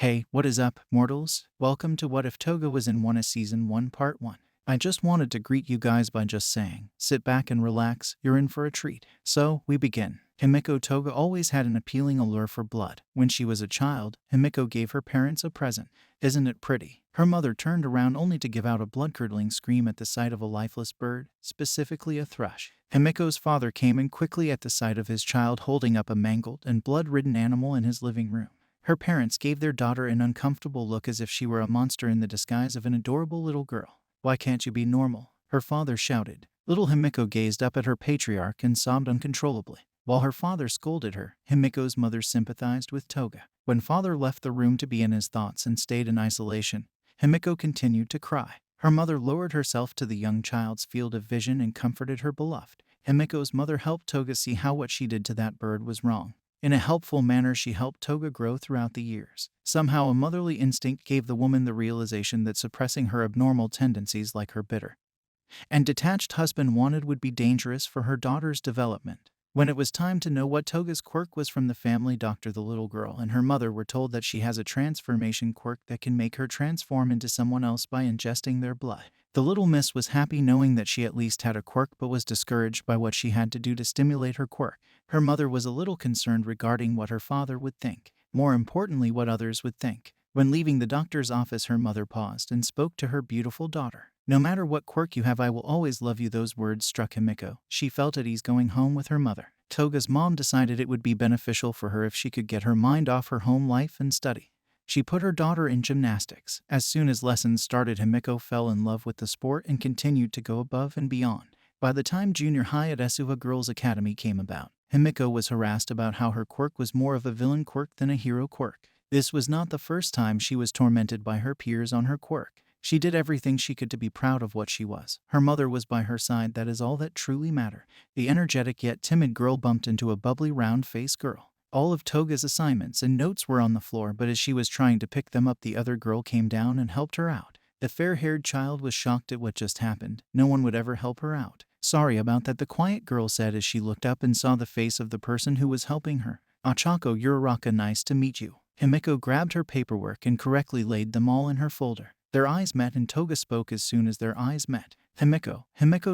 Hey, what is up, mortals? Welcome to What If Toga Was in One, a Season 1 Part 1. I just wanted to greet you guys by just saying, sit back and relax, you're in for a treat. So, we begin. Himiko Toga always had an appealing allure for blood. When she was a child, Himiko gave her parents a present. Isn't it pretty? Her mother turned around only to give out a blood-curdling scream at the sight of a lifeless bird, specifically a thrush. Himiko's father came in quickly at the sight of his child holding up a mangled and blood-ridden animal in his living room. Her parents gave their daughter an uncomfortable look as if she were a monster in the disguise of an adorable little girl. "Why can't you be normal?" her father shouted. Little Himiko gazed up at her patriarch and sobbed uncontrollably. While her father scolded her, Himiko's mother sympathized with Toga. When father left the room to be in his thoughts and stayed in isolation, Himiko continued to cry. Her mother lowered herself to the young child's field of vision and comforted her beloved. Himiko's mother helped Toga see how what she did to that bird was wrong. In a helpful manner, she helped Toga grow throughout the years. Somehow, a motherly instinct gave the woman the realization that suppressing her abnormal tendencies like her bitter and detached husband wanted would be dangerous for her daughter's development. When it was time to know what Toga's quirk was from the family doctor, the little girl and her mother were told that she has a transformation quirk that can make her transform into someone else by ingesting their blood. The little miss was happy knowing that she at least had a quirk, but was discouraged by what she had to do to stimulate her quirk. Her mother was a little concerned regarding what her father would think. More importantly, what others would think. When leaving the doctor's office, her mother paused and spoke to her beautiful daughter. "No matter what quirk you have, I will always love you." Those words struck Himiko. She felt at ease going home with her mother. Toga's mom decided it would be beneficial for her if she could get her mind off her home life and study. She put her daughter in gymnastics. As soon as lessons started, Himiko fell in love with the sport and continued to go above and beyond. By the time junior high at Esuha Girls Academy came about, Himiko was harassed about how her quirk was more of a villain quirk than a hero quirk. This was not the first time she was tormented by her peers on her quirk. She did everything she could to be proud of what she was. Her mother was by her side. That is all that truly mattered. The energetic yet timid girl bumped into a bubbly round-faced girl. All of Toga's assignments and notes were on the floor, but as she was trying to pick them up, the other girl came down and helped her out. The fair-haired child was shocked at what just happened. No one would ever help her out. "Sorry about that," the quiet girl said as she looked up and saw the face of the person who was helping her. "Achako Uraraka, nice to meet you." Himiko grabbed her paperwork and correctly laid them all in her folder. Their eyes met and Toga spoke as soon as their eyes met. Himiko,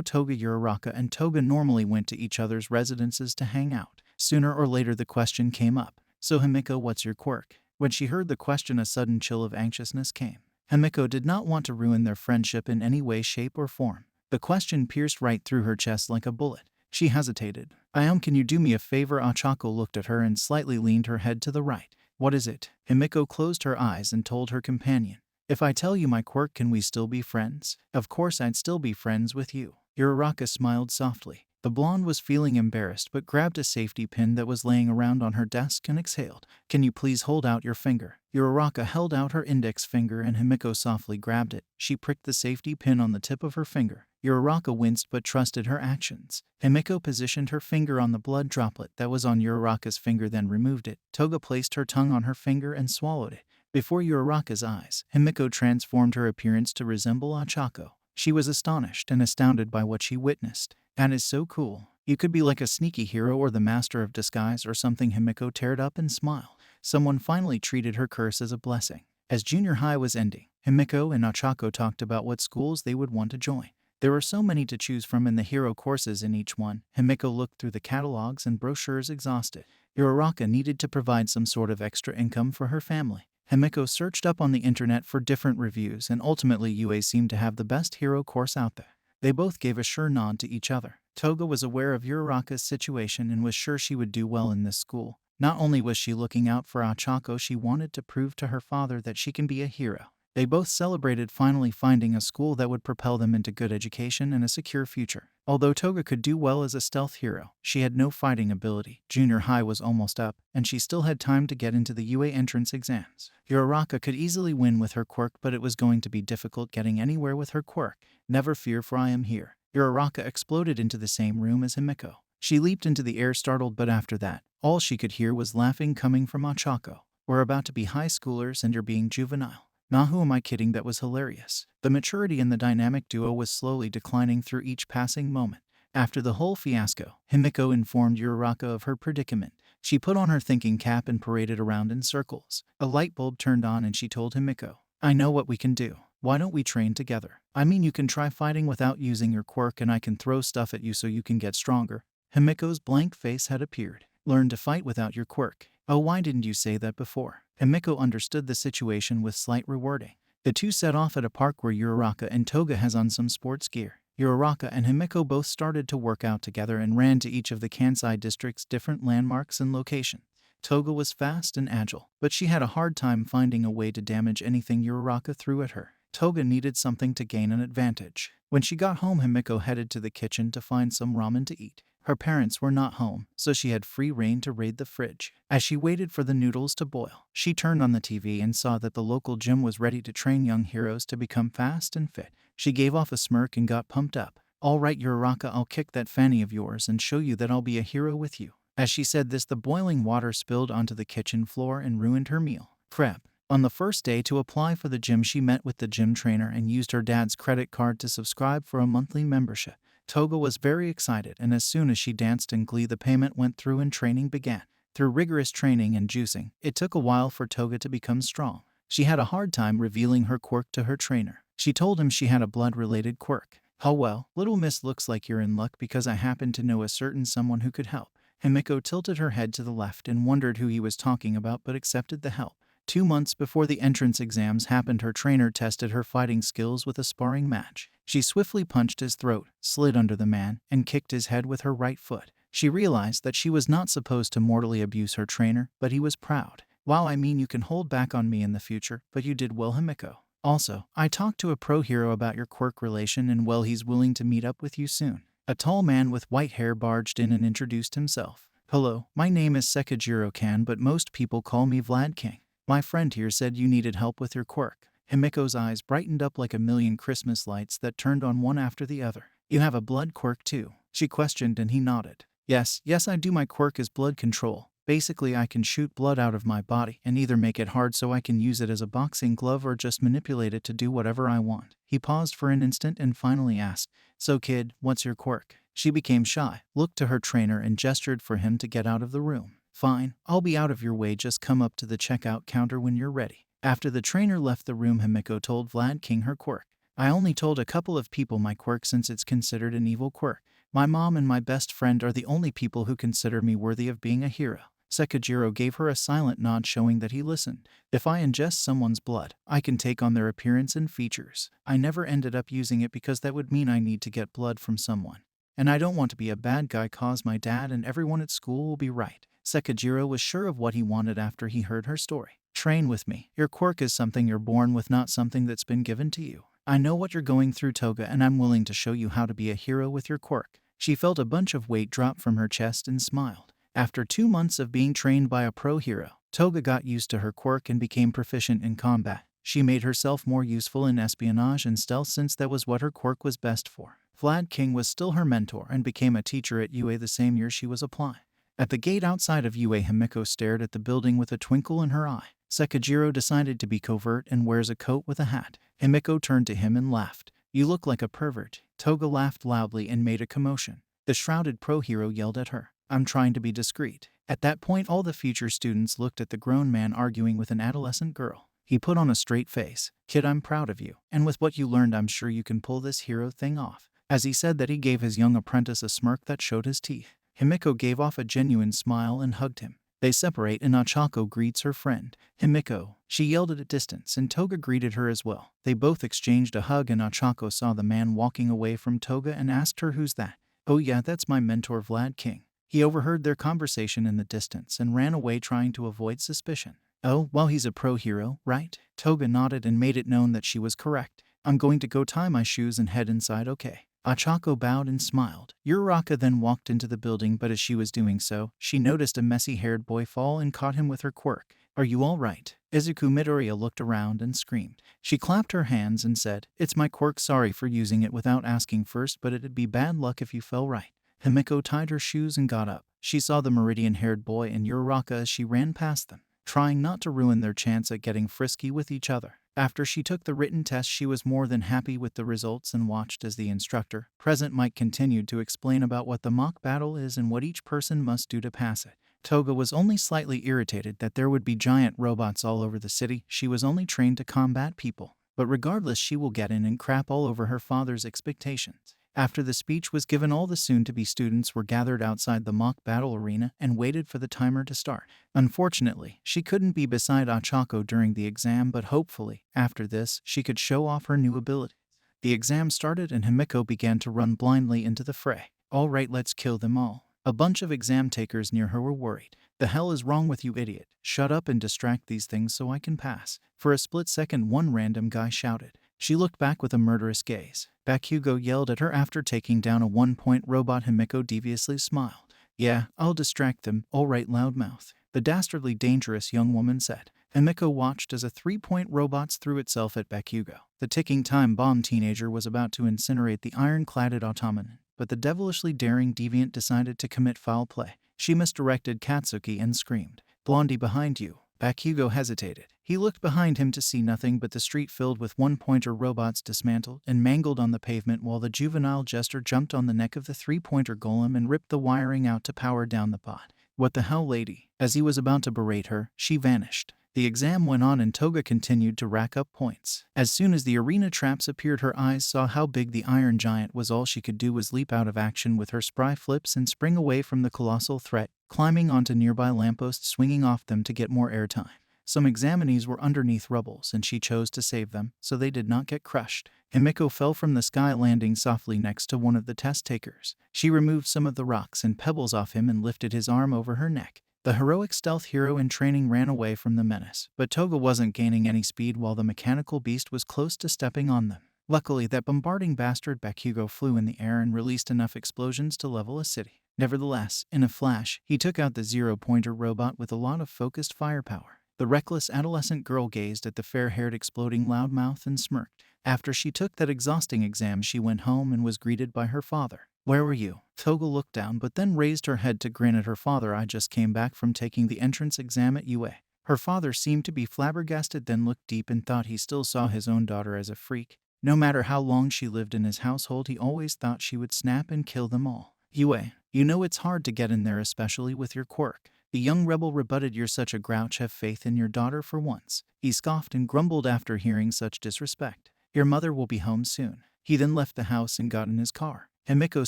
Toga Uraraka and Toga normally went to each other's residences to hang out. Sooner or later the question came up. "So Himiko, what's your quirk?" When she heard the question, a sudden chill of anxiousness came. Himiko did not want to ruin their friendship in any way, shape, or form. The question pierced right through her chest like a bullet. She hesitated. Can you do me a favor?" Achako looked at her and slightly leaned her head to the right. "What is it?" Himiko closed her eyes and told her companion. "If I tell you my quirk, can we still be friends?" "Of course I'd still be friends with you." Uraraka smiled softly. The blonde was feeling embarrassed but grabbed a safety pin that was laying around on her desk and exhaled. "Can you please hold out your finger?" Uraraka held out her index finger and Himiko softly grabbed it. She pricked the safety pin on the tip of her finger. Uraraka winced but trusted her actions. Himiko positioned her finger on the blood droplet that was on Uraraka's finger, then removed it. Toga placed her tongue on her finger and swallowed it. Before Uraraka's eyes, Himiko transformed her appearance to resemble Achako. She was astonished and astounded by what she witnessed. "That is so cool. You could be like a sneaky hero or the master of disguise or something." Himiko teared up and smiled. Someone finally treated her curse as a blessing. As junior high was ending, Himiko and Achako talked about what schools they would want to join. There were so many to choose from in the hero courses in each one. Himiko looked through the catalogs and brochures exhausted. Uraraka needed to provide some sort of extra income for her family. Himiko searched up on the internet for different reviews and ultimately UA seemed to have the best hero course out there. They both gave a sure nod to each other. Toga was aware of Uraraka's situation and was sure she would do well in this school. Not only was she looking out for Achako, she wanted to prove to her father that she can be a hero. They both celebrated finally finding a school that would propel them into good education and a secure future. Although Toga could do well as a stealth hero, she had no fighting ability. Junior high was almost up, and she still had time to get into the UA entrance exams. Uraraka could easily win with her quirk, but it was going to be difficult getting anywhere with her quirk. "Never fear, for I am here." Uraraka exploded into the same room as Himiko. She leaped into the air startled, but after that, all she could hear was laughing coming from Achako. "We're about to be high schoolers and you're being juvenile." "Nah, who am I kidding?" That was hilarious. The maturity in the dynamic duo was slowly declining through each passing moment. After the whole fiasco, Himiko informed Uraraka of her predicament. She put on her thinking cap and paraded around in circles. A light bulb turned on and she told Himiko, I know what we can do. Why don't we train together? I mean, you can try fighting without using your quirk and I can throw stuff at you so you can get stronger. Himiko's blank face had appeared. Learn to fight without your quirk. Oh, why didn't you say that before? Himiko understood the situation with slight rewording. The two set off at a park where Uraraka and Toga has on some sports gear. Uraraka and Himiko both started to work out together and ran to each of the Kansai district's different landmarks and locations. Toga was fast and agile, but she had a hard time finding a way to damage anything Uraraka threw at her. Toga needed something to gain an advantage. When she got home, Himiko headed to the kitchen to find some ramen to eat. Her parents were not home, so she had free rein to raid the fridge. As she waited for the noodles to boil, she turned on the TV and saw that the local gym was ready to train young heroes to become fast and fit. She gave off a smirk and got pumped up. All right, Uraraka, I'll kick that fanny of yours and show you that I'll be a hero with you. As she said this, the boiling water spilled onto the kitchen floor and ruined her meal. Prep. On the first day to apply for the gym, she met with the gym trainer and used her dad's credit card to subscribe for a monthly membership. Toga was very excited, and as soon as she danced in glee, the payment went through and training began. Through rigorous training and juicing, it took a while for Toga to become strong. She had a hard time revealing her quirk to her trainer. She told him she had a blood-related quirk. Oh well, little miss, looks like you're in luck because I happen to know a certain someone who could help. Himiko tilted her head to the left and wondered who he was talking about, but accepted the help. 2 months before the entrance exams happened, her trainer tested her fighting skills with a sparring match. She swiftly punched his throat, slid under the man, and kicked his head with her right foot. She realized that she was not supposed to mortally abuse her trainer, but he was proud. Wow, I mean, you can hold back on me in the future, but you did well, Himiko. Also, I talked to a pro hero about your quirk relation and well, he's willing to meet up with you soon. A tall man with white hair barged in and introduced himself. Hello, my name is Sekijiro-kan, but most people call me Vlad King. My friend here said you needed help with your quirk. Himiko's eyes brightened up like a million Christmas lights that turned on one after the other. You have a blood quirk too? She questioned, and he nodded. Yes, I do. My quirk is blood control. Basically, I can shoot blood out of my body and either make it hard so I can use it as a boxing glove or just manipulate it to do whatever I want. He paused for an instant and finally asked, So kid, what's your quirk? She became shy, looked to her trainer and gestured for him to get out of the room. Fine, I'll be out of your way, just come up to the checkout counter when you're ready. After the trainer left the room, Himiko told Vlad King her quirk. I only told a couple of people my quirk since it's considered an evil quirk. My mom and my best friend are the only people who consider me worthy of being a hero. Sekijiro gave her a silent nod showing that he listened. If I ingest someone's blood, I can take on their appearance and features. I never ended up using it because that would mean I need to get blood from someone. And I don't want to be a bad guy cause my dad and everyone at school will be right. Sekijiro was sure of what he wanted after he heard her story. Train with me. Your quirk is something you're born with, not something that's been given to you. I know what you're going through, Toga, and I'm willing to show you how to be a hero with your quirk. She felt a bunch of weight drop from her chest and smiled. After 2 months of being trained by a pro hero, Toga got used to her quirk and became proficient in combat. She made herself more useful in espionage and stealth since that was what her quirk was best for. Vlad King was still her mentor and became a teacher at UA the same year she was applying. At the gate outside of UA, Himiko stared at the building with a twinkle in her eye. Sekijiro decided to be covert and wears a coat with a hat. Himiko turned to him and laughed. You look like a pervert. Toga laughed loudly and made a commotion. The shrouded pro hero yelled at her. I'm trying to be discreet. At that point, all the future students looked at the grown man arguing with an adolescent girl. He put on a straight face. Kid, I'm proud of you. And with what you learned, I'm sure you can pull this hero thing off. As he said that, he gave his young apprentice a smirk that showed his teeth. Himiko gave off a genuine smile and hugged him. They separate and Achako greets her friend. Himiko, she yelled at a distance, and Toga greeted her as well. They both exchanged a hug and Achako saw the man walking away from Toga and asked her, who's that? Oh yeah, that's my mentor Vlad King. He overheard their conversation in the distance and ran away trying to avoid suspicion. Oh, well, he's a pro hero, right? Toga nodded and made it known that she was correct. I'm going to go tie my shoes and head inside, okay? Achako bowed and smiled. Uraraka then walked into the building, but as she was doing so, she noticed a messy-haired boy fall and caught him with her quirk. Are you all right? Izuku Midoriya looked around and screamed. She clapped her hands and said, It's my quirk, sorry for using it without asking first, but it'd be bad luck if you fell right. Himiko tied her shoes and got up. She saw the meridian-haired boy and Uraraka as she ran past them, trying not to ruin their chance at getting frisky with each other. After she took the written test, she was more than happy with the results and watched as the instructor, Present Mike, continued to explain about what the mock battle is and what each person must do to pass it. Toga was only slightly irritated that there would be giant robots all over the city. She was only trained to combat people. But regardless, she will get in and crap all over her father's expectations. After the speech was given, all the soon-to-be students were gathered outside the mock battle arena and waited for the timer to start. Unfortunately, she couldn't be beside Ochako during the exam, but hopefully, after this, she could show off her new abilities. The exam started and Himiko began to run blindly into the fray. Alright, let's kill them all. A bunch of exam takers near her were worried. The hell is wrong with you, idiot? Shut up and distract these things so I can pass. For a split second, one random guy shouted. She looked back with a murderous gaze. Bakugo yelled at her after taking down a 1-point robot. Himiko deviously smiled. Yeah, I'll distract them, alright, loudmouth, the dastardly dangerous young woman said. Himiko watched as a 3-point robot threw itself at Bakugo. The ticking time bomb teenager was about to incinerate the iron-cladded automaton, but the devilishly daring deviant decided to commit foul play. She misdirected Katsuki and screamed, "Blondie, behind you." Bakugo hesitated. He looked behind him to see nothing but the street filled with 1-pointer robots dismantled and mangled on the pavement, while the juvenile jester jumped on the neck of the 3-pointer golem and ripped the wiring out to power down the pod. "What the hell, lady?" As he was about to berate her, she vanished. The exam went on and Toga continued to rack up points. As soon as the arena traps appeared, her eyes saw how big the iron giant was. All she could do was leap out of action with her spry flips and spring away from the colossal threat, climbing onto nearby lampposts, swinging off them to get more airtime. Some examinees were underneath rubbles and she chose to save them, so they did not get crushed. Himiko fell from the sky, landing softly next to one of the test takers. She removed some of the rocks and pebbles off him and lifted his arm over her neck. The heroic stealth hero in training ran away from the menace, but Toga wasn't gaining any speed while the mechanical beast was close to stepping on them. Luckily, that bombarding bastard Bakugo flew in the air and released enough explosions to level a city. Nevertheless, in a flash, he took out the 0-pointer robot with a lot of focused firepower. The reckless adolescent girl gazed at the fair-haired exploding loudmouth and smirked. After she took that exhausting exam, she went home and was greeted by her father. "Where were you?" Toga looked down but then raised her head to grin at her father. "I just came back from taking the entrance exam at UA." Her father seemed to be flabbergasted, then looked deep and thought he still saw his own daughter as a freak. No matter how long she lived in his household, he always thought she would snap and kill them all. "UA, you know it's hard to get in there, especially with your quirk." The young rebel rebutted. "You're such a grouch, have faith in your daughter for once." He scoffed and grumbled after hearing such disrespect. "Your mother will be home soon." He then left the house and got in his car. Himiko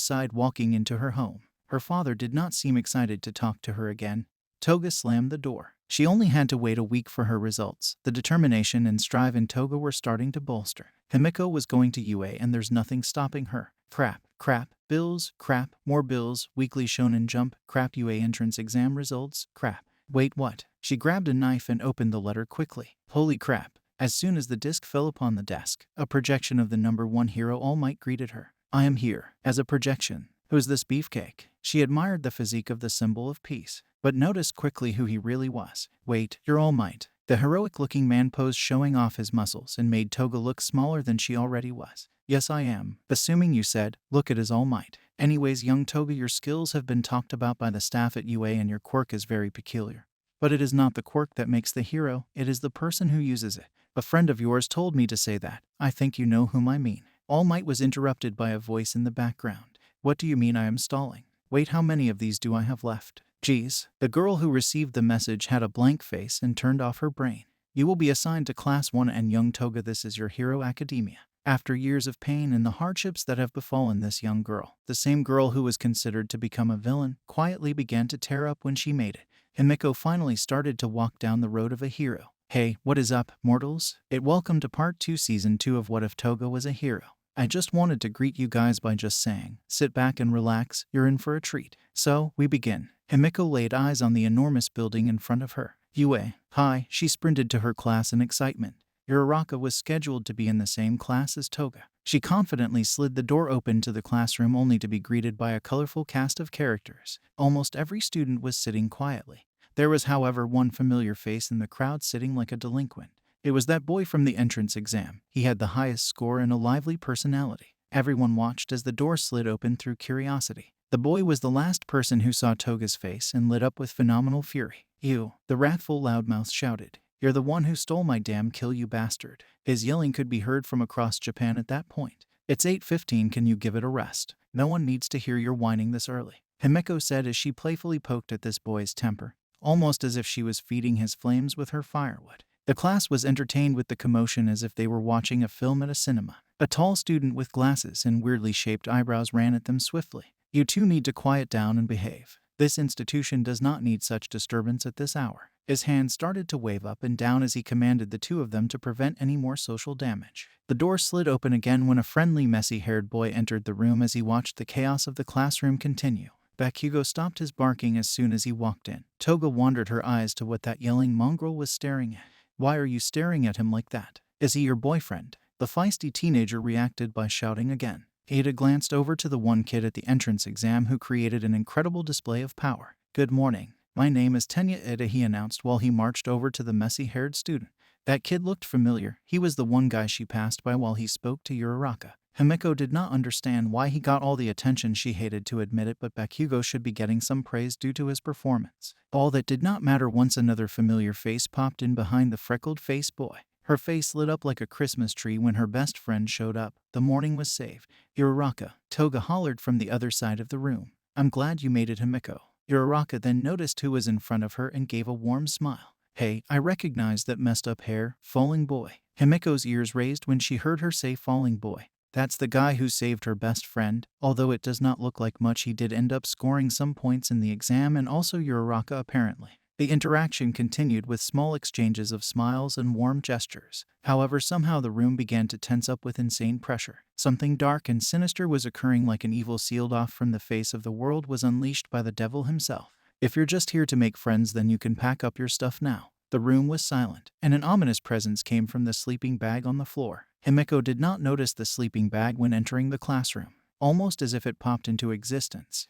sighed, walking into her home. Her father did not seem excited to talk to her again. Toga slammed the door. She only had to wait a week for her results. The determination and strive in Toga were starting to bolster. Himiko was going to UA and there's nothing stopping her. Crap, crap, bills, crap, more bills, weekly Shonen Jump, crap, UA entrance exam results, crap. Wait, what? She grabbed a knife and opened the letter quickly. Holy crap. As soon as the disc fell upon the desk, a projection of the number 1 hero All Might greeted her. "I am here." As a projection. Who's this beefcake? She admired the physique of the symbol of peace, but noticed quickly who he really was. "Wait, you're All Might." The heroic-looking man posed, showing off his muscles, and made Toga look smaller than she already was. "Yes, I am. Assuming you said, look at his All Might. Anyways, young Toga, your skills have been talked about by the staff at UA and your quirk is very peculiar. But it is not the quirk that makes the hero, it is the person who uses it. A friend of yours told me to say that. I think you know whom I mean." All Might was interrupted by a voice in the background. "What do you mean I am stalling? Wait, how many of these do I have left?" Geez. The girl who received the message had a blank face and turned off her brain. "You will be assigned to Class 1 and young Toga, this is your hero academia." After years of pain and the hardships that have befallen this young girl, the same girl who was considered to become a villain quietly began to tear up when she made it. Himiko finally started to walk down the road of a hero. Hey, what is up, mortals? Welcome to Part 2 Season 2 of What If Toga Was a Hero. I just wanted to greet you guys by just saying, sit back and relax, you're in for a treat. So, we begin. Himiko laid eyes on the enormous building in front of her. "UA, hi," she sprinted to her class in excitement. Uraraka was scheduled to be in the same class as Toga. She confidently slid the door open to the classroom only to be greeted by a colorful cast of characters. Almost every student was sitting quietly. There was, however, one familiar face in the crowd sitting like a delinquent. It was that boy from the entrance exam. He had the highest score and a lively personality. Everyone watched as the door slid open through curiosity. The boy was the last person who saw Toga's face and lit up with phenomenal fury. "You," the wrathful loudmouth shouted. "You're the one who stole my damn kill, you bastard." His yelling could be heard from across Japan at that point. "It's 8:15, can you give it a rest? No one needs to hear your whining this early." Himeko said as she playfully poked at this boy's temper, almost as if she was feeding his flames with her firewood. The class was entertained with the commotion as if they were watching a film at a cinema. A tall student with glasses and weirdly shaped eyebrows ran at them swiftly. "You two need to quiet down and behave. This institution does not need such disturbance at this hour." His hand started to wave up and down as he commanded the two of them to prevent any more social damage. The door slid open again when a friendly, messy-haired boy entered the room as he watched the chaos of the classroom continue. Bakugo stopped his barking as soon as he walked in. Toga wandered her eyes to what that yelling mongrel was staring at. "Why are you staring at him like that? Is he your boyfriend?" The feisty teenager reacted by shouting again. Ada glanced over to the one kid at the entrance exam who created an incredible display of power. "Good morning. My name is Tenya Ida," he announced while he marched over to the messy-haired student. That kid looked familiar. He was the one guy she passed by while he spoke to Uraraka. Himeko did not understand why he got all the attention. She hated to admit it, but Bakugo should be getting some praise due to his performance. All that did not matter once another familiar face popped in behind the freckled-faced boy. Her face lit up like a Christmas tree when her best friend showed up. The morning was saved. "Uraraka," Toga hollered from the other side of the room. "I'm glad you made it, Himeko." Uraraka then noticed who was in front of her and gave a warm smile. "Hey, I recognize that messed up hair, falling boy." Himeko's ears raised when she heard her say falling boy. That's the guy who saved her best friend. Although it does not look like much, he did end up scoring some points in the exam, and also Uraraka apparently. The interaction continued with small exchanges of smiles and warm gestures. However, somehow the room began to tense up with insane pressure. Something dark and sinister was occurring, like an evil sealed off from the face of the world was unleashed by the devil himself. "If you're just here to make friends, then you can pack up your stuff now." The room was silent, and an ominous presence came from the sleeping bag on the floor. Himeko did not notice the sleeping bag when entering the classroom, almost as if it popped into existence.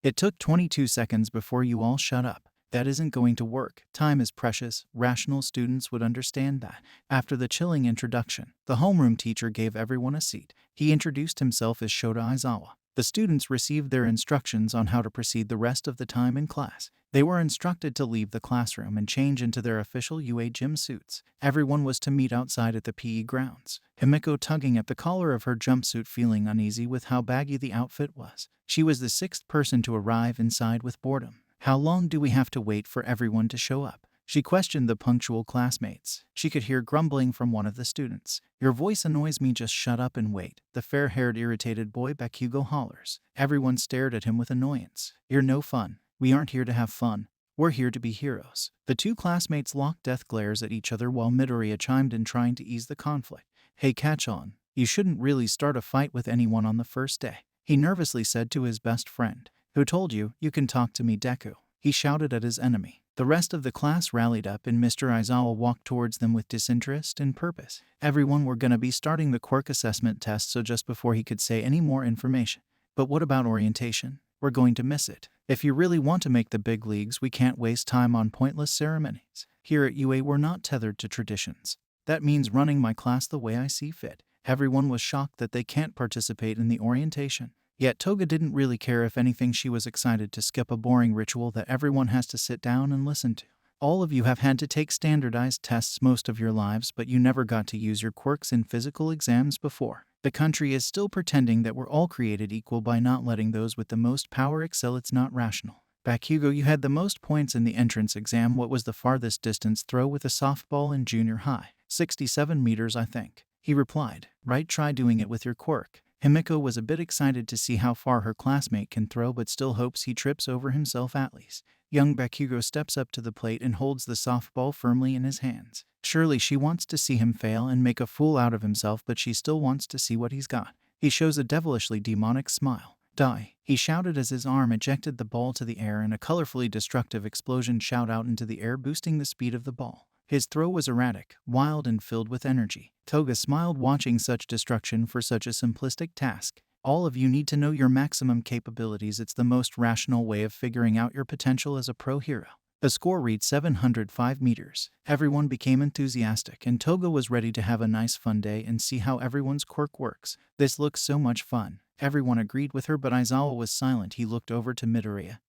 "It took 22 seconds before you all shut up. That isn't going to work. Time is precious." Rational students would understand that. After the chilling introduction, the homeroom teacher gave everyone a seat. He introduced himself as Shota Aizawa. The students received their instructions on how to proceed the rest of the time in class. They were instructed to leave the classroom and change into their official UA gym suits. Everyone was to meet outside at the PE grounds. Himeko tugging at the collar of her jumpsuit, feeling uneasy with how baggy the outfit was. She was the sixth person to arrive inside with boredom. "How long do we have to wait for everyone to show up?" She questioned the punctual classmates. She could hear grumbling from one of the students. "Your voice annoys me, just shut up and wait." The fair-haired irritated boy Bakugo hollers. Everyone stared at him with annoyance. "You're no fun. We aren't here to have fun. We're here to be heroes." The two classmates locked death glares at each other while Midoriya chimed in, trying to ease the conflict. "Hey, catch on. You shouldn't really start a fight with anyone on the first day," he nervously said to his best friend. "Who told you? You can talk to me, Deku," he shouted at his enemy. The rest of the class rallied up and Mr. Aizawa walked towards them with disinterest and purpose. Everyone were gonna be starting the quirk assessment test, so just before he could say any more information. "But what about orientation? We're going to miss it. If you really want to make the big leagues, we can't waste time on pointless ceremonies. Here at UA, we're not tethered to traditions. That means running my class the way I see fit." Everyone was shocked that they can't participate in the orientation. Yet Toga didn't really care. If anything, she was excited to skip a boring ritual that everyone has to sit down and listen to. "All of you have had to take standardized tests most of your lives, but you never got to use your quirks in physical exams before. The country is still pretending that we're all created equal by not letting those with the most power excel. It's not rational." "Bakugo, you had the most points in the entrance exam. What was the farthest distance throw with a softball in junior high?" 67 meters, I think," he replied. "Right, try doing it with your quirk." Himeko was a bit excited to see how far her classmate can throw, but still hopes he trips over himself at least. Young Bakugo steps up to the plate and holds the softball firmly in his hands. Surely she wants to see him fail and make a fool out of himself, but she still wants to see what he's got. He shows a devilishly demonic smile. "Die," he shouted as his arm ejected the ball to the air and a colorfully destructive explosion shot out into the air, boosting the speed of the ball. His throw was erratic, wild, and filled with energy. Toga smiled, watching such destruction for such a simplistic task. "All of you need to know your maximum capabilities. It's the most rational way of figuring out your potential as a pro hero." The score read 705 meters. Everyone became enthusiastic, and Toga was ready to have a nice fun day and see how everyone's quirk works. "This looks so much fun." Everyone agreed with her, but Aizawa was silent. He looked over to Midoriya.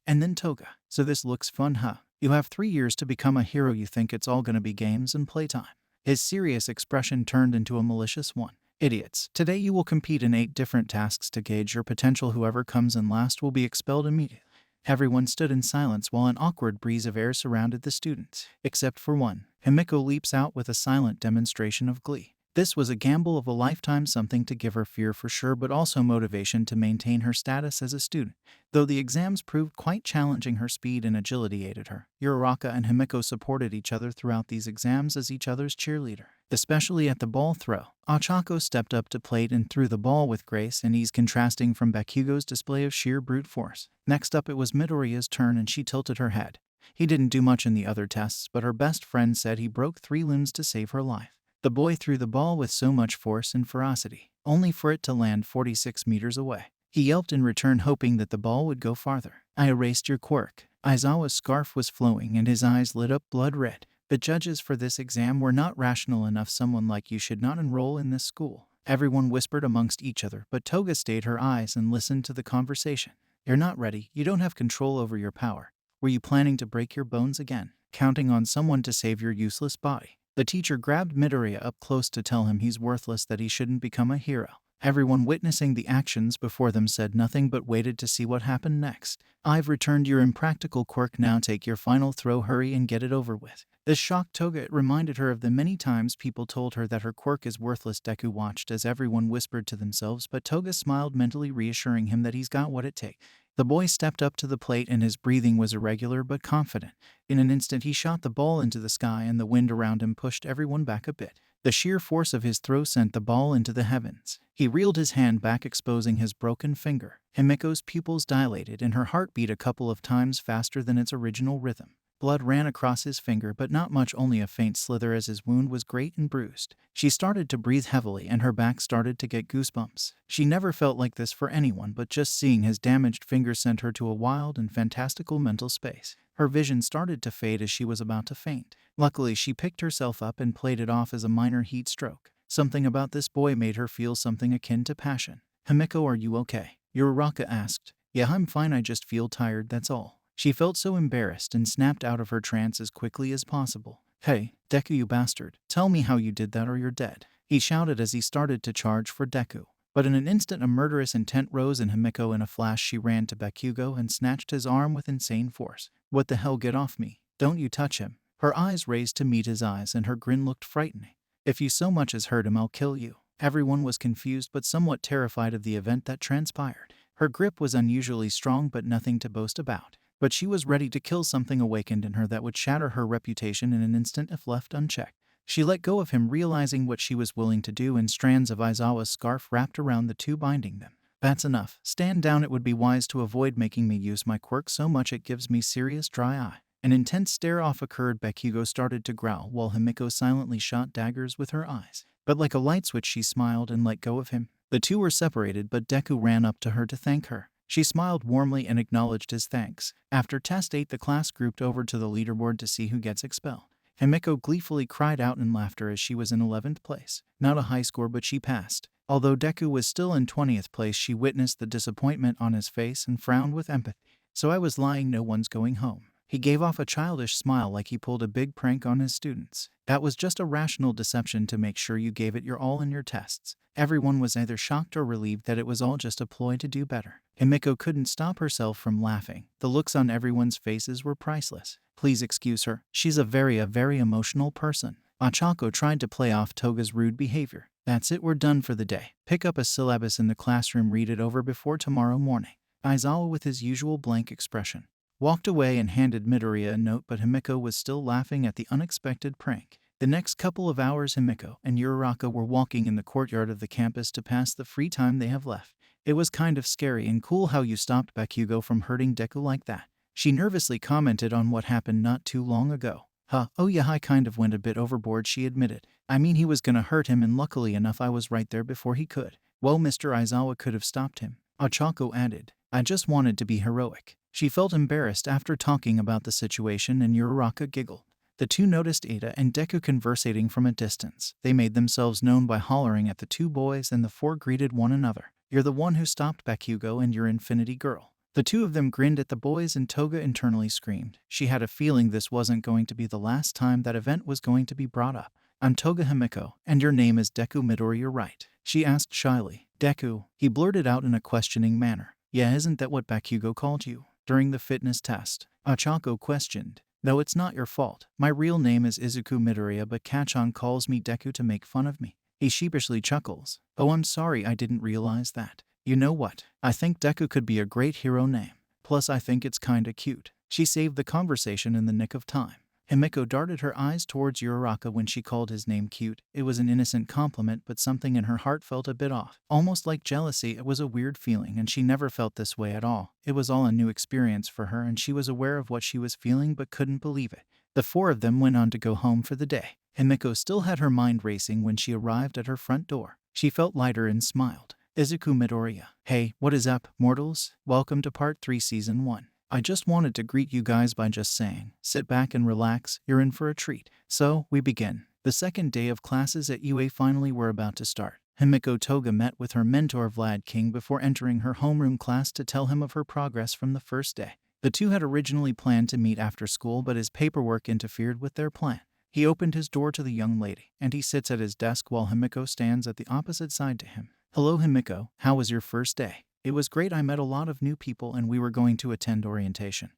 And then Toga. "So this looks fun, huh? You have 3 years to become a hero. You think it's all gonna be games and playtime." His serious expression turned into a malicious one. "Idiots. Today you will compete in 8 different tasks to gauge your potential. Whoever comes in last will be expelled immediately." Everyone stood in silence while an awkward breeze of air surrounded the students, except for one. Himiko leaps out with a silent demonstration of glee. This was a gamble of a lifetime, something to give her fear for sure, but also motivation to maintain her status as a student. Though the exams proved quite challenging, her speed and agility aided her. Uraraka and Himiko supported each other throughout these exams as each other's cheerleader. Especially at the ball throw, Ochako stepped up to plate and threw the ball with grace and ease, contrasting from Bakugo's display of sheer brute force. Next up, it was Midoriya's turn and she tilted her head. He didn't do much in the other tests, but her best friend said he broke 3 limbs to save her life. The boy threw the ball with so much force and ferocity, only for it to land 46 meters away. He yelped in return, hoping that the ball would go farther. "I erased your quirk." Aizawa's scarf was flowing and his eyes lit up blood red. "The judges for this exam were not rational enough. Someone like you should not enroll in this school." Everyone whispered amongst each other, but Toga stayed her eyes and listened to the conversation. "You're not ready. You don't have control over your power. Were you planning to break your bones again? Counting on someone to save your useless body?" The teacher grabbed Midoriya up close to tell him he's worthless, that he shouldn't become a hero. Everyone witnessing the actions before them said nothing but waited to see what happened next. "I've returned your impractical quirk. Now take your final throw. Hurry and get it over with." This shocked Toga. It reminded her of the many times people told her that her quirk is worthless. Deku watched as everyone whispered to themselves, but Toga smiled, mentally reassuring him that he's got what it takes. The boy stepped up to the plate and his breathing was irregular but confident. In an instant he shot the ball into the sky and the wind around him pushed everyone back a bit. The sheer force of his throw sent the ball into the heavens. He reeled his hand back, exposing his broken finger. Himiko's pupils dilated and her heart beat a couple of times faster than its original rhythm. Blood ran across his finger, but not much, only a faint slither, as his wound was great and bruised. She started to breathe heavily and her back started to get goosebumps. She never felt like this for anyone, but just seeing his damaged finger sent her to a wild and fantastical mental space. Her vision started to fade as she was about to faint. Luckily, she picked herself up and played it off as a minor heat stroke. Something about this boy made her feel something akin to passion. "Himiko, are you okay?" Uraraka asked. "Yeah, I'm fine. I just feel tired, that's all." She felt so embarrassed and snapped out of her trance as quickly as possible. "Hey, Deku, you bastard. Tell me how you did that or you're dead," he shouted as he started to charge for Deku. But in an instant a murderous intent rose in Himiko. In a flash she ran to Bakugo and snatched his arm with insane force. "What the hell, get off me. Don't you touch him." Her eyes raised to meet his eyes and her grin looked frightening. "If you so much as hurt him, I'll kill you." Everyone was confused but somewhat terrified of the event that transpired. Her grip was unusually strong but nothing to boast about. But she was ready to kill. Something awakened in her that would shatter her reputation in an instant if left unchecked. She let go of him, realizing what she was willing to do, and strands of Aizawa's scarf wrapped around the two, binding them. "That's enough. Stand down. It would be wise to avoid making me use my quirk so much. It gives me serious dry eye." An intense stare-off occurred. Bakugo started to growl, while Himiko silently shot daggers with her eyes. But like a light switch she smiled and let go of him. The two were separated, but Deku ran up to her to thank her. She smiled warmly and acknowledged his thanks. After Test 8, the class grouped over to the leaderboard to see who gets expelled. Himiko gleefully cried out in laughter as she was in 11th place. Not a high score, but she passed. Although Deku was still in 20th place, she witnessed the disappointment on his face and frowned with empathy. "So I was lying. No one's going home." He gave off a childish smile like he pulled a big prank on his students. "That was just a rational deception to make sure you gave it your all in your tests." Everyone was either shocked or relieved that it was all just a ploy to do better. Himiko couldn't stop herself from laughing. The looks on everyone's faces were priceless. "Please excuse her. She's a very emotional person." Ochako tried to play off Toga's rude behavior. "That's it, we're done for the day. Pick up a syllabus in the classroom, read it over before tomorrow morning." Aizawa, with his usual blank expression, walked away and handed Midoriya a note, but Himiko was still laughing at the unexpected prank. The next couple of hours, Himiko and Uraraka were walking in the courtyard of the campus to pass the free time they have left. "It was kind of scary and cool how you stopped Bakugo from hurting Deku like that." She nervously commented on what happened not too long ago. Oh yeah, I kind of went a bit overboard," she admitted. "I mean, he was gonna hurt him and luckily enough I was right there before he could." "Well, Mr. Aizawa could have stopped him," Ochako added. "I just wanted to be heroic." She felt embarrassed after talking about the situation and Uraraka giggled. The two noticed Ada and Deku conversating from a distance. They made themselves known by hollering at the two boys and the four greeted one another. "You're the one who stopped Bakugo and you're Infinity Girl." The two of them grinned at the boys and Toga internally screamed. She had a feeling this wasn't going to be the last time that event was going to be brought up. I'm Toga Himiko, and your name is Deku Midori, you're right, she asked shyly. Deku, he blurted out in a questioning manner. Yeah, isn't that what Bakugo called you during the fitness test? Ochako questioned. Though it's not your fault. My real name is Izuku Midoriya, but Kachan calls me Deku to make fun of me. He sheepishly chuckles. Oh, I'm sorry, I didn't realize that. You know what? I think Deku could be a great hero name. Plus, I think it's kinda cute. She saved the conversation in the nick of time. Himiko darted her eyes towards Uraraka when she called his name cute. It was an innocent compliment, but something in her heart felt a bit off. Almost like jealousy. It was a weird feeling, and she never felt this way at all. It was all a new experience for her, and she was aware of what she was feeling but couldn't believe it. The four of them went on to go home for the day. Himiko still had her mind racing when she arrived at her front door. She felt lighter and smiled. Izuku Midoriya. Hey, what is up, mortals? Welcome to Part 3 Season 1. I just wanted to greet you guys by just saying, sit back and relax, you're in for a treat. So, we begin. The second day of classes at UA finally were about to start. Himiko Toga met with her mentor Vlad King before entering her homeroom class to tell him of her progress from the first day. The two had originally planned to meet after school, but his paperwork interfered with their plan. He opened his door to the young lady, and he sits at his desk while Himiko stands at the opposite side to him. Hello Himiko, how was your first day? It was great. I met a lot of new people and we were going to attend orientation.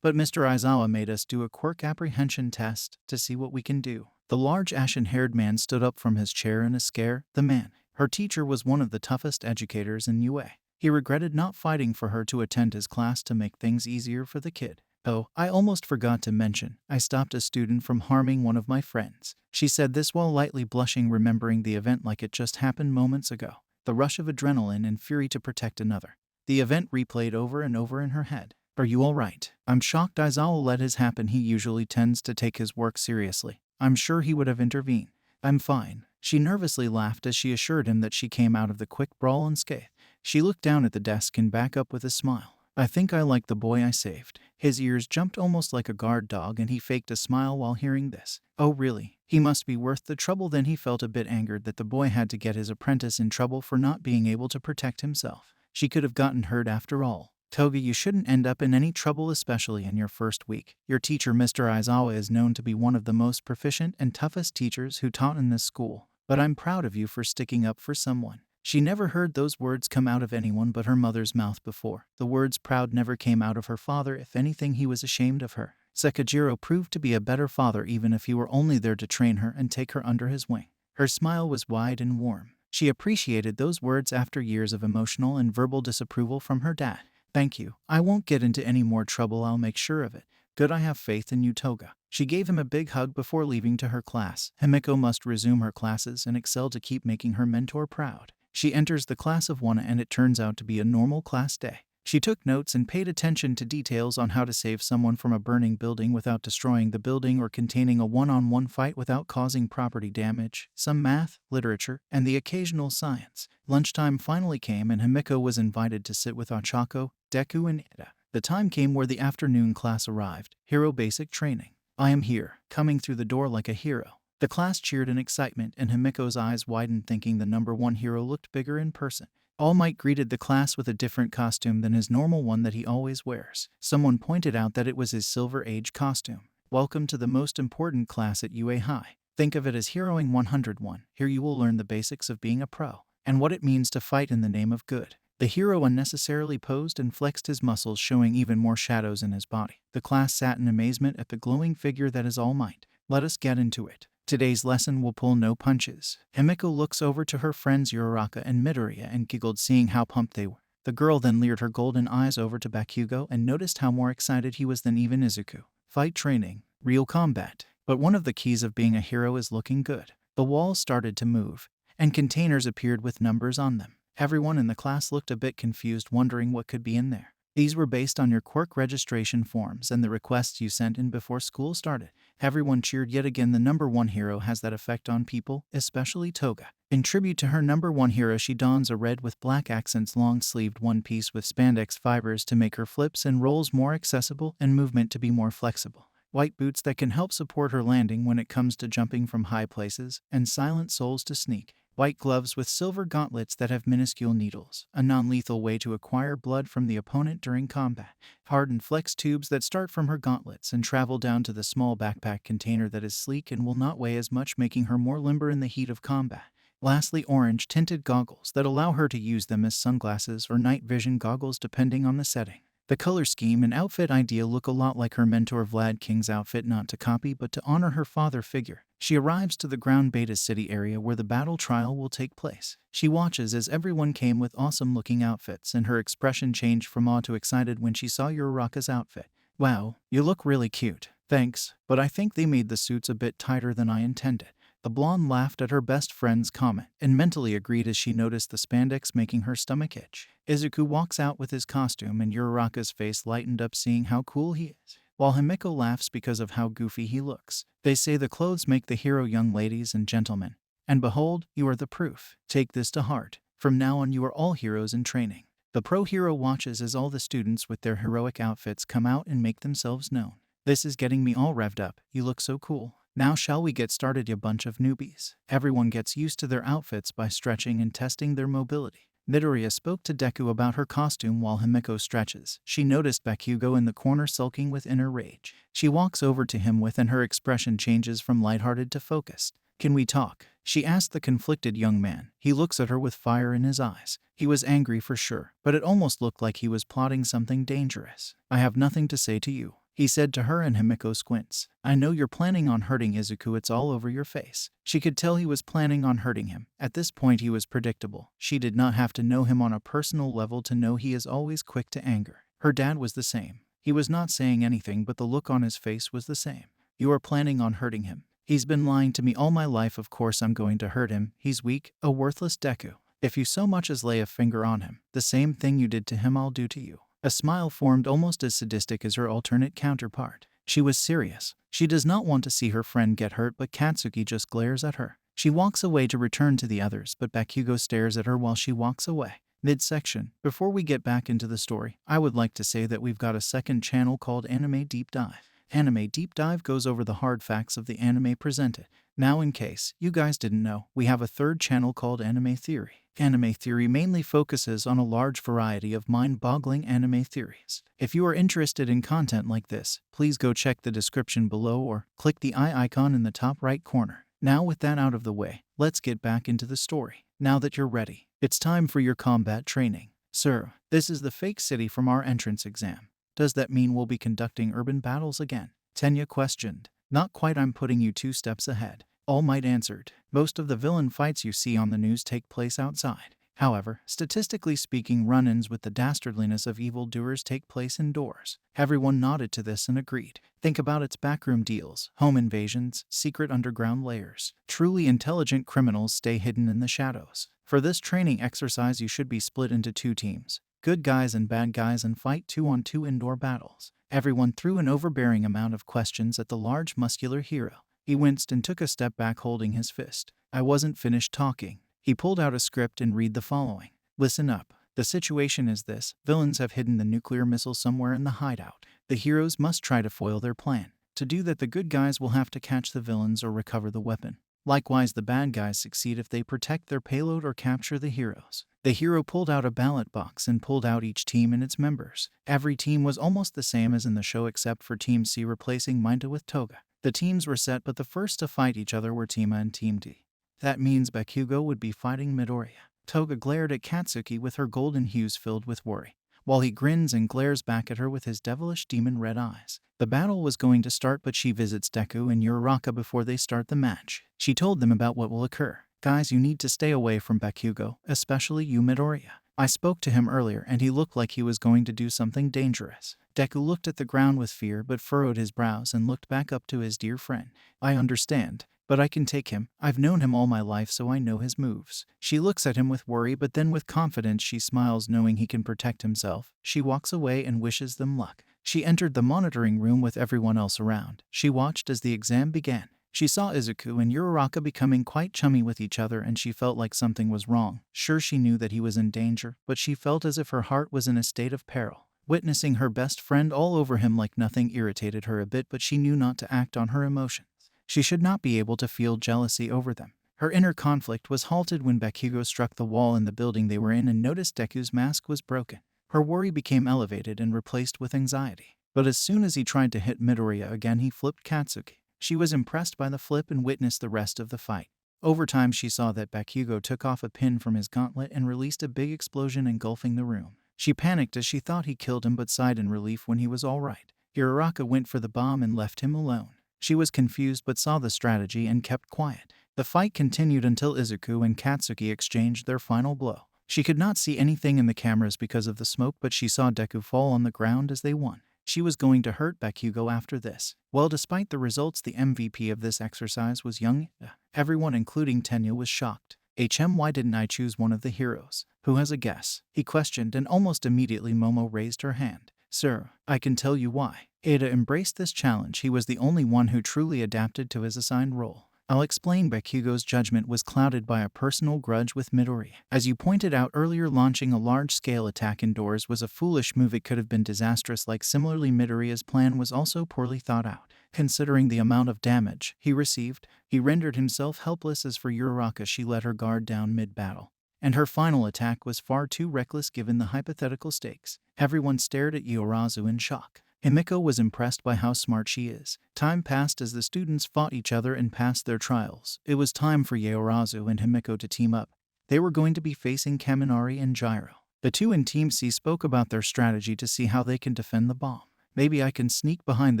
But Mr. Aizawa made us do a quirk apprehension test to see what we can do. The large ashen-haired man stood up from his chair in a scare. The man, her teacher, was one of the toughest educators in UA. He regretted not fighting for her to attend his class to make things easier for the kid. Oh, I almost forgot to mention, I stopped a student from harming one of my friends. She said this while lightly blushing, remembering the event like it just happened moments ago. The rush of adrenaline and fury to protect another. The event replayed over and over in her head. Are you all right? I'm shocked Aizawa let his happen. He usually tends to take his work seriously. I'm sure he would have intervened. I'm fine. She nervously laughed as she assured him that she came out of the quick brawl unscathed. She looked down at the desk and back up with a smile. I think I like the boy I saved. His ears jumped almost like a guard dog and he faked a smile while hearing this. Oh really? He must be worth the trouble. Then he felt a bit angered that the boy had to get his apprentice in trouble for not being able to protect himself. She could have gotten hurt after all. Toga, you shouldn't end up in any trouble, especially in your first week. Your teacher, Mr. Aizawa, is known to be one of the most proficient and toughest teachers who taught in this school. But I'm proud of you for sticking up for someone. She never heard those words come out of anyone but her mother's mouth before. The words proud never came out of her father. If anything, he was ashamed of her. Sekijiro proved to be a better father even if he were only there to train her and take her under his wing. Her smile was wide and warm. She appreciated those words after years of emotional and verbal disapproval from her dad. Thank you. I won't get into any more trouble. I'll make sure of it. Good, I have faith in you, Toga. She gave him a big hug before leaving to her class. Himiko must resume her classes and excel to keep making her mentor proud. She enters the class of Wana and it turns out to be a normal class day. She took notes and paid attention to details on how to save someone from a burning building without destroying the building or containing a one-on-one fight without causing property damage, some math, literature, and the occasional science. Lunchtime finally came and Himiko was invited to sit with Ochako, Deku, and Ida. The time came where the afternoon class arrived, Hero Basic Training. I am here, coming through the door like a hero. The class cheered in excitement and Himiko's eyes widened, thinking the number one hero looked bigger in person. All Might greeted the class with a different costume than his normal one that he always wears. Someone pointed out that it was his Silver Age costume. Welcome to the most important class at UA High. Think of it as Heroing 101. Here you will learn the basics of being a pro, and what it means to fight in the name of good. The hero unnecessarily posed and flexed his muscles, showing even more shadows in his body. The class sat in amazement at the glowing figure that is All Might. Let us get into it. Today's lesson will pull no punches. Himiko looks over to her friends Uraraka and Midoriya and giggled, seeing how pumped they were. The girl then leered her golden eyes over to Bakugo and noticed how more excited he was than even Izuku. Fight training, real combat. But one of the keys of being a hero is looking good. The walls started to move, and containers appeared with numbers on them. Everyone in the class looked a bit confused, wondering what could be in there. These were based on your quirk registration forms and the requests you sent in before school started. Everyone cheered yet again. The number one hero has that effect on people, especially Toga. In tribute to her number one hero, she dons a red with black accents long-sleeved one piece with spandex fibers to make her flips and rolls more accessible and movement to be more flexible. White boots that can help support her landing when it comes to jumping from high places, and silent soles to sneak. white gloves with silver gauntlets that have minuscule needles, a non-lethal way to acquire blood from the opponent during combat, hardened flex tubes that start from her gauntlets and travel down to the small backpack container that is sleek and will not weigh as much, making her more limber in the heat of combat. Lastly, orange tinted goggles that allow her to use them as sunglasses or night vision goggles depending on the setting. The color scheme and outfit idea look a lot like her mentor Vlad King's outfit, not to copy but to honor her father figure. She arrives to the ground beta city area where the battle trial will take place. She watches as everyone came with awesome looking outfits, and her expression changed from awe to excited when she saw Uraraka's outfit. Wow, you look really cute. Thanks, but I think they made the suits a bit tighter than I intended. The blonde laughed at her best friend's comment and mentally agreed as she noticed the spandex making her stomach itch. Izuku walks out with his costume and Uraraka's face lightened up seeing how cool he is, while Himiko laughs because of how goofy he looks. They say the clothes make the hero, young ladies and gentlemen. And behold, you are the proof. Take this to heart. From now on you are all heroes in training. The pro hero watches as all the students with their heroic outfits come out and make themselves known. This is getting me all revved up. You look so cool. Now shall we get started, you bunch of newbies? Everyone gets used to their outfits by stretching and testing their mobility. Midoriya spoke to Deku about her costume while Himiko stretches. She noticed Bakugo in the corner sulking with inner rage. She walks over to him and her expression changes from lighthearted to focused. Can we talk? She asked the conflicted young man. He looks at her with fire in his eyes. He was angry for sure, but it almost looked like he was plotting something dangerous. I have nothing to say to you, he said to her, and Himiko squints. I know you're planning on hurting Izuku, it's all over your face. She could tell he was planning on hurting him. At this point he was predictable. She did not have to know him on a personal level to know he is always quick to anger. Her dad was the same. He was not saying anything, but the look on his face was the same. You are planning on hurting him. He's been lying to me all my life. Of course I'm going to hurt him. He's weak, a worthless Deku. If you so much as lay a finger on him, the same thing you did to him I'll do to you. A smile formed, almost as sadistic as her alternate counterpart. She was serious. She does not want to see her friend get hurt, but Katsuki just glares at her. She walks away to return to the others, but Bakugo stares at her while she walks away. Midsection. Before we get back into the story, I would like to say that we've got a second channel called Anime Deep Dive. Anime Deep Dive goes over the hard facts of the anime presented. Now, in case you guys didn't know, we have a third channel called Anime Theory. Anime Theory mainly focuses on a large variety of mind-boggling anime theories. If you are interested in content like this, please go check the description below or click the eye icon in the top right corner. Now, with that out of the way, let's get back into the story. Now that you're ready, it's time for your combat training. Sir, this is the fake city from our entrance exam. Does that mean we'll be conducting urban battles again? Tenya questioned. Not quite, I'm putting you 2 steps ahead. All Might answered. Most of the villain fights you see on the news take place outside. However, statistically speaking, run-ins with the dastardliness of evildoers take place indoors. Everyone nodded to this and agreed. Think about its backroom deals, home invasions, secret underground layers. Truly intelligent criminals stay hidden in the shadows. For this training exercise you should be split into 2 teams. Good guys and bad guys, and fight 2-on-2 indoor battles. Everyone threw an overbearing amount of questions at the large muscular hero. He winced and took a step back holding his fist. I wasn't finished talking. He pulled out a script and read the following. Listen up. The situation is this. Villains have hidden the nuclear missile somewhere in the hideout. The heroes must try to foil their plan. To do that, the good guys will have to catch the villains or recover the weapon. Likewise, the bad guys succeed if they protect their payload or capture the heroes. The hero pulled out a ballot box and pulled out each team and its members. Every team was almost the same as in the show except for Team C replacing Minta with Toga. The teams were set, but the first to fight each other were Team A and Team D. That means Bakugo would be fighting Midoriya. Toga glared at Katsuki with her golden hues filled with worry, while he grins and glares back at her with his devilish demon red eyes. The battle was going to start, but she visits Deku and Uraraka before they start the match. She told them about what will occur. Guys, you need to stay away from Bakugo, especially you, Midoriya. I spoke to him earlier and he looked like he was going to do something dangerous. Deku looked at the ground with fear but furrowed his brows and looked back up to his dear friend. I understand, but I can take him. I've known him all my life, so I know his moves. She looks at him with worry, but then with confidence she smiles, knowing he can protect himself. She walks away and wishes them luck. She entered the monitoring room with everyone else around. She watched as the exam began. She saw Izuku and Uraraka becoming quite chummy with each other, and she felt like something was wrong. Sure, she knew that he was in danger, but she felt as if her heart was in a state of peril. Witnessing her best friend all over him like nothing irritated her a bit, but she knew not to act on her emotions. She should not be able to feel jealousy over them. Her inner conflict was halted when Bakugo struck the wall in the building they were in and noticed Deku's mask was broken. Her worry became elevated and replaced with anxiety. But as soon as he tried to hit Midoriya again, he flipped Katsuki. She was impressed by the flip and witnessed the rest of the fight. Over time, she saw that Bakugo took off a pin from his gauntlet and released a big explosion engulfing the room. She panicked as she thought he killed him but sighed in relief when he was all right. Uraraka went for the bomb and left him alone. She was confused but saw the strategy and kept quiet. The fight continued until Izuku and Katsuki exchanged their final blow. She could not see anything in the cameras because of the smoke, but she saw Deku fall on the ground as they won. She was going to hurt Bakugo after this. Well, despite the results, the MVP of this exercise was young. Everyone, including Tenya, was shocked. Why didn't I choose one of the heroes? Who has a guess? He questioned, and almost immediately Momo raised her hand. Sir, I can tell you why. Ada embraced this challenge. He was the only one who truly adapted to his assigned role. I'll explain. Bakugo's judgment was clouded by a personal grudge with Midoriya. As you pointed out earlier, launching a large-scale attack indoors was a foolish move. It could have been disastrous. Similarly, Midoriya's plan was also poorly thought out. Considering the amount of damage he received, he rendered himself helpless. As for Uraraka, she let her guard down mid-battle, and her final attack was far too reckless given the hypothetical stakes. Everyone stared at Iorazu in shock. Himiko was impressed by how smart she is. Time passed as the students fought each other and passed their trials. It was time for Iorazu and Himiko to team up. They were going to be facing Kaminari and Gyro. The two in Team C spoke about their strategy to see how they can defend the bomb. Maybe I can sneak behind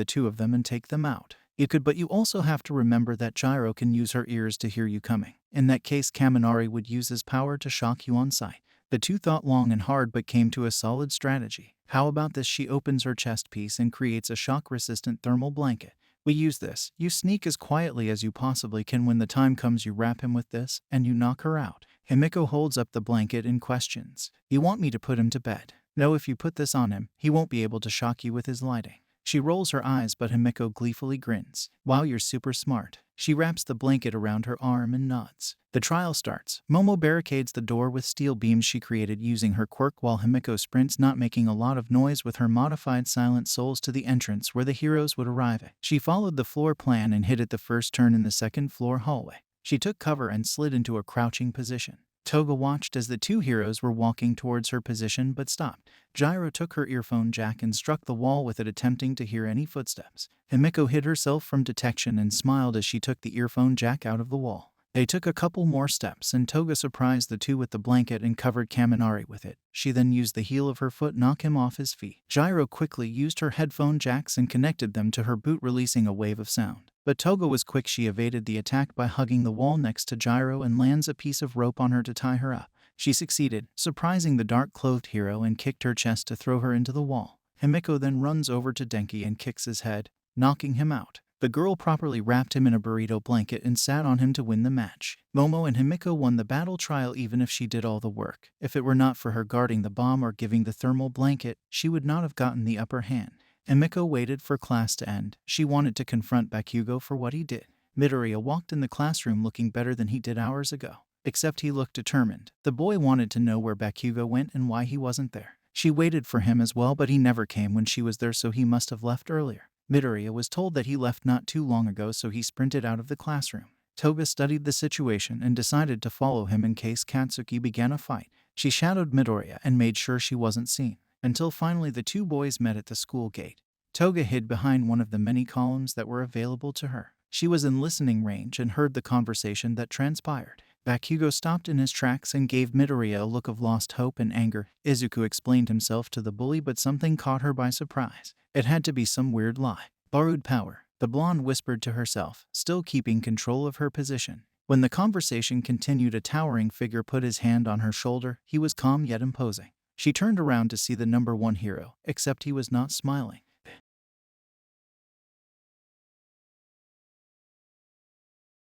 the two of them and take them out. You could, but you also have to remember that Gyro can use her ears to hear you coming. In that case, Kaminari would use his power to shock you on sight. The two thought long and hard but came to a solid strategy. How about this? She opens her chest piece and creates a shock-resistant thermal blanket. We use this. You sneak as quietly as you possibly can. When the time comes, you wrap him with this, and you knock her out. Himiko holds up the blanket and questions. You want me to put him to bed? No, if you put this on him, he won't be able to shock you with his lighting. She rolls her eyes, but Himiko gleefully grins. Wow, you're super smart. She wraps the blanket around her arm and nods. The trial starts. Momo barricades the door with steel beams she created using her quirk, while Himiko sprints, not making a lot of noise, with her modified silent souls to the entrance where the heroes would arrive at. She followed the floor plan and hit at the first turn in the second floor hallway. She took cover and slid into a crouching position. Toga watched as the two heroes were walking towards her position but stopped. Gyro took her earphone jack and struck the wall with it, attempting to hear any footsteps. Himiko hid herself from detection and smiled as she took the earphone jack out of the wall. They took a couple more steps and Toga surprised the two with the blanket and covered Kaminari with it. She then used the heel of her foot to knock him off his feet. Gyro quickly used her headphone jacks and connected them to her boot, releasing a wave of sound. But Toga was quick. She evaded the attack by hugging the wall next to Gyro and lands a piece of rope on her to tie her up. She succeeded, surprising the dark-clothed hero, and kicked her chest to throw her into the wall. Himiko then runs over to Denki and kicks his head, knocking him out. The girl properly wrapped him in a burrito blanket and sat on him to win the match. Momo and Himiko won the battle trial even if she did all the work. If it were not for her guarding the bomb or giving the thermal blanket, she would not have gotten the upper hand. Himiko waited for class to end. She wanted to confront Bakugo for what he did. Midoriya walked in the classroom looking better than he did hours ago. Except he looked determined. The boy wanted to know where Bakugo went and why he wasn't there. She waited for him as well, but he never came when she was there, so he must have left earlier. Midoriya was told that he left not too long ago, so he sprinted out of the classroom. Toga studied the situation and decided to follow him in case Katsuki began a fight. She shadowed Midoriya and made sure she wasn't seen, until finally the two boys met at the school gate. Toga hid behind one of the many columns that were available to her. She was in listening range and heard the conversation that transpired. Bakugo stopped in his tracks and gave Midoriya a look of lost hope and anger. Izuku explained himself to the bully, but something caught her by surprise. It had to be some weird lie. Borrowed power, the blonde whispered to herself, still keeping control of her position. When the conversation continued, a towering figure put his hand on her shoulder. He was calm yet imposing. She turned around to see the number one hero, except he was not smiling.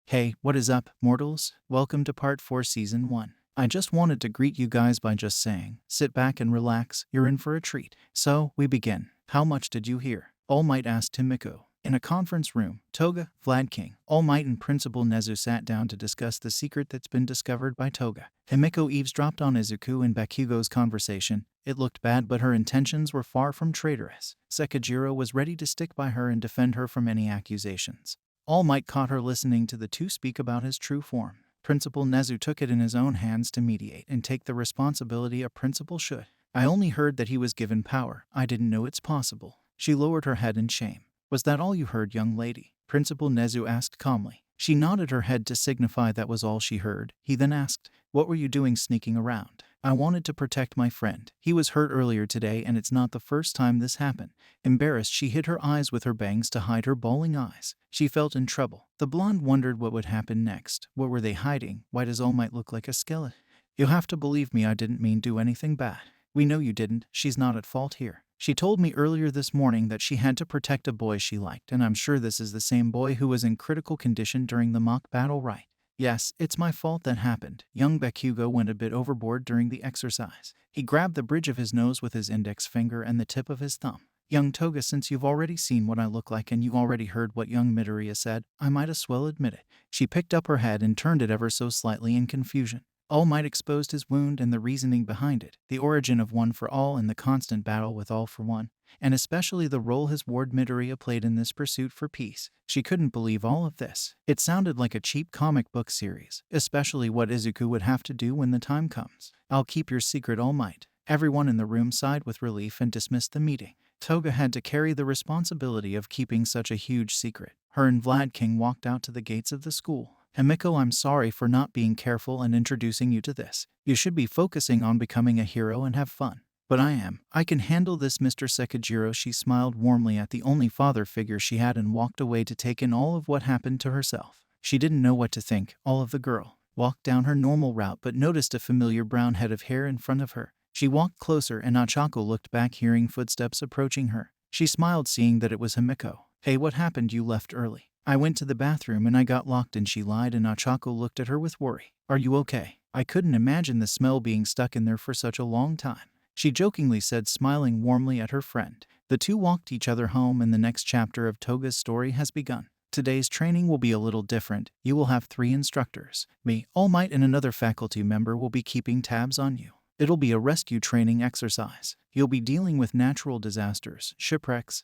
Hey, what is up, mortals? Welcome to Part 4 Season 1. I just wanted to greet you guys by just saying, sit back and relax, you're in for a treat. So, we begin. How much did you hear? All Might asked Himiko. In a conference room, Toga, Vlad King, All Might and Principal Nezu sat down to discuss the secret that's been discovered by Toga. Himiko eavesdropped on Izuku and Bakugo's conversation. It looked bad, but her intentions were far from traitorous. Sekijiro was ready to stick by her and defend her from any accusations. All Might caught her listening to the two speak about his true form. Principal Nezu took it in his own hands to mediate and take the responsibility a principal should. I only heard that he was given power. I didn't know it's possible. She lowered her head in shame. Was that all you heard, young lady? Principal Nezu asked calmly. She nodded her head to signify that was all she heard. He then asked, "What were you doing sneaking around?" "I wanted to protect my friend. He was hurt earlier today and it's not the first time this happened." Embarrassed, she hid her eyes with her bangs to hide her bawling eyes. She felt in trouble. The blonde wondered what would happen next. What were they hiding? Why does All Might look like a skeleton? "You'll have to believe me, I didn't mean do anything bad." "We know you didn't. She's not at fault here. She told me earlier this morning that she had to protect a boy she liked, and I'm sure this is the same boy who was in critical condition during the mock battle, right?" "Yes, it's my fault that happened." Young Bakugo went a bit overboard during the exercise. He grabbed the bridge of his nose with his index finger and the tip of his thumb. "Young Toga, since you've already seen what I look like and you already heard what young Midoriya said, I might as well admit it." She picked up her head and turned it ever so slightly in confusion. All Might exposed his wound and the reasoning behind it, the origin of One for All and the constant battle with All for One, and especially the role his ward Midoriya played in this pursuit for peace. She couldn't believe all of this. It sounded like a cheap comic book series, especially what Izuku would have to do when the time comes. "I'll keep your secret, All Might." Everyone in the room sighed with relief and dismissed the meeting. Toga had to carry the responsibility of keeping such a huge secret. Her and Vlad King walked out to the gates of the school. "Himiko, I'm sorry for not being careful and introducing you to this. You should be focusing on becoming a hero and have fun." "But I am. I can handle this, Mr. Sekijiro." She smiled warmly at the only father figure she had and walked away to take in all of what happened to herself. She didn't know what to think. All of the girl walked down her normal route but noticed a familiar brown head of hair in front of her. She walked closer and Ochako looked back, hearing footsteps approaching her. She smiled, seeing that it was Himiko. "Hey, what happened? You left early." "I went to the bathroom and I got locked," and she lied, and Ochako looked at her with worry. "Are you okay?" "I couldn't imagine the smell being stuck in there for such a long time," she jokingly said, smiling warmly at her friend. The two walked each other home, and the next chapter of Toga's story has begun. Today's training will be a little different. You will have 3 instructors. Me, All Might, and another faculty member will be keeping tabs on you. It'll be a rescue training exercise. You'll be dealing with natural disasters, shipwrecks,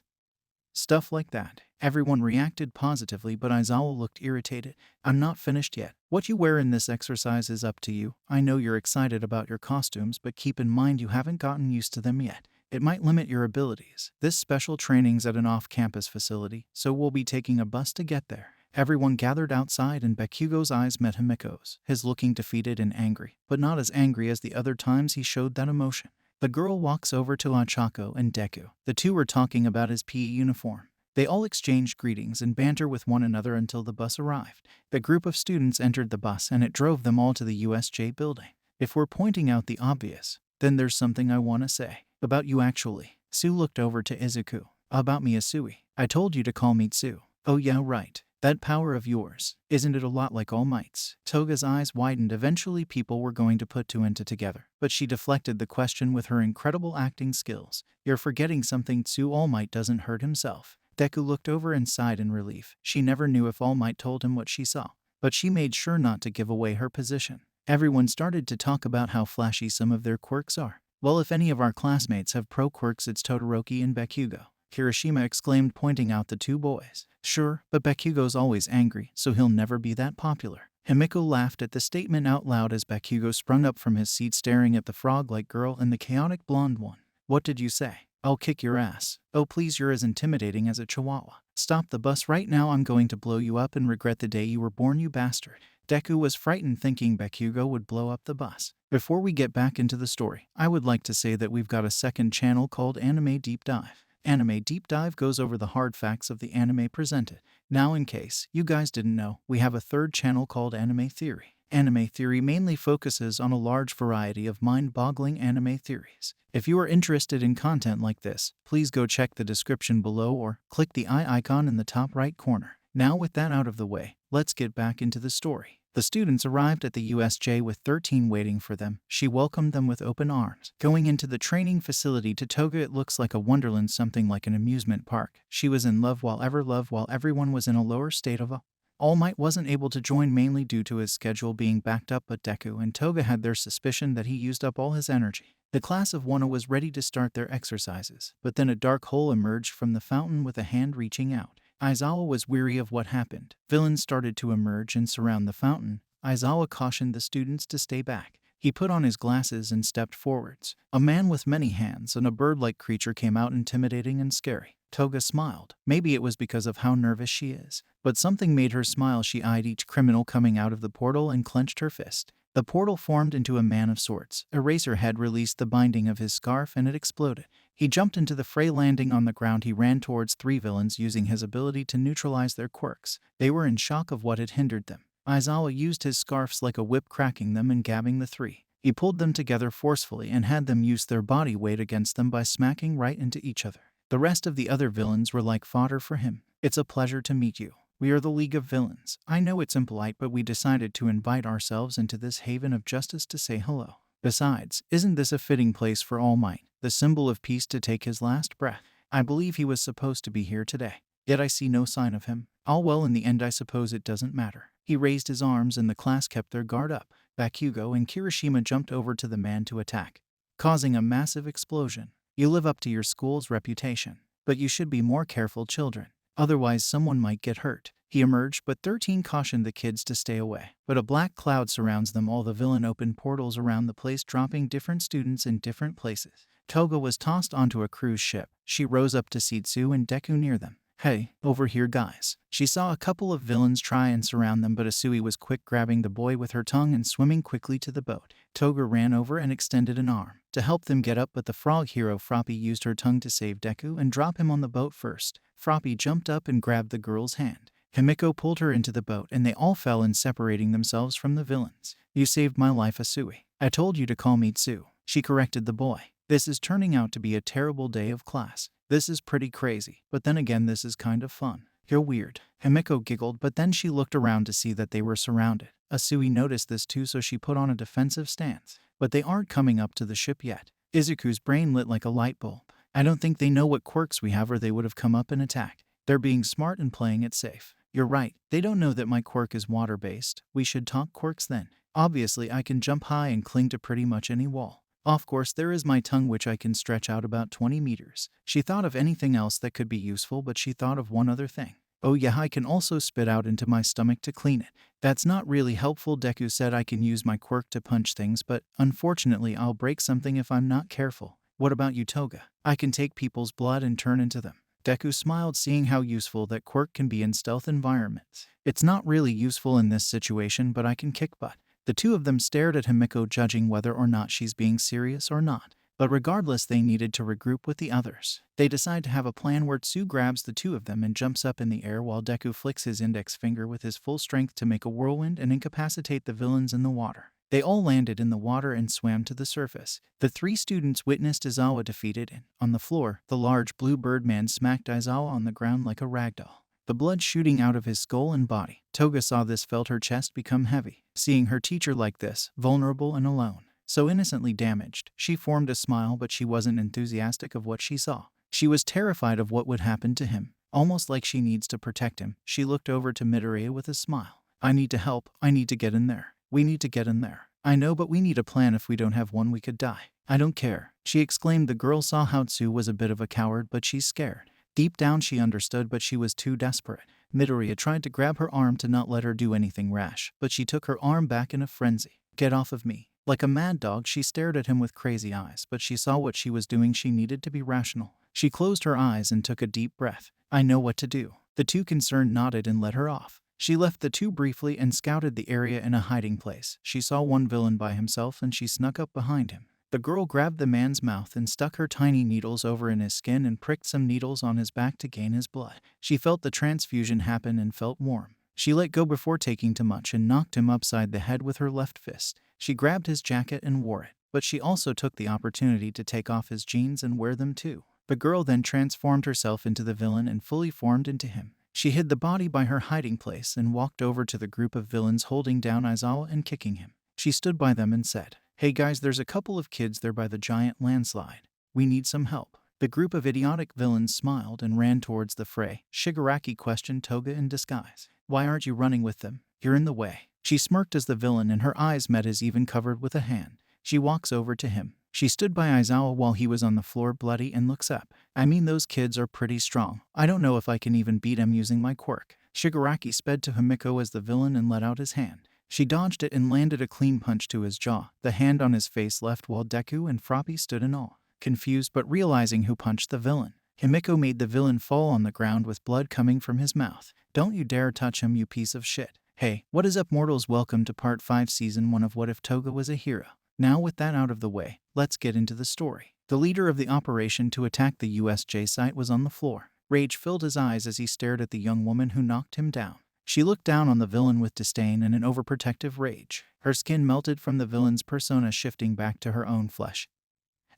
stuff like that. Everyone reacted positively, but Aizawa looked irritated. "I'm not finished yet. What you wear in this exercise is up to you. I know you're excited about your costumes, but keep in mind you haven't gotten used to them yet. It might limit your abilities. This special training's at an off-campus facility, so we'll be taking a bus to get there." Everyone gathered outside, and Bakugo's eyes met Himiko's, his looking defeated and angry, but not as angry as the other times he showed that emotion. The girl walks over to Ochako and Deku. The two were talking about his PE uniform. They all exchanged greetings and banter with one another until the bus arrived. The group of students entered the bus and it drove them all to the USJ building. "If we're pointing out the obvious, then there's something I want to say. About you, actually." Sue looked over to Izuku. "About me, Asui. I told you to call me Tsu." "Oh yeah, right. That power of yours. Isn't it a lot like All Might's?" Toga's eyes widened. Eventually people were going to put 2 and 2 together, but she deflected the question with her incredible acting skills. "You're forgetting something, Tsu. All Might doesn't hurt himself." Deku looked over and sighed in relief. She never knew if All Might told him what she saw, but she made sure not to give away her position. Everyone started to talk about how flashy some of their quirks are. "Well, if any of our classmates have pro quirks, it's Todoroki and Bakugo," Kirishima exclaimed, pointing out the 2 boys. "Sure, but Bakugo's always angry, so he'll never be that popular." Himiko laughed at the statement out loud as Bakugo sprung up from his seat, staring at the frog-like girl and the chaotic blonde one. "What did you say?" "I'll kick your ass." "Oh please, you're as intimidating as a chihuahua." "Stop the bus right now. I'm going to blow you up and regret the day you were born, you bastard." Deku was frightened, thinking Bakugo would blow up the bus. Before we get back into the story, I would like to say that we've got a second channel called Anime Deep Dive. Anime Deep Dive goes over the hard facts of the anime presented. Now, in case you guys didn't know, we have a third channel called Anime Theory. Anime Theory mainly focuses on a large variety of mind-boggling anime theories. If you are interested in content like this, please go check the description below or click the eye icon in the top right corner. Now, with that out of the way, let's get back into the story. The students arrived at the USJ with 13 waiting for them. She welcomed them with open arms. Going into the training facility to Toga, it looks like a wonderland, something like an amusement park. She was in love while everyone was in a lower state of awe. All Might wasn't able to join, mainly due to his schedule being backed up, but Deku and Toga had their suspicion that he used up all his energy. The class of Wano was ready to start their exercises, but then a dark hole emerged from the fountain with a hand reaching out. Aizawa was weary of what happened. Villains started to emerge and surround the fountain. Aizawa cautioned the students to stay back. He put on his glasses and stepped forwards. A man with many hands and a bird-like creature came out, intimidating and scary. Toga smiled. Maybe it was because of how nervous she is. But something made her smile. She eyed each criminal coming out of the portal and clenched her fist. The portal formed into a man of sorts. Eraserhead released the binding of his scarf and it exploded. He jumped into the fray. Landing on the ground, he ran towards three villains using his ability to neutralize their quirks. They were in shock of what had hindered them. Aizawa used his scarves like a whip, cracking them and gabbing the three. He pulled them together forcefully and had them use their body weight against them by smacking right into each other. The rest of the other villains were like fodder for him. It's a pleasure to meet you. We are the League of Villains. I know it's impolite, but we decided to invite ourselves into this haven of justice to say hello. Besides, isn't this a fitting place for All Might, the symbol of peace, to take his last breath? I believe he was supposed to be here today. Yet I see no sign of him. All well, in the end I suppose it doesn't matter. He raised his arms and the class kept their guard up. Bakugo and Kirishima jumped over to the man to attack, causing a massive explosion. You live up to your school's reputation, but you should be more careful, children. Otherwise someone might get hurt. He emerged, but 13 cautioned the kids to stay away. But a black cloud surrounds them all. The villain opened portals around the place, dropping different students in different places. Toga was tossed onto a cruise ship. She rose up to Setsu and Deku near them. Hey, over here guys. She saw a couple of villains try and surround them, but Asui was quick, grabbing the boy with her tongue and swimming quickly to the boat. Toga ran over and extended an arm to help them get up, but the frog hero Froppy used her tongue to save Deku and drop him on the boat first. Froppy jumped up and grabbed the girl's hand. Himiko pulled her into the boat and they all fell in, separating themselves from the villains. You saved my life, Asui. I told you to call me Tsu. She corrected the boy. This is turning out to be a terrible day of class. This is pretty crazy, but then again this is kind of fun. You're weird. Himiko giggled, but then she looked around to see that they were surrounded. Asui noticed this too, so she put on a defensive stance. But they aren't coming up to the ship yet. Izuku's brain lit like a light bulb. I don't think they know what quirks we have, or they would have come up and attacked. They're being smart and playing it safe. You're right. They don't know that my quirk is water-based. We should talk quirks then. Obviously I can jump high and cling to pretty much any wall. Of course, there is my tongue, which I can stretch out about 20 meters. She thought of anything else that could be useful, but she thought of one other thing. Oh yeah, I can also spit out into my stomach to clean it. That's not really helpful. Deku said I can use my quirk to punch things, but unfortunately I'll break something if I'm not careful. What about you, Toga? I can take people's blood and turn into them. Deku smiled, seeing how useful that quirk can be in stealth environments. It's not really useful in this situation, but I can kick butt. The two of them stared at Himiko, judging whether or not she's being serious or not. But regardless, they needed to regroup with the others. They decide to have a plan where Tsu grabs the two of them and jumps up in the air while Deku flicks his index finger with his full strength to make a whirlwind and incapacitate the villains in the water. They all landed in the water and swam to the surface. The three students witnessed Aizawa defeated, and on the floor, the large blue bird man smacked Aizawa on the ground like a ragdoll, the blood shooting out of his skull and body. Toga saw this, felt her chest become heavy. Seeing her teacher like this, vulnerable and alone, so innocently damaged, she formed a smile, but she wasn't enthusiastic of what she saw. She was terrified of what would happen to him, almost like she needs to protect him. She looked over to Midoriya with a smile. I need to help. I need to get in there. We need to get in there. I know, but we need a plan. If we don't have one, we could die. I don't care, she exclaimed. The girl saw how Tsu was a bit of a coward, but she's scared. Deep down she understood, but she was too desperate. Midoriya tried to grab her arm to not let her do anything rash, but she took her arm back in a frenzy. Get off of me. Like a mad dog, she stared at him with crazy eyes, but she saw what she was doing. She needed to be rational. She closed her eyes and took a deep breath. I know what to do. The two concerned nodded and let her off. She left the two briefly and scouted the area in a hiding place. She saw one villain by himself and she snuck up behind him. The girl grabbed the man's mouth and stuck her tiny needles over in his skin and pricked some needles on his back to gain his blood. She felt the transfusion happen and felt warm. She let go before taking too much and knocked him upside the head with her left fist. She grabbed his jacket and wore it, but she also took the opportunity to take off his jeans and wear them too. The girl then transformed herself into the villain and fully formed into him. She hid the body by her hiding place and walked over to the group of villains, holding down Aizawa and kicking him. She stood by them and said, Hey guys, there's a couple of kids there by the giant landslide. We need some help. The group of idiotic villains smiled and ran towards the fray. Shigaraki questioned Toga in disguise. Why aren't you running with them? You're in the way. She smirked as the villain and her eyes met his, even covered with a hand. She walks over to him. She stood by Aizawa while he was on the floor bloody and looks up. I mean, those kids are pretty strong. I don't know if I can even beat him using my quirk. Shigaraki sped to Himiko as the villain and let out his hand. She dodged it and landed a clean punch to his jaw. The hand on his face left while Deku and Froppy stood in awe, confused but realizing who punched the villain. Himiko made the villain fall on the ground with blood coming from his mouth. "Don't you dare touch him, you piece of shit." Hey, what is up, mortals? Welcome to Part 5 Season 1 of What If Toga Was a Hero. Now with that out of the way, let's get into the story. The leader of the operation to attack the USJ site was on the floor. Rage filled his eyes as he stared at the young woman who knocked him down. She looked down on the villain with disdain and an overprotective rage. Her skin melted from the villain's persona, shifting back to her own flesh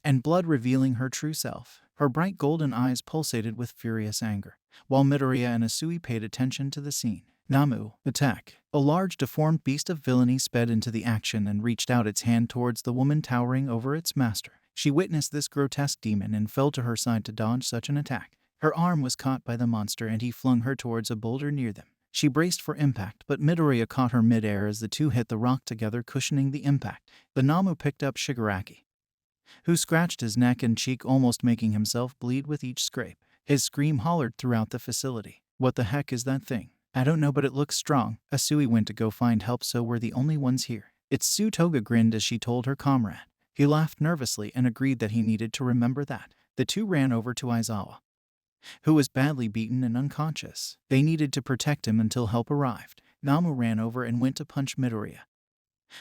and blood, revealing her true self. Her bright golden eyes pulsated with furious anger, while Midoriya and Asui paid attention to the scene. Namu, attack. A large deformed beast of villainy sped into the action and reached out its hand towards the woman towering over its master. She witnessed this grotesque demon and fell to her side to dodge such an attack. Her arm was caught by the monster and he flung her towards a boulder near them. She braced for impact, but Midoriya caught her midair as the two hit the rock together, cushioning the impact. The Namu picked up Shigaraki, who scratched his neck and cheek, almost making himself bleed with each scrape. His scream hollered throughout the facility. "What the heck is that thing?" "I don't know, but it looks strong." Asui went to go find help, so we're the only ones here. "It's Sue." Toga grinned as she told her comrade. He laughed nervously and agreed that he needed to remember that. The two ran over to Aizawa, who was badly beaten and unconscious. They needed to protect him until help arrived. Namu ran over and went to punch Midoriya,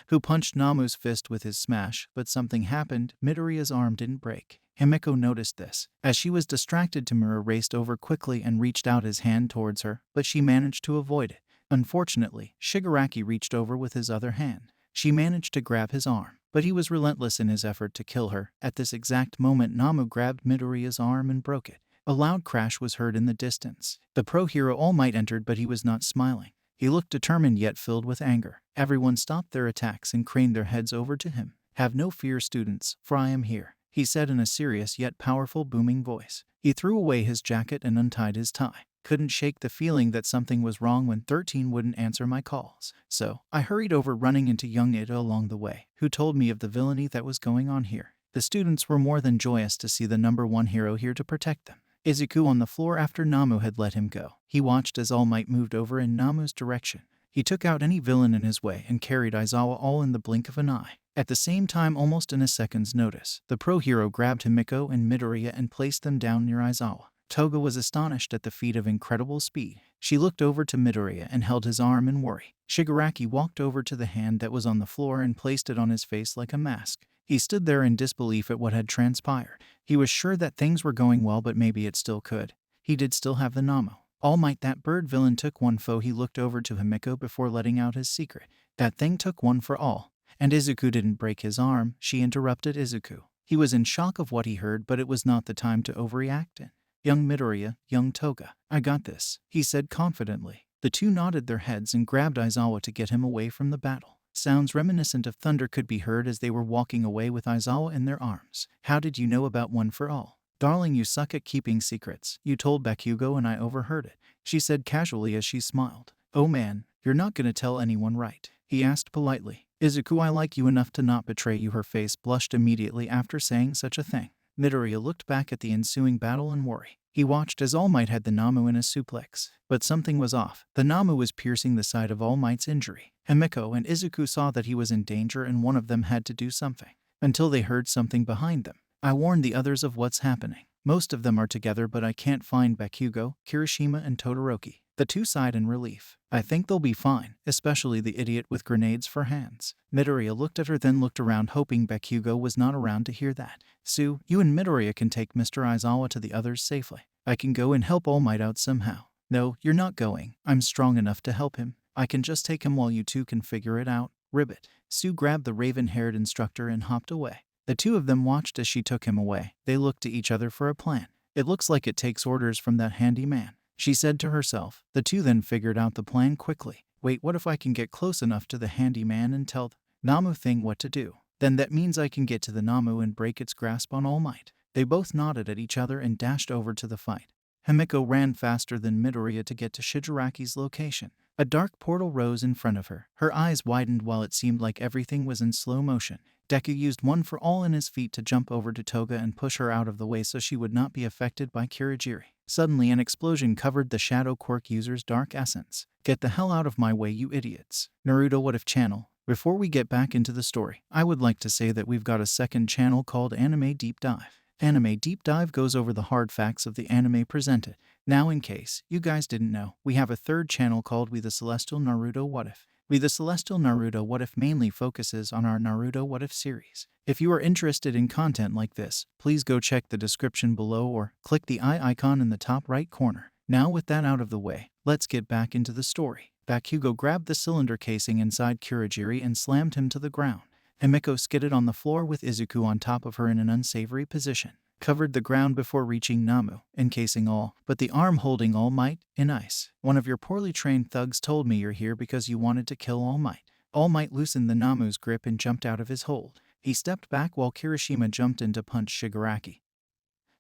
who punched Namu's fist with his smash, but something happened. Midoriya's arm didn't break. Himiko noticed this. As she was distracted, Tamura raced over quickly and reached out his hand towards her, but she managed to avoid it. Unfortunately, Shigaraki reached over with his other hand. She managed to grab his arm, but he was relentless in his effort to kill her. At this exact moment, Namu grabbed Midoriya's arm and broke it. A loud crash was heard in the distance. The pro hero All Might entered, but he was not smiling. He looked determined yet filled with anger. Everyone stopped their attacks and craned their heads over to him. "Have no fear, students, for I am here," he said in a serious yet powerful booming voice. He threw away his jacket and untied his tie. "Couldn't shake the feeling that something was wrong when 13 wouldn't answer my calls. So I hurried over, running into young Ida along the way, who told me of the villainy that was going on here." The students were more than joyous to see the #1 hero here to protect them. Izuku on the floor after Namu had let him go. He watched as All Might moved over in Namu's direction. He took out any villain in his way and carried Aizawa all in the blink of an eye. At the same time, almost in a second's notice, the pro hero grabbed Himiko and Midoriya and placed them down near Aizawa. Toga was astonished at the feat of incredible speed. She looked over to Midoriya and held his arm in worry. Shigaraki walked over to the hand that was on the floor and placed it on his face like a mask. He stood there in disbelief at what had transpired. He was sure that things were going well, but maybe it still could. He did still have the Namu. All Might, that bird villain took one foe. He looked over to Himiko before letting out his secret. "That thing took one for all. And Izuku didn't break his arm," she interrupted Izuku. He was in shock of what he heard, but it was not the time to overreact. "Young Midoriya, young Toga, I got this," he said confidently. The two nodded their heads and grabbed Aizawa to get him away from the battle. Sounds reminiscent of thunder could be heard as they were walking away with Aizawa in their arms. "How did you know about one for all?" "Darling, you suck at keeping secrets. You told Bakugo and I overheard it," she said casually as she smiled. "Oh man, you're not gonna tell anyone, right?" he asked politely. "Izuku, I like you enough to not betray you." Her face blushed immediately after saying such a thing. Midoriya looked back at the ensuing battle in worry. He watched as All Might had the Namu in a suplex. But something was off. The Namu was piercing the side of All Might's injury. Himiko and Izuku saw that he was in danger and one of them had to do something. Until they heard something behind them. "I warned the others of what's happening. Most of them are together, but I can't find Bakugo, Kirishima, and Todoroki." The two sighed in relief. "I think they'll be fine, especially the idiot with grenades for hands." Midoriya looked at her, then looked around, hoping Bakugo was not around to hear that. "Sue, you and Midoriya can take Mr. Aizawa to the others safely. I can go and help All Might out somehow." "No, you're not going. I'm strong enough to help him. I can just take him while you two can figure it out." Ribbit. Sue grabbed the raven-haired instructor and hopped away. The two of them watched as she took him away. They looked to each other for a plan. "It looks like it takes orders from that handy man," she said to herself. The two then figured out the plan quickly. "Wait, what if I can get close enough to the handy man and tell the Namu thing what to do? Then that means I can get to the Namu and break its grasp on All Might." They both nodded at each other and dashed over to the fight. Himiko ran faster than Midoriya to get to Shigaraki's location. A dark portal rose in front of her. Her eyes widened while it seemed like everything was in slow motion. Deku used one for all in his feet to jump over to Toga and push her out of the way so she would not be affected by Kirigiri. Suddenly, an explosion covered the Shadow Quirk user's dark essence. Get the hell out of my way, you idiots. Naruto What If channel. Before we get back into the story, I would like to say that we've got a second channel called Anime Deep Dive. Anime Deep Dive goes over the hard facts of the anime presented. Now, in case you guys didn't know, we have a third channel called We The Celestial Naruto What If. We The Celestial Naruto What If mainly focuses on our Naruto What If series. If you are interested in content like this, please go check the description below or click the eye icon in the top right corner. Now with that out of the way, let's get back into the story. Bakugo grabbed the cylinder casing inside Kirigiri and slammed him to the ground. Himiko skidded on the floor with Izuku on top of her in an unsavory position. Covered the ground before reaching Namu, encasing All, but the arm holding All Might, in ice. One of your poorly trained thugs told me you're here because you wanted to kill All Might. All Might loosened the Namu's grip and jumped out of his hold. He stepped back while Kirishima jumped in to punch Shigaraki,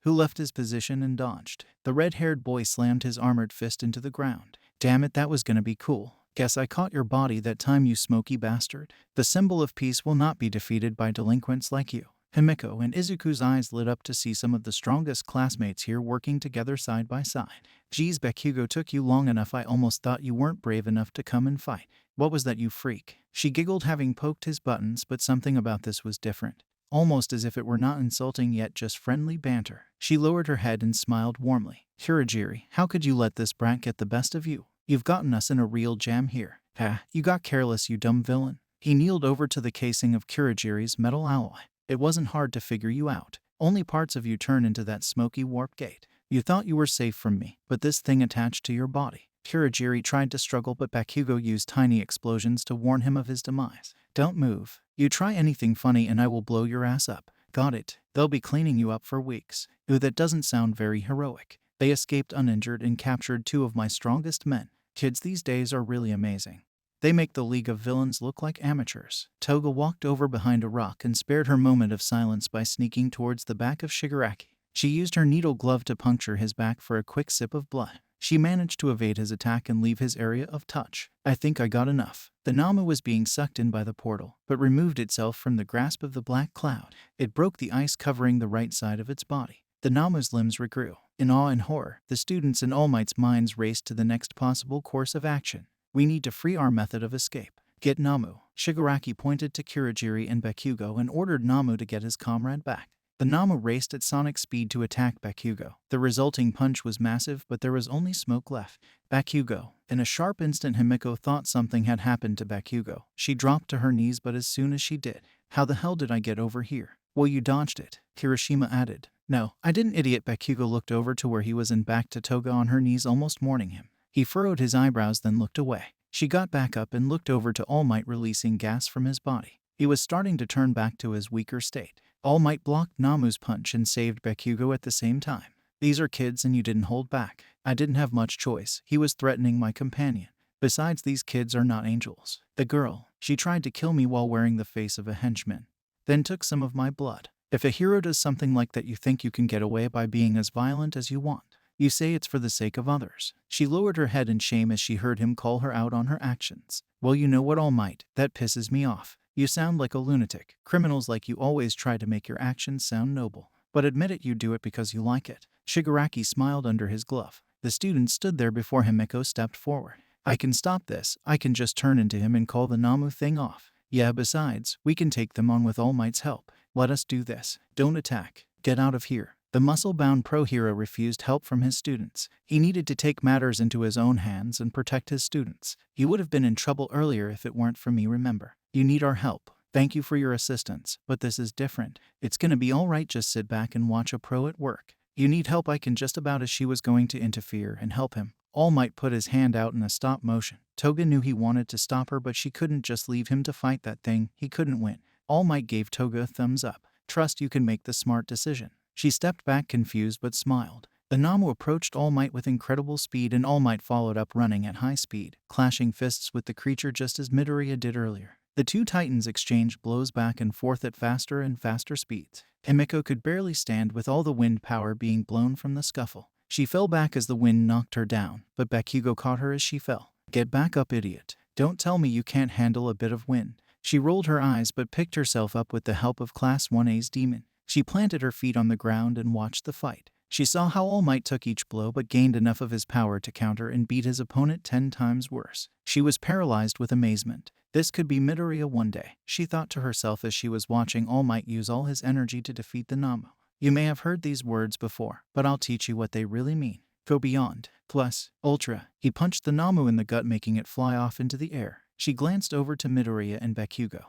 who left his position and dodged. The red-haired boy slammed his armored fist into the ground. Damn it, that was gonna be cool. Guess I caught your body that time, you smoky bastard. The symbol of peace will not be defeated by delinquents like you. Himiko and Izuku's eyes lit up to see some of the strongest classmates here working together side by side. Geez, Bakugo, took you long enough. I almost thought you weren't brave enough to come and fight. What was that, you freak? She giggled, having poked his buttons, but something about this was different. Almost as if it were not insulting yet just friendly banter. She lowered her head and smiled warmly. Kirigiri, how could you let this brat get the best of you? You've gotten us in a real jam here. Ah, you got careless, you dumb villain. He kneeled over to the casing of Kirigiri's metal alloy. It wasn't hard to figure you out. Only parts of you turn into that smoky warp gate. You thought you were safe from me, but this thing attached to your body. Kirigiri tried to struggle, but Bakugo used tiny explosions to warn him of his demise. Don't move. You try anything funny and I will blow your ass up. Got it. They'll be cleaning you up for weeks. Ooh, that doesn't sound very heroic. They escaped uninjured and captured 2 of my strongest men. Kids these days are really amazing. They make the League of Villains look like amateurs. Toga walked over behind a rock and spared her moment of silence by sneaking towards the back of Shigaraki. She used her needle glove to puncture his back for a quick sip of blood. She managed to evade his attack and leave his area of touch. I think I got enough. The Namu was being sucked in by the portal, but removed itself from the grasp of the black cloud. It broke the ice covering the right side of its body. The Namu's limbs regrew. In awe and horror, the students in All Might's minds raced to the next possible course of action. We need to free our method of escape. Get Namu. Shigaraki pointed to Kirigiri and Bakugo and ordered Namu to get his comrade back. The Namu raced at sonic speed to attack Bakugo. The resulting punch was massive, but there was only smoke left. Bakugo. In a sharp instant, Himiko thought something had happened to Bakugo. She dropped to her knees, but as soon as she did, how the hell did I get over here? Well, you dodged it, Kirishima added. No, I didn't, idiot. Bakugo looked over to where he was and back to Toga on her knees, almost mourning him. He furrowed his eyebrows, then looked away. She got back up and looked over to All Might, releasing gas from his body. He was starting to turn back to his weaker state. All Might blocked Namu's punch and saved Bakugo at the same time. These are kids and you didn't hold back. I didn't have much choice. He was threatening my companion. Besides, these kids are not angels. The girl, she tried to kill me while wearing the face of a henchman, then took some of my blood. If a hero does something like that, you think you can get away by being as violent as you want. You say it's for the sake of others. She lowered her head in shame as she heard him call her out on her actions. Well, you know what, All Might, that pisses me off. You sound like a lunatic. Criminals like you always try to make your actions sound noble. But admit it, you do it because you like it. Shigaraki smiled under his glove. The student stood there before him. Himiko stepped forward. I can stop this. I can just turn into him and call the Namu thing off. Yeah, besides, we can take them on with All Might's help. Let us do this. Don't attack. Get out of here. The muscle-bound pro-hero refused help from his students. He needed to take matters into his own hands and protect his students. He would have been in trouble earlier if it weren't for me, remember. You need our help. Thank you for your assistance, but this is different. It's gonna be all right, just sit back and watch a pro at work. You need help, I can just about. As she was going to interfere and help him, All Might put his hand out in a stop motion. Toga knew he wanted to stop her, but she couldn't just leave him to fight that thing. He couldn't win. All Might gave Toga a thumbs up. Trust you can make the smart decision. She stepped back confused but smiled. The Namu approached All Might with incredible speed, and All Might followed up running at high speed, clashing fists with the creature just as Midoriya did earlier. The two titans exchanged blows back and forth at faster and faster speeds. Himiko could barely stand with all the wind power being blown from the scuffle. She fell back as the wind knocked her down, but Bakugo caught her as she fell. "Get back up, idiot. Don't tell me you can't handle a bit of wind." She rolled her eyes but picked herself up with the help of Class 1A's demon. She planted her feet on the ground and watched the fight. She saw how All Might took each blow but gained enough of his power to counter and beat his opponent 10 times worse. She was paralyzed with amazement. This could be Midoriya one day, she thought to herself as she was watching All Might use all his energy to defeat the Namu. You may have heard these words before, but I'll teach you what they really mean. Go beyond. Plus, Ultra. He punched the Namu in the gut, making it fly off into the air. She glanced over to Midoriya and Bakugo,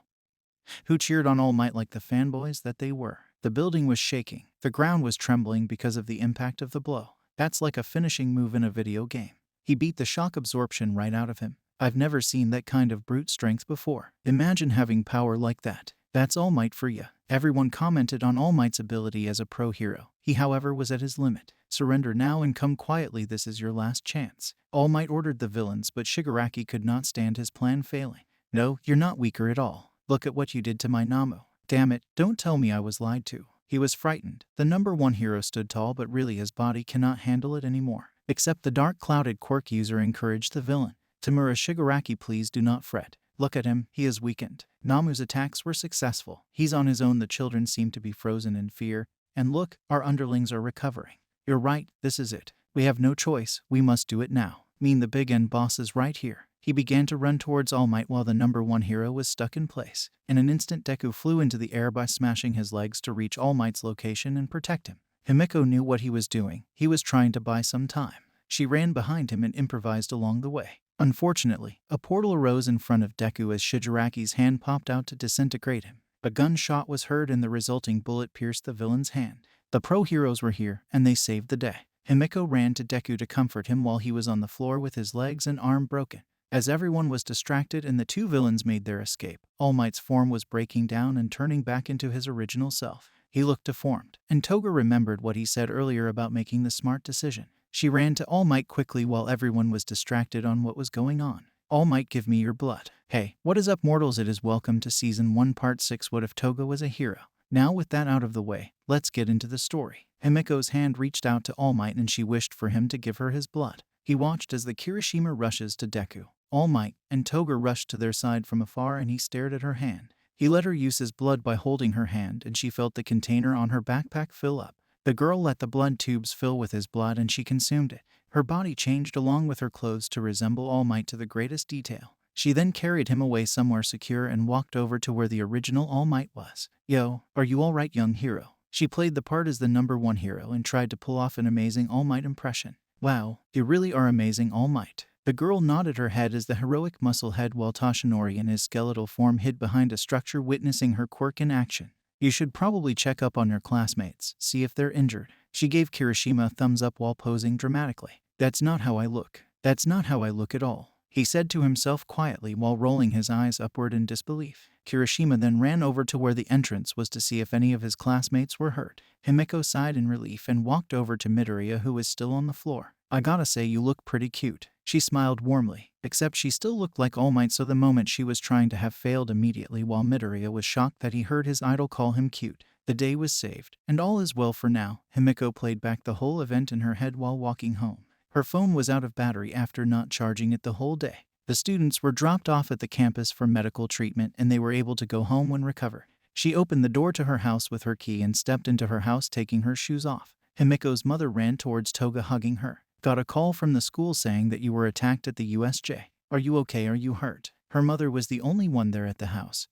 who cheered on All Might like the fanboys that they were. The building was shaking. The ground was trembling because of the impact of the blow. That's like a finishing move in a video game. He beat the shock absorption right out of him. I've never seen that kind of brute strength before. Imagine having power like that. That's All Might for ya. Everyone commented on All Might's ability as a pro hero. He, however, was at his limit. Surrender now and come quietly. This is your last chance. All Might ordered the villains, but Shigaraki could not stand his plan failing. No, you're not weaker at all. Look at what you did to my Namu. Damn it, don't tell me I was lied to. He was frightened. The number 1 hero stood tall, but really his body cannot handle it anymore. Except the dark clouded quirk user encouraged the villain. Tamura Shigaraki, please do not fret. Look at him, he is weakened. Namu's attacks were successful. He's on his own. The children seem to be frozen in fear. And look, our underlings are recovering. You're right, this is it. We have no choice, we must do it now. The big end boss is right here. He began to run towards All Might while the number 1 hero was stuck in place. In an instant, Deku flew into the air by smashing his legs to reach All Might's location and protect him. Himiko knew what he was doing. He was trying to buy some time. She ran behind him and improvised along the way. Unfortunately, a portal arose in front of Deku as Shigaraki's hand popped out to disintegrate him. A gunshot was heard and the resulting bullet pierced the villain's hand. The pro heroes were here, and they saved the day. Himiko ran to Deku to comfort him while he was on the floor with his legs and arm broken. As everyone was distracted and the two villains made their escape, All Might's form was breaking down and turning back into his original self. He looked deformed, and Toga remembered what he said earlier about making the smart decision. She ran to All Might quickly while everyone was distracted on what was going on. All Might, give me your blood. Hey, what is up, mortals? It is welcome to Season 1 Part 6, What If Toga Was a Hero? Now with that out of the way, let's get into the story. Himiko's hand reached out to All Might and she wished for him to give her his blood. He watched as the Kirishima rushes to Deku. All Might and Toga rushed to their side from afar and he stared at her hand. He let her use his blood by holding her hand and she felt the container on her backpack fill up. The girl let the blood tubes fill with his blood and she consumed it. Her body changed along with her clothes to resemble All Might to the greatest detail. She then carried him away somewhere secure and walked over to where the original All Might was. Yo, are you alright, young hero? She played the part as the number 1 hero and tried to pull off an amazing All Might impression. Wow, you really are amazing, All Might. The girl nodded her head as the heroic muscle head while Toshinori in his skeletal form hid behind a structure witnessing her quirk in action. You should probably check up on your classmates, see if they're injured. She gave Kirishima a thumbs up while posing dramatically. That's not how I look. That's not how I look at all, he said to himself quietly while rolling his eyes upward in disbelief. Kirishima then ran over to where the entrance was to see if any of his classmates were hurt. Himiko sighed in relief and walked over to Midoriya, who was still on the floor. I gotta say, you look pretty cute. She smiled warmly, except she still looked like All Might, so the moment she was trying to have failed immediately while Midoriya was shocked that he heard his idol call him cute. The day was saved, and all is well for now. Himiko played back the whole event in her head while walking home. Her phone was out of battery after not charging it the whole day. The students were dropped off at the campus for medical treatment and they were able to go home when recovered. She opened the door to her house with her key and stepped into her house, taking her shoes off. Himiko's mother ran towards Toga, hugging her. Got a call from the school saying that you were attacked at the USJ. Are you okay? Are you hurt? Her mother was the only one there at the house.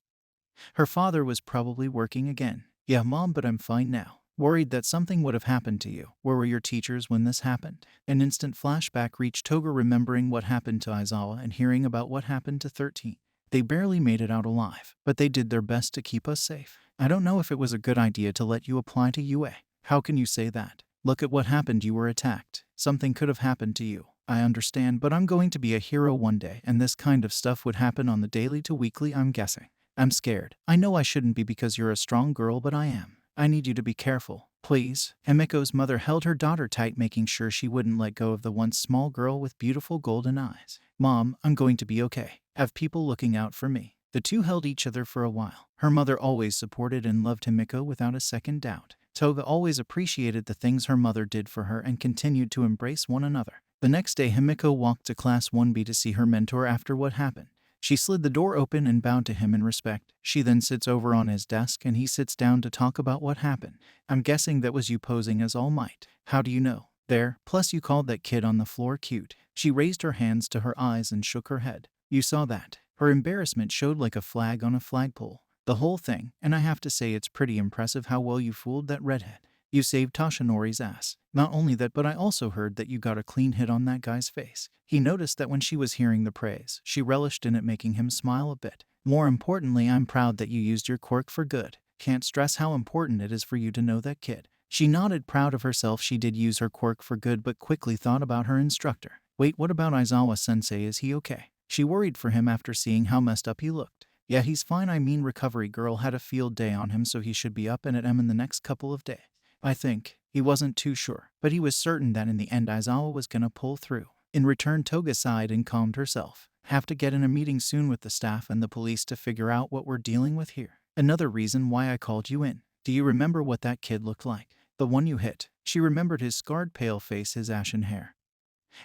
Her father was probably working again. Yeah, Mom, but I'm fine now. Worried that something would have happened to you. Where were your teachers when this happened? An instant flashback reached Toga, remembering what happened to Aizawa and hearing about what happened to 13. They barely made it out alive, but they did their best to keep us safe. I don't know if it was a good idea to let you apply to UA. How can you say that? Look at what happened. You were attacked. Something could have happened to you. I understand, but I'm going to be a hero one day, and this kind of stuff would happen on the daily to weekly, I'm guessing. I'm scared. I know I shouldn't be because you're a strong girl, but I am. I need you to be careful, please. Himiko's mother held her daughter tight, making sure she wouldn't let go of the once small girl with beautiful golden eyes. Mom, I'm going to be okay. Have people looking out for me. The two held each other for a while. Her mother always supported and loved Himiko without a second doubt. Toga always appreciated the things her mother did for her and continued to embrace one another. The next day, Himiko walked to Class 1B to see her mentor after what happened. She slid the door open and bowed to him in respect. She then sits over on his desk and he sits down to talk about what happened. I'm guessing that was you posing as All Might. How do you know? There, plus you called that kid on the floor cute. She raised her hands to her eyes and shook her head. You saw that. Her embarrassment showed like a flag on a flagpole. The whole thing, and I have to say it's pretty impressive how well you fooled that redhead. You saved Toshinori's ass. Not only that, but I also heard that you got a clean hit on that guy's face. He noticed that when she was hearing the praise, she relished in it, making him smile a bit. More importantly, I'm proud that you used your quirk for good. Can't stress how important it is for you to know that kid. She nodded, proud of herself. She did use her quirk for good, but quickly thought about her instructor. Wait, what about Aizawa-sensei? Is he okay? She worried for him after seeing how messed up he looked. Yeah, he's fine. I mean, recovery girl had a field day on him, so he should be up and at M in the next couple of days. I think. He wasn't too sure, but he was certain that in the end Aizawa was gonna pull through. In return, Toga sighed and calmed herself. Have to get in a meeting soon with the staff and the police to figure out what we're dealing with here. Another reason why I called you in. Do you remember what that kid looked like? The one you hit. She remembered his scarred pale face, his ashen hair,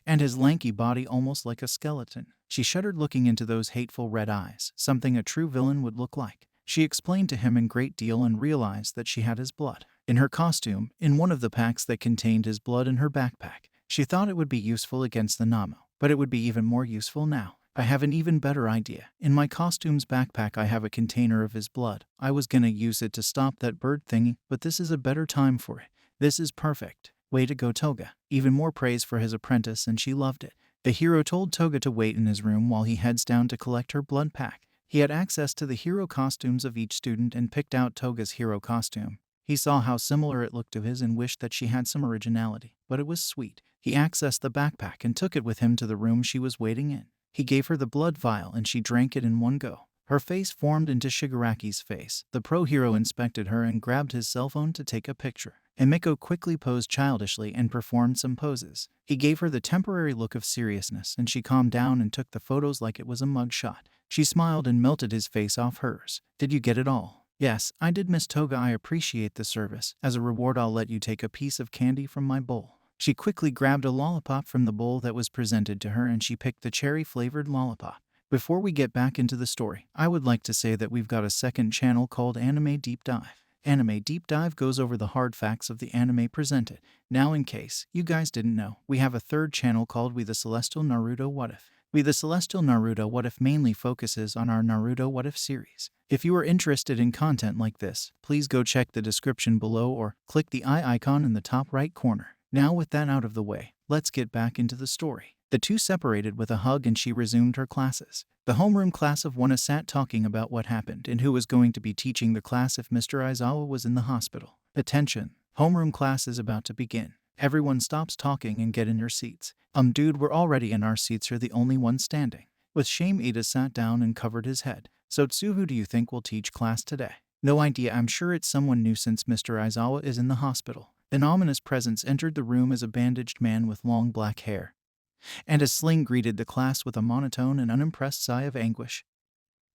and his lanky body almost like a skeleton. She shuddered looking into those hateful red eyes, something a true villain would look like. She explained to him in great deal and realized that she had his blood in her costume, in one of the packs that contained his blood in her backpack. She thought it would be useful against the Namo, but it would be even more useful now. I have an even better idea. In my costume's backpack I have a container of his blood. I was gonna use it to stop that bird thingy, but this is a better time for it. This is perfect. Way to go, Toga. Even more praise for his apprentice, and she loved it. The hero told Toga to wait in his room while he heads down to collect her blood pack. He had access to the hero costumes of each student and picked out Toga's hero costume. He saw how similar it looked to his and wished that she had some originality, but it was sweet. He accessed the backpack and took it with him to the room she was waiting in. He gave her the blood vial and she drank it in one go. Her face formed into Shigaraki's face. The pro hero inspected her and grabbed his cell phone to take a picture. Himiko quickly posed childishly and performed some poses. He gave her the temporary look of seriousness and she calmed down and took the photos like it was a mugshot. She smiled and melted his face off hers. Did you get it all? Yes, I did, Miss Toga. I appreciate the service. As a reward, I'll let you take a piece of candy from my bowl. She quickly grabbed a lollipop from the bowl that was presented to her and she picked the cherry-flavored lollipop. Before we get back into the story, I would like to say that we've got a second channel called Anime Deep Dive. Anime Deep Dive goes over the hard facts of the anime presented. Now, in case you guys didn't know, we have a third channel called We The Celestial Naruto What If. We The Celestial Naruto What If mainly focuses on our Naruto What If series. If you are interested in content like this, please go check the description below or click the eye icon in the top right corner. Now with that out of the way, let's get back into the story. The two separated with a hug and she resumed her classes. The homeroom class of Wana sat talking about what happened and who was going to be teaching the class if Mr. Aizawa was in the hospital. Attention, homeroom class is about to begin. Everyone stops talking and get in your seats. Dude, we're already in our seats. You're the only one standing. With shame, Ida sat down and covered his head. So Tsu, who do you think will teach class today? No idea. I'm sure it's someone new since Mr. Aizawa is in the hospital. An ominous presence entered the room as a bandaged man with long black hair and a sling greeted the class with a monotone and unimpressed sigh of anguish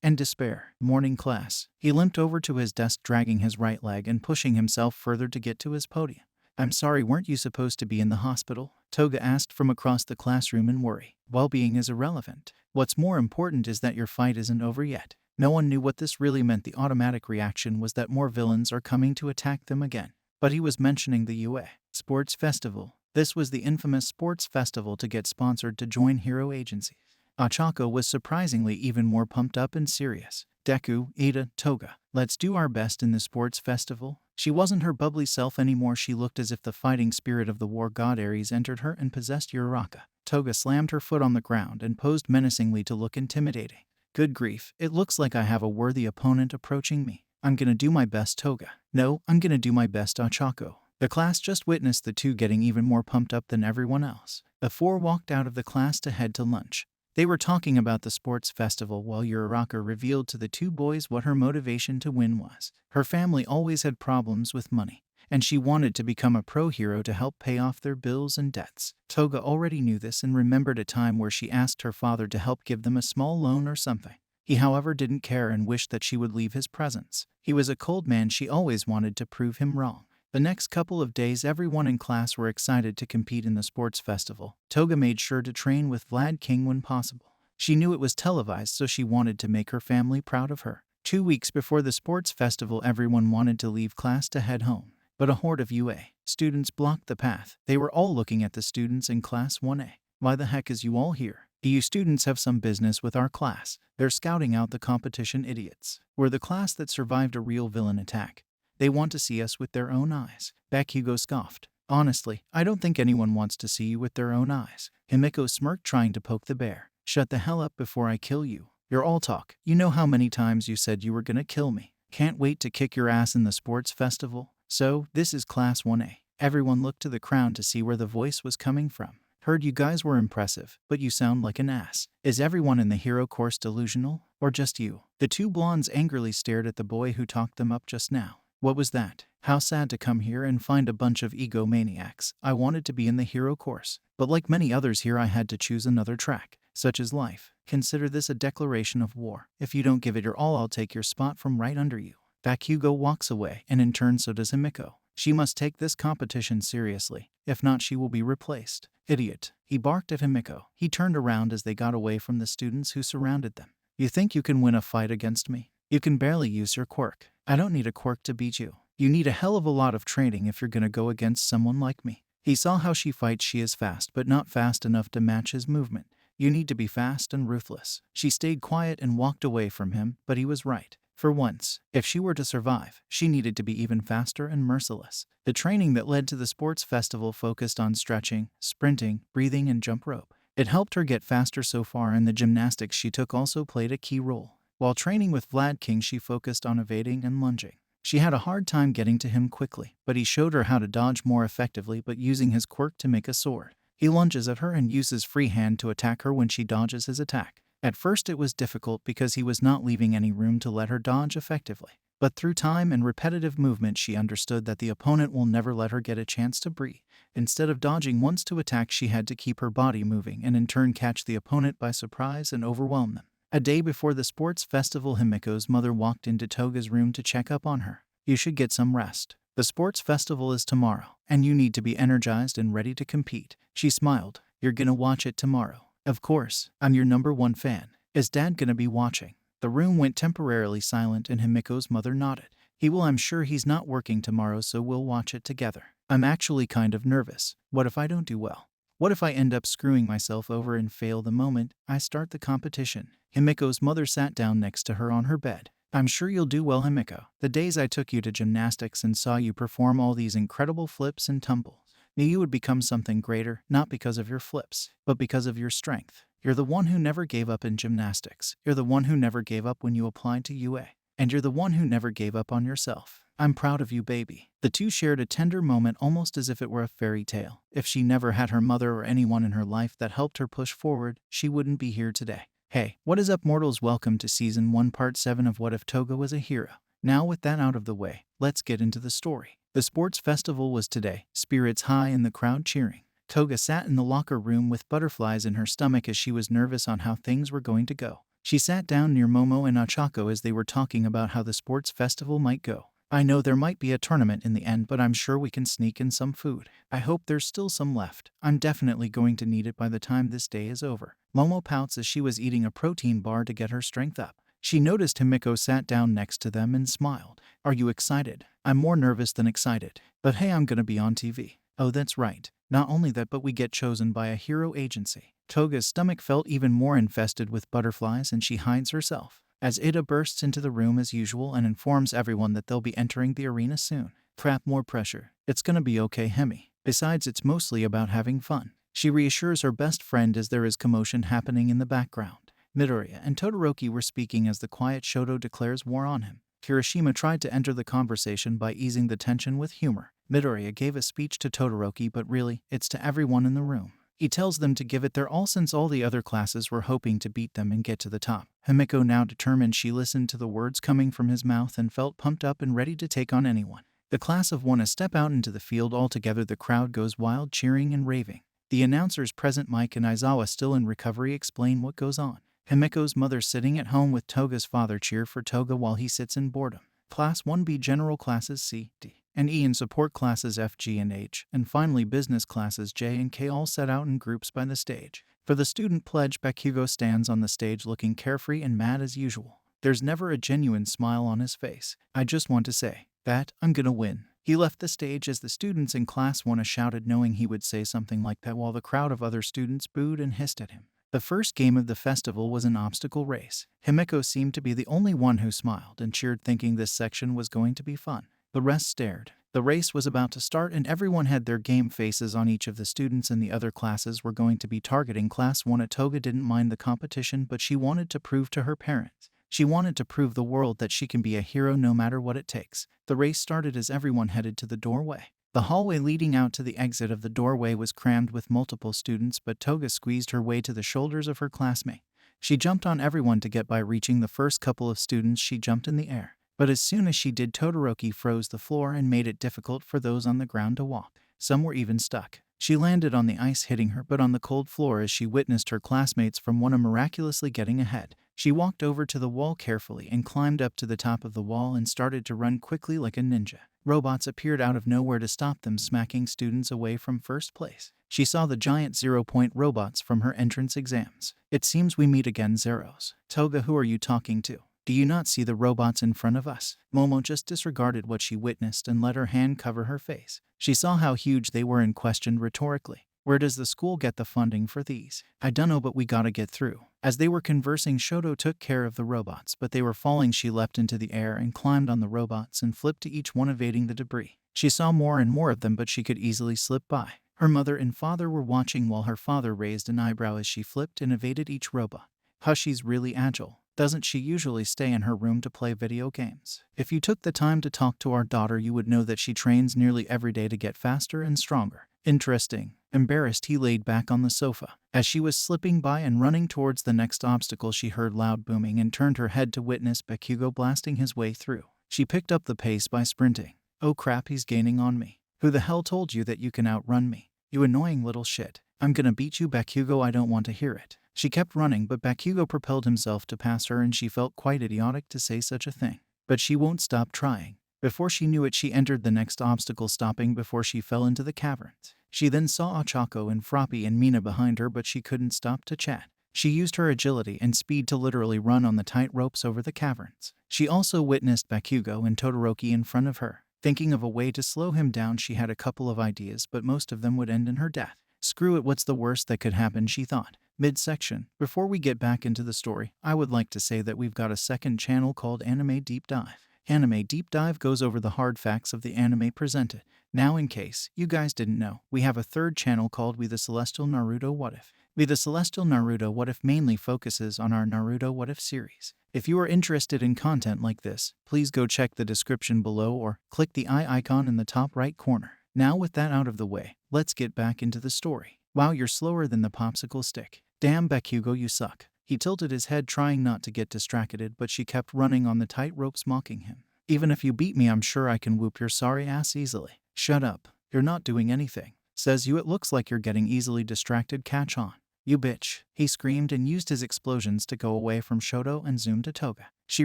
and despair. Morning, class. He limped over to his desk, dragging his right leg and pushing himself further to get to his podium. I'm sorry, weren't you supposed to be in the hospital? Toga asked from across the classroom in worry. Well-being is irrelevant. What's more important is that your fight isn't over yet. No one knew what this really meant. The automatic reaction was that more villains are coming to attack them again. But he was mentioning the UA Sports Festival. This was the infamous sports festival to get sponsored to join hero agencies. Ochako was surprisingly even more pumped up and serious. Deku, Ada, Toga, let's do our best in the sports festival. She wasn't her bubbly self anymore. She looked as if the fighting spirit of the war god Ares entered her and possessed Uraraka. Toga slammed her foot on the ground and posed menacingly to look intimidating. Good grief, it looks like I have a worthy opponent approaching me. I'm gonna do my best, Toga. No, I'm gonna do my best, Ochako. The class just witnessed the two getting even more pumped up than everyone else. The four walked out of the class to head to lunch. They were talking about the sports festival while Uraraka revealed to the two boys what her motivation to win was. Her family always had problems with money, and she wanted to become a pro hero to help pay off their bills and debts. Toga already knew this and remembered a time where she asked her father to help give them a small loan or something. He, however, didn't care and wished that she would leave his presence. He was a cold man. She always wanted to prove him wrong. The next couple of days, everyone in class were excited to compete in the sports festival. Toga made sure to train with Vlad King when possible. She knew it was televised, so she wanted to make her family proud of her. 2 weeks before the sports festival, everyone wanted to leave class to head home. But a horde of UA students blocked the path. They were all looking at the students in Class 1A. Why the heck is you all here? Do you students have some business with our class? They're scouting out the competition idiots. We're the class that survived a real villain attack. They want to see us with their own eyes. Bakugo scoffed. Honestly, I don't think anyone wants to see you with their own eyes. Himiko smirked, trying to poke the bear. Shut the hell up before I kill you. You're all talk. You know how many times you said you were gonna kill me. Can't wait to kick your ass in the sports festival. So, this is Class 1A. Everyone looked to the crowd to see where the voice was coming from. Heard you guys were impressive, but you sound like an ass. Is everyone in the hero course delusional? Or just you? The two blondes angrily stared at the boy who talked them up just now. What was that? How sad to come here and find a bunch of egomaniacs. I wanted to be in the hero course, but like many others here, I had to choose another track. Such is life. Consider this a declaration of war. If you don't give it your all, I'll take your spot from right under you. Bakugo walks away, and in turn so does Himiko. She must take this competition seriously. If not, she will be replaced. Idiot. He barked at Himiko. He turned around as they got away from the students who surrounded them. You think you can win a fight against me? You can barely use your quirk. I don't need a quirk to beat you. You need a hell of a lot of training if you're gonna go against someone like me. He saw how she fights. She is fast, but not fast enough to match his movement. You need to be fast and ruthless. She stayed quiet and walked away from him, but he was right. For once, if she were to survive, she needed to be even faster and merciless. The training that led to the sports festival focused on stretching, sprinting, breathing, and jump rope. It helped her get faster so far, and the gymnastics she took also played a key role. While training with Vlad King, she focused on evading and lunging. She had a hard time getting to him quickly, but he showed her how to dodge more effectively, but using his quirk to make a sword. He lunges at her and uses free hand to attack her when she dodges his attack. At first it was difficult because he was not leaving any room to let her dodge effectively. But through time and repetitive movement, she understood that the opponent will never let her get a chance to breathe. Instead of dodging once to attack, she had to keep her body moving and in turn catch the opponent by surprise and overwhelm them. A day before the sports festival, Himiko's mother walked into Toga's room to check up on her. You should get some rest. The sports festival is tomorrow, and you need to be energized and ready to compete. She smiled. You're gonna watch it tomorrow. Of course, I'm your #1 fan. Is Dad gonna be watching? The room went temporarily silent and Himiko's mother nodded. He will. I'm sure he's not working tomorrow, so we'll watch it together. I'm actually kind of nervous. What if I don't do well? What if I end up screwing myself over and fail the moment I start the competition? Himiko's mother sat down next to her on her bed. I'm sure you'll do well, Himiko. The days I took you to gymnastics and saw you perform all these incredible flips and tumbles, knew you would become something greater, not because of your flips, but because of your strength. You're the one who never gave up in gymnastics. You're the one who never gave up when you applied to UA. And you're the one who never gave up on yourself. I'm proud of you, baby. The two shared a tender moment, almost as if it were a fairy tale. If she never had her mother or anyone in her life that helped her push forward, she wouldn't be here today. Hey, what is up, mortals? Welcome to Season 1, Part 7 of What If Toga Was a Hero. Now with that out of the way, let's get into the story. The sports festival was today, spirits high and the crowd cheering. Toga sat in the locker room with butterflies in her stomach as she was nervous on how things were going to go. She sat down near Momo and Ochako as they were talking about how the sports festival might go. I know there might be a tournament in the end, but I'm sure we can sneak in some food. I hope there's still some left. I'm definitely going to need it by the time this day is over. Momo pouts as she was eating a protein bar to get her strength up. She noticed Himiko sat down next to them and smiled. Are you excited? I'm more nervous than excited. But hey, I'm gonna be on TV. Oh, that's right. Not only that, but we get chosen by a hero agency. Toga's stomach felt even more infested with butterflies and she hides herself. As Ida bursts into the room as usual and informs everyone that they'll be entering the arena soon. Crap, more pressure. It's gonna be okay, Hemi. Besides, it's mostly about having fun. She reassures her best friend as there is commotion happening in the background. Midoriya and Todoroki were speaking as the quiet Shoto declares war on him. Kirishima tried to enter the conversation by easing the tension with humor. Midoriya gave a speech to Todoroki, but really, it's to everyone in the room. He tells them to give it their all since all the other classes were hoping to beat them and get to the top. Himiko, now determined, she listened to the words coming from his mouth and felt pumped up and ready to take on anyone. The class of one step out into the field. Altogether, the crowd goes wild, cheering and raving. The announcers present, Mike and Aizawa, still in recovery, explain what goes on. Himiko's mother, sitting at home with Toga's father, cheer for Toga while he sits in boredom. Class 1B general classes C, D, and E, and support classes F, G, and H, and finally business classes J and K all set out in groups by the stage. For the student pledge, Bakugo stands on the stage looking carefree and mad as usual. There's never a genuine smile on his face. I just want to say that I'm gonna win. He left the stage as the students in class 1 shouted, knowing he would say something like that, while the crowd of other students booed and hissed at him. The first game of the festival was an obstacle race. Himeko seemed to be the only one who smiled and cheered, thinking this section was going to be fun. The rest stared. The race was about to start and everyone had their game faces on each of the students in the other classes were going to be targeting class 1. Toga didn't mind the competition, but she wanted to prove to her parents. She wanted to prove the world that she can be a hero no matter what it takes. The race started as everyone headed to the doorway. The hallway leading out to the exit of the doorway was crammed with multiple students, but Toga squeezed her way to the shoulders of her classmate. She jumped on everyone to get by. Reaching the first couple of students, she jumped in the air. But as soon as she did, Todoroki froze the floor and made it difficult for those on the ground to walk. Some were even stuck. She landed on the ice, hitting her butt on the cold floor as she witnessed her classmates from 1 miraculously getting ahead. She walked over to the wall carefully and climbed up to the top of the wall and started to run quickly like a ninja. Robots appeared out of nowhere to stop them, smacking students away from first place. She saw the giant 0-point robots from her entrance exams. It seems we meet again, Zeros. Toga, who are you talking to? Do you not see the robots in front of us? Momo just disregarded what she witnessed and let her hand cover her face. She saw how huge they were and questioned rhetorically, where does the school get the funding for these? I dunno, but we gotta get through. As they were conversing, Shoto took care of the robots, but they were falling. She leapt into the air and climbed on the robots and flipped to each one, evading the debris. She saw more and more of them, but she could easily slip by. Her mother and father were watching while her father raised an eyebrow as she flipped and evaded each robot. Hush, she's really agile. Doesn't she usually stay in her room to play video games? If you took the time to talk to our daughter, you would know that she trains nearly every day to get faster and stronger. Interesting. Embarrassed, he laid back on the sofa. As she was slipping by and running towards the next obstacle, she heard loud booming and turned her head to witness Bakugo blasting his way through. She picked up the pace by sprinting. Oh crap, he's gaining on me. Who the hell told you that you can outrun me? You annoying little shit. I'm gonna beat you, Bakugo. I don't want to hear it. She kept running, but Bakugo propelled himself to pass her, and she felt quite idiotic to say such a thing. But she won't stop trying. Before she knew it, she entered the next obstacle, stopping before she fell into the caverns. She then saw Ochako and Froppy and Mina behind her, but she couldn't stop to chat. She used her agility and speed to literally run on the tight ropes over the caverns. She also witnessed Bakugo and Todoroki in front of her. Thinking of a way to slow him down, she had a couple of ideas, but most of them would end in her death. Screw it, what's the worst that could happen, she thought. Mid-section, before we get back into the story, I would like to say that we've got a second channel called Anime Deep Dive. Anime Deep Dive goes over the hard facts of the anime presented. Now, in case you guys didn't know, we have a third channel called We The Celestial Naruto What If. We The Celestial Naruto What If mainly focuses on our Naruto What If series. If you are interested in content like this, please go check the description below or click the eye icon in the top right corner. Now, with that out of the way, let's get back into the story. Wow, you're slower than the popsicle stick. Damn, Bakugo, you suck. He tilted his head, trying not to get distracted, but she kept running on the tight ropes, mocking him. Even if you beat me, I'm sure I can whoop your sorry ass easily. Shut up. You're not doing anything. Says you, it looks like you're getting easily distracted. Catch on. You bitch. He screamed and used his explosions to go away from Shoto and zoomed to Toga. She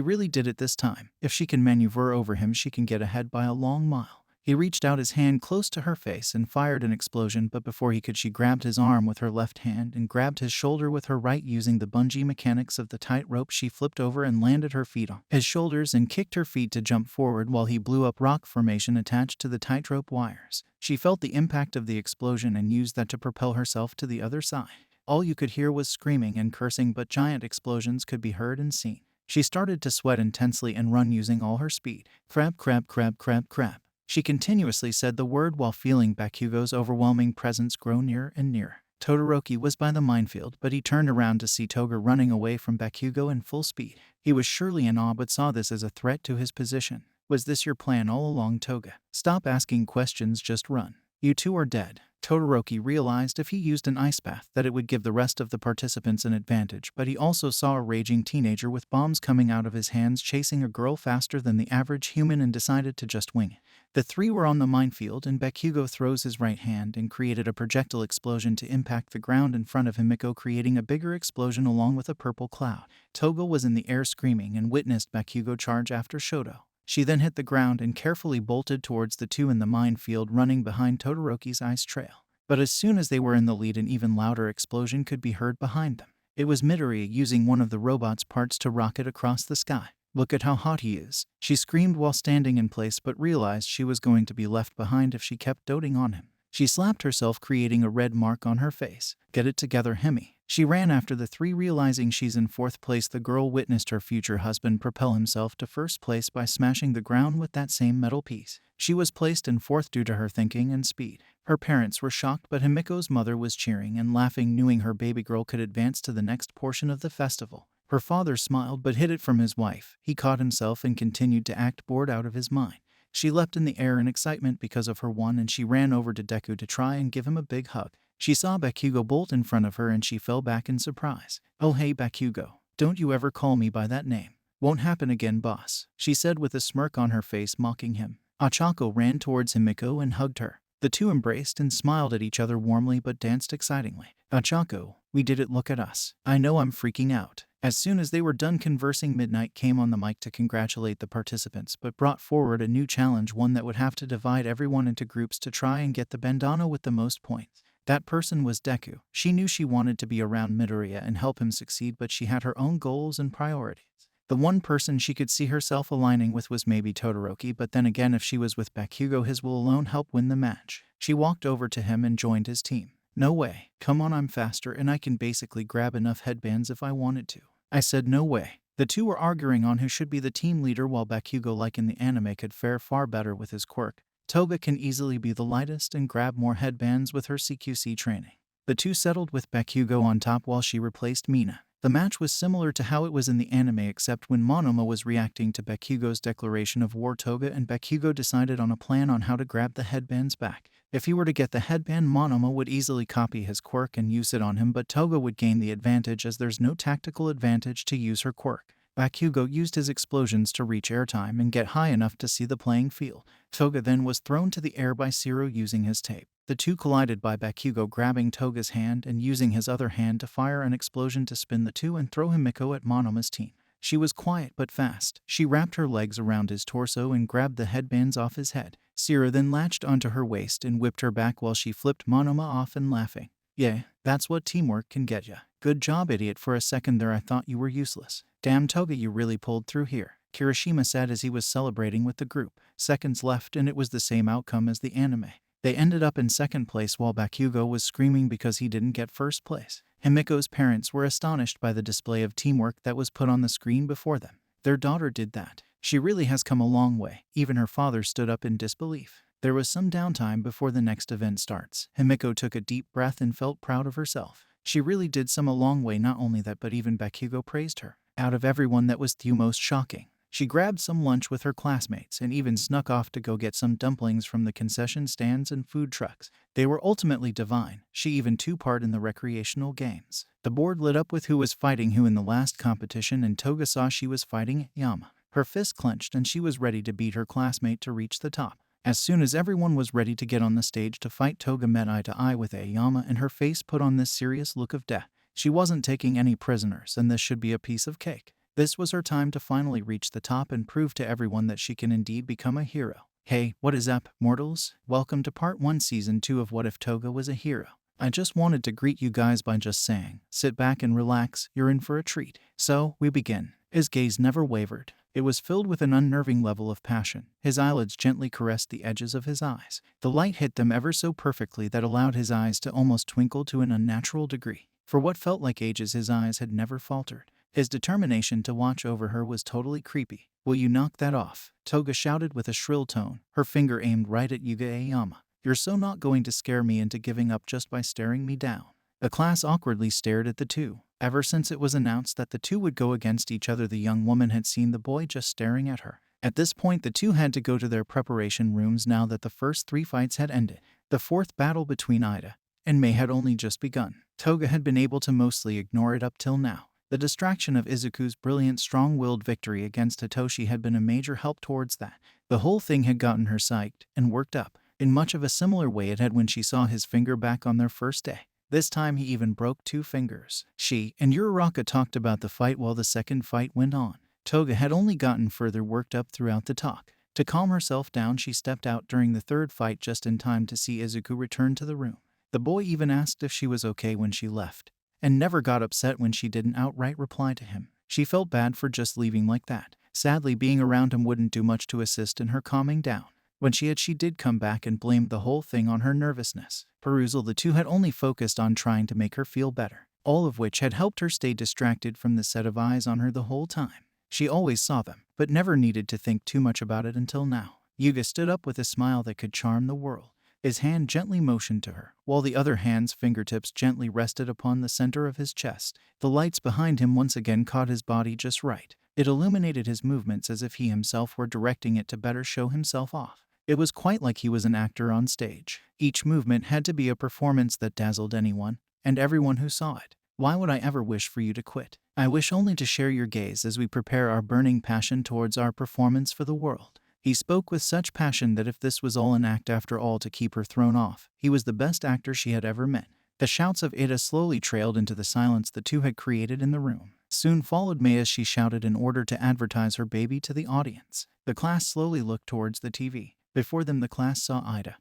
really did it this time. If she can maneuver over him, she can get ahead by a long mile. He reached out his hand close to her face and fired an explosion, but before he could, she grabbed his arm with her left hand and grabbed his shoulder with her right. Using the bungee mechanics of the tight rope, she flipped over and landed her feet on his shoulders and kicked her feet to jump forward while he blew up rock formation attached to the tightrope wires. She felt the impact of the explosion and used that to propel herself to the other side. All you could hear was screaming and cursing, but giant explosions could be heard and seen. She started to sweat intensely and run using all her speed. Crab, crab, crab, crab, crab. She continuously said the word while feeling Bakugo's overwhelming presence grow nearer and nearer. Todoroki was by the minefield, but he turned around to see Toga running away from Bakugo in full speed. He was surely in awe, but saw this as a threat to his position. Was this your plan all along, Toga? Stop asking questions, just run. You two are dead. Todoroki realized if he used an ice bath that it would give the rest of the participants an advantage, but he also saw a raging teenager with bombs coming out of his hands chasing a girl faster than the average human and decided to just wing it. The three were on the minefield and Bakugo throws his right hand and created a projectile explosion to impact the ground in front of Himiko, creating a bigger explosion along with a purple cloud. Toga was in the air screaming and witnessed Bakugo charge after Shoto. She then hit the ground and carefully bolted towards the two in the minefield running behind Todoroki's ice trail. But as soon as they were in the lead, an even louder explosion could be heard behind them. It was Midoriya using one of the robot's parts to rocket across the sky. "Look at how hot he is," she screamed while standing in place, but realized she was going to be left behind if she kept doting on him. She slapped herself, creating a red mark on her face. "Get it together, Hemi." She ran after the three, realizing she's in fourth place. The girl witnessed her future husband propel himself to first place by smashing the ground with that same metal piece. She was placed in fourth due to her thinking and speed. Her parents were shocked, but Himiko's mother was cheering and laughing, knowing her baby girl could advance to the next portion of the festival. Her father smiled but hid it from his wife. He caught himself and continued to act bored out of his mind. She leapt in the air in excitement because of her won, and she ran over to Deku to try and give him a big hug. She saw Bakugo bolt in front of her and she fell back in surprise. "Oh hey Bakugo, don't you ever call me by that name." "Won't happen again, boss," she said with a smirk on her face, mocking him. Ochako ran towards Himiko and hugged her. The two embraced and smiled at each other warmly but danced excitingly. "Ochako, we did it, look at us." "I know, I'm freaking out." As soon as they were done conversing, Midnight came on the mic to congratulate the participants, but brought forward a new challenge, one that would have to divide everyone into groups to try and get the bandana with the most points. That person was Deku. She knew she wanted to be around Midoriya and help him succeed, but she had her own goals and priorities. The one person she could see herself aligning with was maybe Todoroki, but then again, if she was with Bakugo, his will alone help win the match. She walked over to him and joined his team. "No way. Come on, I'm faster and I can basically grab enough headbands if I wanted to." I said no way. The two were arguing on who should be the team leader, while Bakugo, like in the anime, could fare far better with his quirk. Toga can easily be the lightest and grab more headbands with her CQC training. The two settled with Bakugo on top while she replaced Mina. The match was similar to how it was in the anime, except when Monoma was reacting to Bakugo's declaration of war, Toga and Bakugo decided on a plan on how to grab the headbands back. If he were to get the headband, Monoma would easily copy his quirk and use it on him, but Toga would gain the advantage as there's no tactical advantage to use her quirk. Bakugo used his explosions to reach airtime and get high enough to see the playing field. Toga then was thrown to the air by Zero using his tape. The two collided by Bakugo grabbing Toga's hand and using his other hand to fire an explosion to spin the two and throw Himiko at Monoma's team. She was quiet but fast. She wrapped her legs around his torso and grabbed the headbands off his head. Zero then latched onto her waist and whipped her back while she flipped Monoma off and laughing. "Yeah, that's what teamwork can get ya. Good job, idiot. For a second there I thought you were useless. Damn, Toga, you really pulled through here," Kirishima said as he was celebrating with the group. Seconds left and it was the same outcome as the anime. They ended up in second place while Bakugo was screaming because he didn't get first place. Himiko's parents were astonished by the display of teamwork that was put on the screen before them. Their daughter did that. She really has come a long way. Even her father stood up in disbelief. There was some downtime before the next event starts. Himiko took a deep breath and felt proud of herself. She really did some a long way. Not only that, but even Bakugo praised her. Out of everyone, that was the most shocking. She grabbed some lunch with her classmates and even snuck off to go get some dumplings from the concession stands and food trucks. They were ultimately divine. She even took part in the recreational games. The board lit up with who was fighting who in the last competition, and Toga saw she was fighting Yama. Her fist clenched and she was ready to beat her classmate to reach the top. As soon as everyone was ready to get on the stage to fight, Toga met eye to eye with Aoyama and her face put on this serious look of death. She wasn't taking any prisoners, and this should be a piece of cake. This was her time to finally reach the top and prove to everyone that she can indeed become a hero. Hey, what is up, mortals? Welcome to part 1 season 2 of What If Toga Was a Hero. I just wanted to greet you guys by just saying, sit back and relax, you're in for a treat. So, we begin. His gaze never wavered. It was filled with an unnerving level of passion. His eyelids gently caressed the edges of his eyes. The light hit them ever so perfectly that allowed his eyes to almost twinkle to an unnatural degree. For what felt like ages, his eyes had never faltered. His determination to watch over her was totally creepy. "Will you knock that off?" Toga shouted with a shrill tone, her finger aimed right at Yuga Aoyama. "You're so not going to scare me into giving up just by staring me down." The class awkwardly stared at the two. Ever since it was announced that the two would go against each other, the young woman had seen the boy just staring at her. At this point, the two had to go to their preparation rooms now that the first 3 fights had ended. The 4th battle between Ida and Mei had only just begun. Toga had been able to mostly ignore it up till now. The distraction of Izuku's brilliant, strong-willed victory against Hitoshi had been a major help towards that. The whole thing had gotten her psyched and worked up, in much of a similar way it had when she saw his finger back on their first day. This time he even broke 2 fingers. She and Uraraka talked about the fight while the second fight went on. Toga had only gotten further worked up throughout the talk. To calm herself down, she stepped out during the third fight just in time to see Izuku return to the room. The boy even asked if she was okay when she left, and never got upset when she didn't outright reply to him. She felt bad for just leaving like that. Sadly, being around him wouldn't do much to assist in her calming down. When she did come back and blamed the whole thing on her nervousness. Perusal, the two had only focused on trying to make her feel better, all of which had helped her stay distracted from the set of eyes on her the whole time. She always saw them, but never needed to think too much about it until now. Yuga stood up with a smile that could charm the world. His hand gently motioned to her, while the other hand's fingertips gently rested upon the center of his chest. The lights behind him once again caught his body just right. It illuminated his movements as if he himself were directing it to better show himself off. It was quite like he was an actor on stage. Each movement had to be a performance that dazzled anyone and everyone who saw it. Why would I ever wish for you to quit? I wish only to share your gaze as we prepare our burning passion towards our performance for the world. He spoke with such passion that if this was all an act after all to keep her thrown off, he was the best actor she had ever met. The shouts of Ida slowly trailed into the silence the two had created in the room. Soon followed May as she shouted in order to advertise her baby to the audience. The class slowly looked towards the TV. Before them the class saw Ida,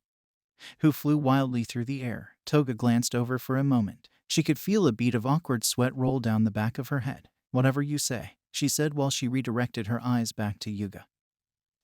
who flew wildly through the air. Toga glanced over for a moment. She could feel a bead of awkward sweat roll down the back of her head. Whatever you say, she said while she redirected her eyes back to Yuga,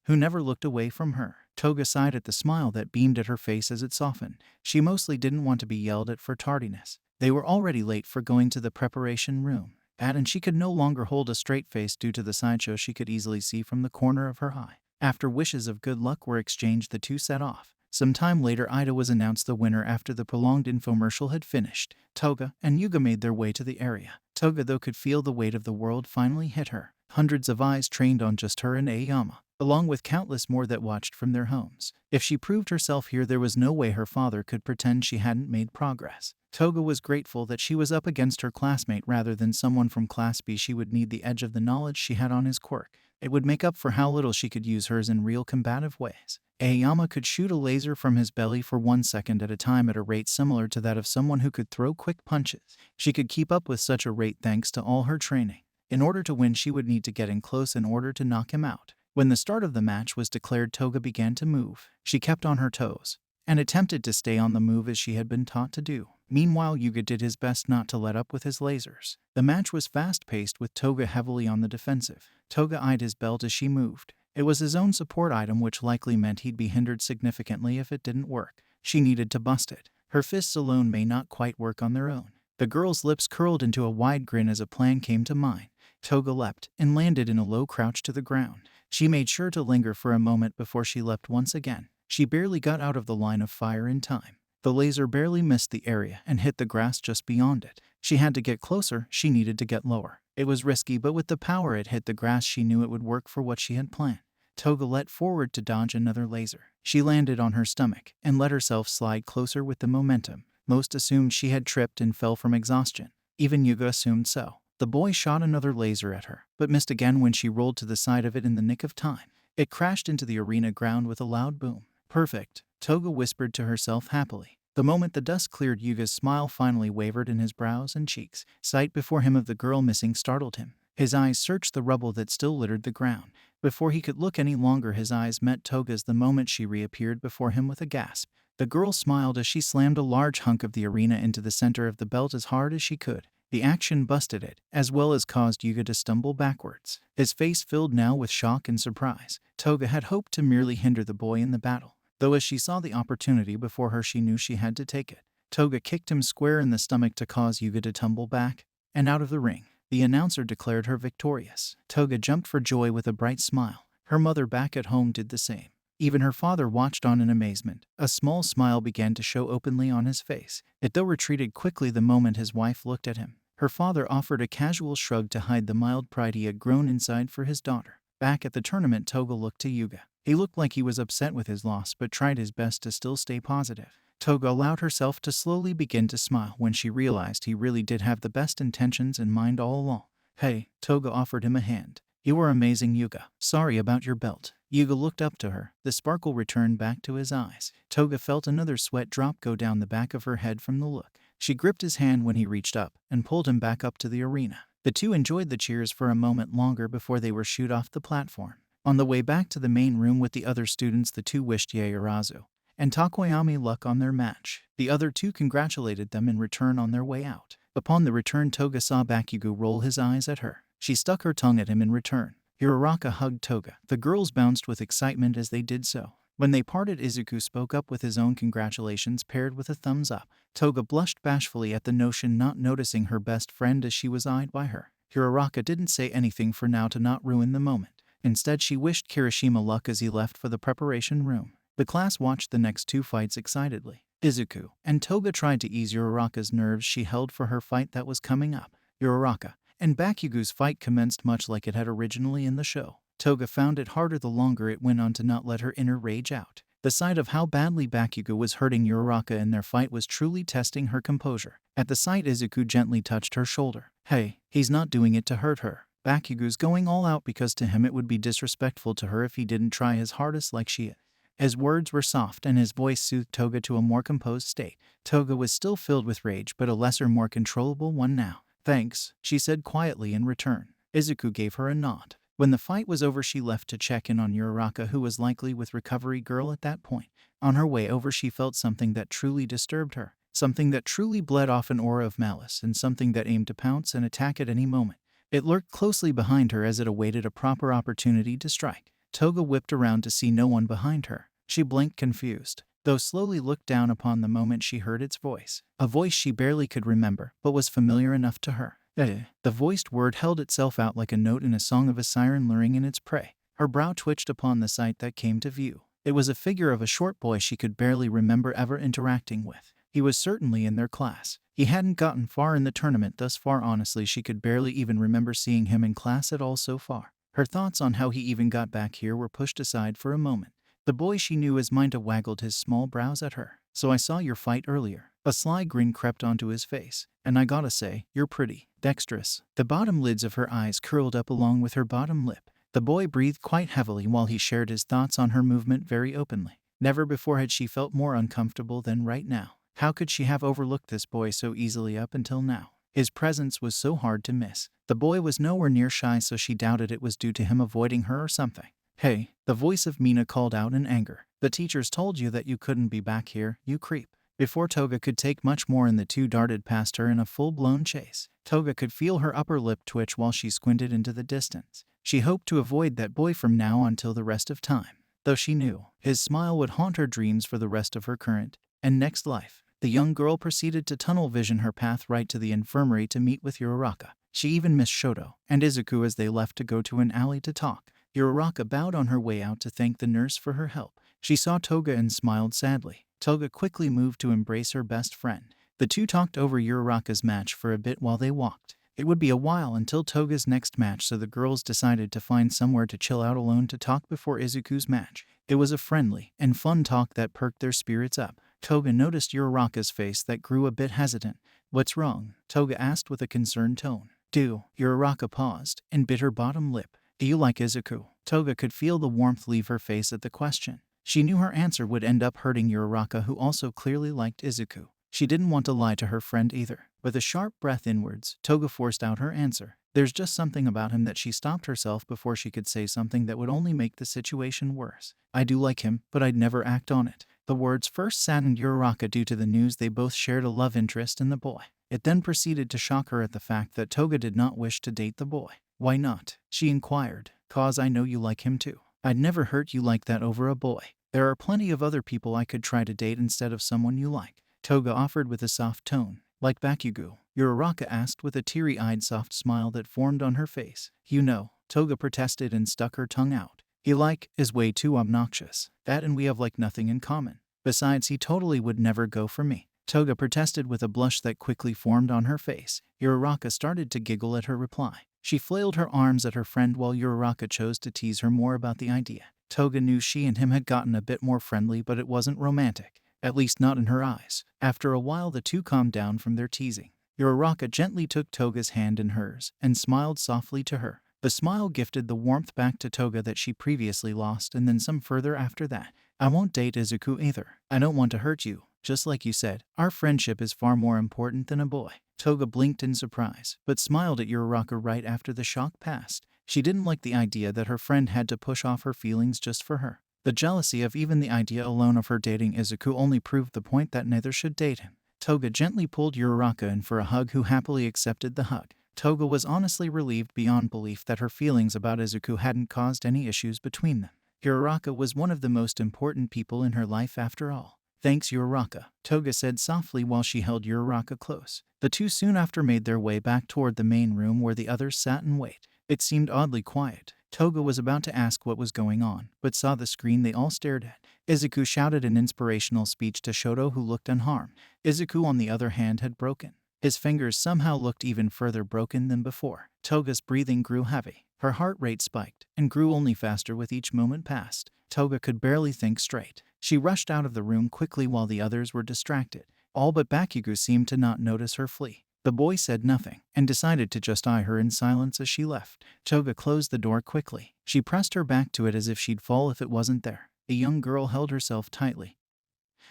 who never looked away from her. Toga sighed at the smile that beamed at her face as it softened. She mostly didn't want to be yelled at for tardiness. They were already late for going to the preparation room. And she could no longer hold a straight face due to the sideshow she could easily see from the corner of her eye. After wishes of good luck were exchanged, the two set off. Some time later, Ida was announced the winner after the prolonged infomercial had finished. Toga and Yuga made their way to the area. Toga, though, could feel the weight of the world finally hit her. Hundreds of eyes trained on just her and Aoyama, along with countless more that watched from their homes. If she proved herself here, there was no way her father could pretend she hadn't made progress. Toga was grateful that she was up against her classmate rather than someone from Class B. She would need the edge of the knowledge she had on his quirk. It would make up for how little she could use hers in real combative ways. Aoyama could shoot a laser from his belly for 1 second at a time at a rate similar to that of someone who could throw quick punches. She could keep up with such a rate thanks to all her training. In order to win, she would need to get in close in order to knock him out. When the start of the match was declared, Toga began to move. She kept on her toes and attempted to stay on the move as she had been taught to do. Meanwhile, Yuga did his best not to let up with his lasers. The match was fast-paced with Toga heavily on the defensive. Toga eyed his belt as she moved. It was his own support item, which likely meant he'd be hindered significantly if it didn't work. She needed to bust it. Her fists alone may not quite work on their own. The girl's lips curled into a wide grin as a plan came to mind. Toga leapt and landed in a low crouch to the ground. She made sure to linger for a moment before she leapt once again. She barely got out of the line of fire in time. The laser barely missed the area and hit the grass just beyond it. She had to get closer. She needed to get lower. It was risky, but with the power it hit the grass, she knew it would work for what she had planned. Toga leapt forward to dodge another laser. She landed on her stomach and let herself slide closer with the momentum. Most assumed she had tripped and fell from exhaustion. Even Yuga assumed so. The boy shot another laser at her, but missed again when she rolled to the side of it in the nick of time. It crashed into the arena ground with a loud boom. Perfect, Toga whispered to herself happily. The moment the dust cleared, Yuga's smile finally wavered in his brows and cheeks. Sight before him of the girl missing startled him. His eyes searched the rubble that still littered the ground. Before he could look any longer, his eyes met Toga's the moment she reappeared before him with a gasp. The girl smiled as she slammed a large hunk of the arena into the center of the belt as hard as she could. The action busted it, as well as caused Yuga to stumble backwards, his face filled now with shock and surprise. Toga had hoped to merely hinder the boy in the battle, though as she saw the opportunity before her, she knew she had to take it. Toga kicked him square in the stomach to cause Yuga to tumble back and out of the ring. The announcer declared her victorious. Toga jumped for joy with a bright smile. Her mother back at home did the same. Even her father watched on in amazement. A small smile began to show openly on his face. It though retreated quickly the moment his wife looked at him. Her father offered a casual shrug to hide the mild pride he had grown inside for his daughter. Back at the tournament, Toga looked to Yuga. He looked like he was upset with his loss, but tried his best to still stay positive. Toga allowed herself to slowly begin to smile when she realized he really did have the best intentions in mind all along. Hey, Toga offered him a hand. You were amazing, Yuga. Sorry about your belt. Yuga looked up to her. The sparkle returned back to his eyes. Toga felt another sweat drop go down the back of her head from the look. She gripped his hand when he reached up and pulled him back up to the arena. The two enjoyed the cheers for a moment longer before they were shooed off the platform. On the way back to the main room with the other students, the two wished Yaoyorozu and Takoyami luck on their match. The other two congratulated them in return on their way out. Upon the return, Toga saw Bakugo roll his eyes at her. She stuck her tongue at him in return. Uraraka hugged Toga. The girls bounced with excitement as they did so. When they parted, Izuku spoke up with his own congratulations paired with a thumbs up. Toga blushed bashfully at the notion, not noticing her best friend as she was eyed by her. Uraraka didn't say anything for now to not ruin the moment. Instead, she wished Kirishima luck as he left for the preparation room. The class watched the next two fights excitedly. Izuku and Toga tried to ease Uraraka's nerves she held for her fight that was coming up. Uraraka and Bakugo's fight commenced much like it had originally in the show. Toga found it harder the longer it went on to not let her inner rage out. The sight of how badly Bakugo was hurting Uraraka in their fight was truly testing her composure. At the sight, Izuku gently touched her shoulder. Hey, he's not doing it to hurt her. Bakugo's going all out because to him it would be disrespectful to her if he didn't try his hardest like she is. His words were soft and his voice soothed Toga to a more composed state. Toga was still filled with rage, but a lesser, more controllable one now. Thanks, she said quietly in return. Izuku gave her a nod. When the fight was over, she left to check in on Uraraka, who was likely with Recovery Girl at that point. On her way over, she felt something that truly disturbed her. Something that truly bled off an aura of malice, and something that aimed to pounce and attack at any moment. It lurked closely behind her as it awaited a proper opportunity to strike. Toga whipped around to see no one behind her. She blinked confused, though slowly looked down upon the moment she heard its voice. A voice she barely could remember, but was familiar enough to her. The voiced word held itself out like a note in a song of a siren luring in its prey. Her brow twitched upon the sight that came to view. It was a figure of a short boy she could barely remember ever interacting with. He was certainly in their class. He hadn't gotten far in the tournament thus far. Honestly, she could barely even remember seeing him in class at all so far. Her thoughts on how he even got back here were pushed aside for a moment. The boy she knew as Minta waggled his small brows at her. So I saw your fight earlier. A sly grin crept onto his face. And I gotta say, you're pretty dexterous. The bottom lids of her eyes curled up along with her bottom lip. The boy breathed quite heavily while he shared his thoughts on her movement very openly. Never before had she felt more uncomfortable than right now. How could she have overlooked this boy so easily up until now? His presence was so hard to miss. The boy was nowhere near shy, so she doubted it was due to him avoiding her or something. Hey, the voice of Mina called out in anger. The teachers told you that you couldn't be back here, you creep. Before Toga could take much more, and the two darted past her in a full-blown chase. Toga could feel her upper lip twitch while she squinted into the distance. She hoped to avoid that boy from now until the rest of time, though she knew his smile would haunt her dreams for the rest of her current and next life. The young girl proceeded to tunnel vision her path right to the infirmary to meet with Uraraka. She even missed Shoto and Izuku as they left to go to an alley to talk. Uraraka bowed on her way out to thank the nurse for her help. She saw Toga and smiled sadly. Toga quickly moved to embrace her best friend. The two talked over Uraraka's match for a bit while they walked. It would be a while until Toga's next match, so the girls decided to find somewhere to chill out alone to talk before Izuku's match. It was a friendly and fun talk that perked their spirits up. Toga noticed Uraraka's face that grew a bit hesitant. What's wrong? Toga asked with a concerned tone. Uraraka paused and bit her bottom lip. Do you like Izuku? Toga could feel the warmth leave her face at the question. She knew her answer would end up hurting Uraraka, who also clearly liked Izuku. She didn't want to lie to her friend either. With a sharp breath inwards, Toga forced out her answer. There's just something about him. That she stopped herself before she could say something that would only make the situation worse. I do like him, but I'd never act on it. The words first saddened Uraraka due to the news they both shared a love interest in the boy. It then proceeded to shock her at the fact that Toga did not wish to date the boy. Why not? She inquired. Cause I know you like him too. I'd never hurt you like that over a boy. There are plenty of other people I could try to date instead of someone you like. Toga offered with a soft tone. Like Bakugo? Uraraka asked with a teary-eyed soft smile that formed on her face. You know, Toga protested and stuck her tongue out. He is way too obnoxious. That and we have nothing in common. Besides, he totally would never go for me. Toga protested with a blush that quickly formed on her face. Uraraka started to giggle at her reply. She flailed her arms at her friend while Uraraka chose to tease her more about the idea. Toga knew she and him had gotten a bit more friendly, but it wasn't romantic. At least not in her eyes. After a while, the two calmed down from their teasing. Uraraka gently took Toga's hand in hers and smiled softly to her. The smile gifted the warmth back to Toga that she previously lost, and then some further after that. I won't date Izuku either. I don't want to hurt you. Just like you said, our friendship is far more important than a boy. Toga blinked in surprise, but smiled at Uraraka right after the shock passed. She didn't like the idea that her friend had to push off her feelings just for her. The jealousy of even the idea alone of her dating Izuku only proved the point that neither should date him. Toga gently pulled Uraraka in for a hug, who happily accepted the hug. Toga was honestly relieved beyond belief that her feelings about Izuku hadn't caused any issues between them. Uraraka was one of the most important people in her life after all. Thanks, Uraraka, Toga said softly while she held Uraraka close. The two soon after made their way back toward the main room where the others sat and waited. It seemed oddly quiet. Toga was about to ask what was going on, but saw the screen they all stared at. Izuku shouted an inspirational speech to Shoto, who looked unharmed. Izuku, on the other hand, had broken. His fingers somehow looked even further broken than before. Toga's breathing grew heavy. Her heart rate spiked, and grew only faster with each moment passed. Toga could barely think straight. She rushed out of the room quickly while the others were distracted. All but Bakugo seemed to not notice her flee. The boy said nothing, and decided to just eye her in silence as she left. Toga closed the door quickly. She pressed her back to it as if she'd fall if it wasn't there. The young girl held herself tightly.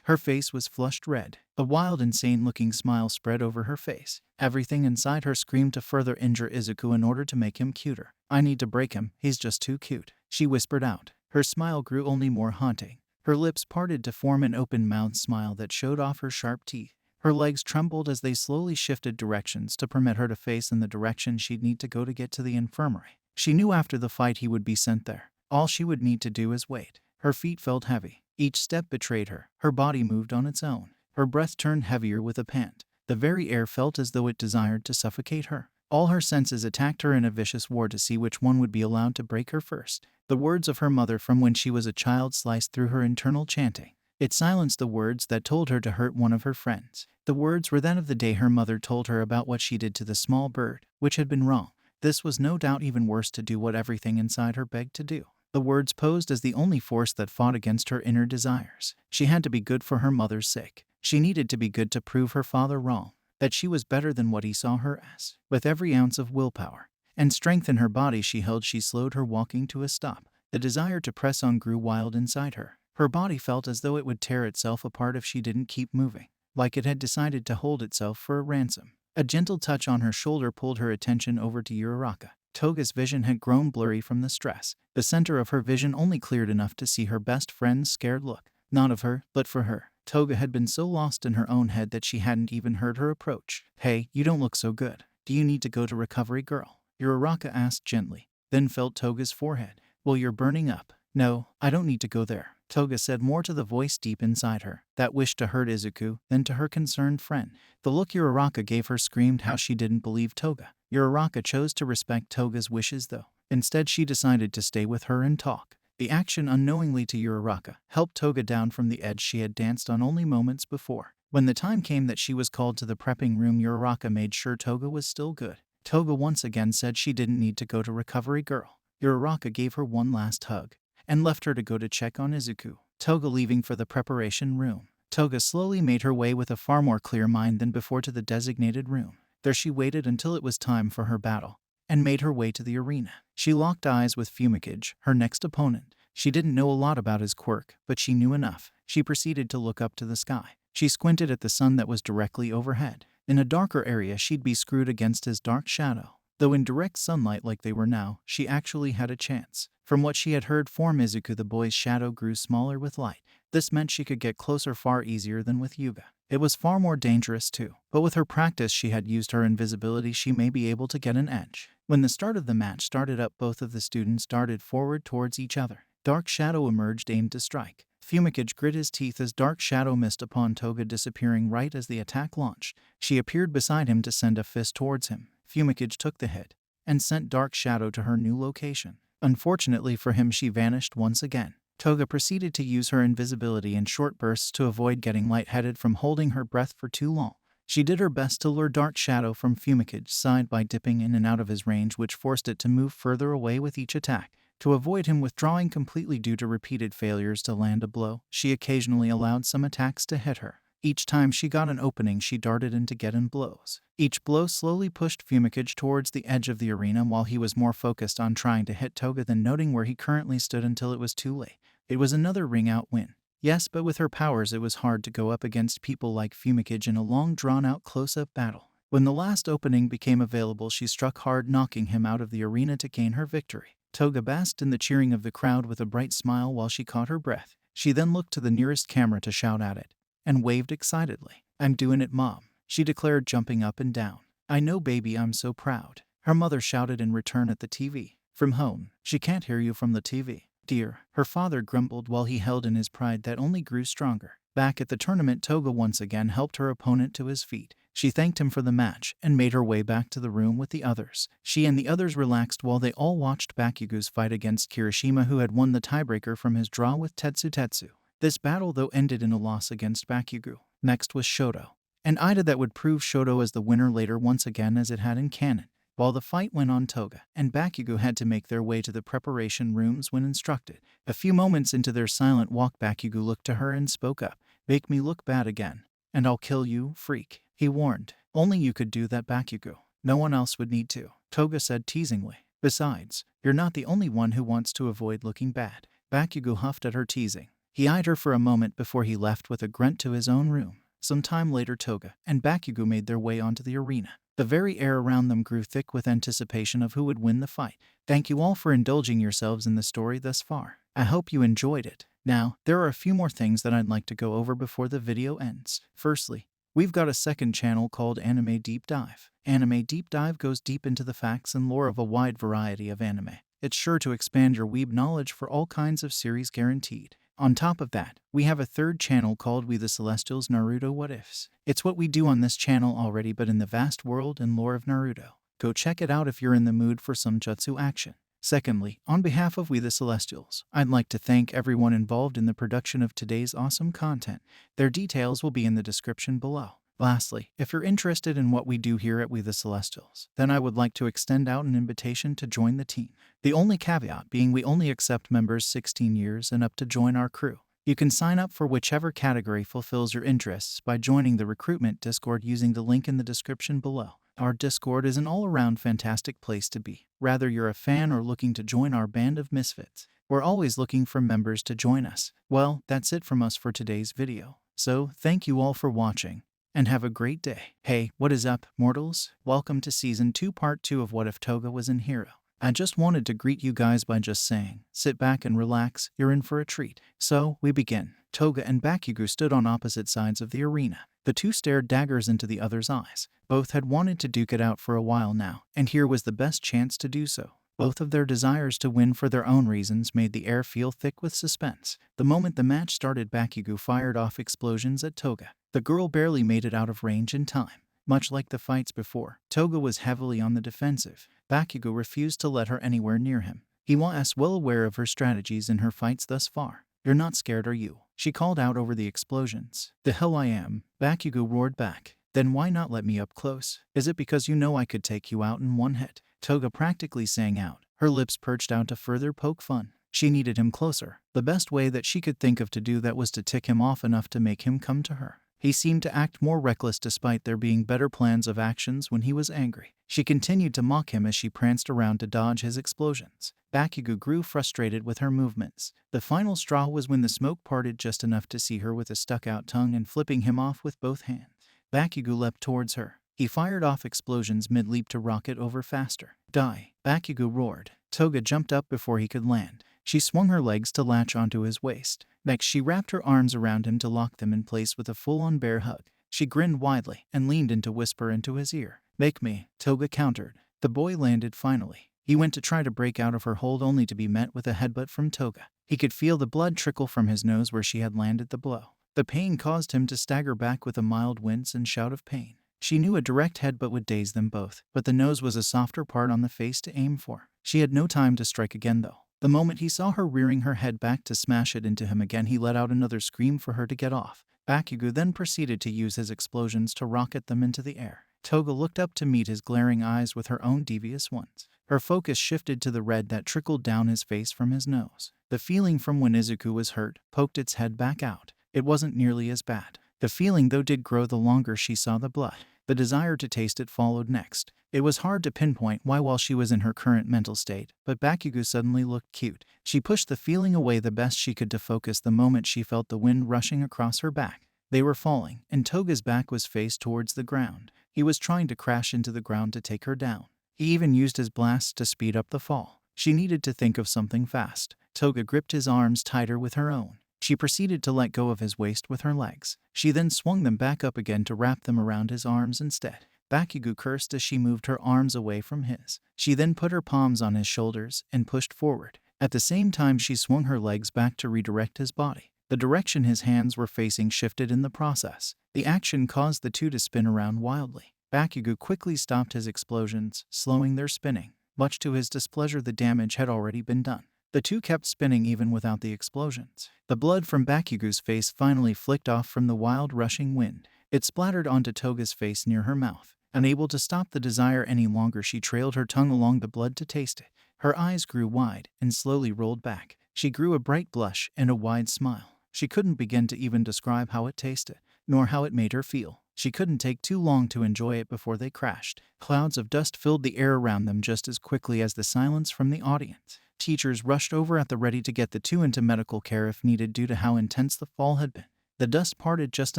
Her face was flushed red. A wild, insane-looking smile spread over her face. Everything inside her screamed to further injure Izuku in order to make him cuter. I need to break him, he's just too cute, she whispered out. Her smile grew only more haunting. Her lips parted to form an open-mouthed smile that showed off her sharp teeth. Her legs trembled as they slowly shifted directions to permit her to face in the direction she'd need to go to get to the infirmary. She knew after the fight he would be sent there. All she would need to do is wait. Her feet felt heavy. Each step betrayed her. Her body moved on its own. Her breath turned heavier with a pant. The very air felt as though it desired to suffocate her. All her senses attacked her in a vicious war to see which one would be allowed to break her first. The words of her mother from when she was a child sliced through her internal chanting. It silenced the words that told her to hurt one of her friends. The words were then of the day her mother told her about what she did to the small bird, which had been wrong. This was no doubt even worse, to do what everything inside her begged to do. The words posed as the only force that fought against her inner desires. She had to be good for her mother's sake. She needed to be good to prove her father wrong, that she was better than what he saw her as. With every ounce of willpower and strength in her body she slowed her walking to a stop. The desire to press on grew wild inside her. Her body felt as though it would tear itself apart if she didn't keep moving, like it had decided to hold itself for a ransom. A gentle touch on her shoulder pulled her attention over to Uraraka. Toga's vision had grown blurry from the stress. The center of her vision only cleared enough to see her best friend's scared look. Not of her, but for her. Toga had been so lost in her own head that she hadn't even heard her approach. Hey, you don't look so good. Do you need to go to recovery, girl? Uraraka asked gently, then felt Toga's forehead. Well, you're burning up. No, I don't need to go there, Toga said, more to the voice deep inside her that wished to hurt Izuku than to her concerned friend. The look Uraraka gave her screamed how she didn't believe Toga. Uraraka chose to respect Toga's wishes though. Instead, she decided to stay with her and talk. The action, unknowingly to Uraraka, helped Toga down from the edge she had danced on only moments before. When the time came that she was called to the prepping room, Uraraka made sure Toga was still good. Toga once again said she didn't need to go to recovery, girl. Uraraka gave her one last hug and left her to go to check on Izuku. Toga leaving for the preparation room. Toga slowly made her way with a far more clear mind than before to the designated room. There she waited until it was time for her battle, and made her way to the arena. She locked eyes with Fumikage, her next opponent. She didn't know a lot about his quirk, but she knew enough. She proceeded to look up to the sky. She squinted at the sun that was directly overhead. In a darker area she'd be screwed against his dark shadow. Though in direct sunlight like they were now, she actually had a chance. From what she had heard from Izuku, the boy's shadow grew smaller with light. This meant she could get closer far easier than with Yuga. It was far more dangerous too, but with her practice she had used her invisibility, she may be able to get an edge. When the start of the match started up, both of the students darted forward towards each other. Dark Shadow emerged, aimed to strike. Fumikage grit his teeth as Dark Shadow missed upon Toga, disappearing right as the attack launched. She appeared beside him to send a fist towards him. Fumikage took the hit and sent Dark Shadow to her new location. Unfortunately for him, she vanished once again. Toga proceeded to use her invisibility in short bursts to avoid getting lightheaded from holding her breath for too long. She did her best to lure Dark Shadow from Fumicage's side by dipping in and out of his range, which forced it to move further away with each attack. To avoid him withdrawing completely due to repeated failures to land a blow, she occasionally allowed some attacks to hit her. Each time she got an opening, she darted in to get in blows. Each blow slowly pushed Fumikage towards the edge of the arena, while he was more focused on trying to hit Toga than noting where he currently stood until it was too late. It was another ring-out win. Yes, but with her powers it was hard to go up against people like Fumikage in a long drawn-out close-up battle. When the last opening became available, she struck hard, knocking him out of the arena to gain her victory. Toga basked in the cheering of the crowd with a bright smile while she caught her breath. She then looked to the nearest camera to shout at it, and waved excitedly. "I'm doing it, Mom," she declared, jumping up and down. "I know, baby, I'm so proud," her mother shouted in return at the TV. From home, "She can't hear you from the TV, dear," her father grumbled while he held in his pride that only grew stronger. Back at the tournament, Toga once again helped her opponent to his feet. She thanked him for the match and made her way back to the room with the others. She and the others relaxed while they all watched Bakugo's fight against Kirishima, who had won the tiebreaker from his draw with Tetsu. This battle, though, ended in a loss against Bakugo. Next was Shoto, an Ida that would prove Shoto as the winner later once again, as it had in canon. While the fight went on, Toga and Bakugo had to make their way to the preparation rooms when instructed. A few moments into their silent walk, Bakugo looked to her and spoke up. "Make me look bad again, and I'll kill you, freak," he warned. "Only you could do that, Bakugo. No one else would need to," Toga said teasingly. "Besides, you're not the only one who wants to avoid looking bad." Bakugo huffed at her teasing. He eyed her for a moment before he left with a grunt to his own room. Some time later, Toga and Bakugo made their way onto the arena. The very air around them grew thick with anticipation of who would win the fight. Thank you all for indulging yourselves in the story thus far. I hope you enjoyed it. Now, there are a few more things that I'd like to go over before the video ends. Firstly, we've got a second channel called Anime Deep Dive. Anime Deep Dive goes deep into the facts and lore of a wide variety of anime. It's sure to expand your weeb knowledge for all kinds of series, guaranteed. On top of that, we have a third channel called We The Celestials Naruto What Ifs. It's what we do on this channel already, but in the vast world and lore of Naruto. Go check it out if you're in the mood for some jutsu action. Secondly, on behalf of We The Celestials, I'd like to thank everyone involved in the production of today's awesome content. Their details will be in the description below. Lastly, if you're interested in what we do here at We The Celestials, then I would like to extend out an invitation to join the team. The only caveat being we only accept members 16 years and up to join our crew. You can sign up for whichever category fulfills your interests by joining the recruitment Discord using the link in the description below. Our Discord is an all-around fantastic place to be, whether you're a fan or looking to join our band of misfits. We're always looking for members to join us. Well, that's it from us for today's video. So, thank you all for watching, and have a great day. Hey, what is up, mortals? Welcome to Season 2 Part 2 of What If Toga Was in Hero. I just wanted to greet you guys by just saying, sit back and relax, you're in for a treat. So, we begin. Toga and Bakugo stood on opposite sides of the arena. The two stared daggers into the other's eyes. Both had wanted to duke it out for a while now, and here was the best chance to do so. Both of their desires to win for their own reasons made the air feel thick with suspense. The moment the match started, Bakugo fired off explosions at Toga. The girl barely made it out of range in time. Much like the fights before, Toga was heavily on the defensive. Bakugo refused to let her anywhere near him. He was well aware of her strategies in her fights thus far. "You're not scared, are you?" she called out over the explosions. "The hell I am," Bakugo roared back. "Then why not let me up close? Is it because you know I could take you out in one hit?" Toga practically sang out, her lips perched out to further poke fun. She needed him closer. The best way that she could think of to do that was to tick him off enough to make him come to her. He seemed to act more reckless despite there being better plans of actions when he was angry. She continued to mock him as she pranced around to dodge his explosions. Bakugo grew frustrated with her movements. The final straw was when the smoke parted just enough to see her with a stuck-out tongue and flipping him off with both hands. Bakugo leapt towards her. He fired off explosions mid-leap to rocket over faster. "Die!" Bakugo roared. Toga jumped up before he could land. She swung her legs to latch onto his waist. Next, she wrapped her arms around him to lock them in place with a full-on bear hug. She grinned widely and leaned in to whisper into his ear. "Make me," Toga countered. The boy landed finally. He went to try to break out of her hold only to be met with a headbutt from Toga. He could feel the blood trickle from his nose where she had landed the blow. The pain caused him to stagger back with a mild wince and shout of pain. She knew a direct headbutt would daze them both, but the nose was a softer part on the face to aim for. She had no time to strike again, though. The moment he saw her rearing her head back to smash it into him again, he let out another scream for her to get off. Bakugo then proceeded to use his explosions to rocket them into the air. Toga looked up to meet his glaring eyes with her own devious ones. Her focus shifted to the red that trickled down his face from his nose. The feeling from when Izuku was hurt poked its head back out. It wasn't nearly as bad. The feeling, though, did grow the longer she saw the blood. The desire to taste it followed next. It was hard to pinpoint why while she was in her current mental state, but Bakugo suddenly looked cute. She pushed the feeling away the best she could to focus the moment she felt the wind rushing across her back. They were falling, and Toga's back was faced towards the ground. He was trying to crash into the ground to take her down. He even used his blasts to speed up the fall. She needed to think of something fast. Toga gripped his arms tighter with her own. She proceeded to let go of his waist with her legs. She then swung them back up again to wrap them around his arms instead. Bakugo cursed as she moved her arms away from his. She then put her palms on his shoulders and pushed forward. At the same time, she swung her legs back to redirect his body. The direction his hands were facing shifted in the process. The action caused the two to spin around wildly. Bakugo quickly stopped his explosions, slowing their spinning. Much to his displeasure, the damage had already been done. The two kept spinning even without the explosions. The blood from Bakugo's face finally flicked off from the wild rushing wind. It splattered onto Toga's face near her mouth. Unable to stop the desire any longer, she trailed her tongue along the blood to taste it. Her eyes grew wide and slowly rolled back. She grew a bright blush and a wide smile. She couldn't begin to even describe how it tasted, nor how it made her feel. She couldn't take too long to enjoy it before they crashed. Clouds of dust filled the air around them just as quickly as the silence from the audience. Teachers rushed over at the ready to get the two into medical care if needed due to how intense the fall had been. The dust parted just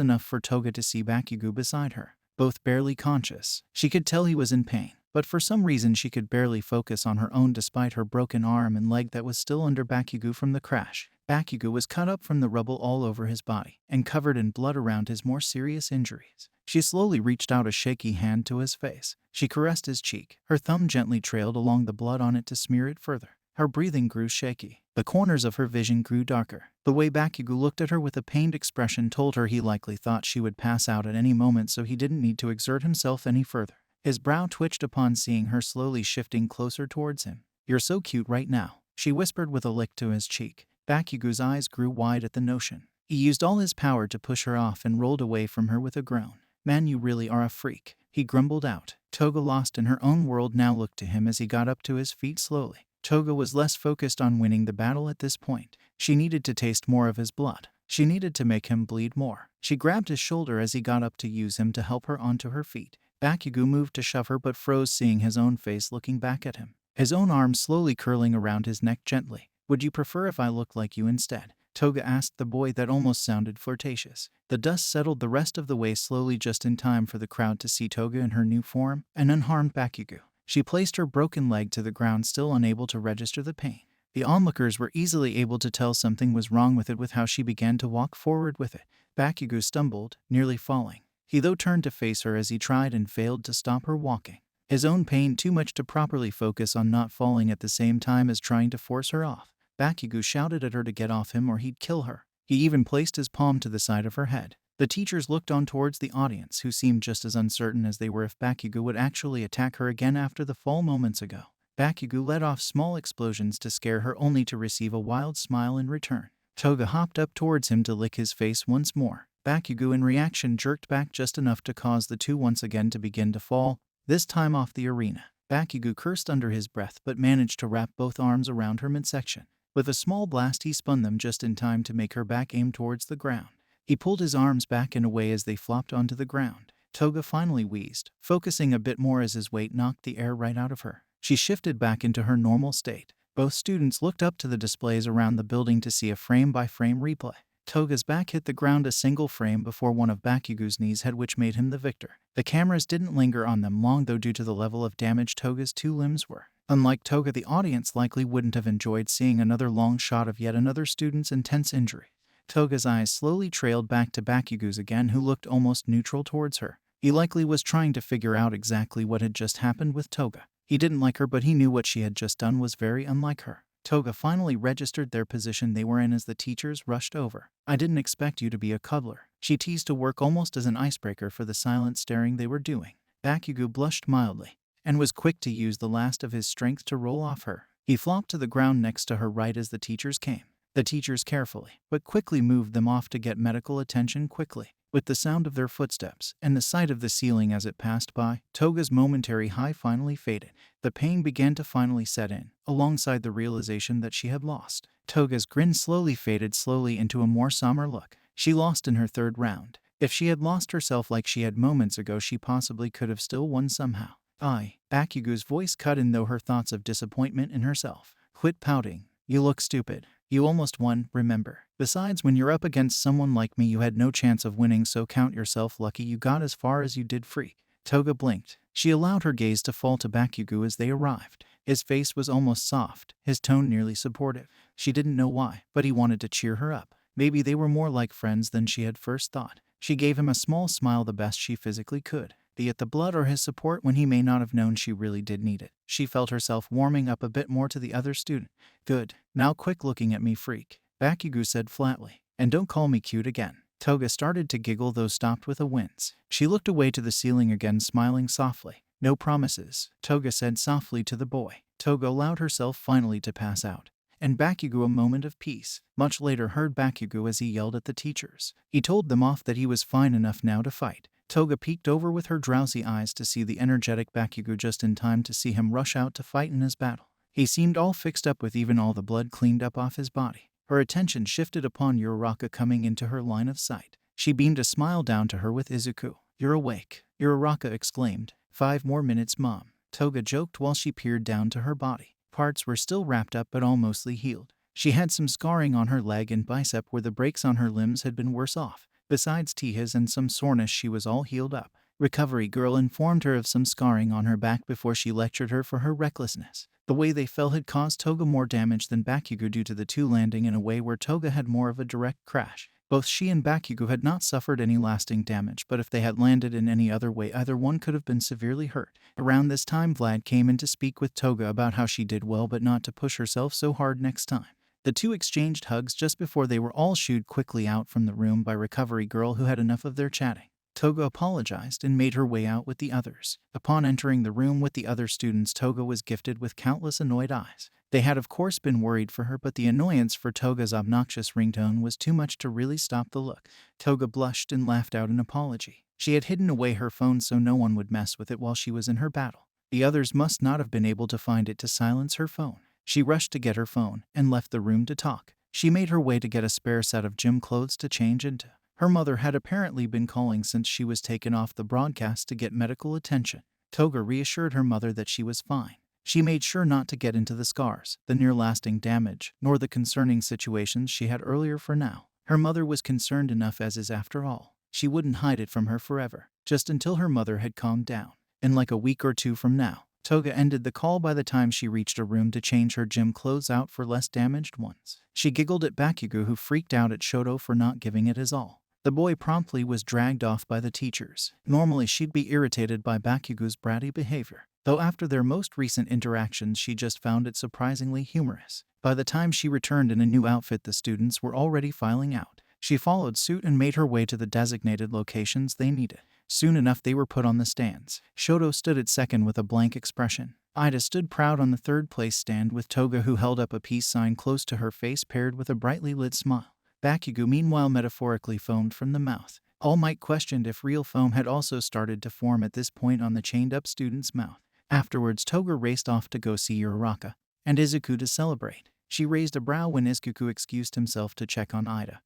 enough for Toga to see Bakugo beside her, both barely conscious. She could tell he was in pain, but for some reason she could barely focus on her own despite her broken arm and leg that was still under Bakugo from the crash. Bakugo was cut up from the rubble all over his body and covered in blood around his more serious injuries. She slowly reached out a shaky hand to his face. She caressed his cheek. Her thumb gently trailed along the blood on it to smear it further. Her breathing grew shaky. The corners of her vision grew darker. The way Bakugo looked at her with a pained expression told her he likely thought she would pass out at any moment, so he didn't need to exert himself any further. His brow twitched upon seeing her slowly shifting closer towards him. "You're so cute right now," she whispered with a lick to his cheek. Bakugo's eyes grew wide at the notion. He used all his power to push her off and rolled away from her with a groan. "Man, you really are a freak," he grumbled out. Toga, lost in her own world, now looked to him as he got up to his feet slowly. Toga was less focused on winning the battle at this point. She needed to taste more of his blood. She needed to make him bleed more. She grabbed his shoulder as he got up to use him to help her onto her feet. Bakugo moved to shove her but froze seeing his own face looking back at him. His own arm slowly curling around his neck gently. "Would you prefer if I looked like you instead?" Toga asked the boy. That almost sounded flirtatious. The dust settled the rest of the way slowly just in time for the crowd to see Toga in her new form, an unharmed Bakugo. She placed her broken leg to the ground, still unable to register the pain. The onlookers were easily able to tell something was wrong with it with how she began to walk forward with it. Bakugo stumbled, nearly falling. He though turned to face her as he tried and failed to stop her walking. His own pain too much to properly focus on not falling at the same time as trying to force her off. Bakugo shouted at her to get off him or he'd kill her. He even placed his palm to the side of her head. The teachers looked on towards the audience, who seemed just as uncertain as they were if Bakugo would actually attack her again after the fall moments ago. Bakugo let off small explosions to scare her, only to receive a wild smile in return. Toga hopped up towards him to lick his face once more. Bakugo in reaction jerked back just enough to cause the two once again to begin to fall, this time off the arena. Bakugo cursed under his breath but managed to wrap both arms around her midsection. With a small blast he spun them just in time to make her back aim towards the ground. He pulled his arms back and away as they flopped onto the ground. Toga finally wheezed, focusing a bit more as his weight knocked the air right out of her. She shifted back into her normal state. Both students looked up to the displays around the building to see a frame-by-frame replay. Toga's back hit the ground a single frame before one of Bakugo's knees had, which made him the victor. The cameras didn't linger on them long though, due to the level of damage Toga's two limbs were. Unlike Toga, the audience likely wouldn't have enjoyed seeing another long shot of yet another student's intense injury. Toga's eyes slowly trailed back to Bakugo's again, who looked almost neutral towards her. He likely was trying to figure out exactly what had just happened with Toga. He didn't like her, but he knew what she had just done was very unlike her. Toga finally registered their position they were in as the teachers rushed over. "I didn't expect you to be a cuddler," she teased, to work almost as an icebreaker for the silent staring they were doing. Bakugo blushed mildly and was quick to use the last of his strength to roll off her. He flopped to the ground next to her right as the teachers came. The teachers carefully but quickly moved them off to get medical attention quickly. With the sound of their footsteps and the sight of the ceiling as it passed by, Toga's momentary high finally faded. The pain began to finally set in, alongside the realization that she had lost. Toga's grin slowly faded into a more somber look. She lost in her third round. If she had lost herself like she had moments ago, she possibly could have still won somehow. Bakugo's voice cut in though her thoughts of disappointment in herself. Quit pouting. You look stupid. You almost won, remember. Besides, when you're up against someone like me, you had no chance of winning, so count yourself lucky you got as far as you did free. Toga blinked. She allowed her gaze to fall to Bakugo as they arrived. His face was almost soft, his tone nearly supportive. She didn't know why, but he wanted to cheer her up. Maybe they were more like friends than she had first thought. She gave him a small smile, the best she physically could, be it the blood or his support when he may not have known she really did need it. She felt herself warming up a bit more to the other student. Good. Now quit looking at me, freak, Bakugo said flatly. And don't call me cute again. Toga started to giggle, though stopped with a wince. She looked away to the ceiling again, smiling softly. No promises, Toga said softly to the boy. Toga allowed herself finally to pass out. And Bakugo a moment of peace. Much later heard Bakugo as he yelled at the teachers. He told them off that he was fine enough now to fight. Toga peeked over with her drowsy eyes to see the energetic Bakugo just in time to see him rush out to fight in his battle. He seemed all fixed up with even all the blood cleaned up off his body. Her attention shifted upon Uraraka coming into her line of sight. She beamed a smile down to her with Izuku. You're awake, Uraraka exclaimed. 5 more minutes, Mom, Toga joked while she peered down to her body. Parts were still wrapped up but all mostly healed. She had some scarring on her leg and bicep where the breaks on her limbs had been worse off. Besides Tiha's and some soreness, she was all healed up. Recovery girl informed her of some scarring on her back before she lectured her for her recklessness. The way they fell had caused Toga more damage than Bakugo due to the two landing in a way where Toga had more of a direct crash. Both she and Bakugo had not suffered any lasting damage, but if they had landed in any other way, either one could have been severely hurt. Around this time, Vlad came in to speak with Toga about how she did well but not to push herself so hard next time. The two exchanged hugs just before they were all shooed quickly out from the room by Recovery Girl, who had enough of their chatting. Toga apologized and made her way out with the others. Upon entering the room with the other students, Toga was gifted with countless annoyed eyes. They had of course been worried for her, but the annoyance for Toga's obnoxious ringtone was too much to really stop the look. Toga blushed and laughed out an apology. She had hidden away her phone so no one would mess with it while she was in her battle. The others must not have been able to find it to silence her phone. She rushed to get her phone and left the room to talk. She made her way to get a spare set of gym clothes to change into. Her mother had apparently been calling since she was taken off the broadcast to get medical attention. Toga reassured her mother that she was fine. She made sure not to get into the scars, the near-lasting damage, nor the concerning situations she had earlier for now. Her mother was concerned enough as is, after all. She wouldn't hide it from her forever, just until her mother had calmed down. In like a week or two from now, Toga ended the call by the time she reached a room to change her gym clothes out for less damaged ones. She giggled at Bakugo, who freaked out at Shoto for not giving it his all. The boy promptly was dragged off by the teachers. Normally she'd be irritated by Bakugo's bratty behavior, though after their most recent interactions she just found it surprisingly humorous. By the time she returned in a new outfit, the students were already filing out. She followed suit and made her way to the designated locations they needed. Soon enough they were put on the stands. Shoto stood at second with a blank expression. Ida stood proud on the third place stand with Toga, who held up a peace sign close to her face paired with a brightly lit smile. Bakugo meanwhile metaphorically foamed from the mouth. All Might questioned if real foam had also started to form at this point on the chained-up student's mouth. Afterwards, Toga raced off to go see Uraraka and Izuku to celebrate. She raised a brow when Izuku excused himself to check on Ida,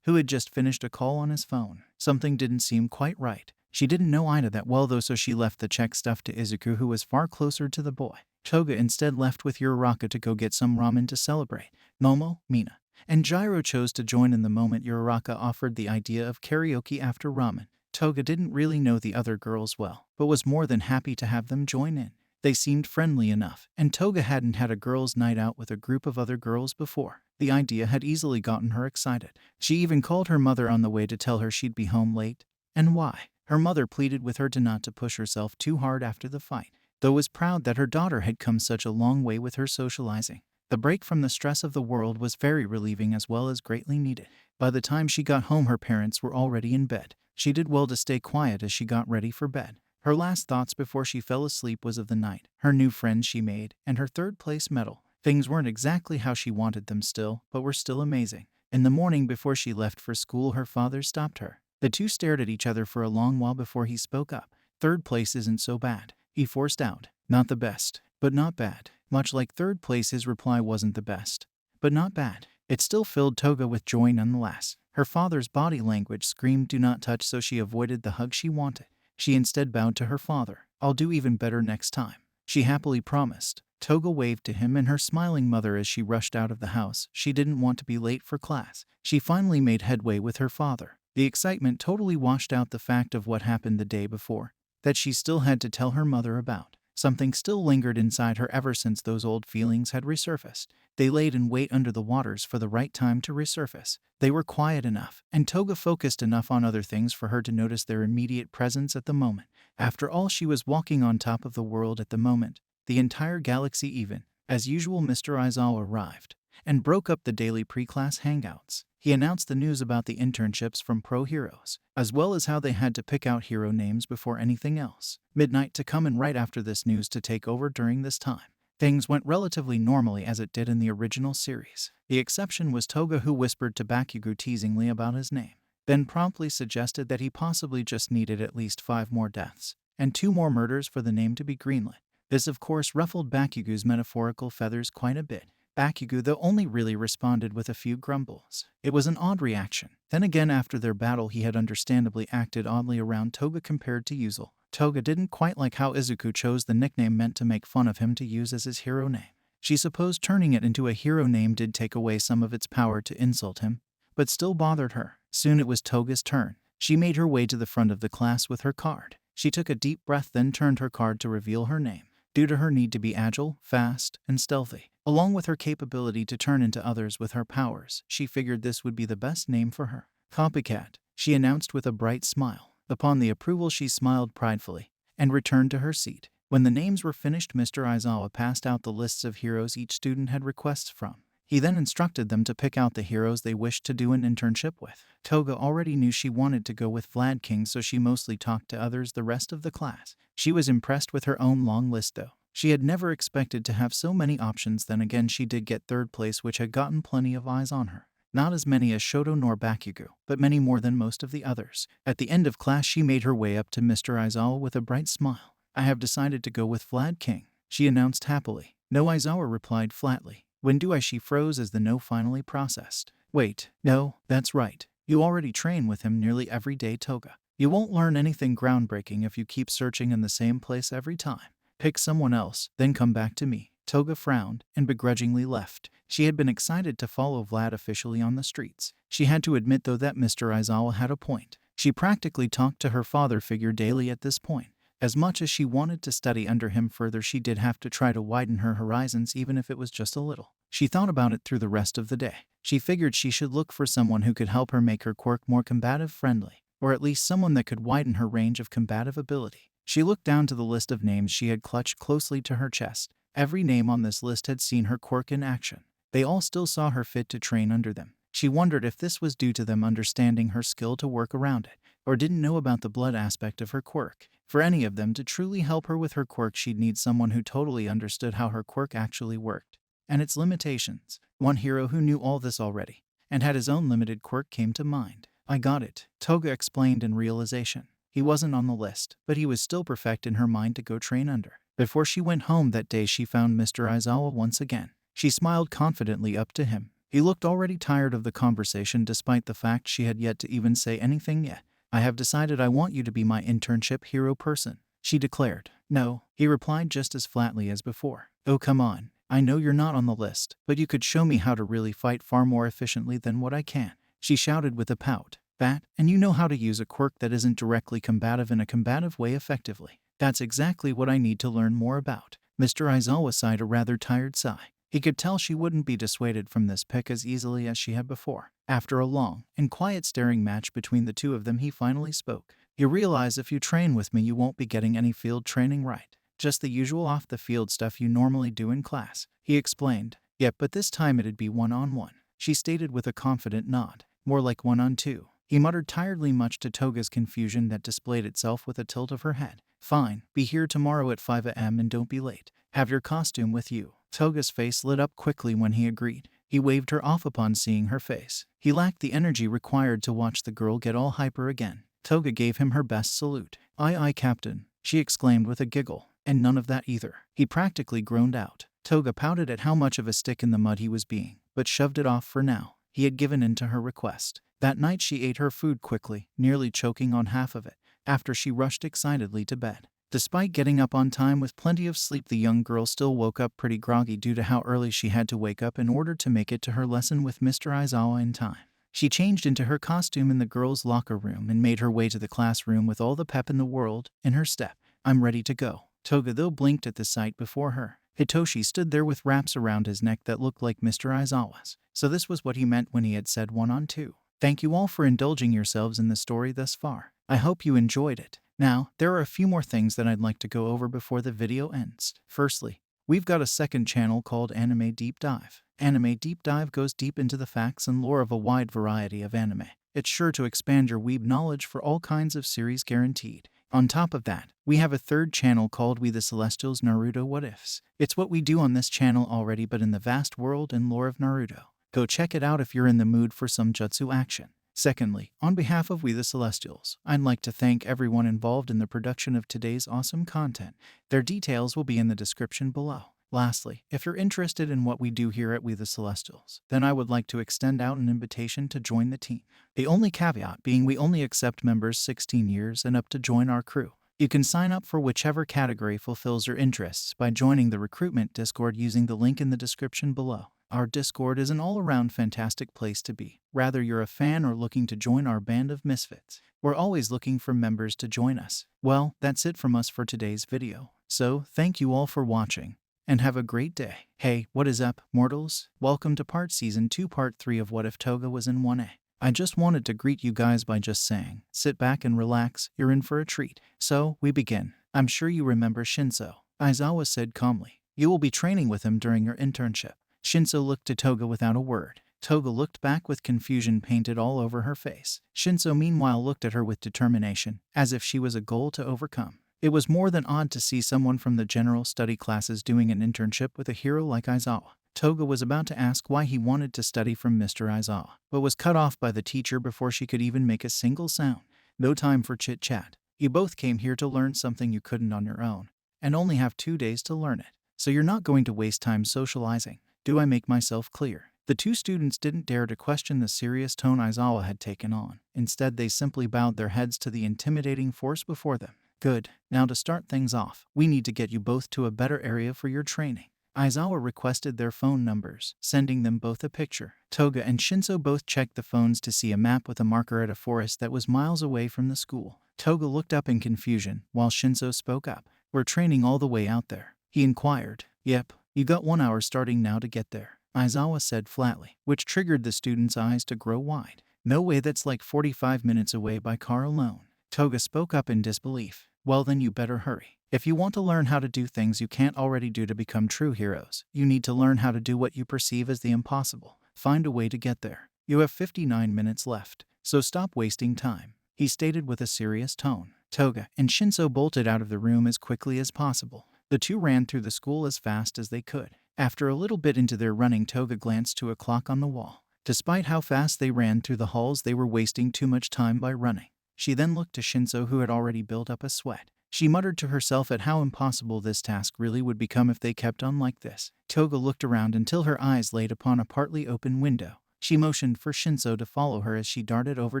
who had just finished a call on his phone. Something didn't seem quite right. She didn't know Ida that well though, so she left the check stuff to Izuku, who was far closer to the boy. Toga instead left with Uraraka to go get some ramen to celebrate. Momo, Mina, and Gyro chose to join in the moment Uraraka offered the idea of karaoke after ramen. Toga didn't really know the other girls well, but was more than happy to have them join in. They seemed friendly enough, and Toga hadn't had a girls' night out with a group of other girls before. The idea had easily gotten her excited. She even called her mother on the way to tell her she'd be home late. And why? Her mother pleaded with her to not to push herself too hard after the fight, though was proud that her daughter had come such a long way with her socializing. The break from the stress of the world was very relieving as well as greatly needed. By the time she got home, her parents were already in bed. She did well to stay quiet as she got ready for bed. Her last thoughts before she fell asleep was of the night, her new friends she made, and her third-place medal. Things weren't exactly how she wanted them still, but were still amazing. In the morning before she left for school, her father stopped her. The two stared at each other for a long while before he spoke up. "Third place isn't so bad," he forced out. "Not the best, but not bad." Much like third place, his reply wasn't the best, but not bad. It still filled Toga with joy nonetheless. Her father's body language screamed "do not touch," so she avoided the hug she wanted. She instead bowed to her father. "I'll do even better next time," she happily promised. Toga waved to him and her smiling mother as she rushed out of the house. She didn't want to be late for class. She finally made headway with her father. The excitement totally washed out the fact of what happened the day before, that she still had to tell her mother about. Something still lingered inside her ever since those old feelings had resurfaced. They laid in wait under the waters for the right time to resurface. They were quiet enough, and Toga focused enough on other things for her to notice their immediate presence at the moment. After all, she was walking on top of the world at the moment, the entire galaxy even. As usual, Mr. Aizawa arrived and broke up the daily pre-class hangouts. He announced the news about the internships from pro heroes, as well as how they had to pick out hero names before anything else. Midnight to come, and right after this news to take over during this time. Things went relatively normally as it did in the original series. The exception was Toga, who whispered to Bakugo teasingly about his name, then promptly suggested that he possibly just needed at least 5 more deaths and 2 more murders for the name to be greenlit. This of course ruffled Bakugo's metaphorical feathers quite a bit. Bakugo, though, only really responded with a few grumbles. It was an odd reaction. Then again, after their battle, he had understandably acted oddly around Toga compared to usual. Toga didn't quite like how Izuku chose the nickname meant to make fun of him to use as his hero name. She supposed turning it into a hero name did take away some of its power to insult him, but still bothered her. Soon it was Toga's turn. She made her way to the front of the class with her card. She took a deep breath, then turned her card to reveal her name. Due to her need to be agile, fast, and stealthy, along with her capability to turn into others with her powers, she figured this would be the best name for her. "Copycat," she announced with a bright smile. Upon the approval, she smiled pridefully and returned to her seat. When the names were finished, Mr. Aizawa passed out the lists of heroes each student had requests from. He then instructed them to pick out the heroes they wished to do an internship with. Toga already knew she wanted to go with Vlad King, so she mostly talked to others the rest of the class. She was impressed with her own long list, though. She had never expected to have so many options. Then again, she did get 3rd place, which had gotten plenty of eyes on her. Not as many as Shoto nor Bakugo, but many more than most of the others. At the end of class, she made her way up to Mr. Aizawa with a bright smile. "I have decided to go with Vlad King," she announced happily. "No," Aizawa replied flatly. "When do I?" She froze as the no finally processed. "Wait, no, that's right. You already train with him nearly every day, Toga. You won't learn anything groundbreaking if you keep searching in the same place every time. Pick someone else, then come back to me." Toga frowned and begrudgingly left. She had been excited to follow Vlad officially on the streets. She had to admit, though, that Mr. Aizawa had a point. She practically talked to her father figure daily at this point. As much as she wanted to study under him further, she did have to try to widen her horizons, even if it was just a little. She thought about it through the rest of the day. She figured she should look for someone who could help her make her quirk more combative friendly, or at least someone that could widen her range of combative ability. She looked down to the list of names she had clutched closely to her chest. Every name on this list had seen her quirk in action. They all still saw her fit to train under them. She wondered if this was due to them understanding her skill to work around it, or didn't know about the blood aspect of her quirk. For any of them to truly help her with her quirk, she'd need someone who totally understood how her quirk actually worked and its limitations. One hero who knew all this already and had his own limited quirk came to mind. "I got it," Toga explained in realization. He wasn't on the list, but he was still perfect in her mind to go train under. Before she went home that day, she found Mr. Aizawa once again. She smiled confidently up to him. He looked already tired of the conversation, despite the fact she had yet to even say anything yet. "I have decided I want you to be my internship hero person," she declared. "No," he replied just as flatly as before. "Oh, come on. I know you're not on the list, but you could show me how to really fight far more efficiently than what I can," she shouted with a pout. "That, and you know how to use a quirk that isn't directly combative in a combative way effectively. That's exactly what I need to learn more about." Mr. Aizawa sighed a rather tired sigh. He could tell she wouldn't be dissuaded from this pick as easily as she had before. After a long and quiet staring match between the two of them, he finally spoke. "You realize if you train with me, you won't be getting any field training, right? Just the usual off-the-field stuff you normally do in class," he explained. "Yep, but this time it'd be one-on-one," she stated with a confident nod. "More like one-on-two," he muttered tiredly, much to Toga's confusion that displayed itself with a tilt of her head. "Fine, be here tomorrow at 5 a.m. and don't be late. Have your costume with you." Toga's face lit up quickly when he agreed. He waved her off upon seeing her face. He lacked the energy required to watch the girl get all hyper again. Toga gave him her best salute. "Aye aye, Captain," she exclaimed with a giggle. "And none of that either," he practically groaned out. Toga pouted at how much of a stick in the mud he was being, but shoved it off for now. He had given in to her request. That night she ate her food quickly, nearly choking on half of it, after she rushed excitedly to bed. Despite getting up on time with plenty of sleep, the young girl still woke up pretty groggy due to how early she had to wake up in order to make it to her lesson with Mr. Aizawa in time. She changed into her costume in the girls' locker room and made her way to the classroom with all the pep in the world in her step. "I'm ready to go." Toga though blinked at the sight before her. Hitoshi stood there with wraps around his neck that looked like Mr. Aizawa's. So this was what he meant when he had said 1-on-2. Thank you all for indulging yourselves in the story thus far. I hope you enjoyed it. Now, there are a few more things that I'd like to go over before the video ends. Firstly, we've got a second channel called Anime Deep Dive. Anime Deep Dive goes deep into the facts and lore of a wide variety of anime. It's sure to expand your weeb knowledge for all kinds of series guaranteed. On top of that, we have a third channel called We The Celestials Naruto What Ifs. It's what we do on this channel already but in the vast world and lore of Naruto. Go check it out if you're in the mood for some jutsu action. Secondly, on behalf of We The Celestials, I'd like to thank everyone involved in the production of today's awesome content. Their details will be in the description below. Lastly, if you're interested in what we do here at We The Celestials, then I would like to extend out an invitation to join the team. The only caveat being we only accept members 16 years and up to join our crew. You can sign up for whichever category fulfills your interests by joining the recruitment Discord using the link in the description below. Our Discord is an all-around fantastic place to be, whether you're a fan or looking to join our band of misfits. We're always looking for members to join us. Well, that's it from us for today's video. So, thank you all for watching, and have a great day. Hey, what is up, mortals? Welcome to Season 2 Part 3 of What If Toga Was in 1A. I just wanted to greet you guys by just saying, sit back and relax, you're in for a treat. So, we begin. I'm sure you remember Shinso. Aizawa said calmly. You will be training with him during your internship. Shinso looked to Toga without a word. Toga looked back with confusion painted all over her face. Shinso meanwhile looked at her with determination, as if she was a goal to overcome. It was more than odd to see someone from the general study classes doing an internship with a hero like Aizawa. Toga was about to ask why he wanted to study from Mr. Aizawa, but was cut off by the teacher before she could even make a single sound. No time for chit-chat. You both came here to learn something you couldn't on your own, and only have 2 days to learn it. So you're not going to waste time socializing. Do I make myself clear? The two students didn't dare to question the serious tone Aizawa had taken on. Instead, they simply bowed their heads to the intimidating force before them. Good. Now to start things off, we need to get you both to a better area for your training. Aizawa requested their phone numbers, sending them both a picture. Toga and Shinso both checked the phones to see a map with a marker at a forest that was miles away from the school. Toga looked up in confusion, while Shinso spoke up. We're training all the way out there, he inquired. Yep. You got 1 hour starting now to get there, Aizawa said flatly, which triggered the student's eyes to grow wide. No way, that's like 45 minutes away by car alone. Toga spoke up in disbelief. Well then you better hurry. If you want to learn how to do things you can't already do to become true heroes, you need to learn how to do what you perceive as the impossible. Find a way to get there. You have 59 minutes left, so stop wasting time, he stated with a serious tone. Toga and Shinso bolted out of the room as quickly as possible. The two ran through the school as fast as they could. After a little bit into their running, Toga glanced to a clock on the wall. Despite how fast they ran through the halls, they were wasting too much time by running. She then looked to Shinso, who had already built up a sweat. She muttered to herself at how impossible this task really would become if they kept on like this. Toga looked around until her eyes laid upon a partly open window. She motioned for Shinso to follow her as she darted over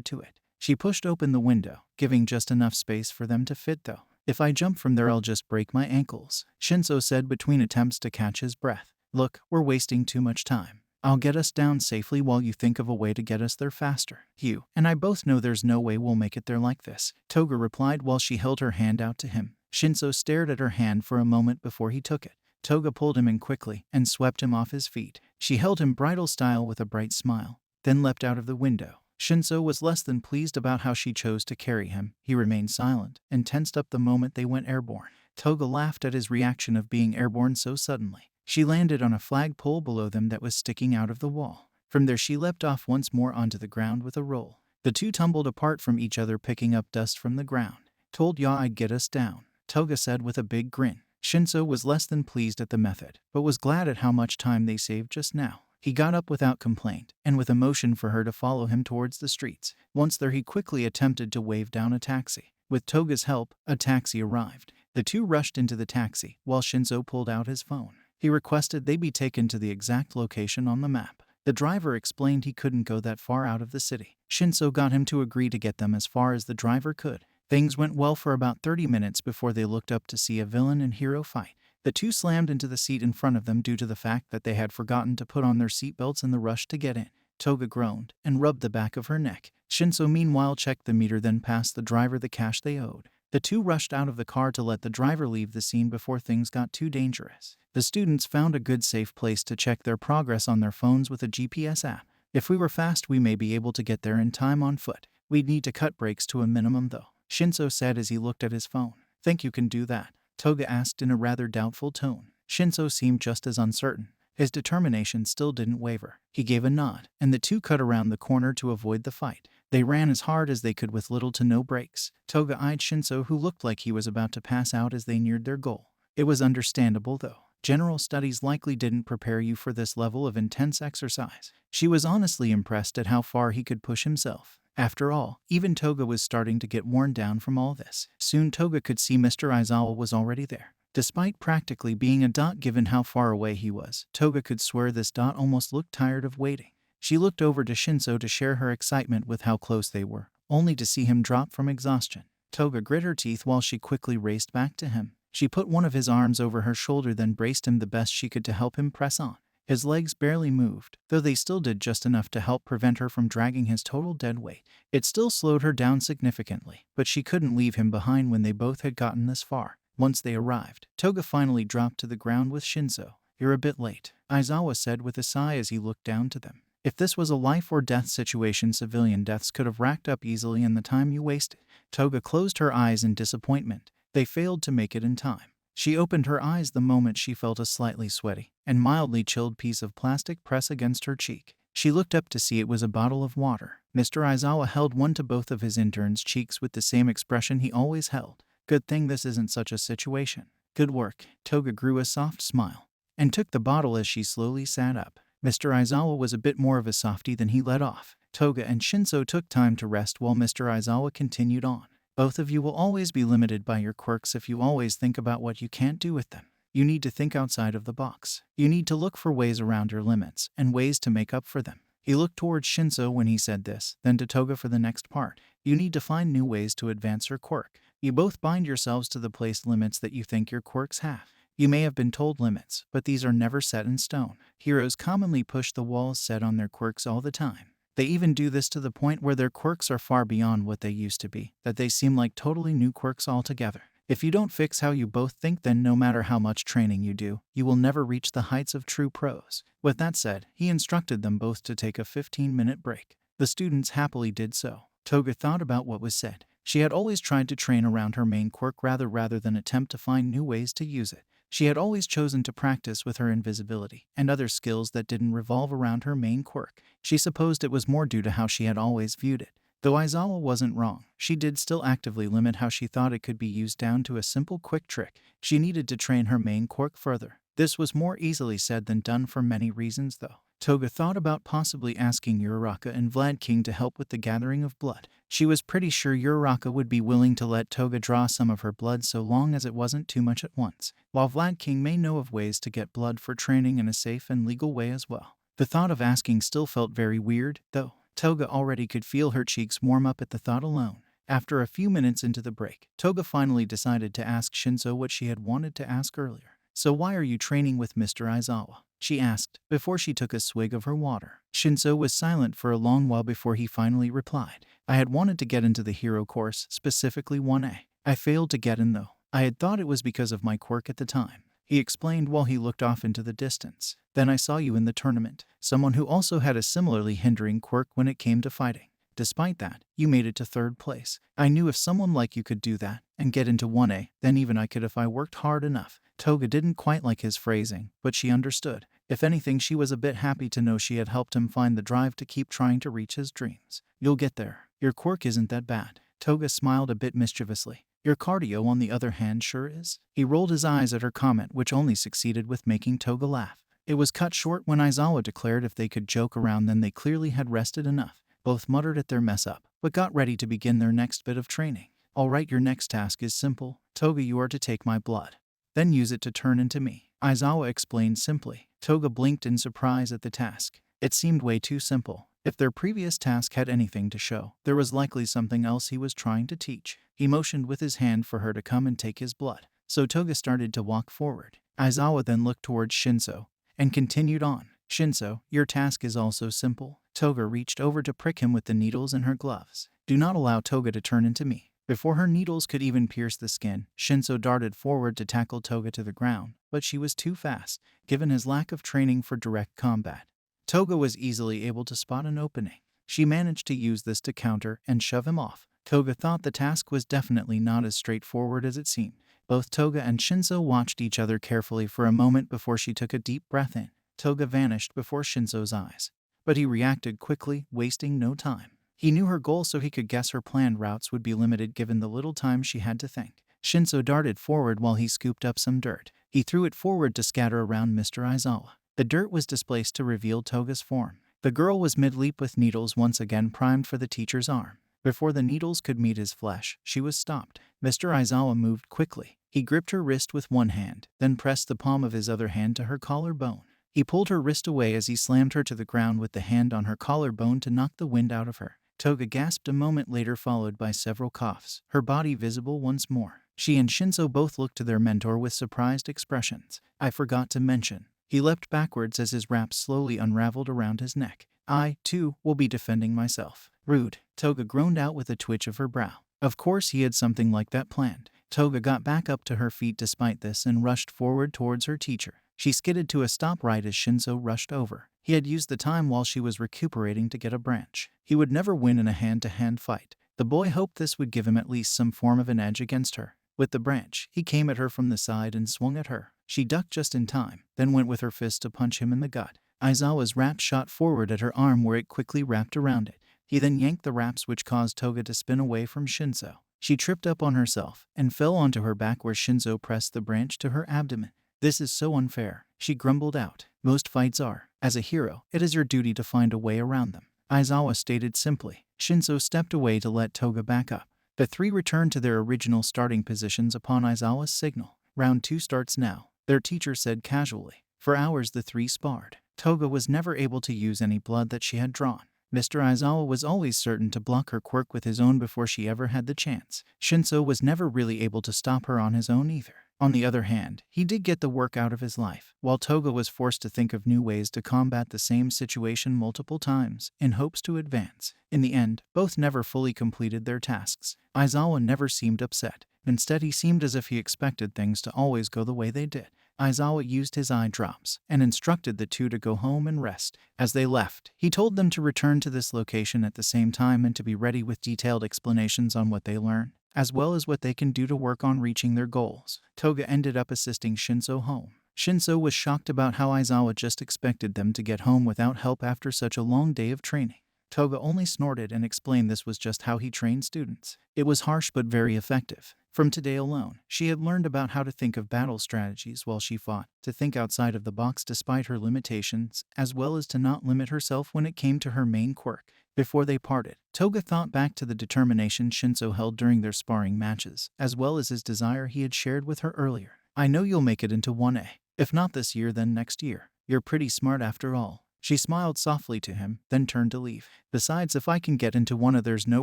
to it. She pushed open the window, giving just enough space for them to fit though. If I jump from there I'll just break my ankles, Shinso said between attempts to catch his breath. Look, we're wasting too much time. I'll get us down safely while you think of a way to get us there faster. You and I both know there's no way we'll make it there like this, Toga replied while she held her hand out to him. Shinso stared at her hand for a moment before he took it. Toga pulled him in quickly and swept him off his feet. She held him bridal style with a bright smile, then leapt out of the window. Shinso was less than pleased about how she chose to carry him. He remained silent and tensed up the moment they went airborne. Toga laughed at his reaction of being airborne so suddenly. She landed on a flagpole below them that was sticking out of the wall. From there she leapt off once more onto the ground with a roll. The two tumbled apart from each other, picking up dust from the ground. Told ya I'd get us down, Toga said with a big grin. Shinso was less than pleased at the method, but was glad at how much time they saved just now. He got up without complaint, and with a motion for her to follow him towards the streets. Once there he quickly attempted to wave down a taxi. With Toga's help, a taxi arrived. The two rushed into the taxi, while Shinso pulled out his phone. He requested they be taken to the exact location on the map. The driver explained he couldn't go that far out of the city. Shinso got him to agree to get them as far as the driver could. Things went well for about 30 minutes before they looked up to see a villain and hero fight. The two slammed into the seat in front of them due to the fact that they had forgotten to put on their seatbelts in the rush to get in. Toga groaned and rubbed the back of her neck. Shinso meanwhile checked the meter, then passed the driver the cash they owed. The two rushed out of the car to let the driver leave the scene before things got too dangerous. The students found a good safe place to check their progress on their phones with a GPS app. If we were fast, we may be able to get there in time on foot. We'd need to cut brakes to a minimum though, Shinso said as he looked at his phone. Think you can do that? Toga asked in a rather doubtful tone. Shinso seemed just as uncertain. His determination still didn't waver. He gave a nod, and the two cut around the corner to avoid the fight. They ran as hard as they could with little to no brakes. Toga eyed Shinso, who looked like he was about to pass out as they neared their goal. It was understandable though. General studies likely didn't prepare you for this level of intense exercise. She was honestly impressed at how far he could push himself. After all, even Toga was starting to get worn down from all this. Soon Toga could see Mr. Aizawa was already there. Despite practically being a dot given how far away he was, Toga could swear this dot almost looked tired of waiting. She looked over to Shinso to share her excitement with how close they were, only to see him drop from exhaustion. Toga grit her teeth while she quickly raced back to him. She put one of his arms over her shoulder, then braced him the best she could to help him press on. His legs barely moved, though they still did just enough to help prevent her from dragging his total dead weight. It still slowed her down significantly, but she couldn't leave him behind when they both had gotten this far. Once they arrived, Toga finally dropped to the ground with Shinso. You're a bit late, Aizawa said with a sigh as he looked down to them. If this was a life or death situation, civilian deaths could have racked up easily in the time you wasted. Toga closed her eyes in disappointment. They failed to make it in time. She opened her eyes the moment she felt a slightly sweaty and mildly chilled piece of plastic press against her cheek. She looked up to see it was a bottle of water. Mr. Aizawa held one to both of his interns' cheeks with the same expression he always held. Good thing this isn't such a situation. Good work. Toga grew a soft smile and took the bottle as she slowly sat up. Mr. Aizawa was a bit more of a softie than he let off. Toga and Shinso took time to rest while Mr. Aizawa continued on. Both of you will always be limited by your quirks if you always think about what you can't do with them. You need to think outside of the box. You need to look for ways around your limits and ways to make up for them. He looked towards Shinso when he said this, then to Toga for the next part. You need to find new ways to advance your quirk. You both bind yourselves to the placed limits that you think your quirks have. You may have been told limits, but these are never set in stone. Heroes commonly push the walls set on their quirks all the time. They even do this to the point where their quirks are far beyond what they used to be, that they seem like totally new quirks altogether. If you don't fix how you both think, then no matter how much training you do, you will never reach the heights of true pros. With that said, he instructed them both to take a 15-minute break. The students happily did so. Toga thought about what was said. She had always tried to train around her main quirk rather than attempt to find new ways to use it. She had always chosen to practice with her invisibility and other skills that didn't revolve around her main quirk. She supposed it was more due to how she had always viewed it. Though Aizawa wasn't wrong, she did still actively limit how she thought it could be used down to a simple quick trick. She needed to train her main quirk further. This was more easily said than done for many reasons though. Toga thought about possibly asking Uraraka and Vlad King to help with the gathering of blood. She was pretty sure Uraraka would be willing to let Toga draw some of her blood so long as it wasn't too much at once, while Vlad King may know of ways to get blood for training in a safe and legal way as well. The thought of asking still felt very weird, though. Toga already could feel her cheeks warm up at the thought alone. After a few minutes into the break, Toga finally decided to ask Shinso what she had wanted to ask earlier. So why are you training with Mr. Aizawa? She asked, before she took a swig of her water. Shinso was silent for a long while before he finally replied. I had wanted to get into the hero course, specifically 1A. I failed to get in though. I had thought it was because of my quirk at the time. He explained while he looked off into the distance. Then I saw you in the tournament, someone who also had a similarly hindering quirk when it came to fighting. Despite that, you made it to 3rd place. I knew if someone like you could do that and get into 1A, then even I could if I worked hard enough. Toga didn't quite like his phrasing, but she understood. If anything, she was a bit happy to know she had helped him find the drive to keep trying to reach his dreams. You'll get there. Your quirk isn't that bad. Toga smiled a bit mischievously. Your cardio, on the other hand, sure is. He rolled his eyes at her comment, which only succeeded with making Toga laugh. It was cut short when Aizawa declared if they could joke around then they clearly had rested enough. Both muttered at their mess up, but got ready to begin their next bit of training. Alright, your next task is simple. Toga, you are to take my blood. Then use it to turn into me. Aizawa explained simply. Toga blinked in surprise at the task. It seemed way too simple. If their previous task had anything to show, there was likely something else he was trying to teach. He motioned with his hand for her to come and take his blood. So Toga started to walk forward. Aizawa then looked towards Shinso and continued on. Shinso, your task is also simple. Toga reached over to prick him with the needles in her gloves. Do not allow Toga to turn into me. Before her needles could even pierce the skin, Shinso darted forward to tackle Toga to the ground, but she was too fast, given his lack of training for direct combat. Toga was easily able to spot an opening. She managed to use this to counter and shove him off. Toga thought the task was definitely not as straightforward as it seemed. Both Toga and Shinso watched each other carefully for a moment before she took a deep breath in. Toga vanished before Shinso's eyes, but he reacted quickly, wasting no time. He knew her goal, so he could guess her planned routes would be limited given the little time she had to think. Shinso darted forward while he scooped up some dirt. He threw it forward to scatter around Mr. Aizawa. The dirt was displaced to reveal Toga's form. The girl was mid-leap with needles once again primed for the teacher's arm. Before the needles could meet his flesh, she was stopped. Mr. Aizawa moved quickly. He gripped her wrist with one hand, then pressed the palm of his other hand to her collarbone. He pulled her wrist away as he slammed her to the ground with the hand on her collarbone to knock the wind out of her. Toga gasped a moment later, followed by several coughs, her body visible once more. She and Shinso both looked to their mentor with surprised expressions. I forgot to mention. He leapt backwards as his wrap slowly unraveled around his neck. I, too, will be defending myself. Rude, Toga groaned out with a twitch of her brow. Of course he had something like that planned. Toga got back up to her feet despite this and rushed forward towards her teacher. She skidded to a stop right as Shinso rushed over. He had used the time while she was recuperating to get a branch. He would never win in a hand-to-hand fight. The boy hoped this would give him at least some form of an edge against her. With the branch, he came at her from the side and swung at her. She ducked just in time, then went with her fist to punch him in the gut. Aizawa's wrap shot forward at her arm where it quickly wrapped around it. He then yanked the wraps, which caused Toga to spin away from Shinso. She tripped up on herself and fell onto her back where Shinso pressed the branch to her abdomen. This is so unfair, she grumbled out. Most fights are. As a hero, it is your duty to find a way around them. Aizawa stated simply. Shinso stepped away to let Toga back up. The three returned to their original starting positions upon Aizawa's signal. Round 2 starts now, their teacher said casually. For hours the three sparred. Toga was never able to use any blood that she had drawn. Mr. Aizawa was always certain to block her quirk with his own before she ever had the chance. Shinso was never really able to stop her on his own either. On the other hand, he did get the work out of his life, while Toga was forced to think of new ways to combat the same situation multiple times, in hopes to advance. In the end, both never fully completed their tasks. Aizawa never seemed upset. Instead, he seemed as if he expected things to always go the way they did. Aizawa used his eye drops and instructed the two to go home and rest. As they left, he told them to return to this location at the same time and to be ready with detailed explanations on what they learned, as well as what they can do to work on reaching their goals. Toga ended up assisting Shinso home. Shinso was shocked about how Aizawa just expected them to get home without help after such a long day of training. Toga only snorted and explained this was just how he trained students. It was harsh but very effective. From today alone, she had learned about how to think of battle strategies while she fought, to think outside of the box despite her limitations, as well as to not limit herself when it came to her main quirk. Before they parted, Toga thought back to the determination Shinso held during their sparring matches, as well as his desire he had shared with her earlier. I know you'll make it into 1A. If not this year, then next year. You're pretty smart after all. She smiled softly to him, then turned to leave. Besides, if I can get into 1A, there's no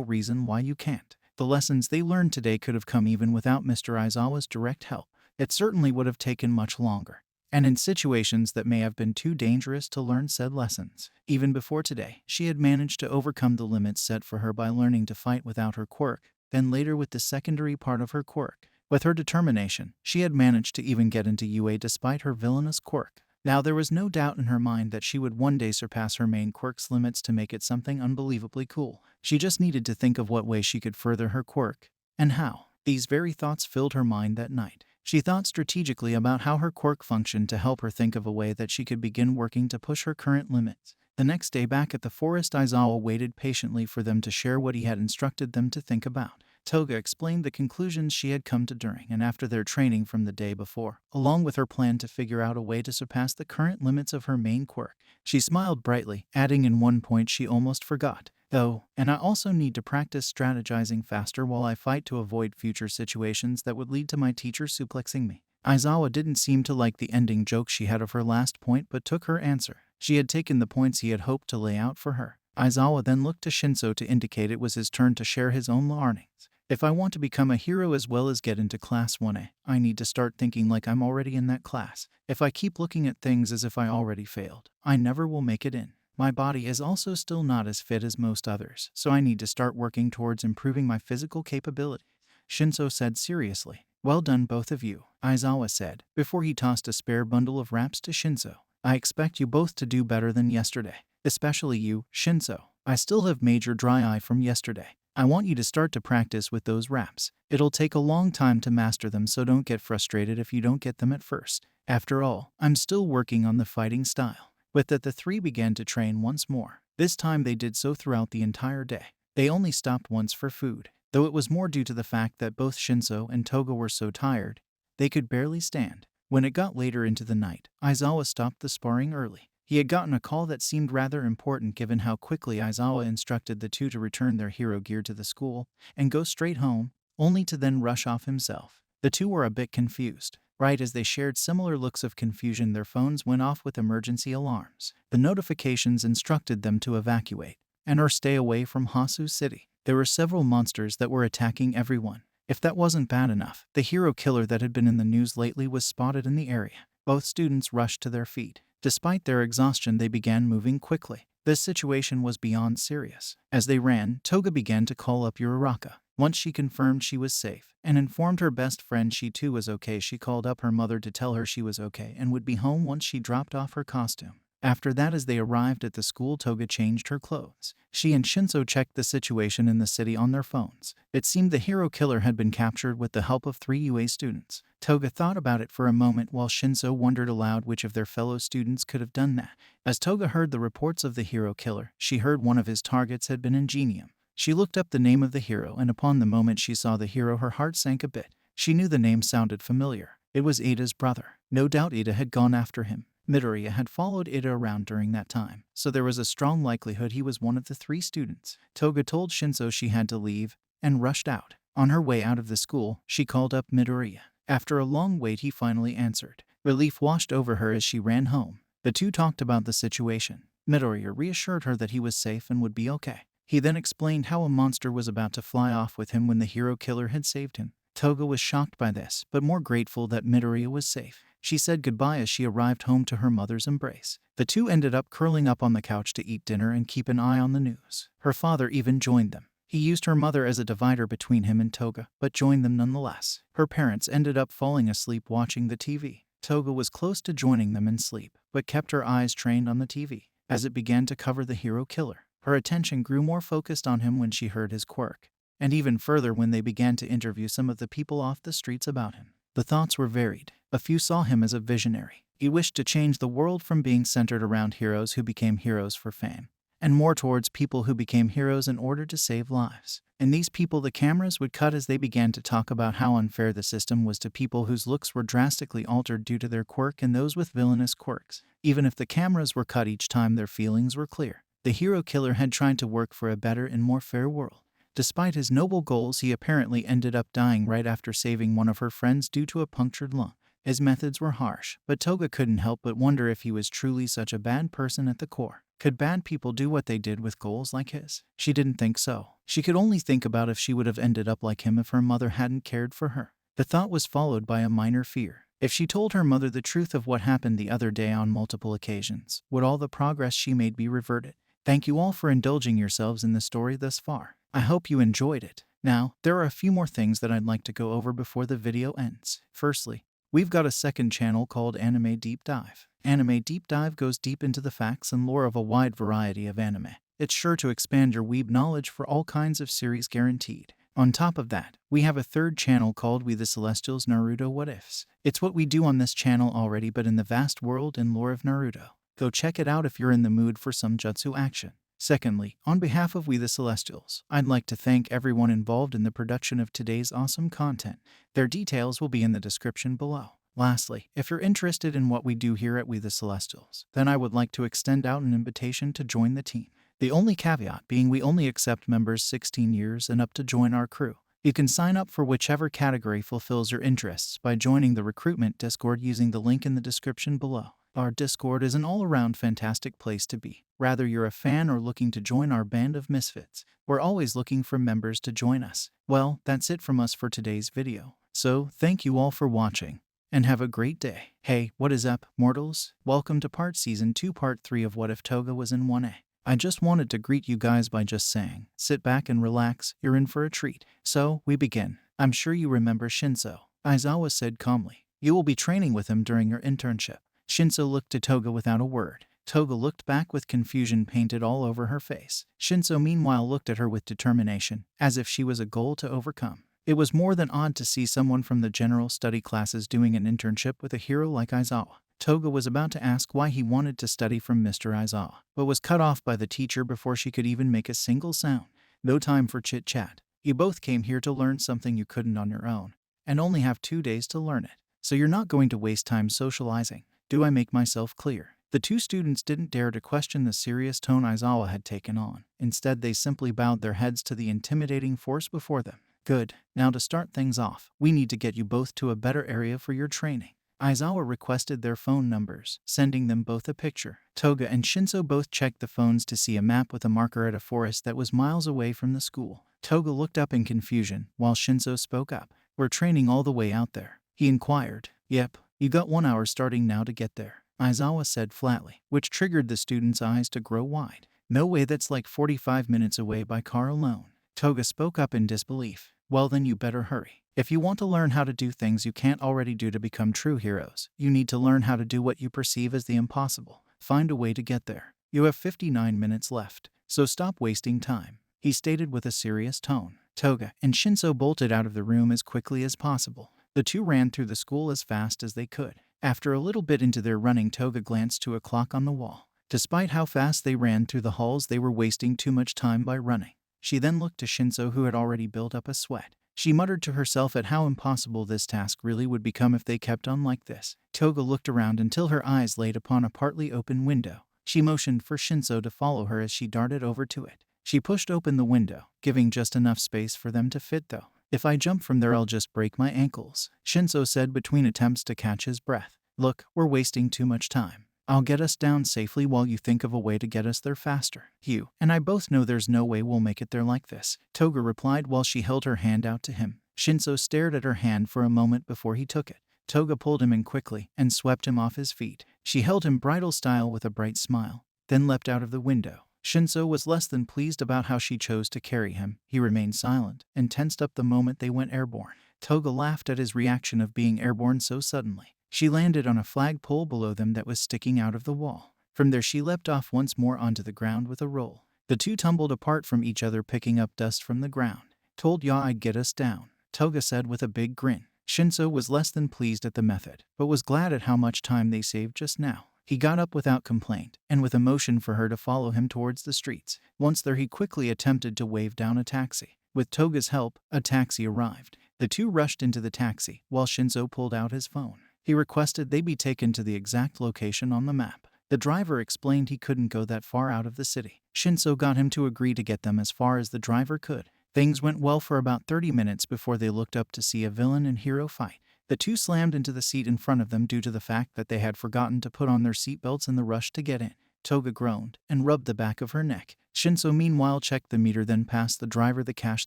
reason why you can't. The lessons they learned today could have come even without Mr. Aizawa's direct help. It certainly would have taken much longer, and in situations that may have been too dangerous to learn said lessons. Even before today, she had managed to overcome the limits set for her by learning to fight without her quirk, then later with the secondary part of her quirk. With her determination, she had managed to even get into UA despite her villainous quirk. Now there was no doubt in her mind that she would one day surpass her main quirk's limits to make it something unbelievably cool. She just needed to think of what way she could further her quirk, and how. These very thoughts filled her mind that night. She thought strategically about how her quirk functioned to help her think of a way that she could begin working to push her current limits. The next day back at the forest, Aizawa waited patiently for them to share what he had instructed them to think about. Toga explained the conclusions she had come to during and after their training from the day before, along with her plan to figure out a way to surpass the current limits of her main quirk. She smiled brightly, adding in one point she almost forgot. And I also need to practice strategizing faster while I fight to avoid future situations that would lead to my teacher suplexing me. Aizawa didn't seem to like the ending joke she had of her last point but took her answer. She had taken the points he had hoped to lay out for her. Aizawa then looked to Shinso to indicate it was his turn to share his own learnings. If I want to become a hero as well as get into Class 1A, I need to start thinking like I'm already in that class. If I keep looking at things as if I already failed, I never will make it in. My body is also still not as fit as most others, so I need to start working towards improving my physical capability, Shinso said seriously. Well done both of you, Aizawa said, before he tossed a spare bundle of wraps to Shinso. I expect you both to do better than yesterday. Especially you, Shinso. I still have major dry eye from yesterday. I want you to start to practice with those wraps. It'll take a long time to master them, so don't get frustrated if you don't get them at first. After all, I'm still working on the fighting style. With that, the three began to train once more. This time they did so throughout the entire day. They only stopped once for food, though it was more due to the fact that both Shinso and Toga were so tired, they could barely stand. When it got later into the night, Aizawa stopped the sparring early. He had gotten a call that seemed rather important given how quickly Aizawa instructed the two to return their hero gear to the school and go straight home, only to then rush off himself. The two were a bit confused. Right as they shared similar looks of confusion, their phones went off with emergency alarms. The notifications instructed them to evacuate and or stay away from Hasu City. There were several monsters that were attacking everyone. If that wasn't bad enough, the hero killer that had been in the news lately was spotted in the area. Both students rushed to their feet. Despite their exhaustion, they began moving quickly. This situation was beyond serious. As they ran, Toga began to call up Uraraka. Once she confirmed she was safe and informed her best friend she too was okay, she called up her mother to tell her she was okay and would be home once she dropped off her costume. After that, as they arrived at the school, Toga changed her clothes. She and Shinso checked the situation in the city on their phones. It seemed the hero killer had been captured with the help of 3 UA students. Toga thought about it for a moment while Shinso wondered aloud which of their fellow students could have done that. As Toga heard the reports of the hero killer, she heard one of his targets had been Ingenium. She looked up the name of the hero, and upon the moment she saw the hero, her heart sank a bit. She knew the name sounded familiar. It was Ida's brother. No doubt Ida had gone after him. Midoriya had followed Ida around during that time, so there was a strong likelihood he was one of the 3 students. Toga told Shinso she had to leave and rushed out. On her way out of the school, she called up Midoriya. After a long wait, he finally answered. Relief washed over her as she ran home. The two talked about the situation. Midoriya reassured her that he was safe and would be okay. He then explained how a monster was about to fly off with him when the hero killer had saved him. Toga was shocked by this, but more grateful that Midoriya was safe. She said goodbye as she arrived home to her mother's embrace. The two ended up curling up on the couch to eat dinner and keep an eye on the news. Her father even joined them. He used her mother as a divider between him and Toga, but joined them nonetheless. Her parents ended up falling asleep watching the TV. Toga was close to joining them in sleep, but kept her eyes trained on the TV. As it began to cover the hero killer, her attention grew more focused on him when she heard his quirk, and even further when they began to interview some of the people off the streets about him. The thoughts were varied. A few saw him as a visionary. He wished to change the world from being centered around heroes who became heroes for fame, and more towards people who became heroes in order to save lives. And these people the cameras would cut as they began to talk about how unfair the system was to people whose looks were drastically altered due to their quirk and those with villainous quirks. Even if the cameras were cut each time, their feelings were clear. The hero killer had tried to work for a better and more fair world. Despite his noble goals, he apparently ended up dying right after saving one of her friends due to a punctured lung. His methods were harsh, but Toga couldn't help but wonder if he was truly such a bad person at the core. Could bad people do what they did with goals like his? She didn't think so. She could only think about if she would have ended up like him if her mother hadn't cared for her. The thought was followed by a minor fear. If she told her mother the truth of what happened the other day on multiple occasions, would all the progress she made be reverted? Thank you all for indulging yourselves in the story thus far. I hope you enjoyed it. Now, there are a few more things that I'd like to go over before the video ends. Firstly, we've got a second channel called Anime Deep Dive. Anime Deep Dive goes deep into the facts and lore of a wide variety of anime. It's sure to expand your weeb knowledge for all kinds of series guaranteed. On top of that, we have a third channel called We The Celestials Naruto What Ifs. It's what we do on this channel already, but in the vast world and lore of Naruto. Go check it out if you're in the mood for some jutsu action. Secondly, on behalf of We The Celestials, I'd like to thank everyone involved in the production of today's awesome content. Their details will be in the description below. Lastly, if you're interested in what we do here at We The Celestials, then I would like to extend out an invitation to join the team. The only caveat being we only accept members 16 years and up to join our crew. You can sign up for whichever category fulfills your interests by joining the recruitment Discord using the link in the description below. Our Discord is an all-around fantastic place to be. Whether you're a fan or looking to join our band of misfits, we're always looking for members to join us. Well, that's it from us for today's video. So, thank you all for watching, and have a great day. Hey, what is up, mortals? Welcome to Season 2 Part 3 of What If Toga Was in 1A. I just wanted to greet you guys by just saying, sit back and relax, you're in for a treat. So, we begin. I'm sure you remember Shinso. Aizawa said calmly. You will be training with him during your internship. Shinso looked to Toga without a word. Toga looked back with confusion painted all over her face. Shinso meanwhile looked at her with determination, as if she was a goal to overcome. It was more than odd to see someone from the general study classes doing an internship with a hero like Aizawa. Toga was about to ask why he wanted to study from Mr. Aizawa, but was cut off by the teacher before she could even make a single sound. No time for chit-chat. You both came here to learn something you couldn't on your own, and only have 2 days to learn it. So you're not going to waste time socializing. Do I make myself clear? The two students didn't dare to question the serious tone Aizawa had taken on. Instead, they simply bowed their heads to the intimidating force before them. Good. Now to start things off, we need to get you both to a better area for your training. Aizawa requested their phone numbers, sending them both a picture. Toga and Shinso both checked the phones to see a map with a marker at a forest that was miles away from the school. Toga looked up in confusion, while Shinso spoke up. We're training all the way out there, he inquired. Yep. You got 1 hour starting now to get there, Aizawa said flatly, which triggered the student's eyes to grow wide. No way, that's like 45 minutes away by car alone. Toga spoke up in disbelief. Well then you better hurry. If you want to learn how to do things you can't already do to become true heroes, you need to learn how to do what you perceive as the impossible. Find a way to get there. You have 59 minutes left, so stop wasting time, he stated with a serious tone. Toga and Shinso bolted out of the room as quickly as possible. The two ran through the school as fast as they could. After a little bit into their running, Toga glanced to a clock on the wall. Despite how fast they ran through the halls, they were wasting too much time by running. She then looked to Shinso, who had already built up a sweat. She muttered to herself at how impossible this task really would become if they kept on like this. Toga looked around until her eyes laid upon a partly open window. She motioned for Shinso to follow her as she darted over to it. She pushed open the window, giving just enough space for them to fit though. If I jump from there I'll just break my ankles, Shinso said between attempts to catch his breath. Look, we're wasting too much time. I'll get us down safely while you think of a way to get us there faster. You and I both know there's no way we'll make it there like this, Toga replied while she held her hand out to him. Shinso stared at her hand for a moment before he took it. Toga pulled him in quickly and swept him off his feet. She held him bridal style with a bright smile, then leapt out of the window. Shinso was less than pleased about how she chose to carry him. He remained silent and tensed up the moment they went airborne. Toga laughed at his reaction of being airborne so suddenly. She landed on a flagpole below them that was sticking out of the wall. From there she leapt off once more onto the ground with a roll. The two tumbled apart from each other, picking up dust from the ground. Told ya I'd get us down, Toga said with a big grin. Shinso was less than pleased at the method, but was glad at how much time they saved just now. He got up without complaint, and with a motion for her to follow him towards the streets. Once there he quickly attempted to wave down a taxi. With Toga's help, a taxi arrived. The two rushed into the taxi, while Shinso pulled out his phone. He requested they be taken to the exact location on the map. The driver explained he couldn't go that far out of the city. Shinso got him to agree to get them as far as the driver could. Things went well for about 30 minutes before they looked up to see a villain and hero fight. The two slammed into the seat in front of them due to the fact that they had forgotten to put on their seatbelts in the rush to get in. Toga groaned and rubbed the back of her neck. Shinso meanwhile checked the meter, then passed the driver the cash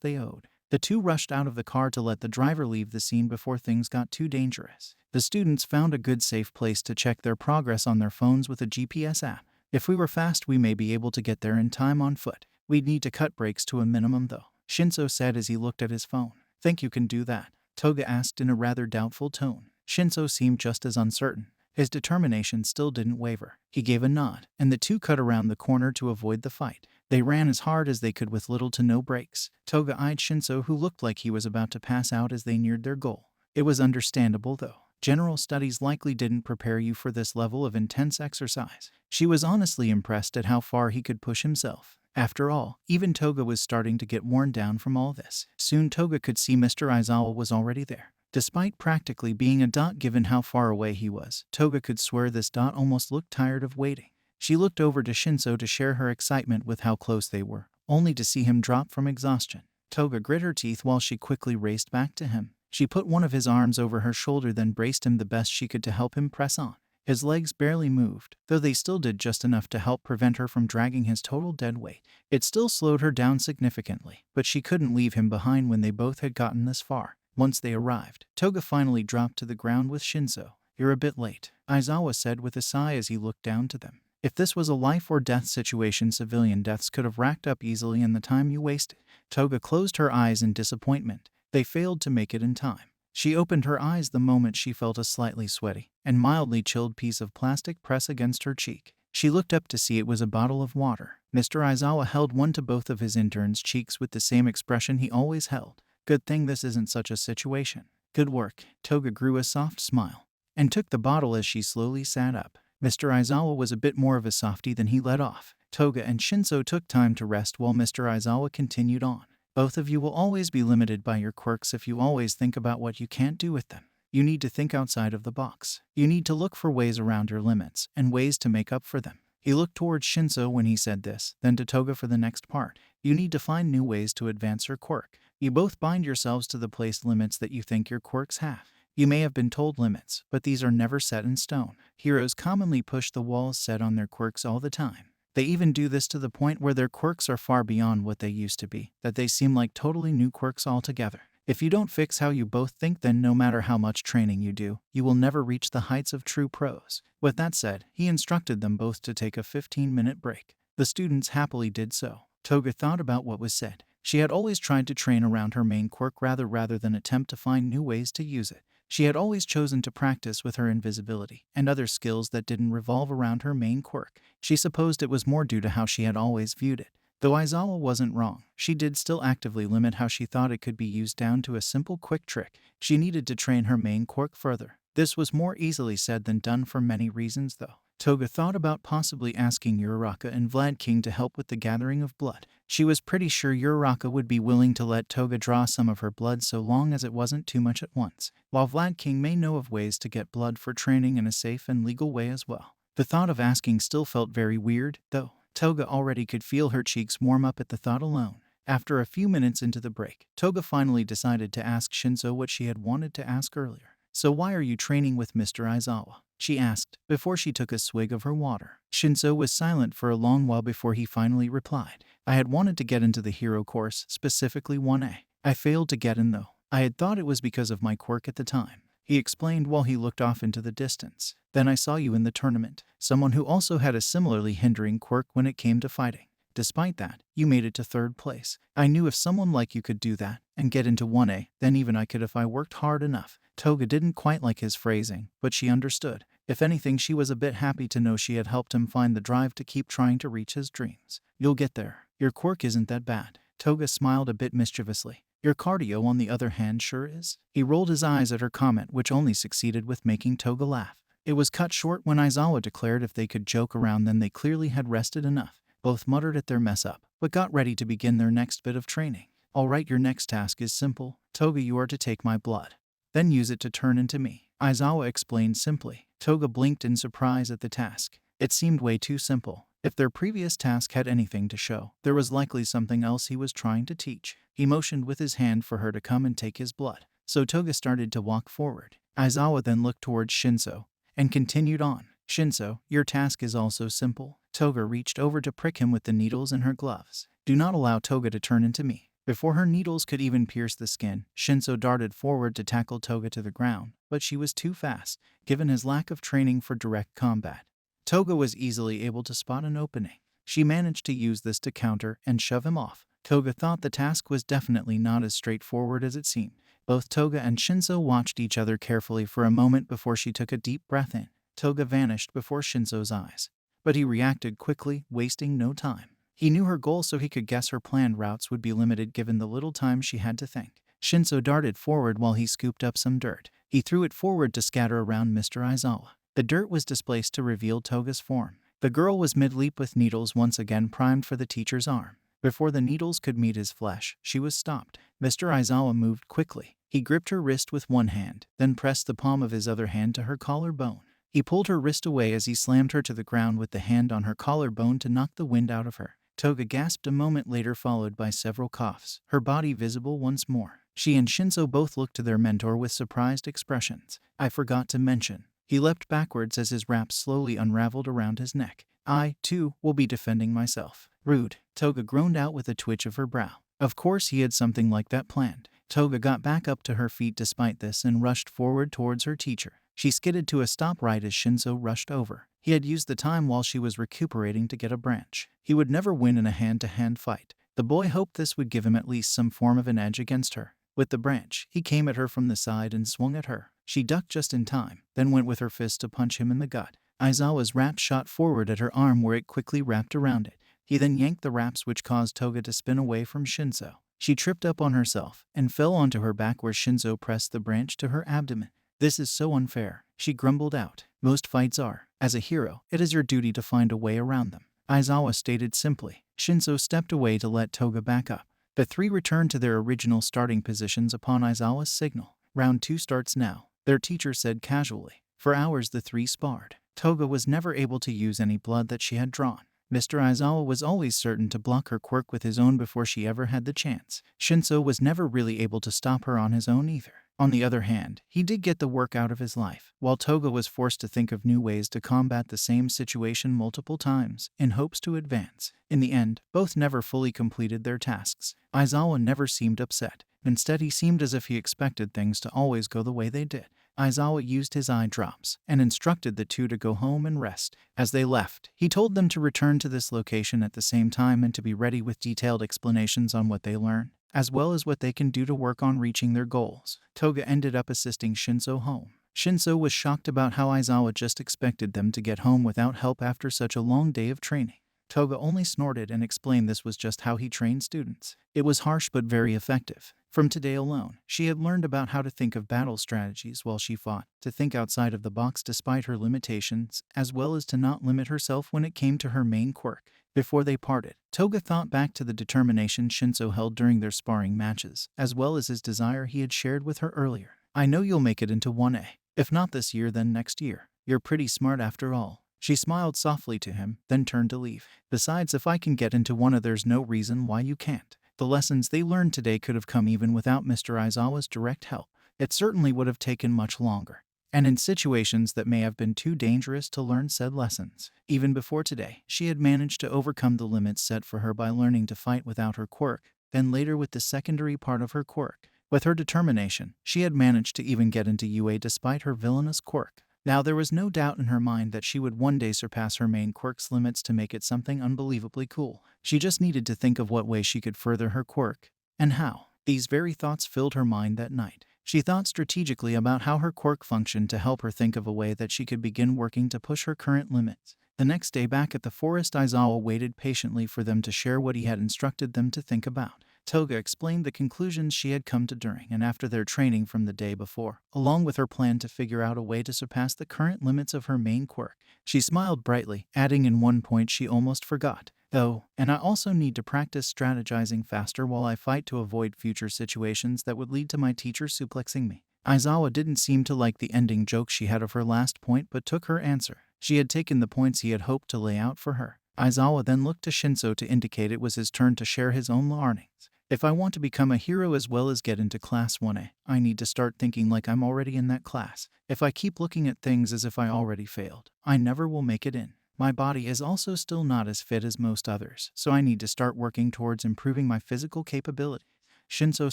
they owed. The two rushed out of the car to let the driver leave the scene before things got too dangerous. The students found a good safe place to check their progress on their phones with a GPS app. If we were fast we may be able to get there in time on foot. We'd need to cut brakes to a minimum though, Shinso said as he looked at his phone. Think you can do that? Toga asked in a rather doubtful tone. Shinso seemed just as uncertain. His determination still didn't waver. He gave a nod, and the two cut around the corner to avoid the fight. They ran as hard as they could with little to no brakes. Toga eyed Shinso, who looked like he was about to pass out as they neared their goal. It was understandable though. General studies likely didn't prepare you for this level of intense exercise. She was honestly impressed at how far he could push himself. After all, even Toga was starting to get worn down from all this. Soon Toga could see Mr. Aizawa was already there. Despite practically being a dot given how far away he was, Toga could swear this dot almost looked tired of waiting. She looked over to Shinso to share her excitement with how close they were, only to see him drop from exhaustion. Toga grit her teeth while she quickly raced back to him. She put one of his arms over her shoulder, then braced him the best she could to help him press on. His legs barely moved, though they still did just enough to help prevent her from dragging his total dead weight. It still slowed her down significantly, but she couldn't leave him behind when they both had gotten this far. Once they arrived, Toga finally dropped to the ground with Shinzo. "You're a bit late," Aizawa said with a sigh as he looked down to them. "If this was a life or death situation, civilian deaths could have racked up easily in the time you wasted." Toga closed her eyes in disappointment. They failed to make it in time. She opened her eyes the moment she felt a slightly sweaty and mildly chilled piece of plastic press against her cheek. She looked up to see it was a bottle of water. Mr. Aizawa held one to both of his interns' cheeks with the same expression he always held. "Good thing this isn't such a situation." "Good work." Toga grew a soft smile and took the bottle as she slowly sat up. Mr. Aizawa was a bit more of a softie than he let off. Toga and Shinzo took time to rest while Mr. Aizawa continued on. "Both of you will always be limited by your quirks if you always think about what you can't do with them. You need to think outside of the box. You need to look for ways around your limits and ways to make up for them." He looked towards Shinzo when he said this, then to Toga for the next part. "You need to find new ways to advance your quirk. You both bind yourselves to the placed limits that you think your quirks have. You may have been told limits, but these are never set in stone. Heroes commonly push the walls set on their quirks all the time. They even do this to the point where their quirks are far beyond what they used to be, that they seem like totally new quirks altogether. If you don't fix how you both think, then no matter how much training you do, you will never reach the heights of true pros." With that said, he instructed them both to take a 15-minute break. The students happily did so. Toga thought about what was said. She had always tried to train around her main quirk rather than attempt to find new ways to use it. She had always chosen to practice with her invisibility and other skills that didn't revolve around her main quirk. She supposed it was more due to how she had always viewed it. Though Aizawa wasn't wrong, she did still actively limit how she thought it could be used down to a simple quick trick. She needed to train her main quirk further. This was more easily said than done for many reasons, though. Toga thought about possibly asking Uraraka and Vlad King to help with the gathering of blood. She was pretty sure Uraraka would be willing to let Toga draw some of her blood so long as it wasn't too much at once, while Vlad King may know of ways to get blood for training in a safe and legal way as well. The thought of asking still felt very weird, though. Toga already could feel her cheeks warm up at the thought alone. After a few minutes into the break, Toga finally decided to ask Shinzo what she had wanted to ask earlier. "So why are you training with Mr. Aizawa?" she asked, before she took a swig of her water. Shinzo was silent for a long while before he finally replied. "I had wanted to get into the hero course, specifically 1A. I failed to get in though. I had thought it was because of my quirk at the time," he explained while he looked off into the distance. "Then I saw you in the tournament, someone who also had a similarly hindering quirk when it came to fighting. Despite that, you made it to 3rd place. I knew if someone like you could do that and get into 1A, then even I could if I worked hard enough." Toga didn't quite like his phrasing, but she understood. If anything, she was a bit happy to know she had helped him find the drive to keep trying to reach his dreams. "You'll get there. Your quirk isn't that bad." Toga smiled a bit mischievously. "Your cardio, on the other hand, sure is." He rolled his eyes at her comment, which only succeeded with making Toga laugh. It was cut short when Aizawa declared if they could joke around then they clearly had rested enough. Both muttered at their mess up, but got ready to begin their next bit of training. "All right, your next task is simple. Toga, you are to take my blood. Then use it to turn into me," Aizawa explained simply. Toga blinked in surprise at the task. It seemed way too simple. If their previous task had anything to show, there was likely something else he was trying to teach. He motioned with his hand for her to come and take his blood. So Toga started to walk forward. Aizawa then looked towards Shinzo and continued on. "Shinzo, your task is also simple." Toga reached over to prick him with the needles in her gloves. "Do not allow Toga to turn into me." Before her needles could even pierce the skin, Shinzo darted forward to tackle Toga to the ground, but she was too fast, given his lack of training for direct combat. Toga was easily able to spot an opening. She managed to use this to counter and shove him off. Toga thought the task was definitely not as straightforward as it seemed. Both Toga and Shinzo watched each other carefully for a moment before she took a deep breath in. Toga vanished before Shinzo's eyes, but he reacted quickly, wasting no time. He knew her goal, so he could guess her planned routes would be limited given the little time she had to think. Shinzo darted forward while he scooped up some dirt. He threw it forward to scatter around Mr. Aizawa. The dirt was displaced to reveal Toga's form. The girl was mid-leap with needles once again primed for the teacher's arm. Before the needles could meet his flesh, she was stopped. Mr. Aizawa moved quickly. He gripped her wrist with one hand, then pressed the palm of his other hand to her collarbone. He pulled her wrist away as he slammed her to the ground with the hand on her collarbone to knock the wind out of her. Toga gasped a moment later, followed by several coughs, her body visible once more. She and Shinzo both looked to their mentor with surprised expressions. "I forgot to mention," He leapt backwards as his wraps slowly unraveled around his neck. I, too, will be defending myself. Rude, Toga groaned out with a twitch of her brow. Of course he had something like that planned. Toga got back up to her feet despite this and rushed forward towards her teacher. She skidded to a stop right as Shinso rushed over. He had used the time while she was recuperating to get a branch. He would never win in a hand-to-hand fight. The boy hoped this would give him at least some form of an edge against her. With the branch, he came at her from the side and swung at her. She ducked just in time, then went with her fist to punch him in the gut. Aizawa's wrap shot forward at her arm where it quickly wrapped around it. He then yanked the wraps which caused Toga to spin away from Shinso. She tripped up on herself and fell onto her back where Shinso pressed the branch to her abdomen. This is so unfair, she grumbled out. Most fights are. As a hero, it is your duty to find a way around them. Aizawa stated simply. Shinso stepped away to let Toga back up. The three returned to their original starting positions upon Aizawa's signal. Round 2 starts now, their teacher said casually. For hours the three sparred. Toga was never able to use any blood that she had drawn. Mr. Aizawa was always certain to block her quirk with his own before she ever had the chance. Shinso was never really able to stop her on his own either. On the other hand, he did get the work out of his life, while Toga was forced to think of new ways to combat the same situation multiple times, in hopes to advance. In the end, both never fully completed their tasks. Aizawa never seemed upset. Instead, he seemed as if he expected things to always go the way they did. Aizawa used his eye drops and instructed the two to go home and rest. As they left, he told them to return to this location at the same time and to be ready with detailed explanations on what they learned, as well as what they can do to work on reaching their goals. Toga ended up assisting Shinso home. Shinso was shocked about how Aizawa just expected them to get home without help after such a long day of training. Toga only snorted and explained this was just how he trained students. It was harsh but very effective. From today alone, she had learned about how to think of battle strategies while she fought, to think outside of the box despite her limitations, as well as to not limit herself when it came to her main quirk. Before they parted, Toga thought back to the determination Shinso held during their sparring matches, as well as his desire he had shared with her earlier. I know you'll make it into 1A. If not this year, then next year. You're pretty smart after all. She smiled softly to him, then turned to leave. Besides, if I can get into 1A, there's no reason why you can't. The lessons they learned today could have come even without Mr. Aizawa's direct help. It certainly would have taken much longer, and in situations that may have been too dangerous to learn said lessons. Even before today, she had managed to overcome the limits set for her by learning to fight without her quirk, then later with the secondary part of her quirk. With her determination, she had managed to even get into UA despite her villainous quirk. Now there was no doubt in her mind that she would one day surpass her main quirk's limits to make it something unbelievably cool. She just needed to think of what way she could further her quirk, and how. These very thoughts filled her mind that night. She thought strategically about how her quirk functioned to help her think of a way that she could begin working to push her current limits. The next day back at the forest, Aizawa waited patiently for them to share what he had instructed them to think about. Toga explained the conclusions she had come to during and after their training from the day before, along with her plan to figure out a way to surpass the current limits of her main quirk. She smiled brightly, adding in one point she almost forgot. Oh, and I also need to practice strategizing faster while I fight to avoid future situations that would lead to my teacher suplexing me. Aizawa didn't seem to like the ending joke she had of her last point but took her answer. She had taken the points he had hoped to lay out for her. Aizawa then looked to Shinso to indicate it was his turn to share his own learnings. If I want to become a hero as well as get into Class 1A, I need to start thinking like I'm already in that class. If I keep looking at things as if I already failed, I never will make it in. My body is also still not as fit as most others, so I need to start working towards improving my physical capabilities. Shinso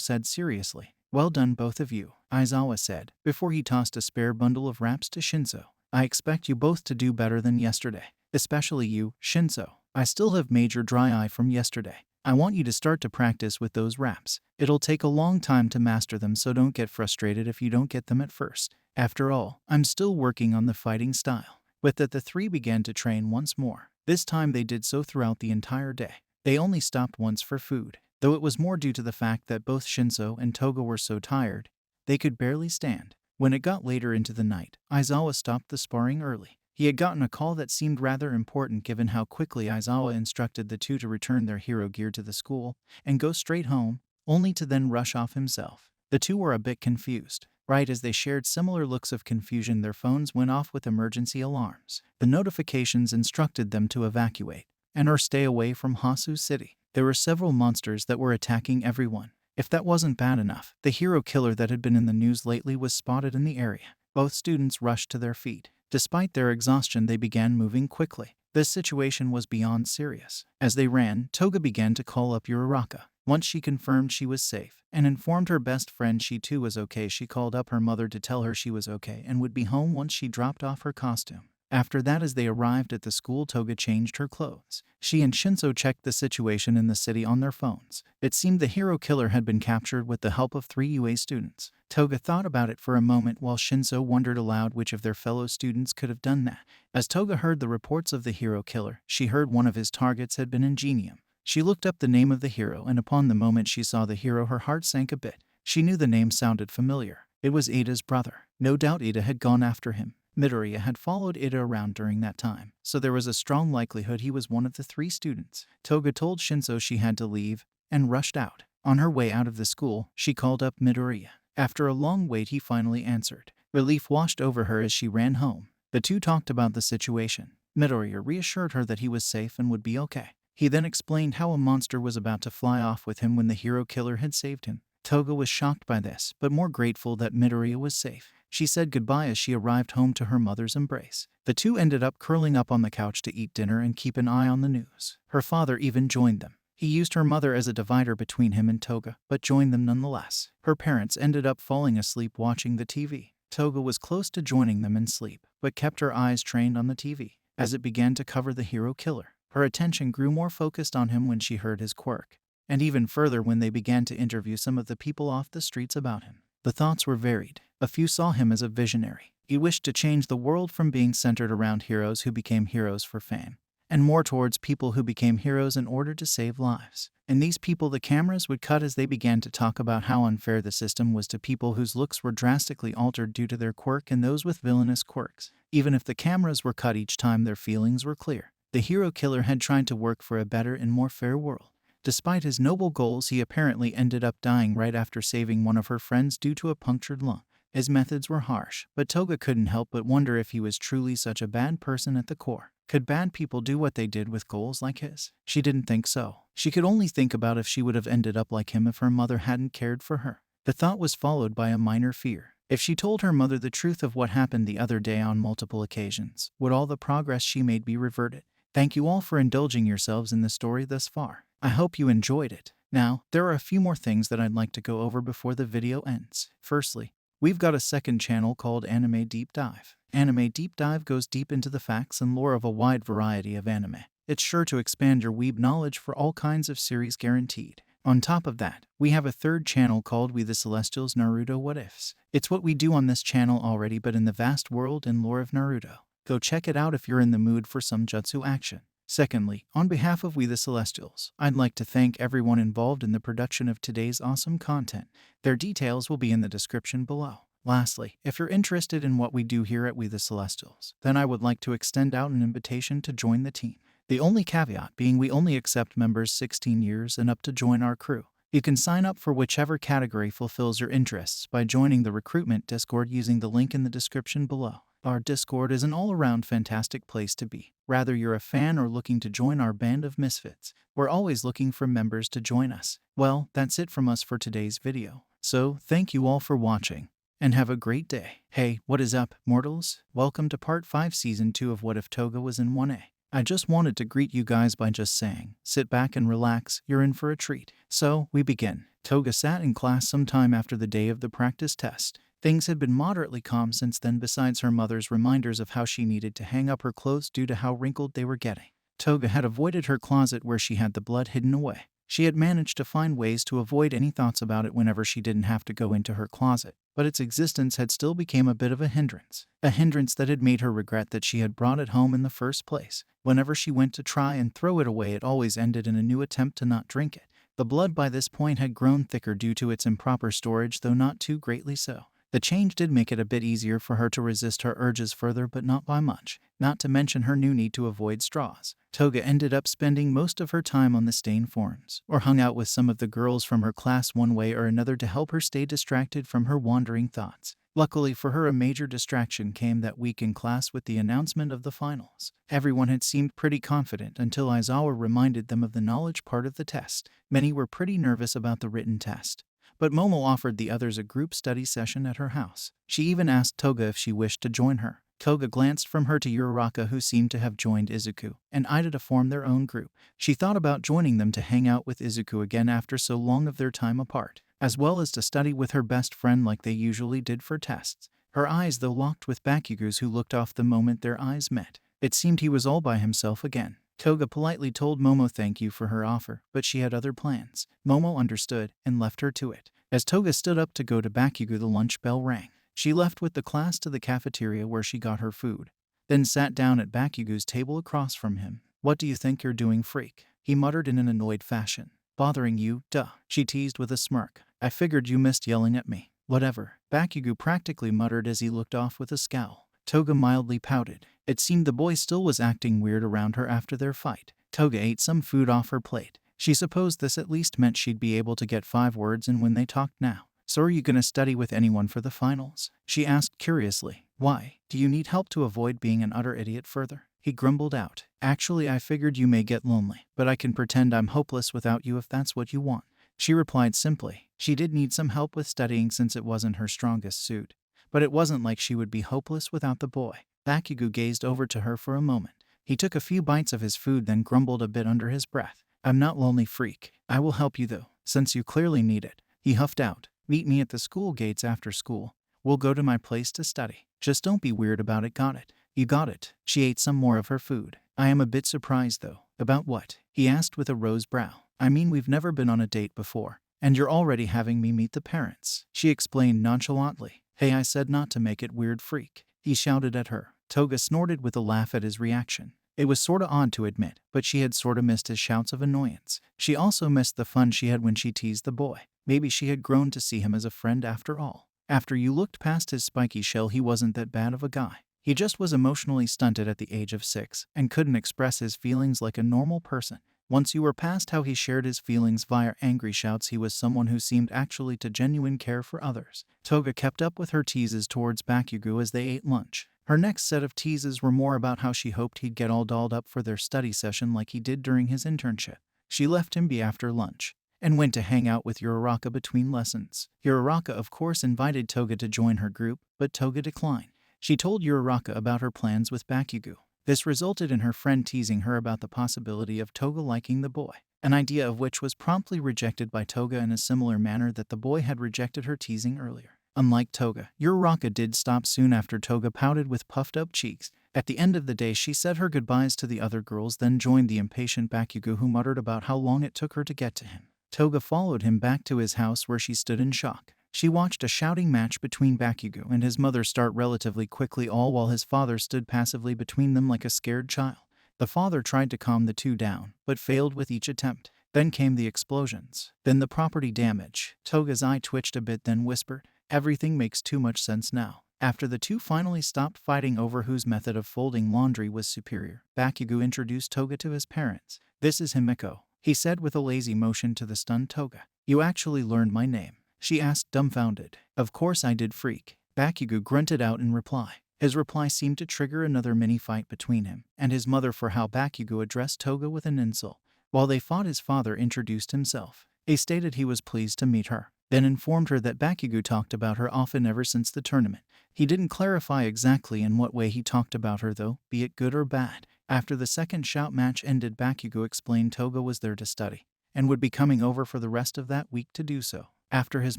said seriously. Well done both of you, Aizawa said, before he tossed a spare bundle of wraps to Shinso. I expect you both to do better than yesterday. Especially you, Shinso. I still have major dry eye from yesterday. I want you to start to practice with those wraps. It'll take a long time to master them, so don't get frustrated if you don't get them at first. After all, I'm still working on the fighting style. With that, the three began to train once more. This time they did so throughout the entire day. They only stopped once for food, though it was more due to the fact that both Shinso and Toga were so tired, they could barely stand. When it got later into the night, Aizawa stopped the sparring early. He had gotten a call that seemed rather important given how quickly Aizawa instructed the two to return their hero gear to the school and go straight home, only to then rush off himself. The two were a bit confused. Right as they shared similar looks of confusion, their phones went off with emergency alarms. The notifications instructed them to evacuate and or stay away from Hasu City. There were several monsters that were attacking everyone. If that wasn't bad enough, the hero killer that had been in the news lately was spotted in the area. Both students rushed to their feet. Despite their exhaustion, they began moving quickly. This situation was beyond serious. As they ran, Toga began to call up Uraraka. Once she confirmed she was safe and informed her best friend she too was okay, she called up her mother to tell her she was okay and would be home once she dropped off her costume. After that, as they arrived at the school, Toga changed her clothes. She and Shinso checked the situation in the city on their phones. It seemed the hero killer had been captured with the help of 3 UA students. Toga thought about it for a moment while Shinso wondered aloud which of their fellow students could have done that. As Toga heard the reports of the hero killer, she heard one of his targets had been Ingenium. She looked up the name of the hero, and upon the moment she saw the hero, her heart sank a bit. She knew the name sounded familiar. It was Ida's brother. No doubt Ida had gone after him. Midoriya had followed Ida around during that time, so there was a strong likelihood he was one of the 3 students. Toga told Shinso she had to leave and rushed out. On her way out of the school, she called up Midoriya. After a long wait, he finally answered. Relief washed over her as she ran home. The two talked about the situation. Midoriya reassured her that he was safe and would be okay. He then explained how a monster was about to fly off with him when the hero killer had saved him. Toga was shocked by this, but more grateful that Midoriya was safe. She said goodbye as she arrived home to her mother's embrace. The two ended up curling up on the couch to eat dinner and keep an eye on the news. Her father even joined them. He used her mother as a divider between him and Toga, but joined them nonetheless. Her parents ended up falling asleep watching the TV. Toga was close to joining them in sleep, but kept her eyes trained on the TV. As it began to cover the hero killer, her attention grew more focused on him when she heard his quirk, and even further when they began to interview some of the people off the streets about him. The thoughts were varied. A few saw him as a visionary. He wished to change the world from being centered around heroes who became heroes for fame, and more towards people who became heroes in order to save lives. And these people the cameras would cut as they began to talk about how unfair the system was to people whose looks were drastically altered due to their quirk and those with villainous quirks. Even if the cameras were cut each time, their feelings were clear. The hero killer had tried to work for a better and more fair world. Despite his noble goals, he apparently ended up dying right after saving one of her friends due to a punctured lung. His methods were harsh, but Toga couldn't help but wonder if he was truly such a bad person at the core. Could bad people do what they did with goals like his? She didn't think so. She could only think about if she would have ended up like him if her mother hadn't cared for her. The thought was followed by a minor fear. If she told her mother the truth of what happened the other day on multiple occasions, would all the progress she made be reverted? Thank you all for indulging yourselves in the story thus far. I hope you enjoyed it. Now, there are a few more things that I'd like to go over before the video ends. Firstly, we've got a second channel called Anime Deep Dive. Anime Deep Dive goes deep into the facts and lore of a wide variety of anime. It's sure to expand your weeb knowledge for all kinds of series guaranteed. On top of that, we have a third channel called We The Celestials Naruto What Ifs. It's what we do on this channel already, but in the vast world and lore of Naruto. Go check it out if you're in the mood for some jutsu action. Secondly, on behalf of We The Celestials, I'd like to thank everyone involved in the production of today's awesome content. Their details will be in the description below. Lastly, if you're interested in what we do here at We The Celestials, then I would like to extend out an invitation to join the team. The only caveat being we only accept members 16 years and up to join our crew. You can sign up for whichever category fulfills your interests by joining the recruitment Discord using the link in the description below. Our Discord is an all-around fantastic place to be. Whether you're a fan or looking to join our band of misfits, we're always looking for members to join us. Well, that's it from us for today's video. So, thank you all for watching, and have a great day. Hey, what is up, mortals? Welcome to Part 5 Season 2 of What If Toga Was in 1A. I just wanted to greet you guys by just saying, sit back and relax, you're in for a treat. So, we begin. Toga sat in class sometime after the day of the practice test. Things had been moderately calm since then, besides her mother's reminders of how she needed to hang up her clothes due to how wrinkled they were getting. Toga had avoided her closet where she had the blood hidden away. She had managed to find ways to avoid any thoughts about it whenever she didn't have to go into her closet, but its existence had still become a bit of a hindrance that had made her regret that she had brought it home in the first place. Whenever she went to try and throw it away, it always ended in a new attempt to not drink it. The blood by this point had grown thicker due to its improper storage, though not too greatly so. The change did make it a bit easier for her to resist her urges further, but not by much, not to mention her new need to avoid straws. Toga ended up spending most of her time on the stain forums, or hung out with some of the girls from her class one way or another to help her stay distracted from her wandering thoughts. Luckily for her, a major distraction came that week in class with the announcement of the finals. Everyone had seemed pretty confident until Aizawa reminded them of the knowledge part of the test. Many were pretty nervous about the written test, but Momo offered the others a group study session at her house. She even asked Toga if she wished to join her. Toga glanced from her to Uraraka, who seemed to have joined Izuku, and Ida to form their own group. She thought about joining them to hang out with Izuku again after so long of their time apart, as well as to study with her best friend like they usually did for tests. Her eyes though locked with Bakugo's, who looked off the moment their eyes met. It seemed he was all by himself again. Toga politely told Momo thank you for her offer, but she had other plans. Momo understood and left her to it. As Toga stood up to go to Bakugo, the lunch bell rang. She left with the class to the cafeteria where she got her food, then sat down at Bakugo's table across from him. What do you think you're doing, freak? He muttered in an annoyed fashion. Bothering you, duh, she teased with a smirk. I figured you missed yelling at me. Whatever, Bakugo practically muttered as he looked off with a scowl. Toga mildly pouted. It seemed the boy still was acting weird around her after their fight. Toga ate some food off her plate. She supposed this at least meant she'd be able to get 5 words in when they talked now. So are you gonna study with anyone for the finals? She asked curiously. Why? Do you need help to avoid being an utter idiot further? He grumbled out. Actually, I figured you may get lonely, but I can pretend I'm hopeless without you if that's what you want. She replied simply. She did need some help with studying since it wasn't her strongest suit, but it wasn't like she would be hopeless without the boy. Bakugo gazed over to her for a moment. He took a few bites of his food, then grumbled a bit under his breath. I'm not lonely, freak. I will help you though, since you clearly need it. He huffed out. Meet me at the school gates after school. We'll go to my place to study. Just don't be weird about it, got it? You got it. She ate some more of her food. I am a bit surprised though. About what? He asked with a rose brow. I mean, we've never been on a date before, and you're already having me meet the parents. She explained nonchalantly. Hey, I said not to make it weird, freak. He shouted at her. Toga snorted with a laugh at his reaction. It was sorta odd to admit, but she had sorta missed his shouts of annoyance. She also missed the fun she had when she teased the boy. Maybe she had grown to see him as a friend after all. After you looked past his spiky shell, he wasn't that bad of a guy. He just was emotionally stunted at the age of 6 and couldn't express his feelings like a normal person. Once you were past how he shared his feelings via angry shouts, he was someone who seemed actually to genuine care for others. Toga kept up with her teases towards Bakugo as they ate lunch. Her next set of teases were more about how she hoped he'd get all dolled up for their study session like he did during his internship. She left him be after lunch and went to hang out with Uraraka between lessons. Uraraka of course invited Toga to join her group, but Toga declined. She told Uraraka about her plans with Bakugo. This resulted in her friend teasing her about the possibility of Toga liking the boy, an idea of which was promptly rejected by Toga in a similar manner that the boy had rejected her teasing earlier. Unlike Toga, Uraraka did stop soon after Toga pouted with puffed-up cheeks. At the end of the day, she said her goodbyes to the other girls, then joined the impatient Bakugo, who muttered about how long it took her to get to him. Toga followed him back to his house, where she stood in shock. She watched a shouting match between Bakugo and his mother start relatively quickly, all while his father stood passively between them like a scared child. The father tried to calm the two down, but failed with each attempt. Then came the explosions. Then the property damage. Toga's eye twitched a bit, then whispered, "Everything makes too much sense now." After the two finally stopped fighting over whose method of folding laundry was superior, Bakugo introduced Toga to his parents. "This is Himiko," he said with a lazy motion to the stunned Toga. "You actually learned my name?" she asked, dumbfounded. "Of course I did, freak," Bakugo grunted out in reply. His reply seemed to trigger another mini-fight between him and his mother for how Bakugo addressed Toga with an insult. While they fought, his father introduced himself. He stated he was pleased to meet her, then informed her that Bakugo talked about her often ever since the tournament. He didn't clarify exactly in what way he talked about her though, be it good or bad. After the second shout match ended, Bakugo explained Toga was there to study and would be coming over for the rest of that week to do so. After his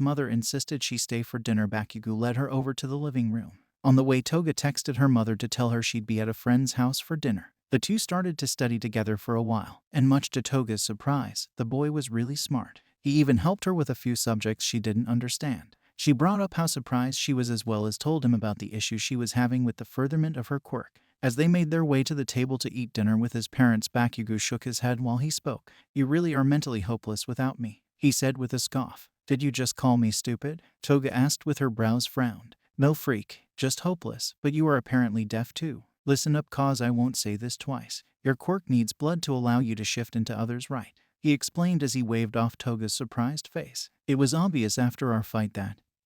mother insisted she stay for dinner, Bakugo led her over to the living room. On the way, Toga texted her mother to tell her she'd be at a friend's house for dinner. The two started to study together for a while, and much to Toga's surprise, the boy was really smart. He even helped her with a few subjects she didn't understand. She brought up how surprised she was, as well as told him about the issue she was having with the furtherment of her quirk. As they made their way to the table to eat dinner with his parents, Bakugo shook his head while he spoke. "You really are mentally hopeless without me," he said with a scoff. "Did you just call me stupid?" Toga asked with her brows frowned. "No, freak, just hopeless, but you are apparently deaf too. Listen up, cause I won't say this twice. Your quirk needs blood to allow you to shift into others' right," he explained as he waved off Toga's surprised face. "It was obvious after our fight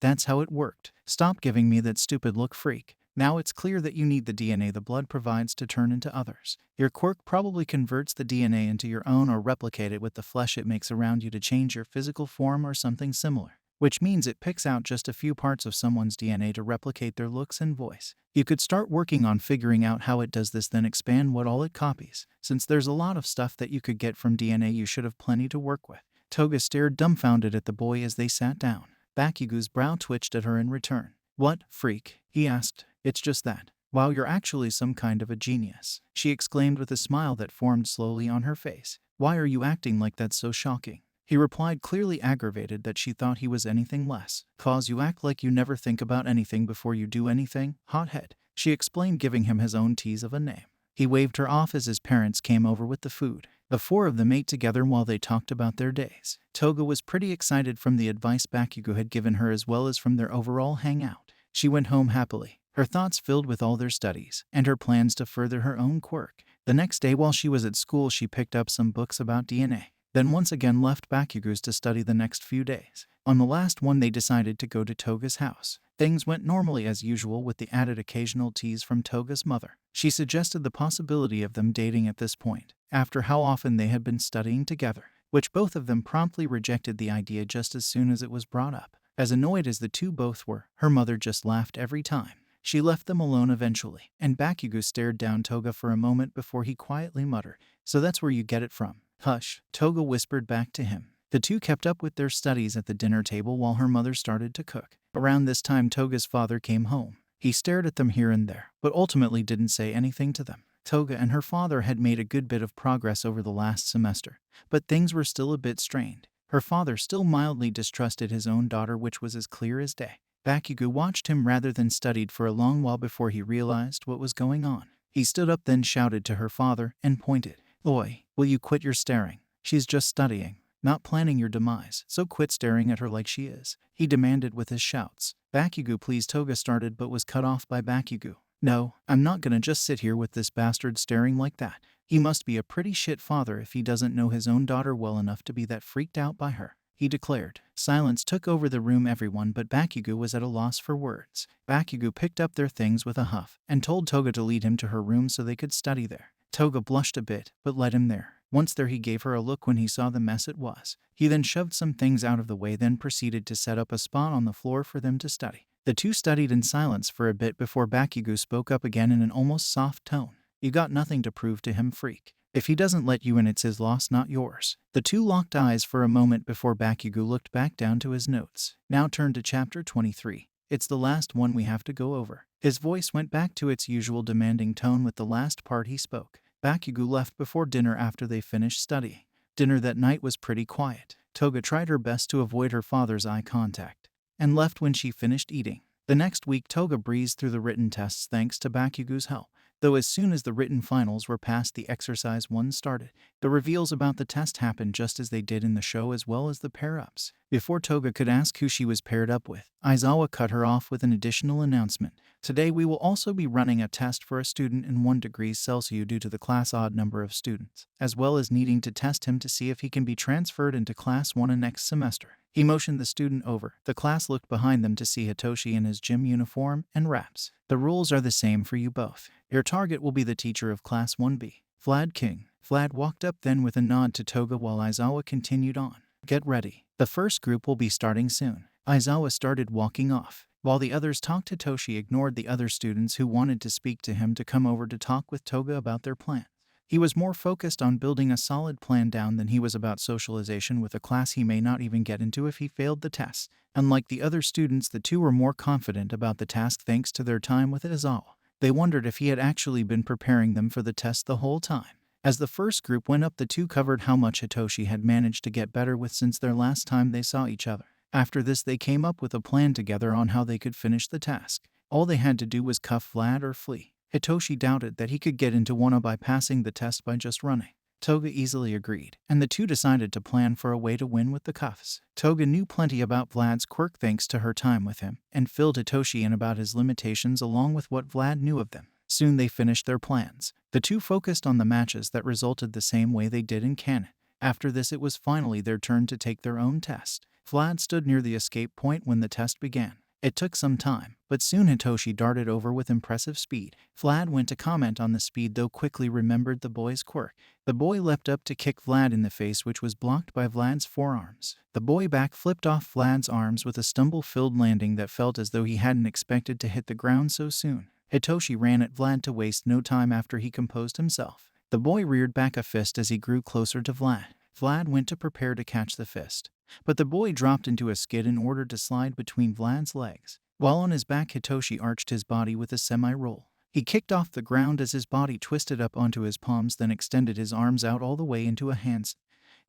that's how it worked. Stop giving me that stupid look, freak. Now it's clear that you need the DNA the blood provides to turn into others. Your quirk probably converts the DNA into your own or replicate it with the flesh it makes around you to change your physical form or something similar. which means it picks out just a few parts of someone's DNA to replicate their looks and voice. You could start working on figuring out how it does this, then expand what all it copies. Since there's a lot of stuff that you could get from DNA, you should have plenty to work with. Toga stared dumbfounded at the boy as they sat down. Bakugo's brow twitched at her in return. "What, freak?" he asked. "It's just that. Wow, you're actually some kind of a genius," she exclaimed with a smile that formed slowly on her face. "Why are you acting like that's so shocking?" He replied, clearly aggravated that she thought he was anything less. "'Cause you act like you never think about anything before you do anything, hothead," she explained, giving him his own tease of a name. He waved her off as his parents came over with the food. The four of them ate together while they talked about their days. Toga was pretty excited from the advice Bakugo had given her as well as from their overall hangout. She went home happily, her thoughts filled with all their studies and her plans to further her own quirk. The next day while she was at school, she picked up some books about DNA, then once again left Bakugo's to study the next few days. On the last one, they decided to go to Toga's house. Things went normally as usual, with the added occasional tease from Toga's mother. She suggested the possibility of them dating at this point, after how often they had been studying together, which both of them promptly rejected the idea just as soon as it was brought up. As annoyed as the two both were, her mother just laughed every time. She left them alone eventually, and Bakugo stared down Toga for a moment before he quietly muttered, "So that's where you get it from." "Hush," Toga whispered back to him. The two kept up with their studies at the dinner table while her mother started to cook. Around this time, Toga's father came home. He stared at them here and there, but ultimately didn't say anything to them. Toga and her father had made a good bit of progress over the last semester, but things were still a bit strained. Her father still mildly distrusted his own daughter, which was as clear as day. Bakugo watched him rather than studied for a long while before he realized what was going on. He stood up, then shouted to her father and pointed. "Oi, will you quit your staring? She's just studying, not planning your demise, so quit staring at her like she is," he demanded with his shouts. "Bakugo, please," Toga started but was cut off by Bakugo. "No, I'm not gonna just sit here with this bastard staring like that. He must be a pretty shit father if he doesn't know his own daughter well enough to be that freaked out by her," he declared. Silence took over the room, everyone but Bakugo was at a loss for words. Bakugo picked up their things with a huff and told Toga to lead him to her room so they could study there. Toga blushed a bit, but led him there. Once there, he gave her a look when he saw the mess it was. He then shoved some things out of the way, then proceeded to set up a spot on the floor for them to study. The two studied in silence for a bit before Bakugo spoke up again in an almost soft tone. "You got nothing to prove to him, freak. If he doesn't let you in, it's his loss, not yours." The two locked eyes for a moment before Bakugo looked back down to his notes. "Now turn to chapter 23. It's the last one we have to go over." His voice went back to its usual demanding tone with the last part he spoke. Bakugo left before dinner after they finished studying. Dinner that night was pretty quiet. Toga tried her best to avoid her father's eye contact and left when she finished eating. The next week, Toga breezed through the written tests thanks to Bakugo's help, though as soon as the written finals were passed, the exercise one started. The reveals about the test happened just as they did in the show, as well as the pair-ups. Before Toga could ask who she was paired up with, Aizawa cut her off with an additional announcement. "Today we will also be running a test for a student in 1 degree Celsius due to the class odd number of students, as well as needing to test him to see if he can be transferred into class 1 next semester." He motioned the student over. The class looked behind them to see Hitoshi in his gym uniform and wraps. "The rules are the same for you both. Your target will be the teacher of class 1B, Vlad King." Vlad walked up then with a nod to Toga while Aizawa continued on. "Get ready. The first group will be starting soon." Aizawa started walking off. While the others talked, Hitoshi ignored the other students who wanted to speak to him to come over to talk with Toga about their plans. He was more focused on building a solid plan down than he was about socialization with a class he may not even get into if he failed the test. Unlike the other students, the two were more confident about the task thanks to their time with Aizawa. They wondered if he had actually been preparing them for the test the whole time. As the first group went up, the two covered how much Hitoshi had managed to get better with since their last time they saw each other. After this, they came up with a plan together on how they could finish the task. All they had to do was cuff Vlad or flee. Hitoshi doubted that he could get into 1 by passing the test by just running. Toga easily agreed, and the two decided to plan for a way to win with the cuffs. Toga knew plenty about Vlad's quirk thanks to her time with him, and filled Hitoshi in about his limitations along with what Vlad knew of them. Soon they finished their plans. The two focused on the matches that resulted the same way they did in canon. After this, it was finally their turn to take their own test. Vlad stood near the escape point when the test began. It took some time, but soon Hitoshi darted over with impressive speed. Vlad went to comment on the speed though quickly remembered the boy's quirk. The boy leapt up to kick Vlad in the face, which was blocked by Vlad's forearms. The boy back-flipped off Vlad's arms with a stumble-filled landing that felt as though he hadn't expected to hit the ground so soon. Hitoshi ran at Vlad to waste no time after he composed himself. The boy reared back a fist as he grew closer to Vlad. Vlad went to prepare to catch the fist, but the boy dropped into a skid in order to slide between Vlad's legs. While on his back, Hitoshi arched his body with a semi-roll. He kicked off the ground as his body twisted up onto his palms, then extended his arms out all the way into a handstand.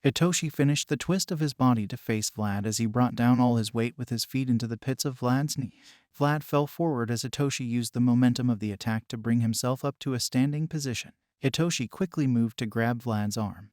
Hitoshi finished the twist of his body to face Vlad as he brought down all his weight with his feet into the pits of Vlad's knees. Vlad fell forward as Hitoshi used the momentum of the attack to bring himself up to a standing position. Hitoshi quickly moved to grab Vlad's arm,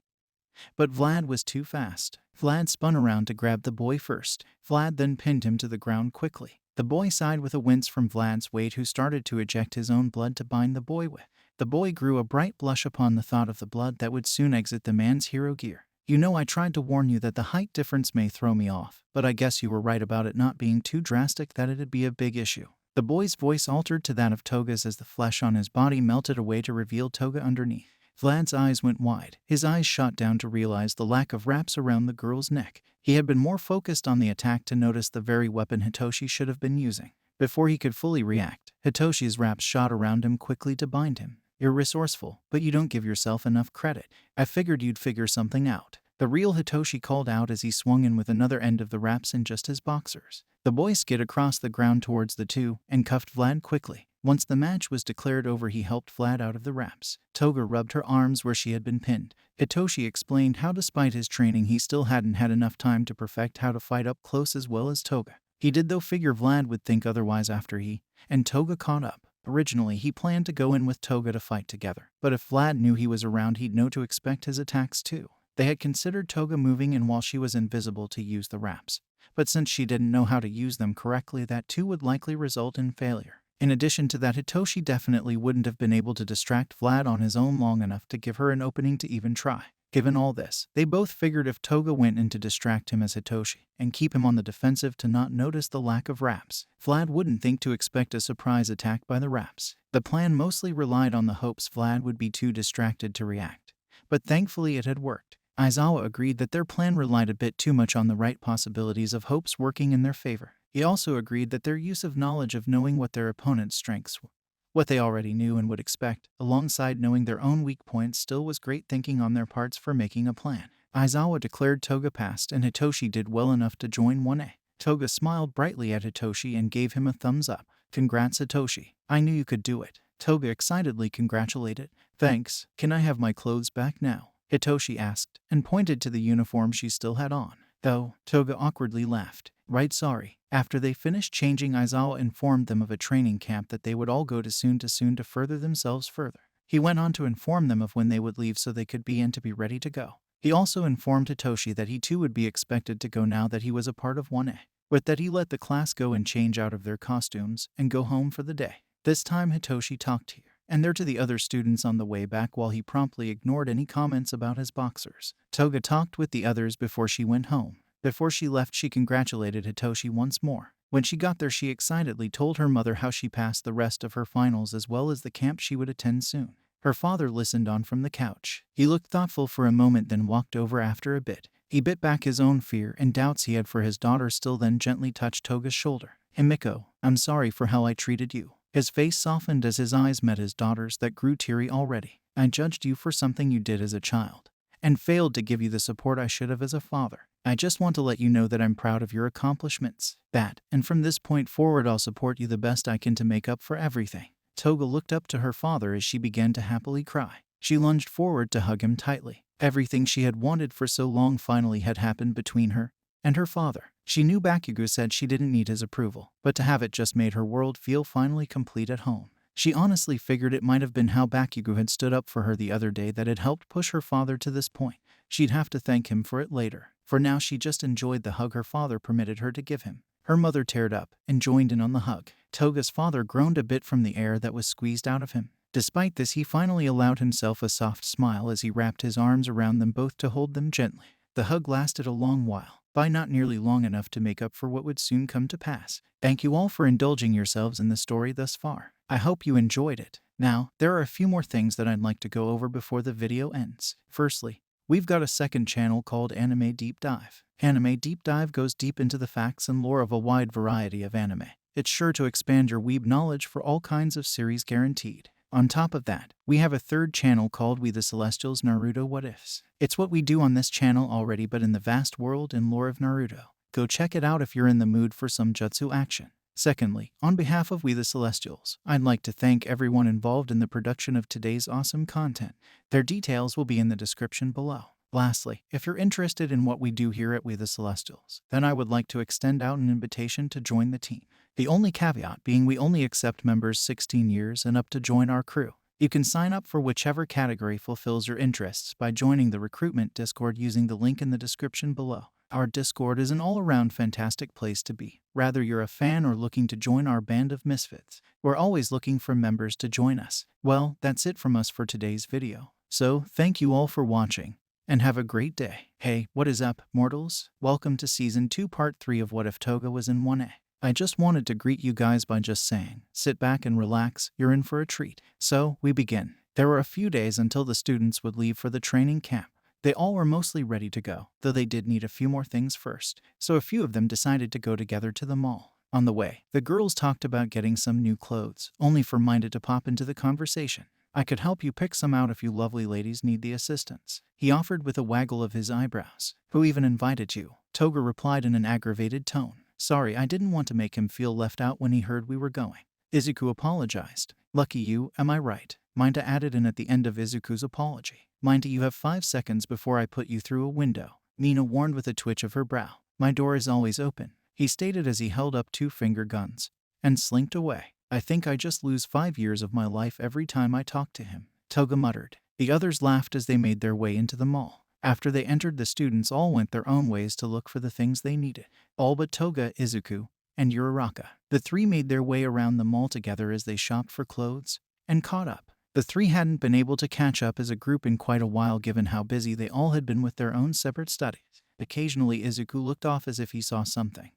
but Vlad was too fast. Vlad spun around to grab the boy first. Vlad then pinned him to the ground quickly. The boy sighed with a wince from Vlad's weight, who started to eject his own blood to bind the boy with. The boy grew a bright blush upon the thought of the blood that would soon exit the man's hero gear. You know, I tried to warn you that the height difference may throw me off, but I guess you were right about it not being too drastic, that it'd be a big issue. The boy's voice altered to that of Toga's as the flesh on his body melted away to reveal Toga underneath. Vlad's eyes went wide. His eyes shot down to realize the lack of wraps around the girl's neck. He had been more focused on the attack to notice the very weapon Hitoshi should have been using. Before he could fully react, Hitoshi's wraps shot around him quickly to bind him. You're resourceful, but you don't give yourself enough credit. I figured you'd figure something out. The real Hitoshi called out as he swung in with another end of the wraps in just his boxers. The boy skid across the ground towards the two and cuffed Vlad quickly. Once the match was declared over, he helped Vlad out of the wraps. Toga rubbed her arms where she had been pinned. Hitoshi explained how despite his training he still hadn't had enough time to perfect how to fight up close as well as Toga. He did though figure Vlad would think otherwise after he and Toga caught up. Originally he planned to go in with Toga to fight together, but if Vlad knew he was around he'd know to expect his attacks too. They had considered Toga moving in while she was invisible to use the wraps, but since she didn't know how to use them correctly, that too would likely result in failure. In addition to that, Hitoshi definitely wouldn't have been able to distract Vlad on his own long enough to give her an opening to even try. Given all this, they both figured if Toga went in to distract him as Hitoshi and keep him on the defensive to not notice the lack of wraps, Vlad wouldn't think to expect a surprise attack by the wraps. The plan mostly relied on the hopes Vlad would be too distracted to react, but thankfully it had worked. Aizawa agreed that their plan relied a bit too much on the right possibilities of hopes working in their favor. He also agreed that their use of knowledge of knowing what their opponent's strengths were, what they already knew and would expect, alongside knowing their own weak points, still was great thinking on their parts for making a plan. Aizawa declared Toga passed and Hitoshi did well enough to join 1A. Toga smiled brightly at Hitoshi and gave him a thumbs up. Congrats, Hitoshi. I knew you could do it. Toga excitedly congratulated. Thanks. Can I have my clothes back now? Hitoshi asked, and pointed to the uniform she still had on. Though, Toga awkwardly laughed. Right, sorry. After they finished changing, Aizawa informed them of a training camp that they would all go to soon to further themselves further. He went on to inform them of when they would leave so they could be in to be ready to go. He also informed Hitoshi that he too would be expected to go now that he was a part of 1A, but that he let the class go and change out of their costumes and go home for the day. This time Hitoshi talked here and there to the other students on the way back, while he promptly ignored any comments about his boxers. Toga talked with the others before she went home. Before she left, she congratulated Hitoshi once more. When she got there, she excitedly told her mother how she passed the rest of her finals as well as the camp she would attend soon. Her father listened on from the couch. He looked thoughtful for a moment, then walked over after a bit. He bit back his own fear and doubts he had for his daughter still, then gently touched Toga's shoulder. Himiko, I'm sorry for how I treated you. His face softened as his eyes met his daughter's that grew teary already. I judged you for something you did as a child, and failed to give you the support I should have as a father. I just want to let you know that I'm proud of your accomplishments. And from this point forward I'll support you the best I can to make up for everything. Toga looked up to her father as she began to happily cry. She lunged forward to hug him tightly. Everything she had wanted for so long finally had happened between her and her father. She knew Bakugo said she didn't need his approval, but to have it just made her world feel finally complete at home. She honestly figured it might have been how Bakugo had stood up for her the other day that had helped push her father to this point. She'd have to thank him for it later. For now she just enjoyed the hug her father permitted her to give him. Her mother teared up and joined in on the hug. Toga's father groaned a bit from the air that was squeezed out of him. Despite this, he finally allowed himself a soft smile as he wrapped his arms around them both to hold them gently. The hug lasted a long while, by not nearly long enough to make up for what would soon come to pass. Thank you all for indulging yourselves in the story thus far. I hope you enjoyed it. Now, there are a few more things that I'd like to go over before the video ends. Firstly, we've got a second channel called Anime Deep Dive. Anime Deep Dive goes deep into the facts and lore of a wide variety of anime. It's sure to expand your weeb knowledge for all kinds of series guaranteed. On top of that, we have a third channel called We The Celestials Naruto What Ifs. It's what we do on this channel already but in the vast world and lore of Naruto. Go check it out if you're in the mood for some jutsu action. Secondly, on behalf of We The Celestials, I'd like to thank everyone involved in the production of today's awesome content. Their details will be in the description below. Lastly, if you're interested in what we do here at We The Celestials, then I would like to extend out an invitation to join the team. The only caveat being we only accept members 16 years and up to join our crew. You can sign up for whichever category fulfills your interests by joining the recruitment Discord using the link in the description below. Our Discord is an all-around fantastic place to be. Whether you're a fan or looking to join our band of misfits, we're always looking for members to join us. Well, that's it from us for today's video. So, thank you all for watching, and have a great day. Hey, what is up, mortals? Welcome to Season 2 Part 3 of What If Toga Was in 1A. I just wanted to greet you guys by just saying, sit back and relax, you're in for a treat. So, we begin. There were a few days until the students would leave for the training camp. They all were mostly ready to go, though they did need a few more things first, so a few of them decided to go together to the mall. On the way, the girls talked about getting some new clothes, only for Minda to pop into the conversation. I could help you pick some out if you lovely ladies need the assistance, he offered with a waggle of his eyebrows. Who even invited you? Toga replied in an aggravated tone. Sorry, I didn't want to make him feel left out when he heard we were going. Izuku apologized. Lucky you, am I right? Minda added in at the end of Izuku's apology. Minda, you have 5 seconds before I put you through a window, Mina warned with a twitch of her brow. My door is always open, he stated as he held up 2 finger guns and slinked away. I think I just lose 5 years of my life every time I talk to him, Toga muttered. The others laughed as they made their way into the mall. After they entered, the students all went their own ways to look for the things they needed. All but Toga, Izuku, and Uraraka. The three made their way around the mall together as they shopped for clothes and caught up. The three hadn't been able to catch up as a group in quite a while given how busy they all had been with their own separate studies. Occasionally Izuku looked off as if he saw something,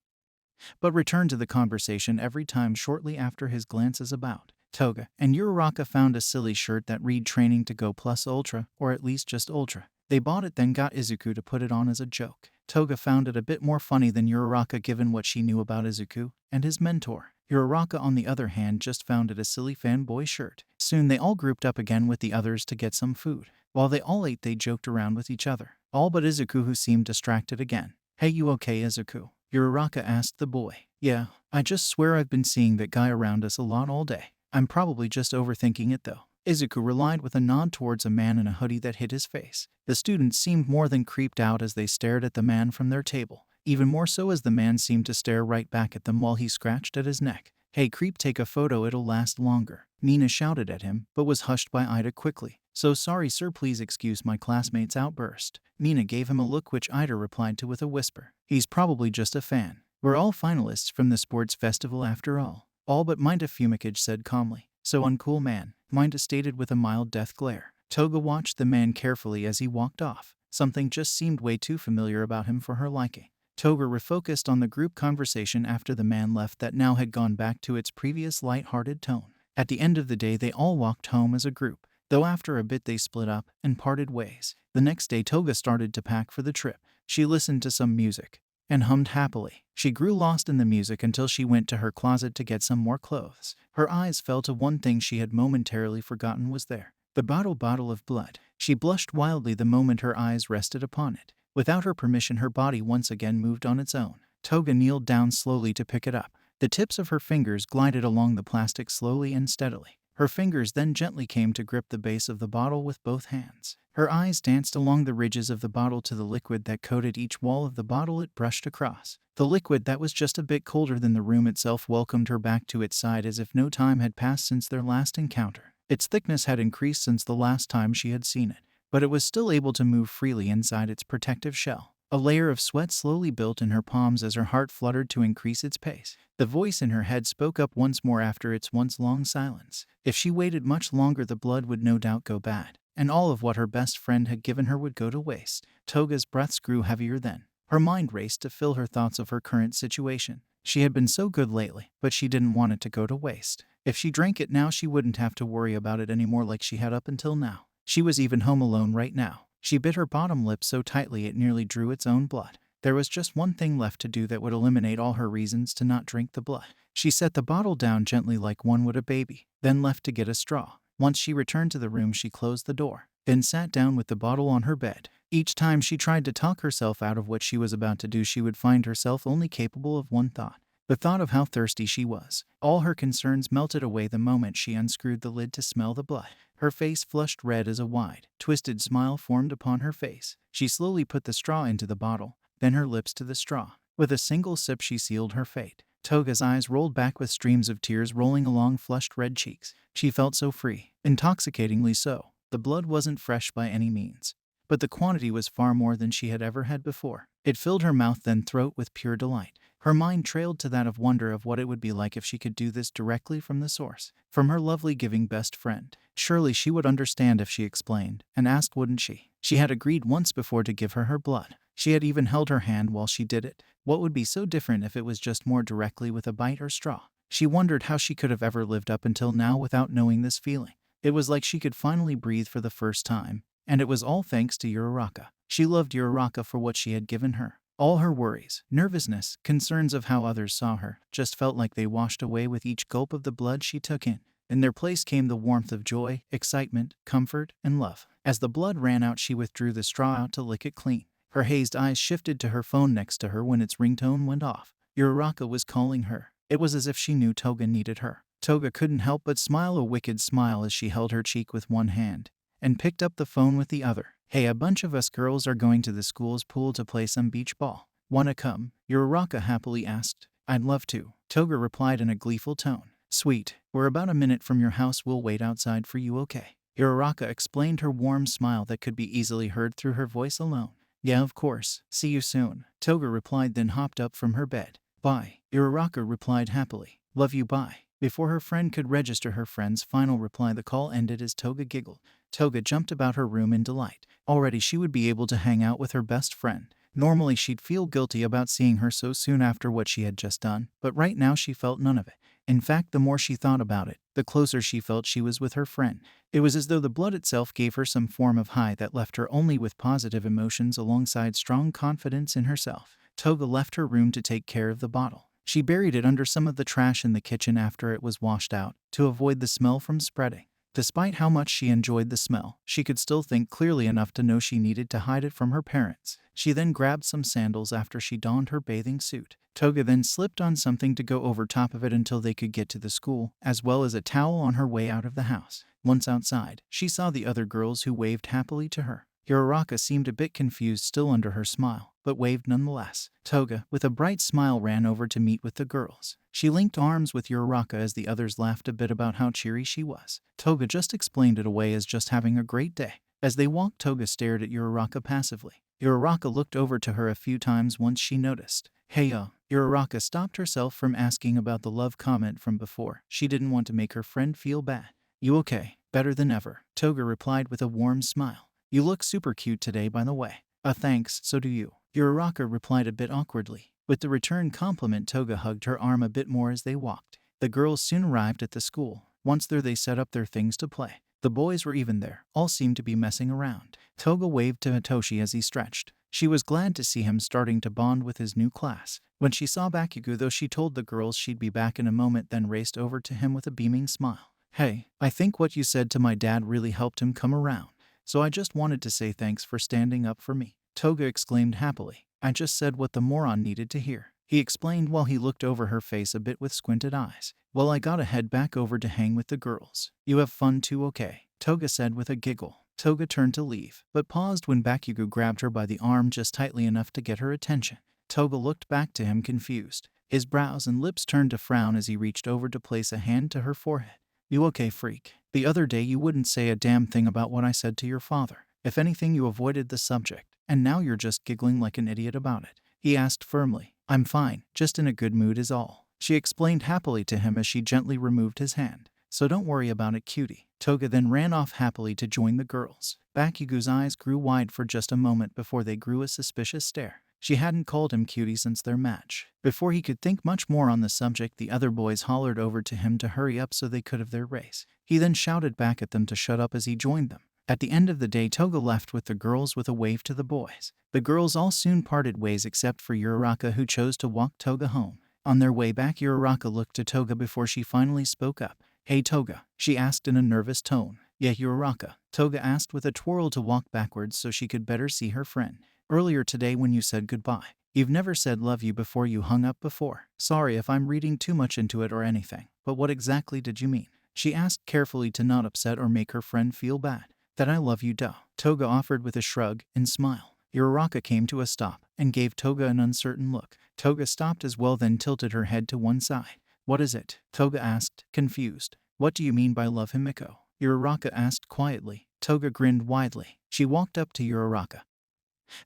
but returned to the conversation every time shortly after his glances about. Toga and Uraraka found a silly shirt that read Training to Go Plus Ultra, or at least just Ultra. They bought it, then got Izuku to put it on as a joke. Toga found it a bit more funny than Uraraka given what she knew about Izuku and his mentor. Uraraka, on the other hand, just found it a silly fanboy shirt. Soon they all grouped up again with the others to get some food. While they all ate, they joked around with each other. All but Izuku, who seemed distracted again. Hey, you okay, Izuku? Uraraka asked the boy. Yeah, I just swear I've been seeing that guy around us a lot all day. I'm probably just overthinking it though, Izuku relied with a nod towards a man in a hoodie that hid his face. The students seemed more than creeped out as they stared at the man from their table, even more so as the man seemed to stare right back at them while he scratched at his neck. Hey creep, take a photo, it'll last longer, Nina shouted at him, but was hushed by Ida quickly. So sorry sir, please excuse my classmate's outburst. Nina gave him a look which Ida replied to with a whisper. He's probably just a fan. We're all finalists from the sports festival after all. All but Minda, Fumikage said calmly. So uncool man, Minda stated with a mild death glare. Toga watched the man carefully as he walked off. Something just seemed way too familiar about him for her liking. Toga refocused on the group conversation after the man left that now had gone back to its previous light-hearted tone. At the end of the day, they all walked home as a group, though after a bit they split up and parted ways. The next day, Toga started to pack for the trip. She listened to some music and hummed happily. She grew lost in the music until she went to her closet to get some more clothes. Her eyes fell to one thing she had momentarily forgotten was there. The bottle of blood. She blushed wildly the moment her eyes rested upon it. Without her permission, her body once again moved on its own. Toga kneeled down slowly to pick it up. The tips of her fingers glided along the plastic slowly and steadily. Her fingers then gently came to grip the base of the bottle with both hands. Her eyes danced along the ridges of the bottle to the liquid that coated each wall of the bottle it brushed across. The liquid that was just a bit colder than the room itself welcomed her back to its side as if no time had passed since their last encounter. Its thickness had increased since the last time she had seen it, but it was still able to move freely inside its protective shell. A layer of sweat slowly built in her palms as her heart fluttered to increase its pace. The voice in her head spoke up once more after its once long silence. If she waited much longer, the blood would no doubt go bad, and all of what her best friend had given her would go to waste. Toga's breaths grew heavier then. Her mind raced to fill her thoughts of her current situation. She had been so good lately, but she didn't want it to go to waste. If she drank it now, she wouldn't have to worry about it anymore like she had up until now. She was even home alone right now. She bit her bottom lip so tightly it nearly drew its own blood. There was just one thing left to do that would eliminate all her reasons to not drink the blood. She set the bottle down gently like one would a baby, then left to get a straw. Once she returned to the room, she closed the door, then sat down with the bottle on her bed. Each time she tried to talk herself out of what she was about to do, she would find herself only capable of one thought. The thought of how thirsty she was. All her concerns melted away the moment she unscrewed the lid to smell the blood. Her face flushed red as a wide, twisted smile formed upon her face. She slowly put the straw into the bottle, then her lips to the straw. With a single sip she sealed her fate. Toga's eyes rolled back with streams of tears rolling along flushed red cheeks. She felt so free, intoxicatingly so. The blood wasn't fresh by any means, but the quantity was far more than she had ever had before. It filled her mouth then throat with pure delight. Her mind trailed to that of wonder of what it would be like if she could do this directly from the source, from her lovely giving best friend. Surely she would understand if she explained, and asked, wouldn't she? She had agreed once before to give her blood. She had even held her hand while she did it. What would be so different if it was just more directly with a bite or straw? She wondered how she could have ever lived up until now without knowing this feeling. It was like she could finally breathe for the first time, and it was all thanks to Uraraka. She loved Uraraka for what she had given her. All her worries, nervousness, concerns of how others saw her, just felt like they washed away with each gulp of the blood she took in. In their place came the warmth of joy, excitement, comfort, and love. As the blood ran out, she withdrew the straw out to lick it clean. Her hazed eyes shifted to her phone next to her when its ringtone went off. Uraraka was calling her. It was as if she knew Toga needed her. Toga couldn't help but smile a wicked smile as she held her cheek with one hand and picked up the phone with the other. Hey, a bunch of us girls are going to the school's pool to play some beach ball. Wanna come? Uraraka happily asked. I'd love to, Toga replied in a gleeful tone. Sweet, we're about a minute from your house, we'll wait outside for you, okay? Uraraka explained, her warm smile that could be easily heard through her voice alone. Yeah, of course. See you soon, Toga replied, then hopped up from her bed. Bye, Uraraka replied happily. Love you, bye. Before her friend could register her friend's final reply, the call ended as Toga giggled. Toga jumped about her room in delight. Already she would be able to hang out with her best friend. Normally she'd feel guilty about seeing her so soon after what she had just done, but right now she felt none of it. In fact, the more she thought about it, the closer she felt she was with her friend. It was as though the blood itself gave her some form of high that left her only with positive emotions alongside strong confidence in herself. Toga left her room to take care of the bottle. She buried it under some of the trash in the kitchen after it was washed out, to avoid the smell from spreading. Despite how much she enjoyed the smell, she could still think clearly enough to know she needed to hide it from her parents. She then grabbed some sandals after she donned her bathing suit. Toga then slipped on something to go over top of it until they could get to the school, as well as a towel on her way out of the house. Once outside, she saw the other girls who waved happily to her. Uraraka seemed a bit confused still under her smile, but waved nonetheless. Toga, with a bright smile, ran over to meet with the girls. She linked arms with Uraraka as the others laughed a bit about how cheery she was. Toga just explained it away as just having a great day. As they walked, Toga stared at Uraraka passively. Uraraka looked over to her a few times once she noticed. Hey, Uraraka stopped herself from asking about the love comment from before. She didn't want to make her friend feel bad. You okay? Better than ever, Toga replied with a warm smile. You look super cute today, by the way. Thanks, so do you. Uraraka replied a bit awkwardly. With the return compliment, Toga hugged her arm a bit more as they walked. The girls soon arrived at the school. Once there, they set up their things to play. The boys were even there. All seemed to be messing around. Toga waved to Hitoshi as he stretched. She was glad to see him starting to bond with his new class. When she saw Bakugo, though, she told the girls she'd be back in a moment, then raced over to him with a beaming smile. Hey, I think what you said to my dad really helped him come around. So I just wanted to say thanks for standing up for me, Toga exclaimed happily. I just said what the moron needed to hear, he explained while he looked over her face a bit with squinted eyes. Well, I gotta head back over to hang with the girls. You have fun too, okay? Toga said with a giggle. Toga turned to leave, but paused when Bakugo grabbed her by the arm just tightly enough to get her attention. Toga looked back to him confused. His brows and lips turned to frown as he reached over to place a hand to her forehead. You okay, freak? The other day you wouldn't say a damn thing about what I said to your father. If anything, you avoided the subject, and now you're just giggling like an idiot about it, he asked firmly. I'm fine, just in a good mood is all, she explained happily to him as she gently removed his hand. So don't worry about it, cutie. Toga then ran off happily to join the girls. Bakugo's eyes grew wide for just a moment before they grew a suspicious stare. She hadn't called him cutie since their match. Before he could think much more on the subject, the other boys hollered over to him to hurry up so they could have their race. He then shouted back at them to shut up as he joined them. At the end of the day, Toga left with the girls with a wave to the boys. The girls all soon parted ways except for Uraraka, who chose to walk Toga home. On their way back, Uraraka looked to Toga before she finally spoke up. "Hey Toga," she asked in a nervous tone. "Yeah, Uraraka," Toga asked with a twirl to walk backwards so she could better see her friend. "Earlier today when you said goodbye, you've never said love you before you hung up before. Sorry if I'm reading too much into it or anything, but what exactly did you mean?" she asked carefully to not upset or make her friend feel bad. "That I love you, duh," Toga offered with a shrug and smile. Uraraka came to a stop and gave Toga an uncertain look. Toga stopped as well, then tilted her head to one side. "What is it?" Toga asked, confused. "What do you mean by love, Himiko?" Uraraka asked quietly. Toga grinned widely. She walked up to Uraraka,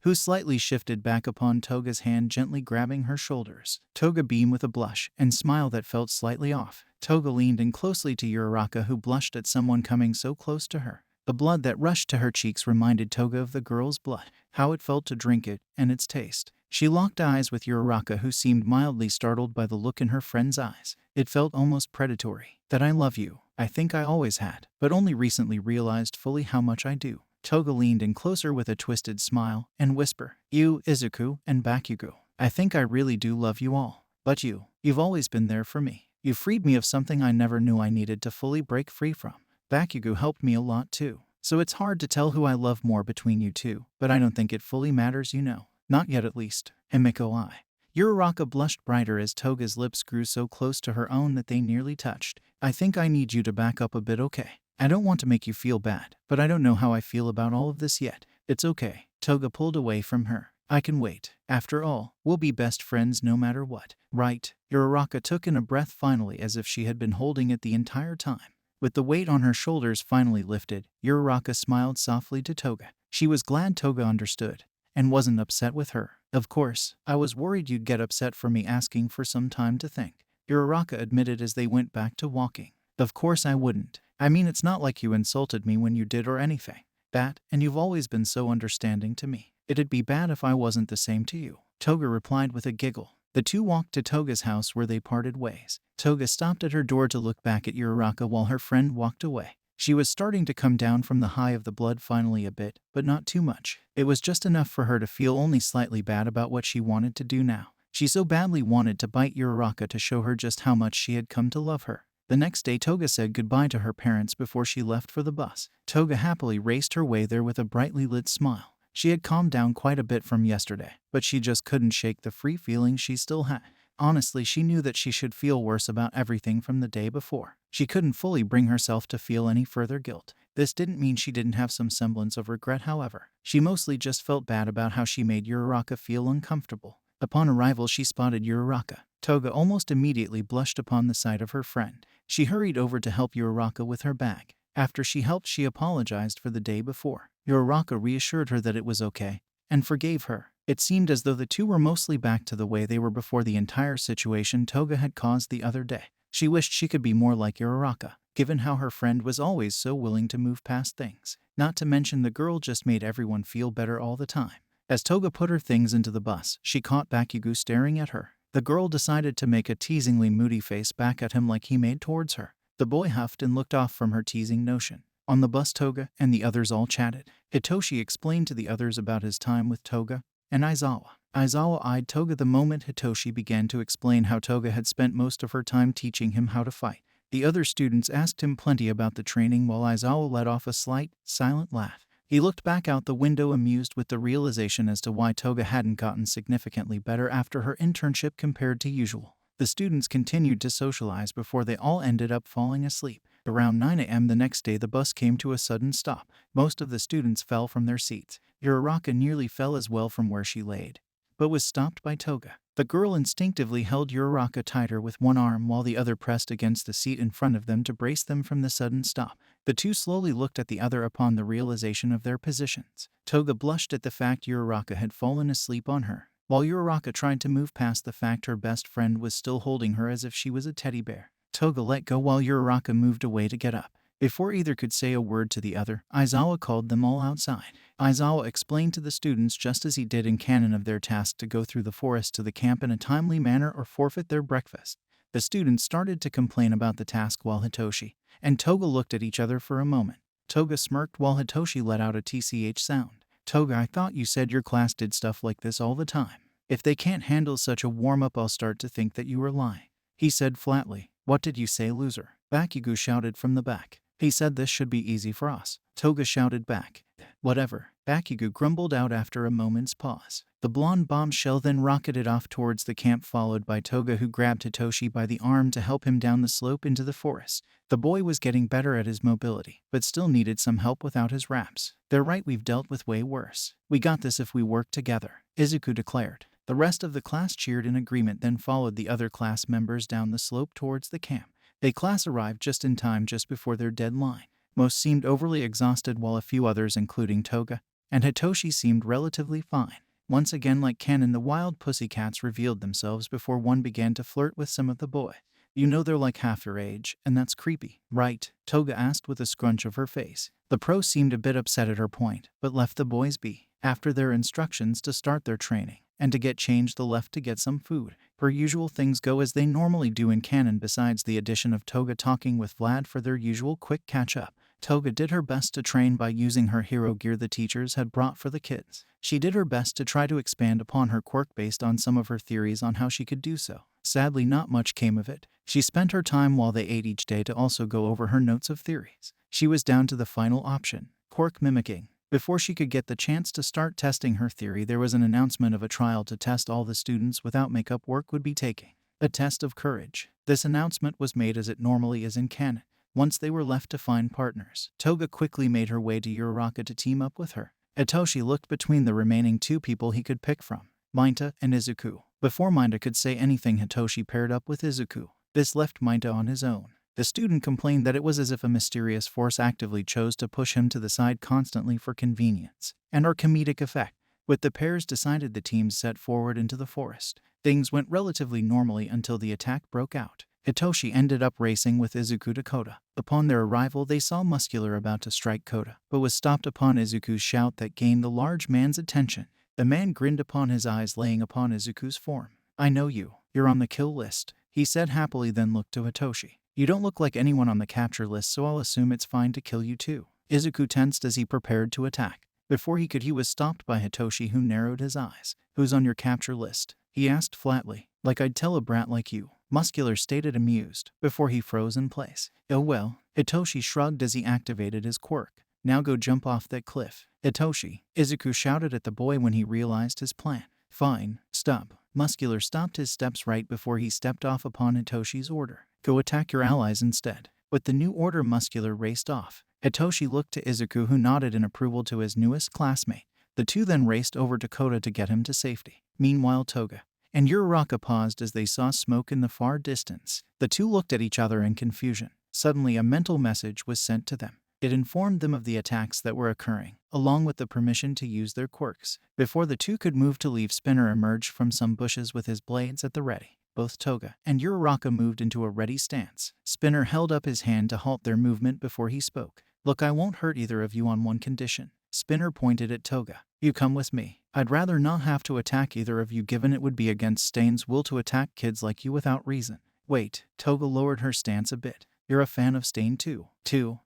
who slightly shifted back upon Toga's hand, gently grabbing her shoulders. Toga beamed with a blush and smile that felt slightly off. Toga leaned in closely to Uraraka, who blushed at someone coming so close to her. The blood that rushed to her cheeks reminded Toga of the girl's blood, how it felt to drink it, and its taste. She locked eyes with Uraraka, who seemed mildly startled by the look in her friend's eyes. It felt almost predatory. "That I love you, I think I always had, but only recently realized fully how much I do." Toga leaned in closer with a twisted smile and whisper, "You, Izuku, and Bakugo, I think I really do love you all. But you've always been there for me. You freed me of something I never knew I needed to fully break free from. Bakugo helped me a lot too. So it's hard to tell who I love more between you two, but I don't think it fully matters, you know. Not yet, at least. Himiko, I." Uraraka blushed brighter as Toga's lips grew so close to her own that they nearly touched. "I think I need you to back up a bit, okay? I don't want to make you feel bad, but I don't know how I feel about all of this yet." "It's okay." Toga pulled away from her. "I can wait. After all, we'll be best friends no matter what, right?" Uraraka took in a breath finally, as if she had been holding it the entire time. With the weight on her shoulders finally lifted, Uraraka smiled softly to Toga. She was glad Toga understood and wasn't upset with her. "Of course, I was worried you'd get upset for me asking for some time to think," Uraraka admitted as they went back to walking. "Of course I wouldn't. I mean, it's not like you insulted me when you did or anything. That, and you've always been so understanding to me. It'd be bad if I wasn't the same to you," Toga replied with a giggle. The two walked to Toga's house where they parted ways. Toga stopped at her door to look back at Uraraka while her friend walked away. She was starting to come down from the high of the blood finally a bit, but not too much. It was just enough for her to feel only slightly bad about what she wanted to do now. She so badly wanted to bite Uraraka to show her just how much she had come to love her. The next day, Toga said goodbye to her parents before she left for the bus. Toga happily raced her way there with a brightly lit smile. She had calmed down quite a bit from yesterday, but she just couldn't shake the free feeling she still had. Honestly, she knew that she should feel worse about everything from the day before. She couldn't fully bring herself to feel any further guilt. This didn't mean she didn't have some semblance of regret, however. She mostly just felt bad about how she made Uraraka feel uncomfortable. Upon arrival, she spotted Uraraka. Toga almost immediately blushed upon the sight of her friend. She hurried over to help Uraraka with her bag. After she helped, she apologized for the day before. Uraraka reassured her that it was okay and forgave her. It seemed as though the two were mostly back to the way they were before the entire situation Toga had caused the other day. She wished she could be more like Uraraka, given how her friend was always so willing to move past things. Not to mention, the girl just made everyone feel better all the time. As Toga put her things into the bus, she caught Bakugo staring at her. The girl decided to make a teasingly moody face back at him like he made towards her. The boy huffed and looked off from her teasing notion. On the bus, Toga and the others all chatted. Hitoshi explained to the others about his time with Toga and Aizawa. Aizawa eyed Toga the moment Hitoshi began to explain how Toga had spent most of her time teaching him how to fight. The other students asked him plenty about the training while Aizawa let off a slight, silent laugh. He looked back out the window, amused with the realization as to why Toga hadn't gotten significantly better after her internship compared to usual. The students continued to socialize before they all ended up falling asleep. Around 9 a.m. the next day, the bus came to a sudden stop. Most of the students fell from their seats. Uraraka nearly fell as well from where she laid, but was stopped by Toga. The girl instinctively held Uraraka tighter with one arm while the other pressed against the seat in front of them to brace them from the sudden stop. The two slowly looked at the other upon the realization of their positions. Toga blushed at the fact Uraraka had fallen asleep on her, while Uraraka tried to move past the fact her best friend was still holding her as if she was a teddy bear. Toga let go while Uraraka moved away to get up. Before either could say a word to the other, Aizawa called them all outside. Aizawa explained to the students, just as he did in canon, of their task to go through the forest to the camp in a timely manner or forfeit their breakfast. The students started to complain about the task while Hitoshi and Toga looked at each other for a moment. Toga smirked while Hitoshi let out a TCH sound. Toga, I thought you said your class did stuff like this all the time. If they can't handle such a warm-up, I'll start to think that you were lying. He said flatly. What did you say, loser? Bakugo shouted from the back. He said this should be easy for us. Toga shouted back. Whatever. Bakugo grumbled out after a moment's pause. The blonde bombshell then rocketed off towards the camp, followed by Toga, who grabbed Hitoshi by the arm to help him down the slope into the forest. The boy was getting better at his mobility, but still needed some help without his wraps. They're right, we've dealt with way worse. We got this if we work together, Izuku declared. The rest of the class cheered in agreement, then followed the other class members down the slope towards the camp. The class arrived just in time, just before their deadline. Most seemed overly exhausted, while a few others, including Toga and Hitoshi, seemed relatively fine. Once again, like canon, the wild pussycats revealed themselves before one began to flirt with some of the boy. You know, they're like half your age, and that's creepy, right? Toga asked with a scrunch of her face. The pro seemed a bit upset at her point, but left the boys be. After their instructions to start their training and to get changed, they left to get some food. Per usual, things go as they normally do in canon, besides the addition of Toga talking with Vlad for their usual quick catch-up. Toga did her best to train by using her hero gear the teachers had brought for the kids. She did her best to try to expand upon her quirk based on some of her theories on how she could do so. Sadly, not much came of it. She spent her time while they ate each day to also go over her notes of theories. She was down to the final option, quirk mimicking. Before she could get the chance to start testing her theory, there was an announcement of a trial to test all the students without makeup work would be taking. A test of courage. This announcement was made as it normally is in canon. Once they were left to find partners, Toga quickly made her way to Uraraka to team up with her. Hitoshi looked between the remaining two people he could pick from, Mainta and Izuku. Before Mainta could say anything, Hitoshi paired up with Izuku. This left Mainta on his own. The student complained that it was as if a mysterious force actively chose to push him to the side constantly for convenience and or comedic effect. With the pairs decided, the teams set forward into the forest. Things went relatively normally until the attack broke out. Hitoshi ended up racing with Izuku to Kota. Upon their arrival, they saw Muscular about to strike Kota, but was stopped upon Izuku's shout that gained the large man's attention. The man grinned upon his eyes, laying upon Izuku's form. I know you. You're on the kill list, he said happily, then looked to Hitoshi. You don't look like anyone on the capture list, so I'll assume it's fine to kill you too. Izuku tensed as he prepared to attack. Before he could, he was stopped by Hitoshi, who narrowed his eyes. Who's on your capture list? He asked flatly. Like I'd tell a brat like you, Muscular stated, amused, before he froze in place. Oh well, Hitoshi shrugged as he activated his quirk. Now go jump off that cliff. Hitoshi, Izuku shouted at the boy when he realized his plan. Fine, stop. Muscular stopped his steps right before he stepped off upon Hitoshi's order. Go attack your allies instead. With the new order, Muscular raced off. Hitoshi looked to Izuku, who nodded in approval to his newest classmate. The two then raced over to Kota to get him to safety. Meanwhile, Toga and Uraraka paused as they saw smoke in the far distance. The two looked at each other in confusion. Suddenly, a mental message was sent to them. It informed them of the attacks that were occurring, along with the permission to use their quirks. Before the two could move to leave, Spinner emerged from some bushes with his blades at the ready. Both Toga and Uraraka moved into a ready stance. Spinner held up his hand to halt their movement before he spoke. Look, I won't hurt either of you on one condition. Spinner pointed at Toga. You come with me. I'd rather not have to attack either of you, given it would be against Stain's will to attack kids like you without reason. Wait, Toga lowered her stance a bit. You're a fan of Stain too?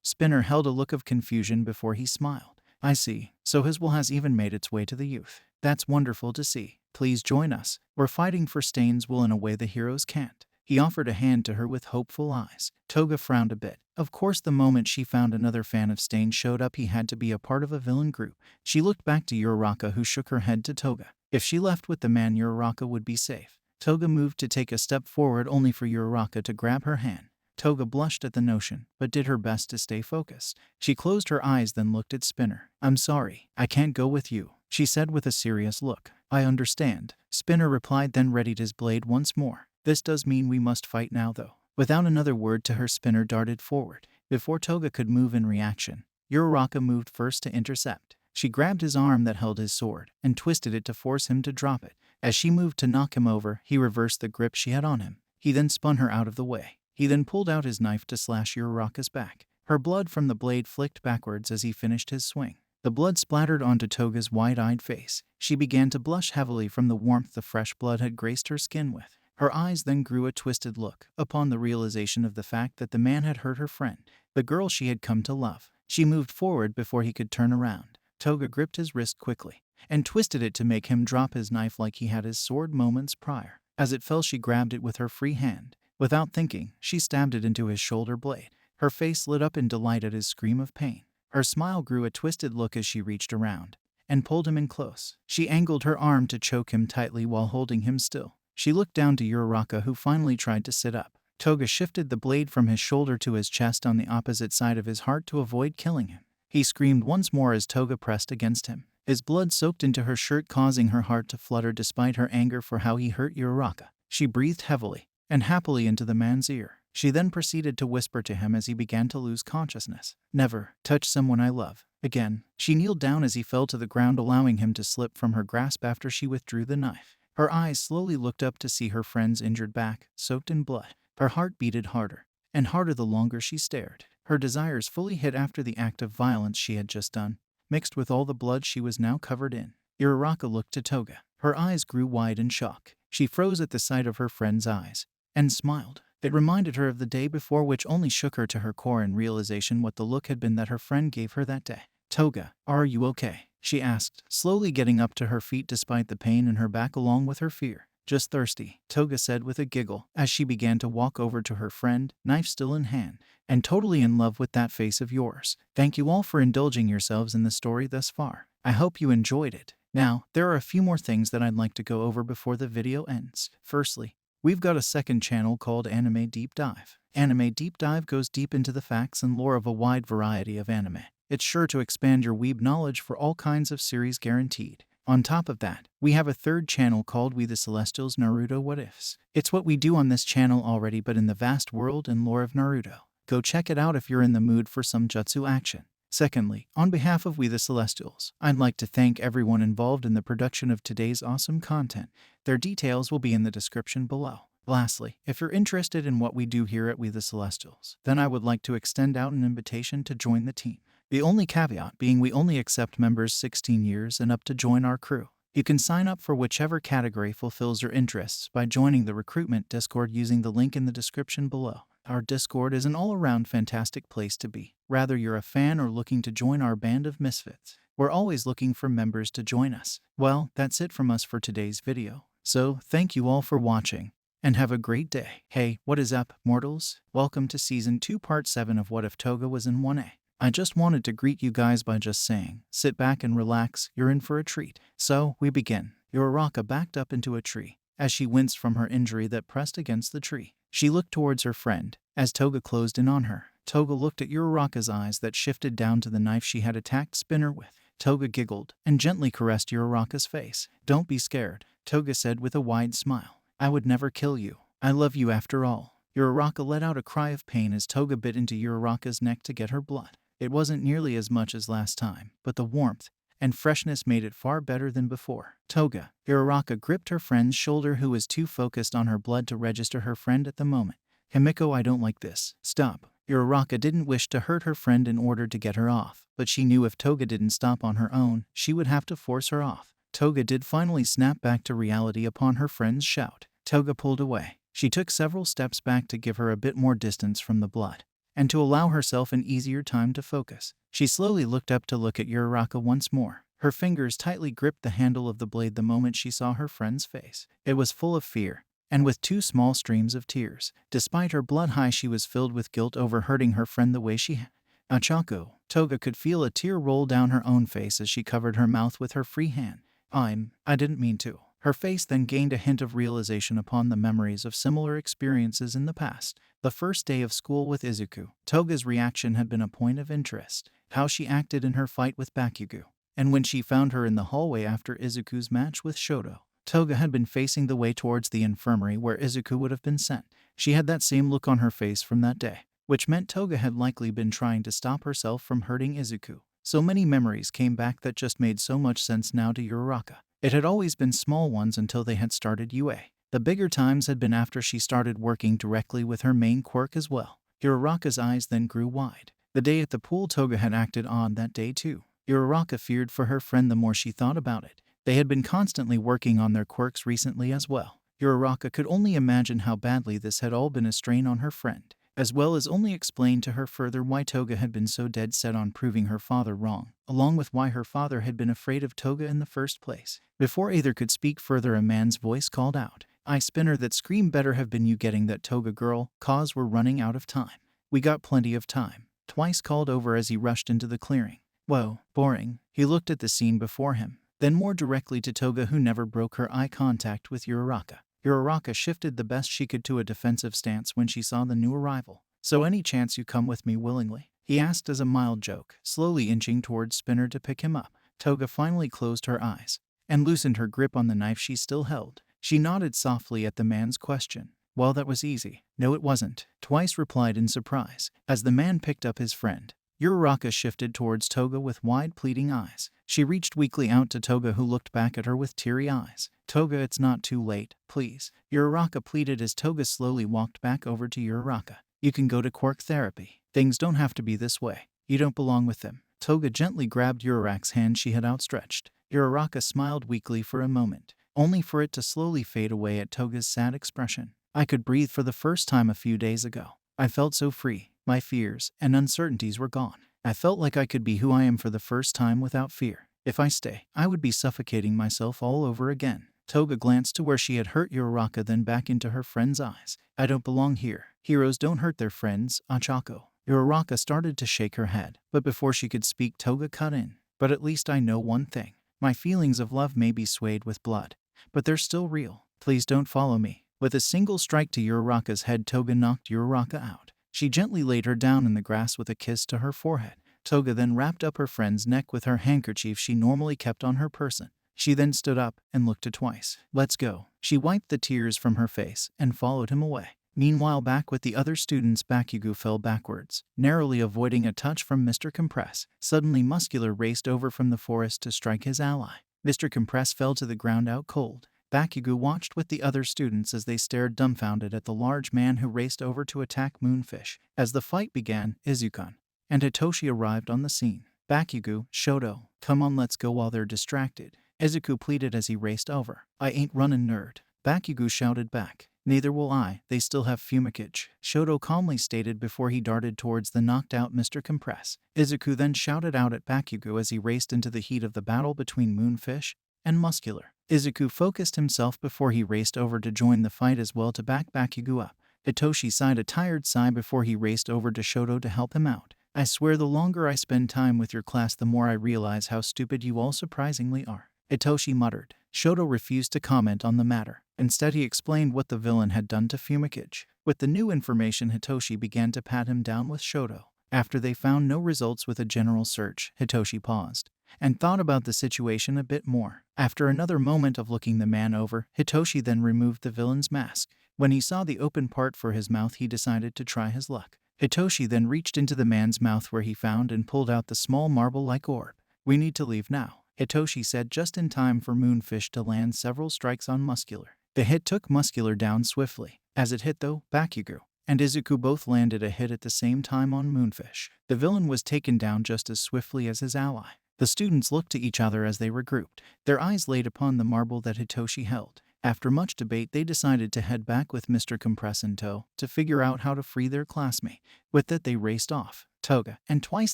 Spinner held a look of confusion before he smiled. I see. So his will has even made its way to the youth. That's wonderful to see. Please join us. We're fighting for Stain's will in a way the heroes can't. He offered a hand to her with hopeful eyes. Toga frowned a bit. Of course, the moment she found another fan of Stain showed up, he had to be a part of a villain group. She looked back to Uraraka, who shook her head to Toga. If she left with the man, Uraraka would be safe. Toga moved to take a step forward, only for Uraraka to grab her hand. Toga blushed at the notion, but did her best to stay focused. She closed her eyes, then looked at Spinner. I'm sorry, I can't go with you, she said with a serious look. I understand, Spinner replied, then readied his blade once more. This does mean we must fight now, though. Without another word to her, Spinner darted forward. Before Toga could move in reaction, Uraraka moved first to intercept. She grabbed his arm that held his sword and twisted it to force him to drop it. As she moved to knock him over, he reversed the grip she had on him. He then spun her out of the way. He then pulled out his knife to slash Uraraka's back. Her blood from the blade flicked backwards as he finished his swing. The blood splattered onto Toga's wide-eyed face. She began to blush heavily from the warmth the fresh blood had graced her skin with. Her eyes then grew a twisted look upon the realization of the fact that the man had hurt her friend, the girl she had come to love. She moved forward before he could turn around. Toga gripped his wrist quickly and twisted it to make him drop his knife like he had his sword moments prior. As it fell, she grabbed it with her free hand. Without thinking, she stabbed it into his shoulder blade. Her face lit up in delight at his scream of pain. Her smile grew a twisted look as she reached around and pulled him in close. She angled her arm to choke him tightly while holding him still. She looked down to Uraraka, who finally tried to sit up. Toga shifted the blade from his shoulder to his chest on the opposite side of his heart to avoid killing him. He screamed once more as Toga pressed against him. His blood soaked into her shirt, causing her heart to flutter despite her anger for how he hurt Uraraka. She breathed heavily and happily into the man's ear. She then proceeded to whisper to him as he began to lose consciousness. "Never touch someone I love again." She kneeled down as he fell to the ground, allowing him to slip from her grasp after she withdrew the knife. Her eyes slowly looked up to see her friend's injured back, soaked in blood. Her heart beated harder and harder the longer she stared. Her desires fully hit after the act of violence she had just done, mixed with all the blood she was now covered in. Uraraka looked to Toga. Her eyes grew wide in shock. She froze at the sight of her friend's eyes and smiled. It reminded her of the day before, which only shook her to her core in realization what the look had been that her friend gave her that day. "Toga, are you okay?" she asked, slowly getting up to her feet despite the pain in her back along with her fear. "Just thirsty," Toga said with a giggle as she began to walk over to her friend, knife still in hand, "and totally in love with that face of yours. Thank you all for indulging yourselves in the story thus far. I hope you enjoyed it. Now, there are a few more things that I'd like to go over before the video ends. Firstly, we've got a second channel called Anime Deep Dive. Anime Deep Dive goes deep into the facts and lore of a wide variety of anime. It's sure to expand your weeb knowledge for all kinds of series, guaranteed. On top of that, we have a third channel called We The Celestials Naruto What Ifs. It's what we do on this channel already, but in the vast world and lore of Naruto. Go check it out if you're in the mood for some jutsu action. Secondly, on behalf of We The Celestials, I'd like to thank everyone involved in the production of today's awesome content. Their details will be in the description below. Lastly, if you're interested in what we do here at We The Celestials, then I would like to extend out an invitation to join the team. The only caveat being we only accept members 16 years and up to join our crew. You can sign up for whichever category fulfills your interests by joining the recruitment Discord using the link in the description below. Our Discord is an all-around fantastic place to be. Whether you're a fan or looking to join our band of misfits, we're always looking for members to join us. Well, that's it from us for today's video. So, thank you all for watching, and have a great day. Hey, what is up, mortals? Welcome to Season 2 Part 7 of What If Toga Was in 1A. I just wanted to greet you guys by just saying, sit back and relax, you're in for a treat. So, we begin. Uraraka backed up into a tree as she winced from her injury that pressed against the tree. She looked towards her friend as Toga closed in on her. Toga looked at Uraraka's eyes that shifted down to the knife she had attacked Spinner with. Toga giggled and gently caressed Uraraka's face. "Don't be scared," Toga said with a wide smile. "I would never kill you. I love you after all." Uraraka let out a cry of pain as Toga bit into Uraraka's neck to get her blood. It wasn't nearly as much as last time, but the warmth and freshness made it far better than before. "Toga." Uraraka gripped her friend's shoulder, who was too focused on her blood to register her friend at the moment. "Himiko, I don't like this. Stop." Uraraka didn't wish to hurt her friend in order to get her off, but she knew if Toga didn't stop on her own, she would have to force her off. Toga did finally snap back to reality upon her friend's shout. Toga pulled away. She took several steps back to give her a bit more distance from the blood, and to allow herself an easier time to focus. She slowly looked up to look at Uraraka once more. Her fingers tightly gripped the handle of the blade the moment she saw her friend's face. It was full of fear, and with two small streams of tears. Despite her blood high, she was filled with guilt over hurting her friend the way she had. Achako. Toga could feel a tear roll down her own face as she covered her mouth with her free hand. I didn't mean to." Her face then gained a hint of realization upon the memories of similar experiences in the past. The first day of school with Izuku, Toga's reaction had been a point of interest. How she acted in her fight with Bakugo, and when she found her in the hallway after Izuku's match with Shoto. Toga had been facing the way towards the infirmary where Izuku would have been sent. She had that same look on her face from that day, which meant Toga had likely been trying to stop herself from hurting Izuku. So many memories came back that just made so much sense now to Uraraka. It had always been small ones until they had started UA. The bigger times had been after she started working directly with her main quirk as well. Uraraka's eyes then grew wide. The day at the pool Toga had acted on that day too. Uraraka feared for her friend the more she thought about it. They had been constantly working on their quirks recently as well. Uraraka could only imagine how badly this had all been a strain on her friend, as well as only explain to her further why Toga had been so dead set on proving her father wrong, along with why her father had been afraid of Toga in the first place. Before either could speak further, a man's voice called out, "I spinner, that scream better have been you getting that Toga girl, cause we're running out of time." "We got plenty of time," Twice called over as he rushed into the clearing. "Whoa, boring." He looked at the scene before him, then more directly to Toga, who never broke her eye contact with Uraraka. Uraraka shifted the best she could to a defensive stance when she saw the new arrival. "So any chance you come with me willingly?" he asked as a mild joke, slowly inching towards Spinner to pick him up. Toga finally closed her eyes and loosened her grip on the knife she still held. She nodded softly at the man's question. "Well, that was easy." "No, it wasn't," Twice replied in surprise, as the man picked up his friend. Uraraka shifted towards Toga with wide, pleading eyes. She reached weakly out to Toga, who looked back at her with teary eyes. "Toga, it's not too late, please," Uraraka pleaded as Toga slowly walked back over to Uraraka. "You can go to quirk therapy. Things don't have to be this way. You don't belong with them." Toga gently grabbed Uraraka's hand she had outstretched. Uraraka smiled weakly for a moment, only for it to slowly fade away at Toga's sad expression. "I could breathe for the first time a few days ago. I felt so free. My fears and uncertainties were gone. I felt like I could be who I am for the first time without fear. If I stay, I would be suffocating myself all over again." Toga glanced to where she had hurt Uraraka, then back into her friend's eyes. "I don't belong here. Heroes don't hurt their friends, Achako." Uraraka started to shake her head, but before she could speak, Toga cut in. "But at least I know one thing. My feelings of love may be swayed with blood, but they're still real. Please don't follow me." With a single strike to Uraraka's head, Toga knocked Uraraka out. She gently laid her down in the grass with a kiss to her forehead. Toga then wrapped up her friend's neck with her handkerchief she normally kept on her person. She then stood up and looked at Twice. "Let's go." She wiped the tears from her face and followed him away. Meanwhile, back with the other students, Bakugo fell backwards, narrowly avoiding a touch from Mr. Compress. Suddenly, Muscular raced over from the forest to strike his ally. Mr. Compress fell to the ground out cold. Bakugo watched with the other students as they stared dumbfounded at the large man who raced over to attack Moonfish. As the fight began, Izuku and Hitoshi arrived on the scene. "Bakugo, Shoto, come on, let's go while they're distracted," Izuku pleaded as he raced over. "I ain't running, nerd," Bakugo shouted back. "Neither will I, they still have fumigage," Shoto calmly stated before he darted towards the knocked-out Mr. Compress. Izuku then shouted out at Bakugo as he raced into the heat of the battle between Moonfish and Muscular. Izuku focused himself before he raced over to join the fight as well to back Bakugo up. Hitoshi sighed a tired sigh before he raced over to Shoto to help him out. "I swear the longer I spend time with your class, the more I realize how stupid you all surprisingly are," Hitoshi muttered. Shoto refused to comment on the matter. Instead, he explained what the villain had done to Fumikage. With the new information, Hitoshi began to pat him down with Shoto. After they found no results with a general search, Hitoshi paused and thought about the situation a bit more. After another moment of looking the man over, Hitoshi then removed the villain's mask. When he saw the open part for his mouth, he decided to try his luck. Hitoshi then reached into the man's mouth where he found and pulled out the small marble-like orb. "We need to leave now," Hitoshi said just in time for Moonfish to land several strikes on Muscular. The hit took Muscular down swiftly. As it hit, though, Bakugo and Izuku both landed a hit at the same time on Moonfish. The villain was taken down just as swiftly as his ally. The students looked to each other as they regrouped, their eyes laid upon the marble that Hitoshi held. After much debate, they decided to head back with Mr. Compress in tow to figure out how to free their classmate. With that, they raced off. Toga and Twice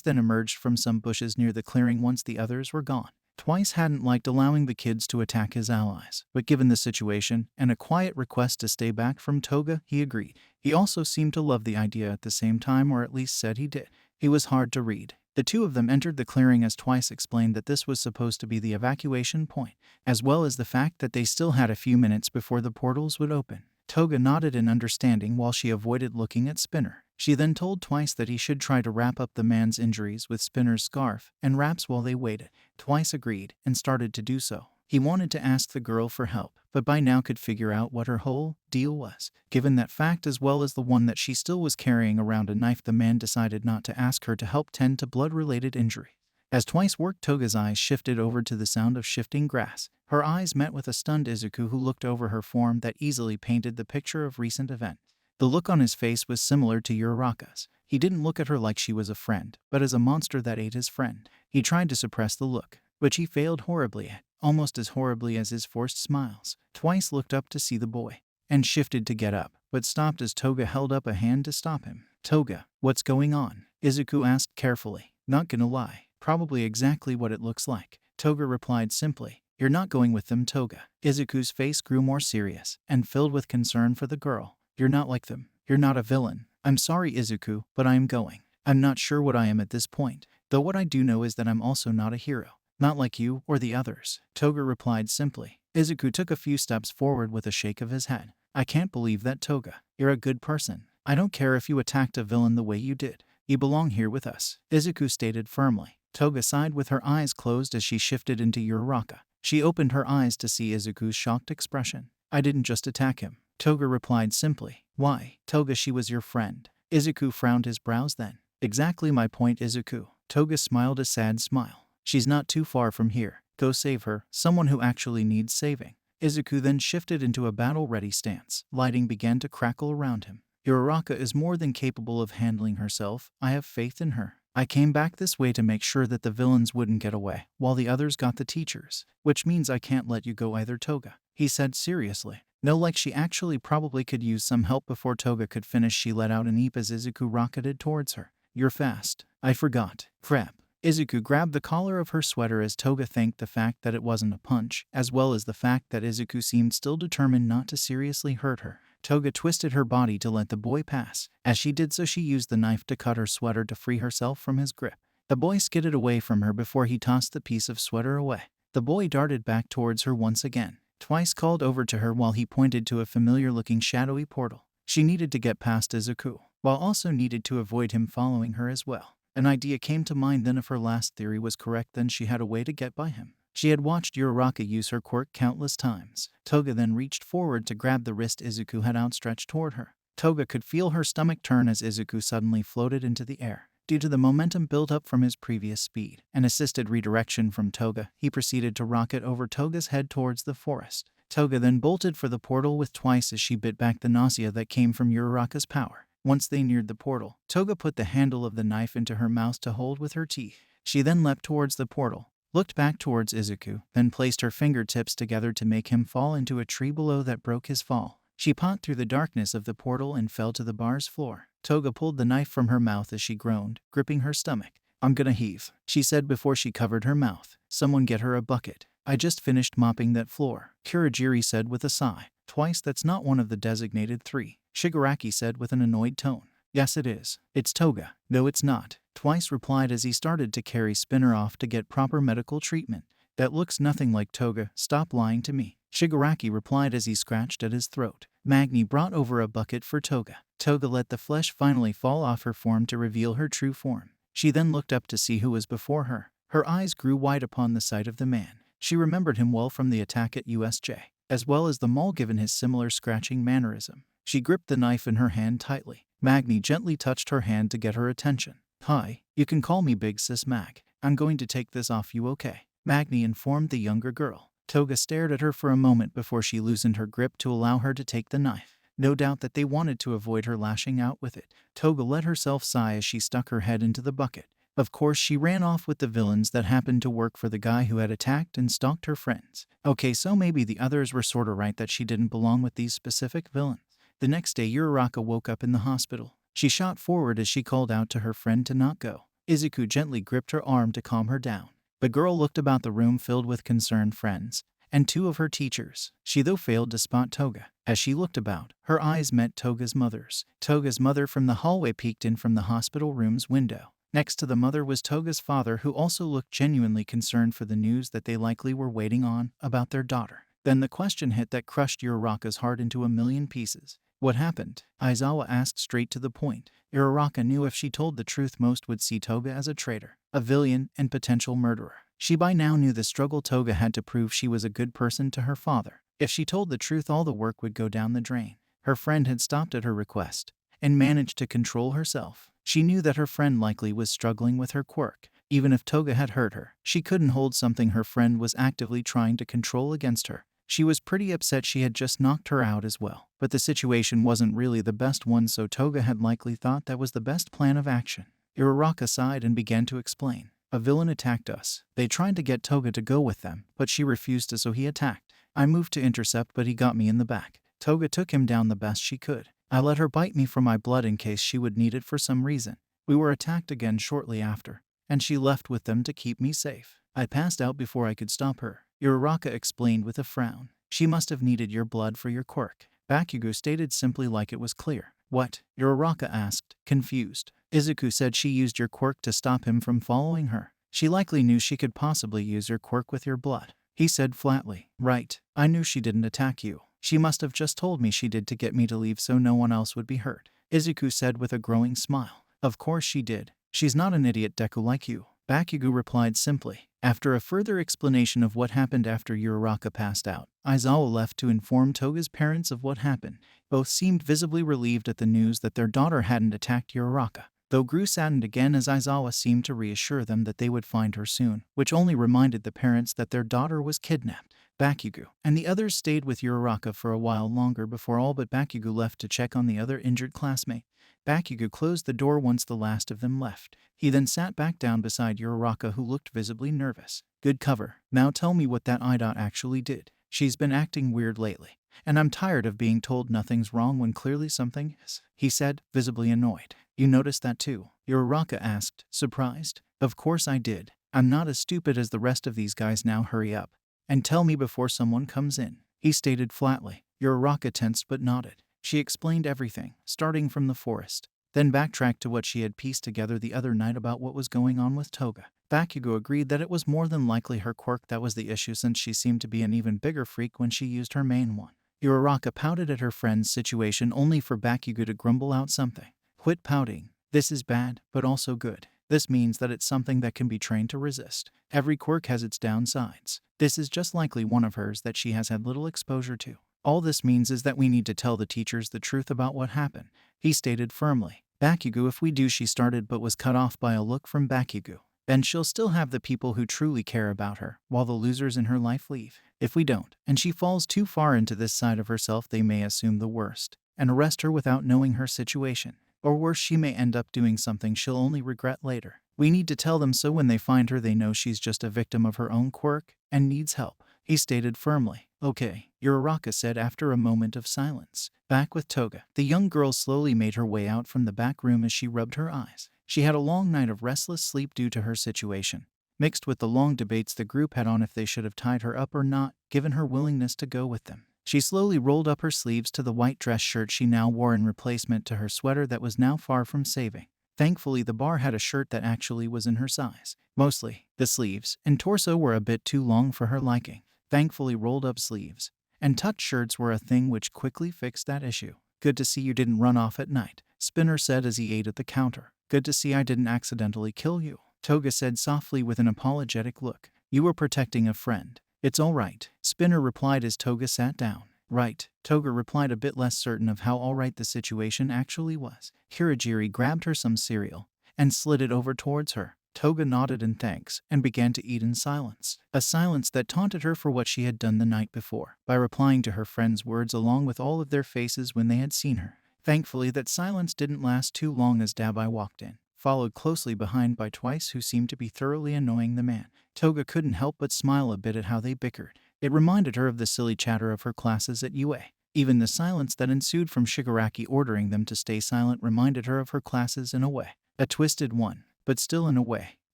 then emerged from some bushes near the clearing once the others were gone. Twice hadn't liked allowing the kids to attack his allies, but given the situation and a quiet request to stay back from Toga, he agreed. He also seemed to love the idea at the same time, or at least said he did. He was hard to read. The two of them entered the clearing as Twice explained that this was supposed to be the evacuation point, as well as the fact that they still had a few minutes before the portals would open. Toga nodded in understanding while she avoided looking at Spinner. She then told Twice that he should try to wrap up the man's injuries with Spinner's scarf and wraps while they waited. Twice agreed and started to do so. He wanted to ask the girl for help, but by now could figure out what her whole deal was. Given that fact, as well as the one that she still was carrying around a knife, the man decided not to ask her to help tend to blood-related injury. As Twice worked, Toga's eyes shifted over to the sound of shifting grass. Her eyes met with a stunned Izuku, who looked over her form that easily painted the picture of recent events. The look on his face was similar to Uraraka's. He didn't look at her like she was a friend, but as a monster that ate his friend. He tried to suppress the look, which he failed horribly at, almost as horribly as his forced smiles. Twice looked up to see the boy, and shifted to get up, but stopped as Toga held up a hand to stop him. Toga, what's going on? Izuku asked carefully. Not gonna lie, probably exactly what it looks like. Toga replied simply. You're not going with them, Toga. Izuku's face grew more serious, and filled with concern for the girl. You're not like them. You're not a villain. I'm sorry, Izuku, but I am going. I'm not sure what I am at this point, though what I do know is that I'm also not a hero. Not like you or the others. Toga replied simply. Izuku took a few steps forward with a shake of his head. I can't believe that, Toga. You're a good person. I don't care if you attacked a villain the way you did. You belong here with us, Izuku stated firmly. Toga sighed with her eyes closed as she shifted into Uraraka. She opened her eyes to see Izuku's shocked expression. I didn't just attack him, Toga replied simply. Why? Toga, she was your friend. Izuku frowned his brows then. Exactly my point, Izuku. Toga smiled a sad smile. She's not too far from here. Go save her, someone who actually needs saving. Izuku then shifted into a battle-ready stance. Lighting began to crackle around him. Uraraka is more than capable of handling herself. I have faith in her. I came back this way to make sure that the villains wouldn't get away, while the others got the teachers. Which means I can't let you go either, Toga. He said seriously. No, like she actually probably could use some help. Before Toga could finish, she let out an eep as Izuku rocketed towards her. You're fast. I forgot. Crap. Izuku grabbed the collar of her sweater as Toga thanked the fact that it wasn't a punch, as well as the fact that Izuku seemed still determined not to seriously hurt her. Toga twisted her body to let the boy pass. As she did so, she used the knife to cut her sweater to free herself from his grip. The boy skidded away from her before he tossed the piece of sweater away. The boy darted back towards her once again. Twice called over to her while he pointed to a familiar-looking shadowy portal. She needed to get past Izuku, while also needed to avoid him following her as well. An idea came to mind then. If her last theory was correct, then she had a way to get by him. She had watched Uraraka use her quirk countless times. Toga then reached forward to grab the wrist Izuku had outstretched toward her. Toga could feel her stomach turn as Izuku suddenly floated into the air. Due to the momentum built up from his previous speed and assisted redirection from Toga, he proceeded to rocket over Toga's head towards the forest. Toga then bolted for the portal with twice as she bit back the nausea that came from Uraraka's power. Once they neared the portal, Toga put the handle of the knife into her mouth to hold with her teeth. She then leapt towards the portal, looked back towards Izuku, then placed her fingertips together to make him fall into a tree below that broke his fall. She popped through the darkness of the portal and fell to the bar's floor. Toga pulled the knife from her mouth as she groaned, gripping her stomach. I'm gonna heave, she said before she covered her mouth. Someone get her a bucket. I just finished mopping that floor, Kurogiri said with a sigh. Twice, that's not one of the designated three, Shigaraki said with an annoyed tone. Yes it is. It's Toga. No it's not, Twice replied as he started to carry Spinner off to get proper medical treatment. That looks nothing like Toga. Stop lying to me, Shigaraki replied as he scratched at his throat. Magni brought over a bucket for Toga. Toga let the flesh finally fall off her form to reveal her true form. She then looked up to see who was before her. Her eyes grew wide upon the sight of the man. She remembered him well from the attack at USJ, as well as the mall given his similar scratching mannerism. She gripped the knife in her hand tightly. Magni gently touched her hand to get her attention. Hi, you can call me Big Sis Mag. I'm going to take this off you, okay? Magni informed the younger girl. Toga stared at her for a moment before she loosened her grip to allow her to take the knife. No doubt that they wanted to avoid her lashing out with it. Toga let herself sigh as she stuck her head into the bucket. Of course, she ran off with the villains that happened to work for the guy who had attacked and stalked her friends. Okay, so maybe the others were sorta right that she didn't belong with these specific villains. The next day, Uraraka woke up in the hospital. She shot forward as she called out to her friend to not go. Izuku gently gripped her arm to calm her down. The girl looked about the room filled with concerned friends and two of her teachers. She though failed to spot Toga. As she looked about, her eyes met Toga's mother's. Toga's mother from the hallway peeked in from the hospital room's window. Next to the mother was Toga's father, who also looked genuinely concerned for the news that they likely were waiting on about their daughter. Then the question hit that crushed Uraraka's heart into a million pieces. What happened? Aizawa asked straight to the point. Uraraka knew if she told the truth, most would see Toga as a traitor, a villain, and potential murderer. She by now knew the struggle Toga had to prove she was a good person to her father. If she told the truth, all the work would go down the drain. Her friend had stopped at her request and managed to control herself. She knew that her friend likely was struggling with her quirk. Even if Toga had hurt her, she couldn't hold something her friend was actively trying to control against her. She was pretty upset she had just knocked her out as well. but the situation wasn't really the best one, so Toga had likely thought that was the best plan of action. Uraraka sighed and began to explain. A villain attacked us. They tried to get Toga to go with them, but she refused to, so he attacked. I moved to intercept, but he got me in the back. Toga took him down the best she could. I let her bite me for my blood in case she would need it for some reason. We were attacked again shortly after, and she left with them to keep me safe. I passed out before I could stop her. Uraraka explained with a frown. She must have needed your blood for your quirk. Bakugo stated simply, like it was clear. What? Uraraka asked, confused. Izuku said she used your quirk to stop him from following her. She likely knew she could possibly use your quirk with your blood. He said flatly. Right. I knew she didn't attack you. She must have just told me she did to get me to leave so no one else would be hurt. Izuku said with a growing smile. Of course she did. She's not an idiot Deku like you. Bakugo replied simply. After a further explanation of what happened after Uraraka passed out, Aizawa left to inform Toga's parents of what happened. Both seemed visibly relieved at the news that their daughter hadn't attacked Uraraka, though grew saddened again as Aizawa seemed to reassure them that they would find her soon, which only reminded the parents that their daughter was kidnapped. Bakugo and the others stayed with Uraraka for a while longer before all but Bakugo left to check on the other injured classmate. Bakugo closed the door once the last of them left. He then sat back down beside Uraraka, who looked visibly nervous. Good cover. Now tell me what that I actually did. She's been acting weird lately, and I'm tired of being told nothing's wrong when clearly something is, he said, visibly annoyed. You noticed that too? Uraraka asked, surprised. Of course I did. I'm not as stupid as the rest of these guys. Now hurry up and tell me before someone comes in, he stated flatly. Uraraka tensed but nodded. She explained everything, starting from the forest, then backtracked to what she had pieced together the other night about what was going on with Toga. Bakugo agreed that it was more than likely her quirk that was the issue, since she seemed to be an even bigger freak when she used her main one. Uraraka pouted at her friend's situation, only for Bakugo to grumble out something. Quit pouting. This is bad, but also good. This means that it's something that can be trained to resist. Every quirk has its downsides. This is just likely one of hers that she has had little exposure to. All this means is that we need to tell the teachers the truth about what happened, he stated firmly. Bakugo, if we do, she started but was cut off by a look from Bakugo. Then she'll still have the people who truly care about her, while the losers in her life leave. If we don't, and she falls too far into this side of herself, they may assume the worst and arrest her without knowing her situation. Or worse, she may end up doing something she'll only regret later. We need to tell them so when they find her they know she's just a victim of her own quirk and needs help, he stated firmly. Okay, Uraraka said after a moment of silence. Back with Toga, the young girl slowly made her way out from the back room as she rubbed her eyes. She had a long night of restless sleep due to her situation, mixed with the long debates the group had on if they should have tied her up or not, given her willingness to go with them. She slowly rolled up her sleeves to the white dress shirt she now wore in replacement to her sweater that was now far from saving. Thankfully, the bar had a shirt that actually was in her size. Mostly, the sleeves and torso were a bit too long for her liking. Thankfully, rolled-up sleeves and tucked shirts were a thing, which quickly fixed that issue. Good to see you didn't run off at night, Spinner said as he ate at the counter. Good to see I didn't accidentally kill you, Toga said softly with an apologetic look. You were protecting a friend. It's all right, Spinner replied as Toga sat down. Right, Toga replied, a bit less certain of how all right the situation actually was. Hirajiri grabbed her some cereal and slid it over towards her. Toga nodded in thanks and began to eat in silence, a silence that taunted her for what she had done the night before, by replying to her friends' words along with all of their faces when they had seen her. Thankfully, that silence didn't last too long as Dabai walked in, followed closely behind by Twice, who seemed to be thoroughly annoying the man. Toga couldn't help but smile a bit at how they bickered. It reminded her of the silly chatter of her classes at UA. Even the silence that ensued from Shigaraki ordering them to stay silent reminded her of her classes in a way. A twisted one, but still in a way.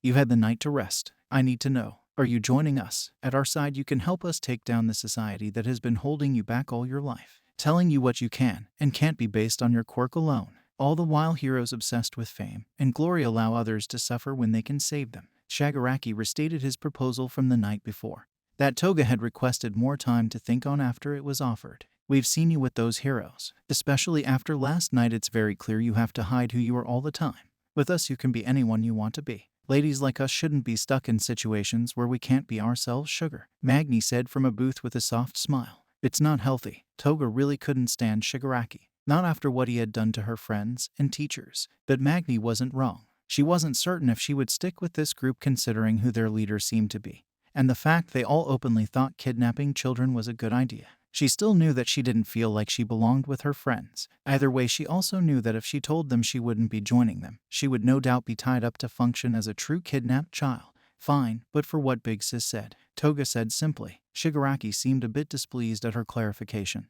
You've had the night to rest. I need to know, are you joining us? At our side you can help us take down the society that has been holding you back all your life, telling you what you can and can't be based on your quirk alone. All the while heroes obsessed with fame and glory allow others to suffer when they can save them. Shigaraki restated his proposal from the night before, that Toga had requested more time to think on after it was offered. We've seen you with those heroes, especially after last night. It's very clear you have to hide who you are all the time. With us you can be anyone you want to be. Ladies like us shouldn't be stuck in situations where we can't be ourselves, Sugar, Magni said from a booth with a soft smile. It's not healthy. Toga really couldn't stand Shigaraki, not after what he had done to her friends and teachers. But Magni wasn't wrong. She wasn't certain if she would stick with this group considering who their leader seemed to be, and the fact they all openly thought kidnapping children was a good idea. She still knew that she didn't feel like she belonged with her friends. Either way, she also knew that if she told them she wouldn't be joining them, she would no doubt be tied up to function as a true kidnapped child. Fine, but for what Big Sis said, Toga said simply. Shigaraki seemed a bit displeased at her clarification,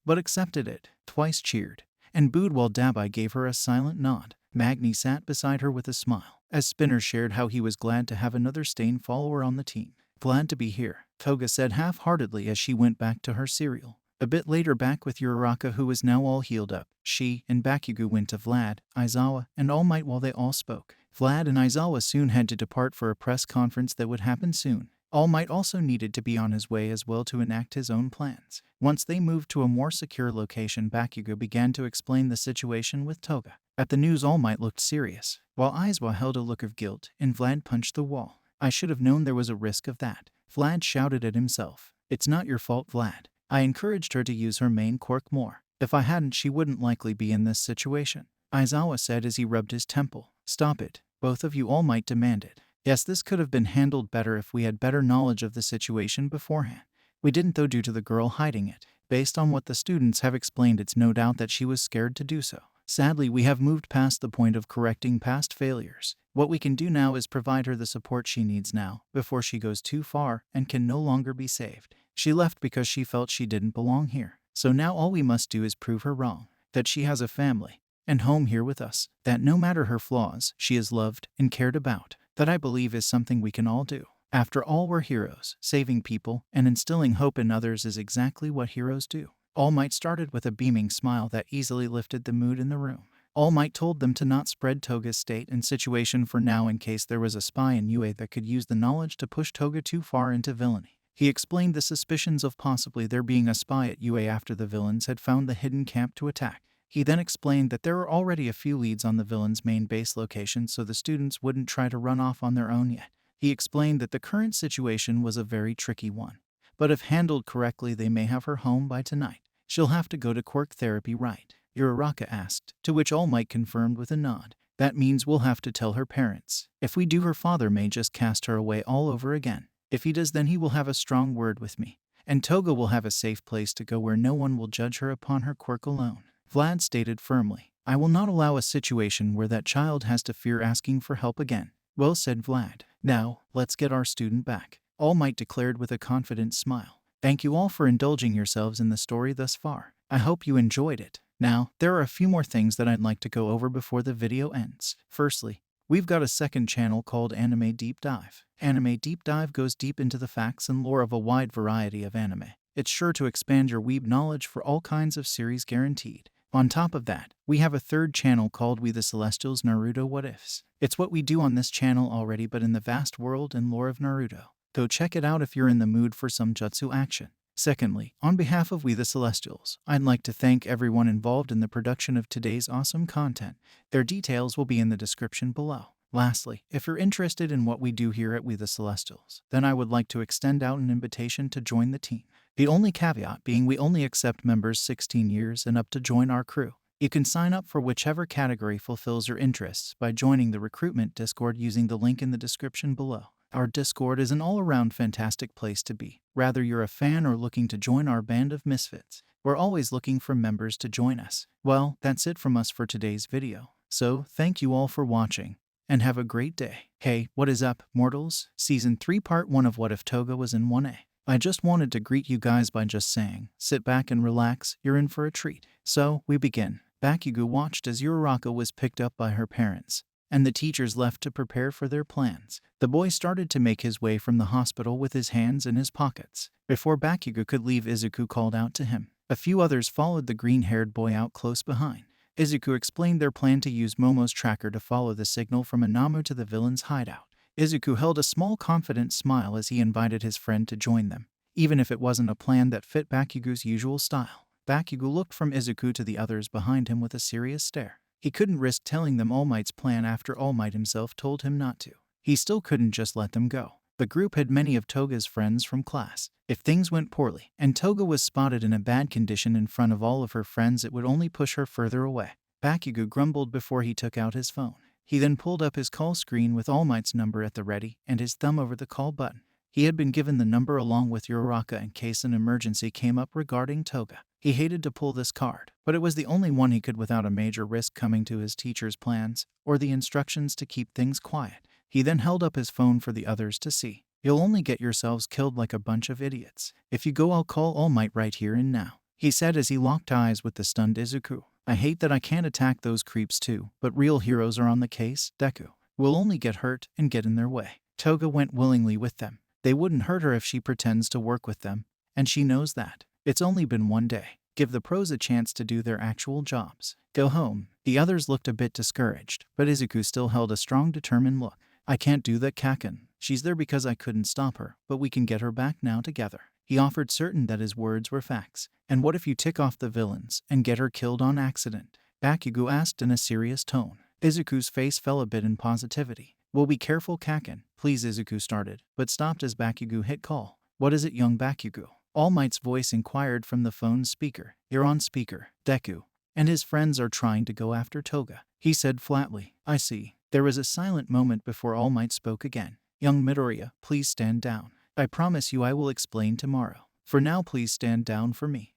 but accepted it. Twice cheered and booed while Dabai gave her a silent nod. Magni sat beside her with a smile, as Spinner shared how he was glad to have another Stain follower on the team. Glad to be here, Toga said half-heartedly as she went back to her cereal. A bit later, back with Uraraka, who was now all healed up, she and Bakugo went to Vlad, Aizawa, and All Might while they all spoke. Vlad and Aizawa soon had to depart for a press conference that would happen soon. All Might also needed to be on his way as well to enact his own plans. Once they moved to a more secure location, Bakugo began to explain the situation with Toga. At the news, All Might looked serious, while Aizawa held a look of guilt, and Vlad punched the wall. I should have known there was a risk of that. Vlad shouted at himself. It's not your fault, Vlad. I encouraged her to use her main quirk more. If I hadn't, she wouldn't likely be in this situation, Aizawa said as he rubbed his temple. Stop it, both of you, All Might demanded. Yes, this could have been handled better if we had better knowledge of the situation beforehand. We didn't, though, due to the girl hiding it. Based on what the students have explained, it's no doubt that she was scared to do so. Sadly, we have moved past the point of correcting past failures. What we can do now is provide her the support she needs now, before she goes too far and can no longer be saved. She left because she felt she didn't belong here. So now all we must do is prove her wrong, that she has a family and home here with us, that no matter her flaws, she is loved and cared about. That, I believe, is something we can all do. After all, we're heroes. Saving people and instilling hope in others is exactly what heroes do. All Might started with a beaming smile that easily lifted the mood in the room. All Might told them to not spread Toga's state and situation for now in case there was a spy in UA that could use the knowledge to push Toga too far into villainy. He explained the suspicions of possibly there being a spy at UA after the villains had found the hidden camp to attack. He then explained that there were already a few leads on the villain's main base location, so the students wouldn't try to run off on their own yet. He explained that the current situation was a very tricky one, but if handled correctly, they may have her home by tonight. She'll have to go to quirk therapy, right? Uraraka asked, to which All Might confirmed with a nod. That means we'll have to tell her parents. If we do, her father may just cast her away all over again. If he does, then he will have a strong word with me, and Toga will have a safe place to go where no one will judge her upon her quirk alone. Vlad stated firmly. I will not allow a situation where that child has to fear asking for help again. Well said, Vlad. Now, let's get our student back, All Might declared with a confident smile. Thank you all for indulging yourselves in the story thus far. I hope you enjoyed it. Now, there are a few more things that I'd like to go over before the video ends. Firstly, we've got a second channel called Anime Deep Dive. Anime Deep Dive goes deep into the facts and lore of a wide variety of anime. It's sure to expand your weeb knowledge for all kinds of series, guaranteed. On top of that, we have a third channel called We The Celestials Naruto What Ifs. It's what we do on this channel already, but in the vast world and lore of Naruto. Go check it out if you're in the mood for some jutsu action. Secondly, on behalf of We The Celestials, I'd like to thank everyone involved in the production of today's awesome content. Their details will be in the description below. Lastly, if you're interested in what we do here at We The Celestials, then I would like to extend out an invitation to join the team. The only caveat being we only accept members 16 years and up to join our crew. You can sign up for whichever category fulfills your interests by joining the recruitment Discord using the link in the description below. Our Discord is an all-around fantastic place to be. Whether you're a fan or looking to join our band of misfits, we're always looking for members to join us. Well, that's it from us for today's video. So, thank you all for watching, and have a great day. Hey, what is up, mortals? Season 3 Part 1 of What If Toga Was in 1A. I just wanted to greet you guys by just saying, sit back and relax, you're in for a treat. So, we begin. Bakugo watched as Uraraka was picked up by her parents, and the teachers left to prepare for their plans. The boy started to make his way from the hospital with his hands in his pockets. Before Bakugo could leave, Izuku called out to him. A few others followed the green-haired boy out close behind. Izuku explained their plan to use Momo's tracker to follow the signal from Anamu to the villain's hideout. Izuku held a small confident smile as he invited his friend to join them, even if it wasn't a plan that fit Bakugo's usual style. Bakugo looked from Izuku to the others behind him with a serious stare. He couldn't risk telling them All Might's plan after All Might himself told him not to. He still couldn't just let them go. The group had many of Toga's friends from class. If things went poorly, and Toga was spotted in a bad condition in front of all of her friends, it would only push her further away. Bakugo grumbled before he took out his phone. He then pulled up his call screen with All Might's number at the ready and his thumb over the call button. He had been given the number along with Uraraka in case an emergency came up regarding Toga. He hated to pull this card, but it was the only one he could without a major risk coming to his teacher's plans or the instructions to keep things quiet. He then held up his phone for the others to see. You'll only get yourselves killed like a bunch of idiots. If you go, I'll call All Might right here and now, he said as he locked eyes with the stunned Izuku. I hate that I can't attack those creeps too, but real heroes are on the case, Deku. We'll only get hurt and get in their way. Toga went willingly with them. They wouldn't hurt her if she pretends to work with them, and she knows that. It's only been one day. Give the pros a chance to do their actual jobs. Go home. The others looked a bit discouraged, but Izuku still held a strong, determined look. I can't do that, Kaken. She's there because I couldn't stop her, but we can get her back now together. He offered, certain that his words were facts. And what if you tick off the villains and get her killed on accident? Bakugo asked in a serious tone. Izuku's face fell a bit in positivity. Well, be careful, Kaken. Please, Izuku started, but stopped as Bakugo hit call. What is it, young Bakugo? All Might's voice inquired from the phone's speaker. You're on speaker, Deku. And his friends are trying to go after Toga, he said flatly. I see. There was a silent moment before All Might spoke again. Young Midoriya, please stand down. I promise you I will explain tomorrow. For now, please stand down for me.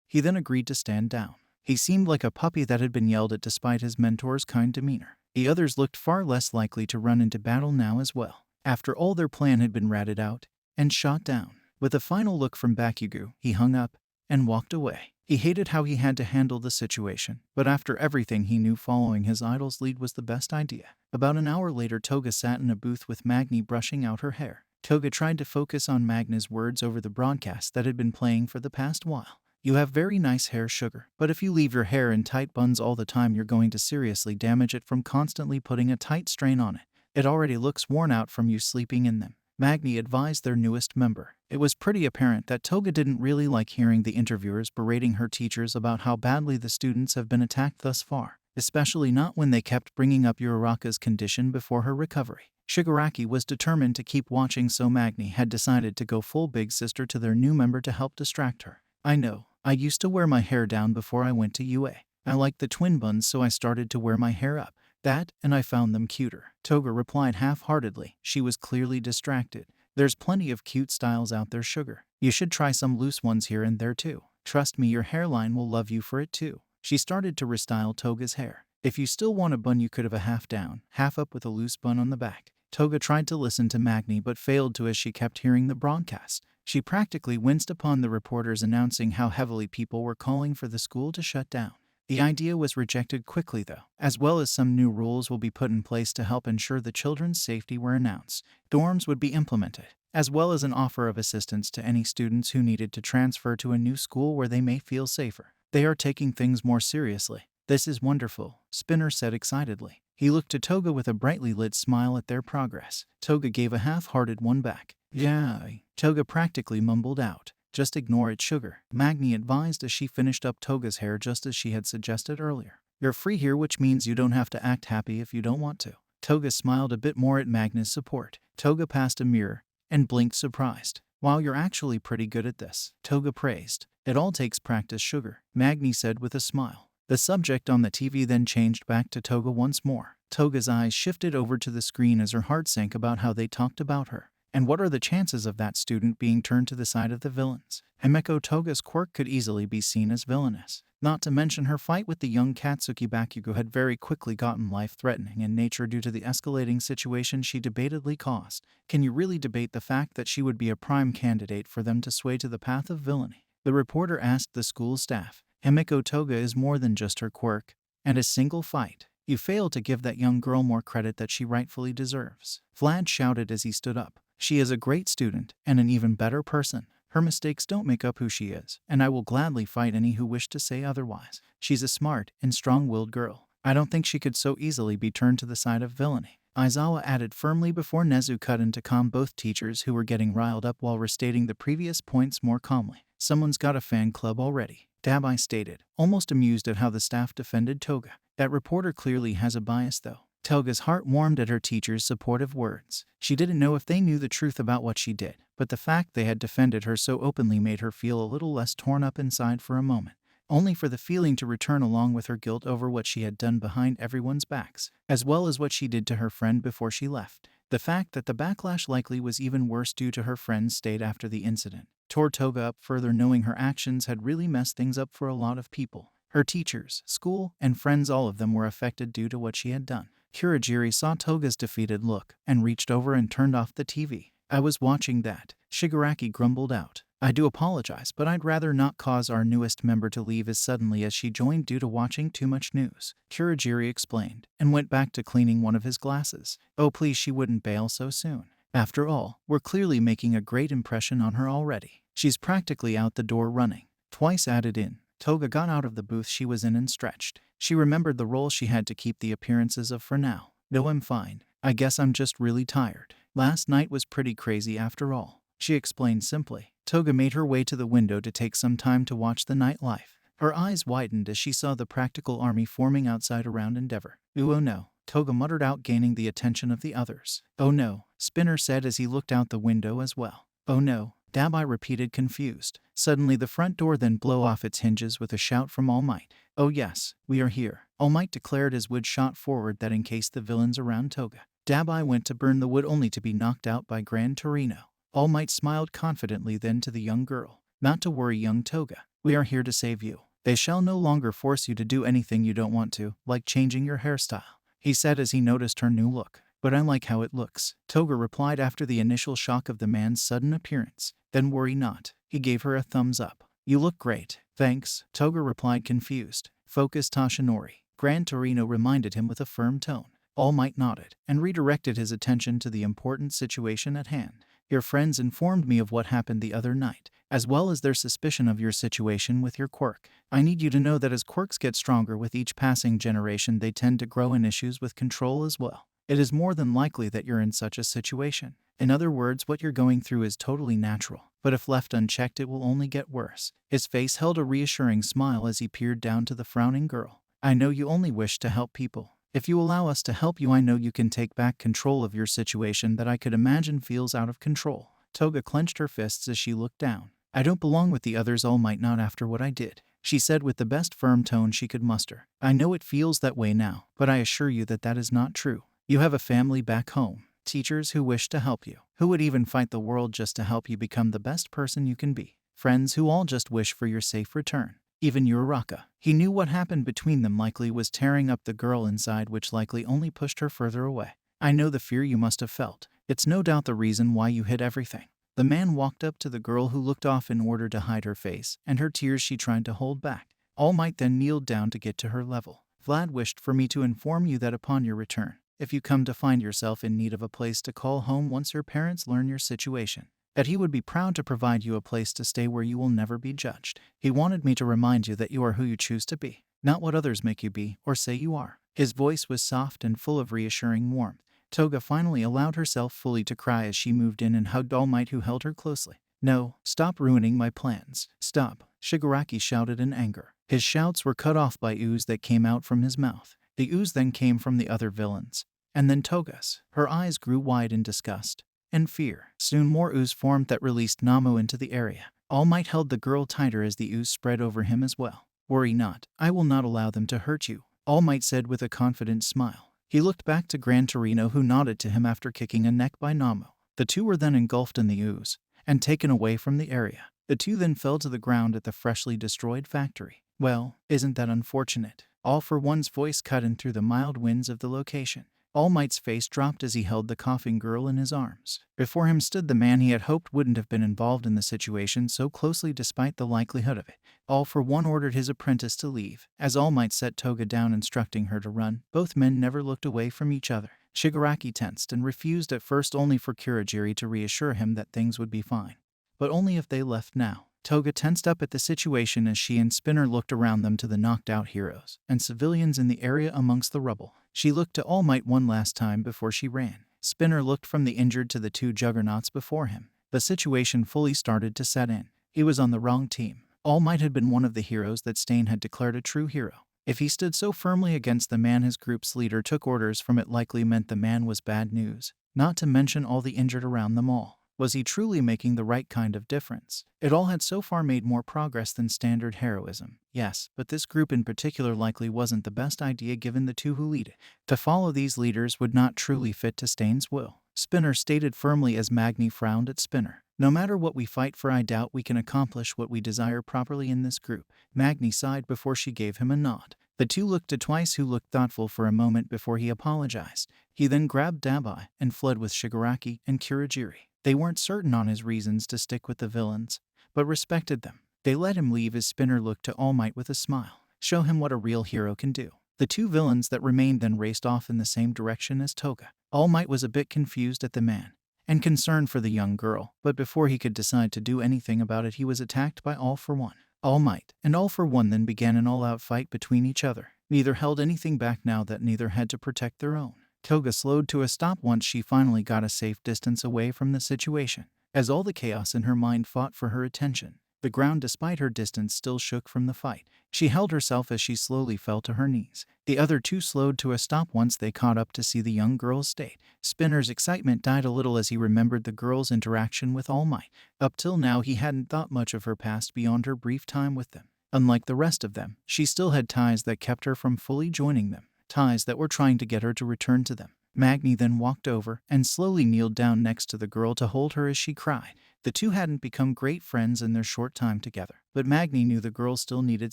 He then agreed to stand down. He seemed like a puppy that had been yelled at despite his mentor's kind demeanor. The others looked far less likely to run into battle now as well, after all their plan had been ratted out and shot down. With a final look from Bakugo, he hung up and walked away. He hated how he had to handle the situation, but after everything he knew, following his idol's lead was the best idea. About an hour later, Toga sat in a booth with Magni brushing out her hair. Toga tried to focus on Magna's words over the broadcast that had been playing for the past while. You have very nice hair, Sugar, but if you leave your hair in tight buns all the time, you're going to seriously damage it from constantly putting a tight strain on it. It already looks worn out from you sleeping in them, Magni advised their newest member. It was pretty apparent that Toga didn't really like hearing the interviewers berating her teachers about how badly the students have been attacked thus far, especially not when they kept bringing up Uraraka's condition before her recovery. Shigaraki was determined to keep watching, so Magni had decided to go full big sister to their new member to help distract her. I know. I used to wear my hair down before I went to UA. I liked the twin buns, so I started to wear my hair up. That, and I found them cuter, Toga replied half-heartedly. She was clearly distracted. There's plenty of cute styles out there, Sugar. You should try some loose ones here and there too. Trust me, your hairline will love you for it too. She started to restyle Toga's hair. If you still want a bun, you could have a half down, half up with a loose bun on the back. Toga tried to listen to Magni but failed to, as she kept hearing the broadcast. She practically winced upon the reporters announcing how heavily people were calling for the school to shut down. The idea was rejected quickly though, as well as some new rules will be put in place to help ensure the children's safety were announced. Dorms would be implemented, as well as an offer of assistance to any students who needed to transfer to a new school where they may feel safer. They are taking things more seriously. This is wonderful, Spinner said excitedly. He looked to Toga with a brightly lit smile at their progress. Toga gave a half-hearted one back. Yeah, Toga practically mumbled out. Just ignore it, Sugar, Magni advised as she finished up Toga's hair just as she had suggested earlier. You're free here, which means you don't have to act happy if you don't want to. Toga smiled a bit more at Magni's support. Toga passed a mirror and blinked surprised. Wow, you're actually pretty good at this, Toga praised. It all takes practice, Sugar, Magni said with a smile. The subject on the TV then changed back to Toga once more. Toga's eyes shifted over to the screen as her heart sank about how they talked about her. And what are the chances of that student being turned to the side of the villains? Himeko Toga's quirk could easily be seen as villainous. Not to mention her fight with the young Katsuki Bakugo had very quickly gotten life-threatening in nature due to the escalating situation she debatedly caused. Can you really debate the fact that she would be a prime candidate for them to sway to the path of villainy? The reporter asked the school staff. Himeko Toga is more than just her quirk and a single fight. You fail to give that young girl more credit that she rightfully deserves, Vlad shouted as he stood up. She is a great student and an even better person. Her mistakes don't make up who she is, and I will gladly fight any who wish to say otherwise. She's a smart and strong-willed girl. I don't think she could so easily be turned to the side of villainy, Aizawa added firmly before Nezu cut in to calm both teachers who were getting riled up while restating the previous points more calmly. Someone's got a fan club already, Dabai stated, almost amused at how the staff defended Toga. That reporter clearly has a bias though. Toga's heart warmed at her teacher's supportive words. She didn't know if they knew the truth about what she did, but the fact they had defended her so openly made her feel a little less torn up inside for a moment. only for the feeling to return along with her guilt over what she had done behind everyone's backs, as well as what she did to her friend before she left. The fact that the backlash likely was even worse due to her friend's state after the incident tore Toga up further, knowing her actions had really messed things up for a lot of people. Her teachers, school, and friends, all of them were affected due to what she had done. Kurogiri saw Toga's defeated look and reached over and turned off the TV. "I was watching that," Shigaraki grumbled out. "I do apologize, but I'd rather not cause our newest member to leave as suddenly as she joined due to watching too much news," Kurogiri explained, and went back to cleaning one of his glasses. "Oh, please, she wouldn't bail so soon. After all, we're clearly making a great impression on her already. She's practically out the door running." Twice added in, Toga got out of the booth she was in and stretched. She remembered the role she had to keep the appearances of for now. "No, I'm fine. I guess I'm just really tired. Last night was pretty crazy after all," she explained simply. Toga made her way to the window to take some time to watch the nightlife. Her eyes widened as she saw the practical army forming outside around Endeavor. "Ooh, oh no," Toga muttered out, gaining the attention of the others. "Oh no," Spinner said as he looked out the window as well. "Oh no," Dabai repeated, confused. Suddenly the front door then blew off its hinges with a shout from All Might. "Oh yes, we are here," All Might declared as wood shot forward that encased the villains around Toga. Dabai went to burn the wood only to be knocked out by Gran Torino. All Might smiled confidently then to the young girl. "Not to worry, young Toga. We are here to save you. They shall no longer force you to do anything you don't want to, like changing your hairstyle," he said as he noticed her new look. "But I like how it looks," Toga replied after the initial shock of the man's sudden appearance. "Then worry not." He gave her a thumbs up. "You look great." "Thanks," Toga replied, confused. "Focus, Tashinori," Gran Torino reminded him with a firm tone. All Might nodded and redirected his attention to the important situation at hand. "Your friends informed me of what happened the other night, as well as their suspicion of your situation with your quirk. I need you to know that as quirks get stronger with each passing generation, they tend to grow in issues with control as well. It is more than likely that you're in such a situation. In other words, what you're going through is totally natural, but if left unchecked it will only get worse." His face held a reassuring smile as he peered down to the frowning girl. "I know you only wish to help people. If you allow us to help you, I know you can take back control of your situation that I could imagine feels out of control." Toga clenched her fists as she looked down. "I don't belong with the others, All Might, not after what I did," she said with the best firm tone she could muster. "I know it feels that way now, but I assure you that that is not true. You have a family back home, teachers who wish to help you, who would even fight the world just to help you become the best person you can be, friends who all just wish for your safe return. Even Uraraka." He knew what happened between them likely was tearing up the girl inside, which likely only pushed her further away. "I know the fear you must have felt. It's no doubt the reason why you hid everything." The man walked up to the girl, who looked off in order to hide her face and her tears she tried to hold back. All Might then kneeled down to get to her level. "Vlad wished for me to inform you that upon your return, if you come to find yourself in need of a place to call home once your parents learn your situation, that he would be proud to provide you a place to stay where you will never be judged. He wanted me to remind you that you are who you choose to be, not what others make you be or say you are." His voice was soft and full of reassuring warmth. Toga finally allowed herself fully to cry as she moved in and hugged All Might, who held her closely. "No, stop ruining my plans. Stop," Shigaraki shouted in anger. His shouts were cut off by ooze that came out from his mouth. The ooze then came from the other villains, and then Toga's. Her eyes grew wide in disgust and fear. Soon more ooze formed that released Namo into the area. All Might held the girl tighter as the ooze spread over him as well. "Worry not, I will not allow them to hurt you," All Might said with a confident smile. He looked back to Gran Torino, who nodded to him after kicking a neck by Namo. The two were then engulfed in the ooze and taken away from the area. The two then fell to the ground at the freshly destroyed factory. "Well, isn't that unfortunate?" All for One's voice cut in through the mild winds of the location. All Might's face dropped as he held the coughing girl in his arms. Before him stood the man he had hoped wouldn't have been involved in the situation so closely despite the likelihood of it. All for One ordered his apprentice to leave. As All Might set Toga down, instructing her to run, both men never looked away from each other. Shigaraki tensed and refused at first, only for Kurogiri to reassure him that things would be fine. But only if they left now. Toga tensed up at the situation as she and Spinner looked around them to the knocked-out heroes and civilians in the area amongst the rubble. She looked to All Might one last time before she ran. Spinner looked from the injured to the two juggernauts before him. The situation fully started to set in. He was on the wrong team. All Might had been one of the heroes that Stain had declared a true hero. If he stood so firmly against the man his group's leader took orders from, it likely meant the man was bad news, not to mention all the injured around them all. Was he truly making the right kind of difference? It all had so far made more progress than standard heroism. Yes, but this group in particular likely wasn't the best idea given the two who lead it. To follow these leaders would not truly fit to Stain's will, Spinner stated firmly as Magni frowned at Spinner. No matter what we fight for, I doubt we can accomplish what we desire properly in this group. Magni sighed before she gave him a nod. The two looked at Twice, who looked thoughtful for a moment before he apologized. He then grabbed Dabai and fled with Shigaraki and Kurogiri. They weren't certain on his reasons to stick with the villains, but respected them. They let him leave as Spinner looked to All Might with a smile. Show him what a real hero can do. The two villains that remained then raced off in the same direction as Toga. All Might was a bit confused at the man and concerned for the young girl, but before he could decide to do anything about it, he was attacked by All for One. All Might and All for One then began an all-out fight between each other. Neither held anything back now that neither had to protect their own. Toga slowed to a stop once she finally got a safe distance away from the situation. As all the chaos in her mind fought for her attention, the ground, despite her distance, still shook from the fight. She held herself as she slowly fell to her knees. The other two slowed to a stop once they caught up to see the young girl's state. Spinner's excitement died a little as he remembered the girl's interaction with All Might. Up till now, he hadn't thought much of her past beyond her brief time with them. Unlike the rest of them, she still had ties that kept her from fully joining them, ties that were trying to get her to return to them. Magni then walked over and slowly kneeled down next to the girl to hold her as she cried. The two hadn't become great friends in their short time together, but Magni knew the girl still needed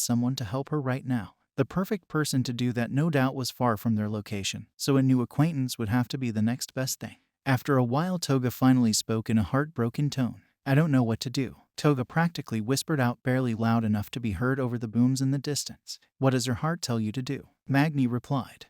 someone to help her right now. The perfect person to do that no doubt was far from their location, so a new acquaintance would have to be the next best thing. After a while, Toga finally spoke in a heartbroken tone. I don't know what to do. Toga practically whispered out, barely loud enough to be heard over the booms in the distance. What does her heart tell you to do? Magni replied.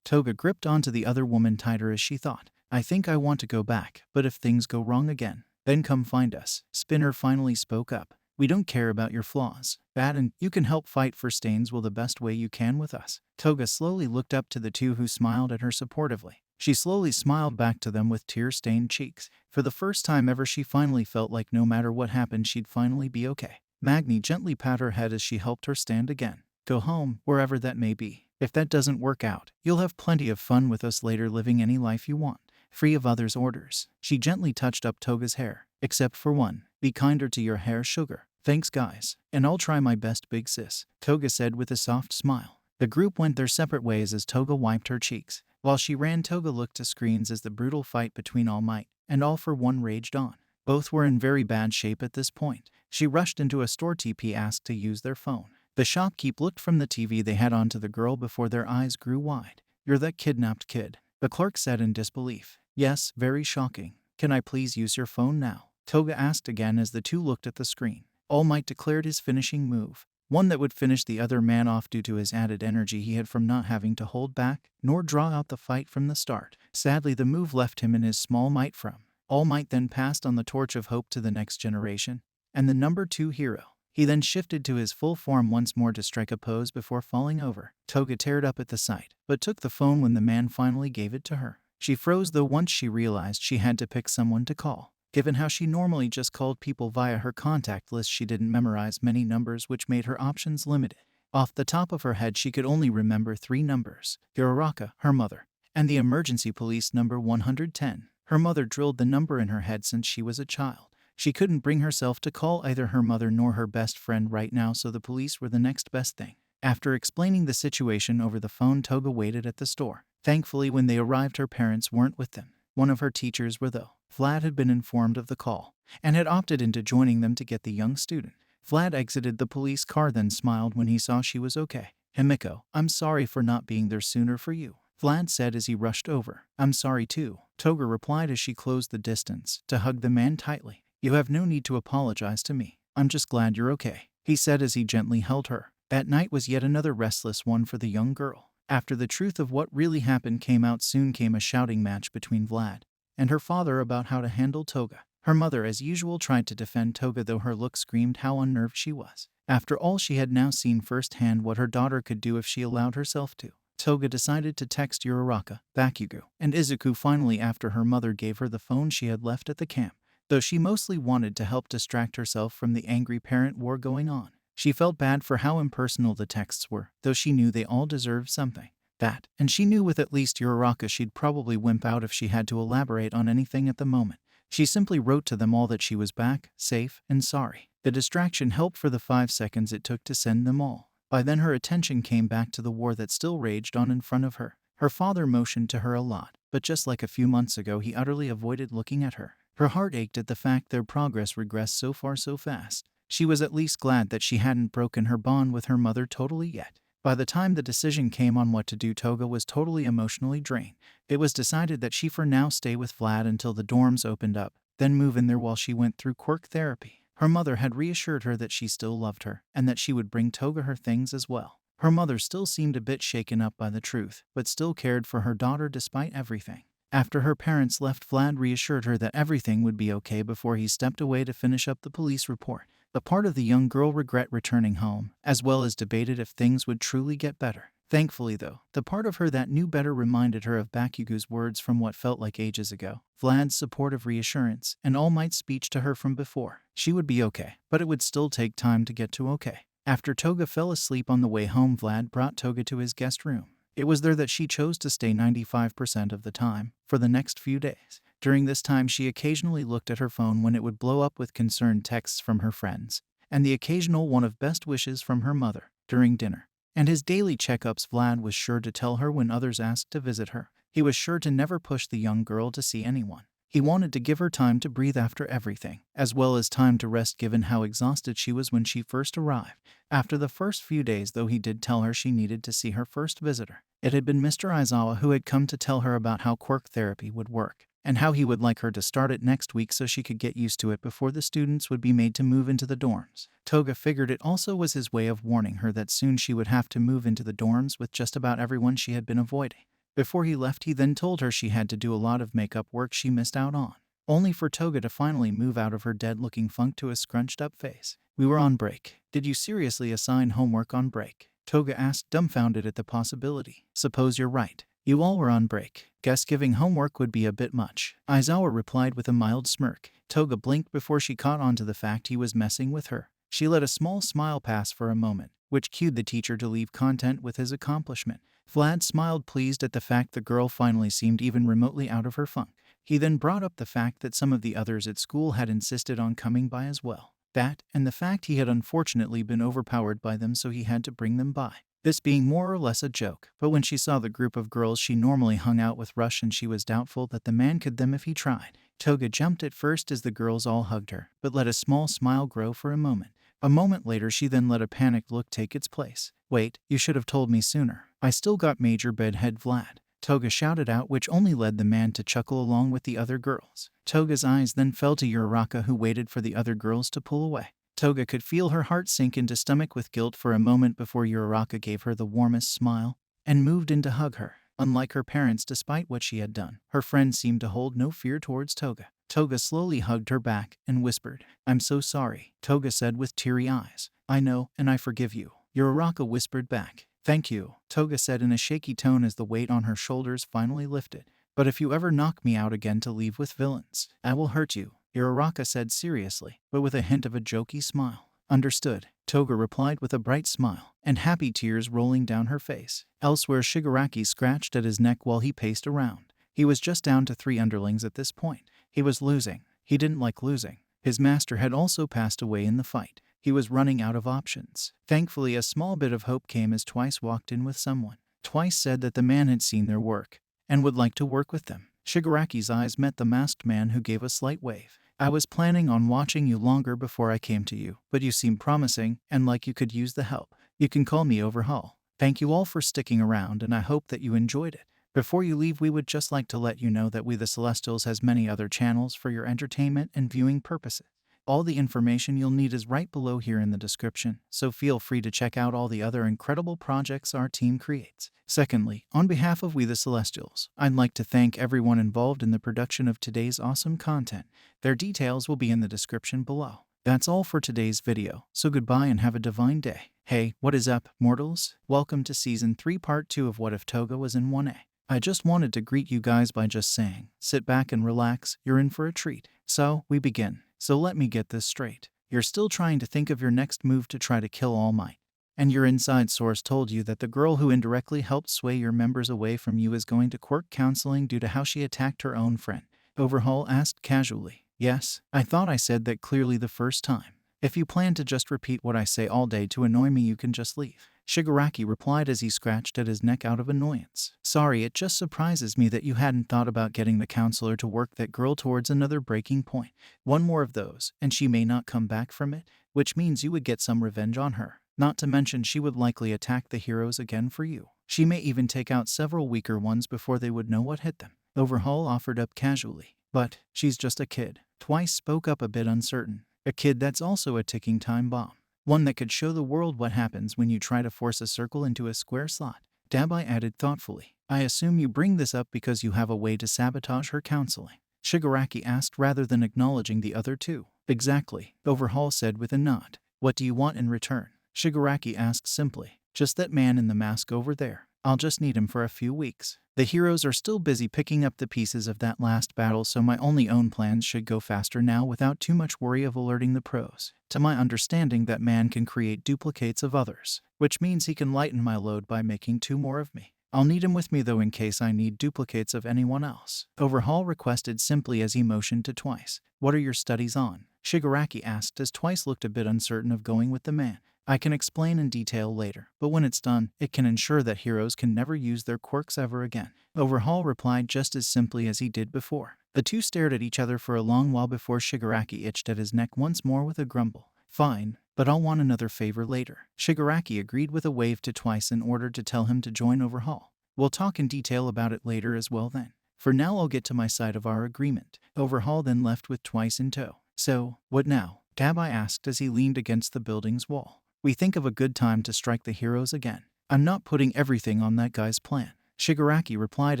Toga gripped onto the other woman tighter as she thought. I think I want to go back, but if things go wrong again, then come find us. Spinner finally spoke up. We don't care about your flaws. And you can help fight for Stains Will the best way you can with us. Toga slowly looked up to the two who smiled at her supportively. She slowly smiled back to them with tear-stained cheeks. For the first time ever, she finally felt like no matter what happened, she'd finally be okay. Magni gently patted her head as she helped her stand again. Go home, wherever that may be. If that doesn't work out, you'll have plenty of fun with us later, living any life you want, free of others' orders. She gently touched up Toga's hair. Except for one. Be kinder to your hair, sugar. Thanks, guys. And I'll try my best, big sis, Toga said with a soft smile. The group went their separate ways as Toga wiped her cheeks. While she ran, Toga looked to screens as the brutal fight between All Might and All for One raged on. Both were in very bad shape at this point. She rushed into a store. TP asked to use their phone. The shopkeep looked from the TV they had onto the girl before their eyes grew wide. You're that kidnapped kid, the clerk said in disbelief. Yes, very shocking. Can I please use your phone now? Toga asked again as the two looked at the screen. All Might declared his finishing move, one that would finish the other man off due to his added energy he had from not having to hold back nor draw out the fight from the start. Sadly, the move left him in his small might from. All Might then passed on the torch of hope to the next generation and the number 2 hero. He then shifted to his full form once more to strike a pose before falling over. Toga teared up at the sight, but took the phone when the man finally gave it to her. She froze though once she realized she had to pick someone to call. Given how she normally just called people via her contact list, she didn't memorize many numbers, which made her options limited. Off the top of her head, she could only remember 3 numbers. Uraraka, her mother, and the emergency police number 110. Her mother drilled the number in her head since she was a child. She couldn't bring herself to call either her mother nor her best friend right now, so the police were the next best thing. After explaining the situation over the phone, Toga waited at the store. Thankfully, when they arrived, her parents weren't with them. One of her teachers were, though. Vlad had been informed of the call and had opted into joining them to get the young student. Vlad exited the police car, then smiled when he saw she was okay. Himiko, I'm sorry for not being there sooner for you, Vlad said as he rushed over. I'm sorry too, Toga replied as she closed the distance to hug the man tightly. You have no need to apologize to me. I'm just glad you're okay, he said as he gently held her. That night was yet another restless one for the young girl. After the truth of what really happened came out, soon came a shouting match between Vlad and her father about how to handle Toga. Her mother, as usual, tried to defend Toga, though her look screamed how unnerved she was. After all, she had now seen firsthand what her daughter could do if she allowed herself to. Toga decided to text Uraraka, Bakugo, and Izuku finally after her mother gave her the phone she had left at the camp. Though she mostly wanted to help distract herself from the angry parent war going on, she felt bad for how impersonal the texts were, though she knew they all deserved something. That, and she knew with at least Uraraka she'd probably wimp out if she had to elaborate on anything at the moment. She simply wrote to them all that she was back, safe, and sorry. The distraction helped for the 5 seconds it took to send them all. By then her attention came back to the war that still raged on in front of her. Her father motioned to her a lot, but just like a few months ago he utterly avoided looking at her. Her heart ached at the fact their progress regressed so far so fast. She was at least glad that she hadn't broken her bond with her mother totally yet. By the time the decision came on what to do, Toga was totally emotionally drained. It was decided that she for now stay with Vlad until the dorms opened up, then move in there while she went through quirk therapy. Her mother had reassured her that she still loved her, and that she would bring Toga her things as well. Her mother still seemed a bit shaken up by the truth, but still cared for her daughter despite everything. After her parents left, Vlad reassured her that everything would be okay before he stepped away to finish up the police report. The part of the young girl regret returning home, as well as debated if things would truly get better. Thankfully though, the part of her that knew better reminded her of Bakugo's words from what felt like ages ago, Vlad's supportive reassurance, and All Might's speech to her from before. She would be okay, but it would still take time to get to okay. After Toga fell asleep on the way home, Vlad brought Toga to his guest room. It was there that she chose to stay 95% of the time, for the next few days. During this time she occasionally looked at her phone when it would blow up with concerned texts from her friends, and the occasional one of best wishes from her mother, during dinner. And his daily checkups, Vlad was sure to tell her when others asked to visit her. He was sure to never push the young girl to see anyone. He wanted to give her time to breathe after everything, as well as time to rest given how exhausted she was when she first arrived. After the first few days though, he did tell her she needed to see her first visitor. It had been Mr. Aizawa who had come to tell her about how quirk therapy would work, and how he would like her to start it next week so she could get used to it before the students would be made to move into the dorms. Toga figured it also was his way of warning her that soon she would have to move into the dorms with just about everyone she had been avoiding. Before he left, he then told her she had to do a lot of makeup work she missed out on, only for Toga to finally move out of her dead-looking funk to a scrunched-up face. "We were on break. Did you seriously assign homework on break?" Toga asked, dumbfounded at the possibility. "Suppose you're right. You all were on break. Guess giving homework would be a bit much," Aizawa replied with a mild smirk. Toga blinked before she caught on to the fact he was messing with her. She let a small smile pass for a moment, which cued the teacher to leave content with his accomplishment. Vlad smiled, pleased at the fact the girl finally seemed even remotely out of her funk. He then brought up the fact that some of the others at school had insisted on coming by as well. That, and the fact he had unfortunately been overpowered by them, so he had to bring them by. This being more or less a joke, but when she saw the group of girls she normally hung out with rush, and she was doubtful that the man could them if he tried. Toga jumped at first as the girls all hugged her, but let a small smile grow for a moment. A moment later she then let a panicked look take its place. "Wait, you should have told me sooner. I still got major bedhead, Vlad," Toga shouted out, which only led the man to chuckle along with the other girls. Toga's eyes then fell to Uraraka, who waited for the other girls to pull away. Toga could feel her heart sink into stomach with guilt for a moment before Uraraka gave her the warmest smile and moved in to hug her. Unlike her parents, despite what she had done, her friend seemed to hold no fear towards Toga. Toga slowly hugged her back and whispered, "I'm so sorry," Toga said with teary eyes. "I know, and I forgive you," Uraraka whispered back. "Thank you," Toga said in a shaky tone as the weight on her shoulders finally lifted. "But if you ever knock me out again to leave with villains, I will hurt you," Uraraka said seriously, but with a hint of a jokey smile. "Understood," Toga replied with a bright smile, and happy tears rolling down her face. Elsewhere, Shigaraki scratched at his neck while he paced around. He was just down to 3 underlings at this point. He was losing. He didn't like losing. His master had also passed away in the fight. He was running out of options. Thankfully, a small bit of hope came as Twice walked in with someone. Twice said that the man had seen their work and would like to work with them. Shigaraki's eyes met the masked man, who gave a slight wave. "I was planning on watching you longer before I came to you, but you seem promising and like you could use the help. You can call me Overhaul. Thank you all for sticking around, and I hope that you enjoyed it. Before you leave, we would just like to let you know that We the Celestials has many other channels for your entertainment and viewing purposes. All the information you'll need is right below here in the description, so feel free to check out all the other incredible projects our team creates. Secondly, on behalf of We the Celestials, I'd like to thank everyone involved in the production of today's awesome content. Their details will be in the description below. That's all for today's video, so goodbye and have a divine day. Hey, what is up, mortals? Welcome to Season 3 Part 2 of What If Toga Was in 1A. I just wanted to greet you guys by just saying, sit back and relax, you're in for a treat. So, we begin. So let me get this straight. You're still trying to think of your next move to try to kill All Might. And your inside source told you that the girl who indirectly helped sway your members away from you is going to quirk counseling due to how she attacked her own friend. Overhaul asked casually. Yes, I thought I said that clearly the first time. If you plan to just repeat what I say all day to annoy me, you can just leave. Shigaraki replied as he scratched at his neck out of annoyance. Sorry, it just surprises me that you hadn't thought about getting the counselor to work that girl towards another breaking point. One more of those, and she may not come back from it, which means you would get some revenge on her. Not to mention she would likely attack the heroes again for you. She may even take out several weaker ones before they would know what hit them. Overhaul offered up casually. But she's just a kid. Twice spoke up a bit uncertain. A kid that's also a ticking time bomb. One that could show the world what happens when you try to force a circle into a square slot. Dabai added thoughtfully. I assume you bring this up because you have a way to sabotage her counseling. Shigaraki asked rather than acknowledging the other two. Exactly, Overhaul said with a nod. What do you want in return? Shigaraki asked simply. Just that man in the mask over there. I'll just need him for a few weeks. The heroes are still busy picking up the pieces of that last battle, so my only own plans should go faster now without too much worry of alerting the pros. To my understanding, that man can create duplicates of others, which means he can lighten my load by making 2 more of me. I'll need him with me though in case I need duplicates of anyone else. Overhaul requested simply as he motioned to Twice. What are your studies on? Shigaraki asked as Twice looked a bit uncertain of going with the man. I can explain in detail later, but when it's done, it can ensure that heroes can never use their quirks ever again. Overhaul replied just as simply as he did before. The two stared at each other for a long while before Shigaraki itched at his neck once more with a grumble. Fine, but I'll want another favor later. Shigaraki agreed with a wave to Twice in order to tell him to join Overhaul. We'll talk in detail about it later as well then. For now I'll get to my side of our agreement. Overhaul then left with Twice in tow. So, what now? Dabai asked as he leaned against the building's wall. We think of a good time to strike the heroes again. I'm not putting everything on that guy's plan. Shigaraki replied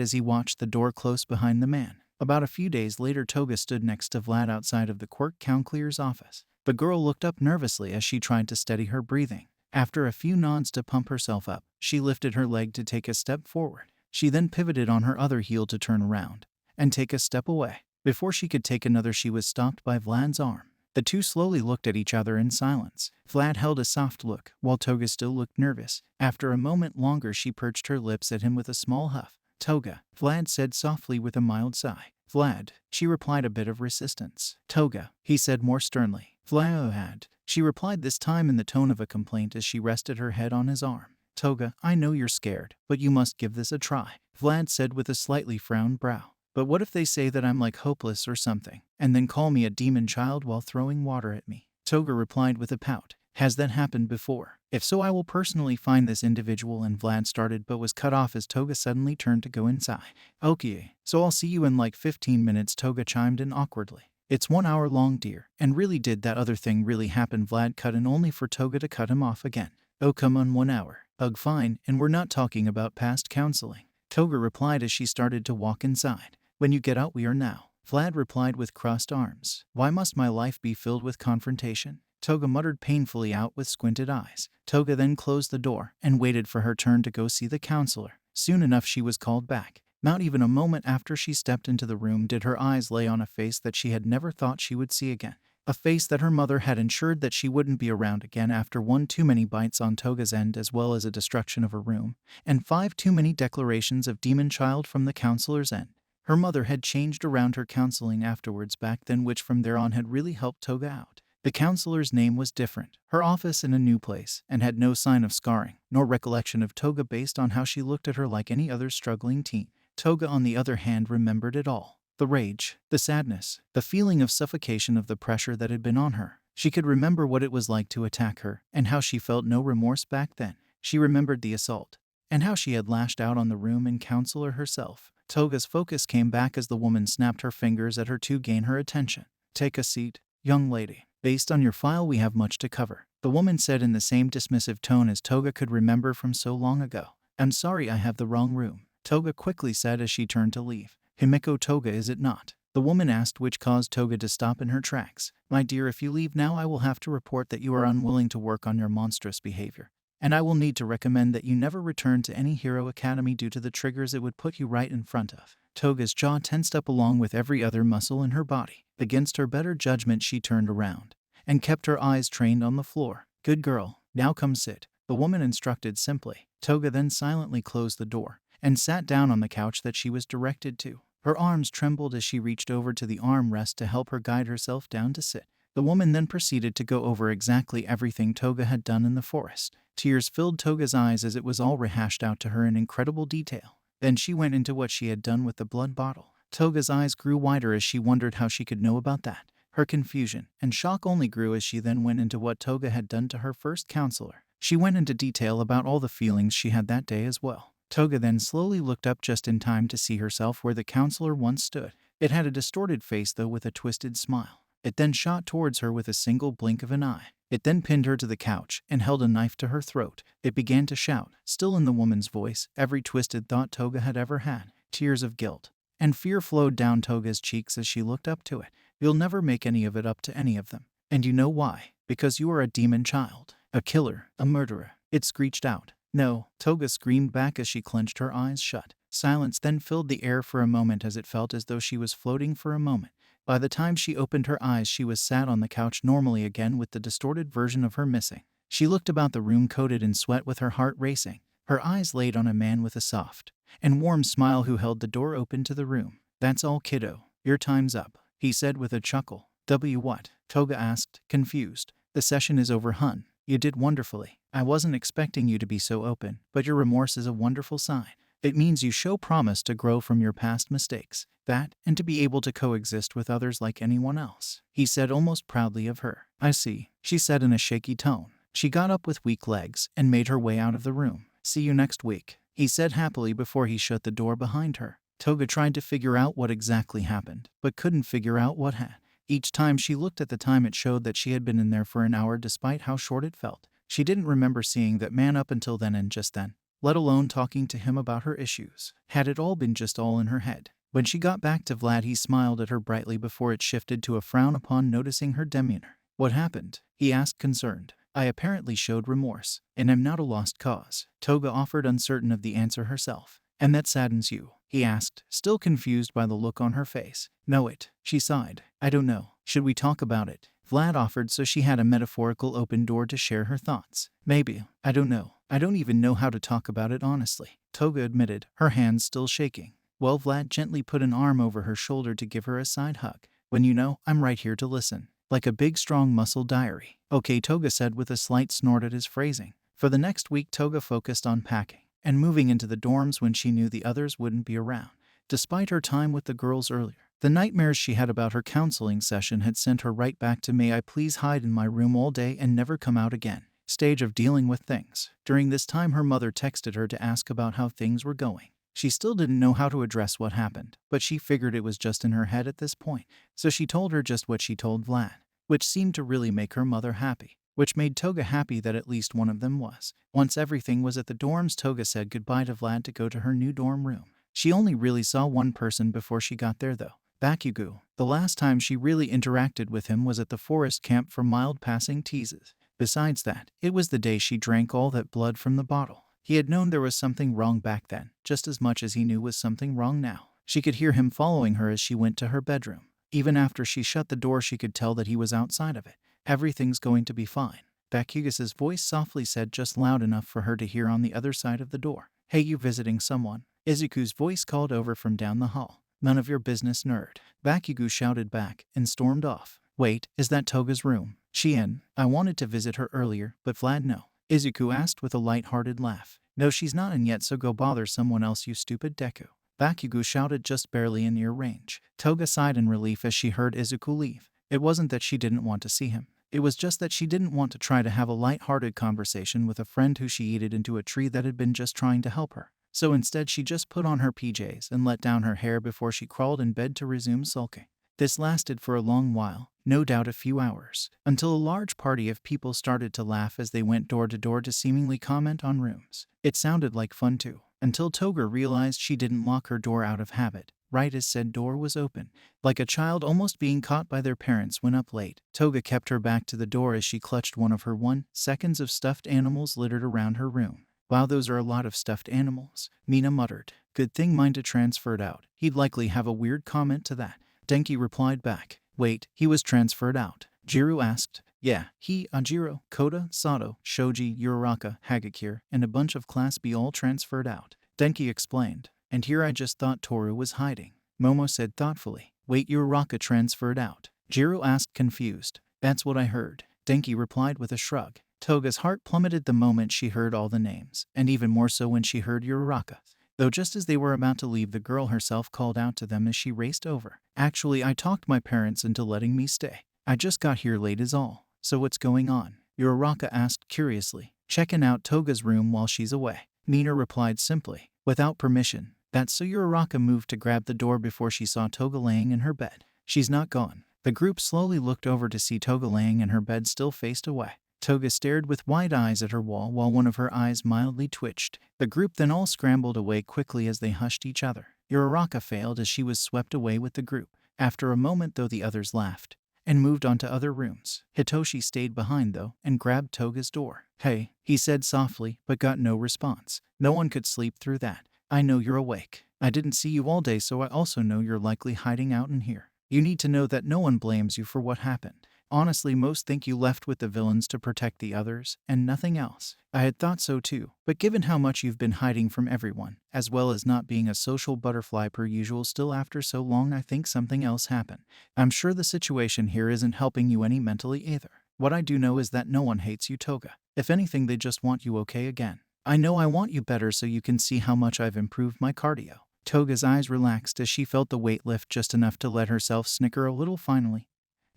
as he watched the door close behind the man. About a few days later, Toga stood next to Vlad outside of the quirk counselor's office. The girl looked up nervously as she tried to steady her breathing. After a few nods to pump herself up, she lifted her leg to take a step forward. She then pivoted on her other heel to turn around and take a step away. Before she could take another, she was stopped by Vlad's arm. The two slowly looked at each other in silence. Vlad held a soft look, while Toga still looked nervous. After a moment longer, she perched her lips at him with a small huff. Toga, Vlad said softly with a mild sigh. Vlad, she replied, a bit of resistance. Toga, he said more sternly. Vlad, she replied, this time in the tone of a complaint as she rested her head on his arm. Toga, I know you're scared, but you must give this a try, Vlad said with a slightly frowned brow. But what if they say that I'm like hopeless or something, and then call me a demon child while throwing water at me? Toga replied with a pout. Has that happened before? If so, I will personally find this individual. And Vlad started but was cut off as Toga suddenly turned to go inside. Okay, so I'll see you in like 15 minutes, Toga chimed in awkwardly. It's 1 hour long, dear. And really, did that other thing really happen? Vlad cut in only for Toga to cut him off again. Oh, come on, 1 hour. Ugh, fine, and we're not talking about past counseling. Toga replied as she started to walk inside. When you get out, we are now. Vlad replied with crossed arms. Why must my life be filled with confrontation? Toga muttered painfully out with squinted eyes. Toga then closed the door and waited for her turn to go see the counselor. Soon enough she was called back. Not even a moment after she stepped into the room did her eyes lay on a face that she had never thought she would see again. A face that her mother had ensured that she wouldn't be around again after 1 too many bites on Toga's end, as well as a destruction of her room, and 5 too many declarations of demon child from the counselor's end. Her mother had changed around her counseling afterwards back then, which from there on had really helped Toga out. The counselor's name was different, her office in a new place, and had no sign of scarring, nor recollection of Toga based on how she looked at her like any other struggling teen. Toga, on the other hand, remembered it all. The rage, the sadness, the feeling of suffocation of the pressure that had been on her. She could remember what it was like to attack her, and how she felt no remorse back then. She remembered the assault, and how she had lashed out on the room and counselor herself. Toga's focus came back as the woman snapped her fingers at her to gain her attention. Take a seat, young lady. Based on your file, we have much to cover, the woman said in the same dismissive tone as Toga could remember from so long ago. I'm sorry, I have the wrong room, Toga quickly said as she turned to leave. Himeko, Toga, is it not? The woman asked, which caused Toga to stop in her tracks. My dear, if you leave now, I will have to report that you are unwilling to work on your monstrous behavior. And I will need to recommend that you never return to any hero academy due to the triggers it would put you right in front of. Toga's jaw tensed up along with every other muscle in her body. Against her better judgment, she turned around and kept her eyes trained on the floor. Good girl, now come sit, the woman instructed simply. Toga then silently closed the door and sat down on the couch that she was directed to. Her arms trembled as she reached over to the armrest to help her guide herself down to sit. The woman then proceeded to go over exactly everything Toga had done in the forest. Tears filled Toga's eyes as it was all rehashed out to her in incredible detail. Then she went into what she had done with the blood bottle. Toga's eyes grew wider as she wondered how she could know about that. Her confusion and shock only grew as she then went into what Toga had done to her first counselor. She went into detail about all the feelings she had that day as well. Toga then slowly looked up just in time to see herself where the counselor once stood. It had a distorted face though with a twisted smile. It then shot towards her with a single blink of an eye. It then pinned her to the couch and held a knife to her throat. It began to shout, still in the woman's voice, every twisted thought Toga had ever had. Tears of guilt and fear flowed down Toga's cheeks as she looked up to it. You'll never make any of it up to any of them. And you know why? Because you are a demon child. A killer. A murderer. It screeched out. No, Toga screamed back as she clenched her eyes shut. Silence then filled the air for a moment as it felt as though she was floating for a moment. By the time she opened her eyes, she was sat on the couch normally again with the distorted version of her missing. She looked about the room coated in sweat with her heart racing. Her eyes laid on a man with a soft and warm smile who held the door open to the room. That's all, kiddo. Your time's up, he said with a chuckle. What? Toga asked, confused. The session is over, hun. You did wonderfully. I wasn't expecting you to be so open, but your remorse is a wonderful sign. It means you show promise to grow from your past mistakes. That, and to be able to coexist with others like anyone else, he said almost proudly of her. I see, she said in a shaky tone. She got up with weak legs and made her way out of the room. See you next week, he said happily before he shut the door behind her. Toga tried to figure out what exactly happened, but couldn't figure out what had. Each time she looked at the time, it showed that she had been in there for an hour despite how short it felt. She didn't remember seeing that man up until then and just then, let alone talking to him about her issues. Had it all been just all in her head? When she got back to Vlad, he smiled at her brightly before it shifted to a frown upon noticing her demeanor. What happened? He asked, concerned. I apparently showed remorse, and am not a lost cause, Toga offered, uncertain of the answer herself. And that saddens you? He asked, still confused by the look on her face. No, she sighed. I don't know. Should we talk about it? Vlad offered, so she had a metaphorical open door to share her thoughts. Maybe. I don't know. I don't even know how to talk about it honestly, Toga admitted, her hands still shaking. Well, Vlad gently put an arm over her shoulder to give her a side hug. When you know, I'm right here to listen. Like a big strong muscle diary. Okay, Toga said with a slight snort at his phrasing. For the next week, Toga focused on packing and moving into the dorms when she knew the others wouldn't be around. Despite her time with the girls earlier, the nightmares she had about her counseling session had sent her right back to may I please hide in my room all day and never come out again stage of dealing with things. During this time, her mother texted her to ask about how things were going. She still didn't know how to address what happened, but she figured it was just in her head at this point, so she told her just what she told Vlad, which seemed to really make her mother happy. Which made Toga happy that at least one of them was. Once everything was at the dorms, Toga said goodbye to Vlad to go to her new dorm room. She only really saw one person before she got there though. Bakugo. The last time she really interacted with him was at the forest camp for mild passing teases. Besides that, it was the day she drank all that blood from the bottle. He had known there was something wrong back then, just as much as he knew was something wrong now. She could hear him following her as she went to her bedroom. Even after she shut the door, she could tell that he was outside of it. Everything's going to be fine, Bakugo's voice softly said, just loud enough for her to hear on the other side of the door. Hey, you visiting someone? Izuku's voice called over from down the hall. None of your business, nerd, Bakugo shouted back and stormed off. Wait, is that Toga's room? She in? I wanted to visit her earlier, but Vlad no. Izuku asked with a light-hearted laugh. No, she's not in yet, so go bother someone else, you stupid Deku, Bakugo shouted, just barely in ear range. Toga sighed in relief as she heard Izuku leave. It wasn't that she didn't want to see him. It was just that she didn't want to try to have a light-hearted conversation with a friend who she yeeted into a tree that had been just trying to help her. So instead she just put on her PJs and let down her hair before she crawled in bed to resume sulking. This lasted for a long while, no doubt a few hours, until a large party of people started to laugh as they went door to door to seemingly comment on rooms. It sounded like fun too, until Toga realized she didn't lock her door out of habit, right as said door was open. Like a child almost being caught by their parents when up late, Toga kept her back to the door as she clutched one of her 1 seconds of stuffed animals littered around her room. Wow, those are a lot of stuffed animals, Mina muttered. Good thing mine transferred out. He'd likely have a weird comment to that. Denki replied back. Wait, he was transferred out? Jiro asked. Yeah, he, Ajiro, Kota, Sato, Shoji, Uraraka, Hagakure, and a bunch of Class B all transferred out. Denki explained. And here I just thought Toru was hiding. Momo said thoughtfully. Wait, Uraraka transferred out? Jiro asked confused. That's what I heard, Denki replied with a shrug. Toga's heart plummeted the moment she heard all the names, and even more so when she heard Uraraka. Though just as they were about to leave, the girl herself called out to them as she raced over. Actually, I talked my parents into letting me stay. I just got here late is all. So what's going on? Uraraka asked curiously. Checking out Toga's room while she's away. Nina replied simply. Without permission. That's so Uraraka moved to grab the door before she saw Toga laying in her bed. She's not gone. The group slowly looked over to see Toga laying in her bed, still faced away. Toga stared with wide eyes at her wall while one of her eyes mildly twitched. The group then all scrambled away quickly as they hushed each other. Uraraka failed as she was swept away with the group. After a moment though, the others laughed and moved on to other rooms. Hitoshi stayed behind though and grabbed Toga's door. Hey, he said softly, but got no response. No one could sleep through that. I know you're awake. I didn't see you all day, so I also know you're likely hiding out in here. You need to know that no one blames you for what happened. Honestly, most think you left with the villains to protect the others, and nothing else. I had thought so too, but given how much you've been hiding from everyone, as well as not being a social butterfly per usual still after so long, I think something else happened. I'm sure the situation here isn't helping you any mentally either. What I do know is that no one hates you, Toga. If anything, they just want you okay again. I know I want you better so you can see how much I've improved my cardio. Toga's eyes relaxed as she felt the weight lift just enough to let herself snicker a little finally.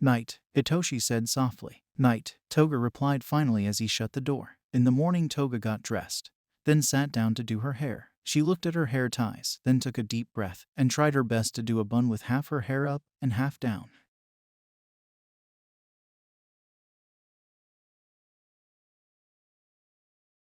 Night, Hitoshi said softly. Night, Toga replied finally as he shut the door. In the morning, Toga got dressed, then sat down to do her hair. She looked at her hair ties, then took a deep breath, and tried her best to do a bun with half her hair up and half down.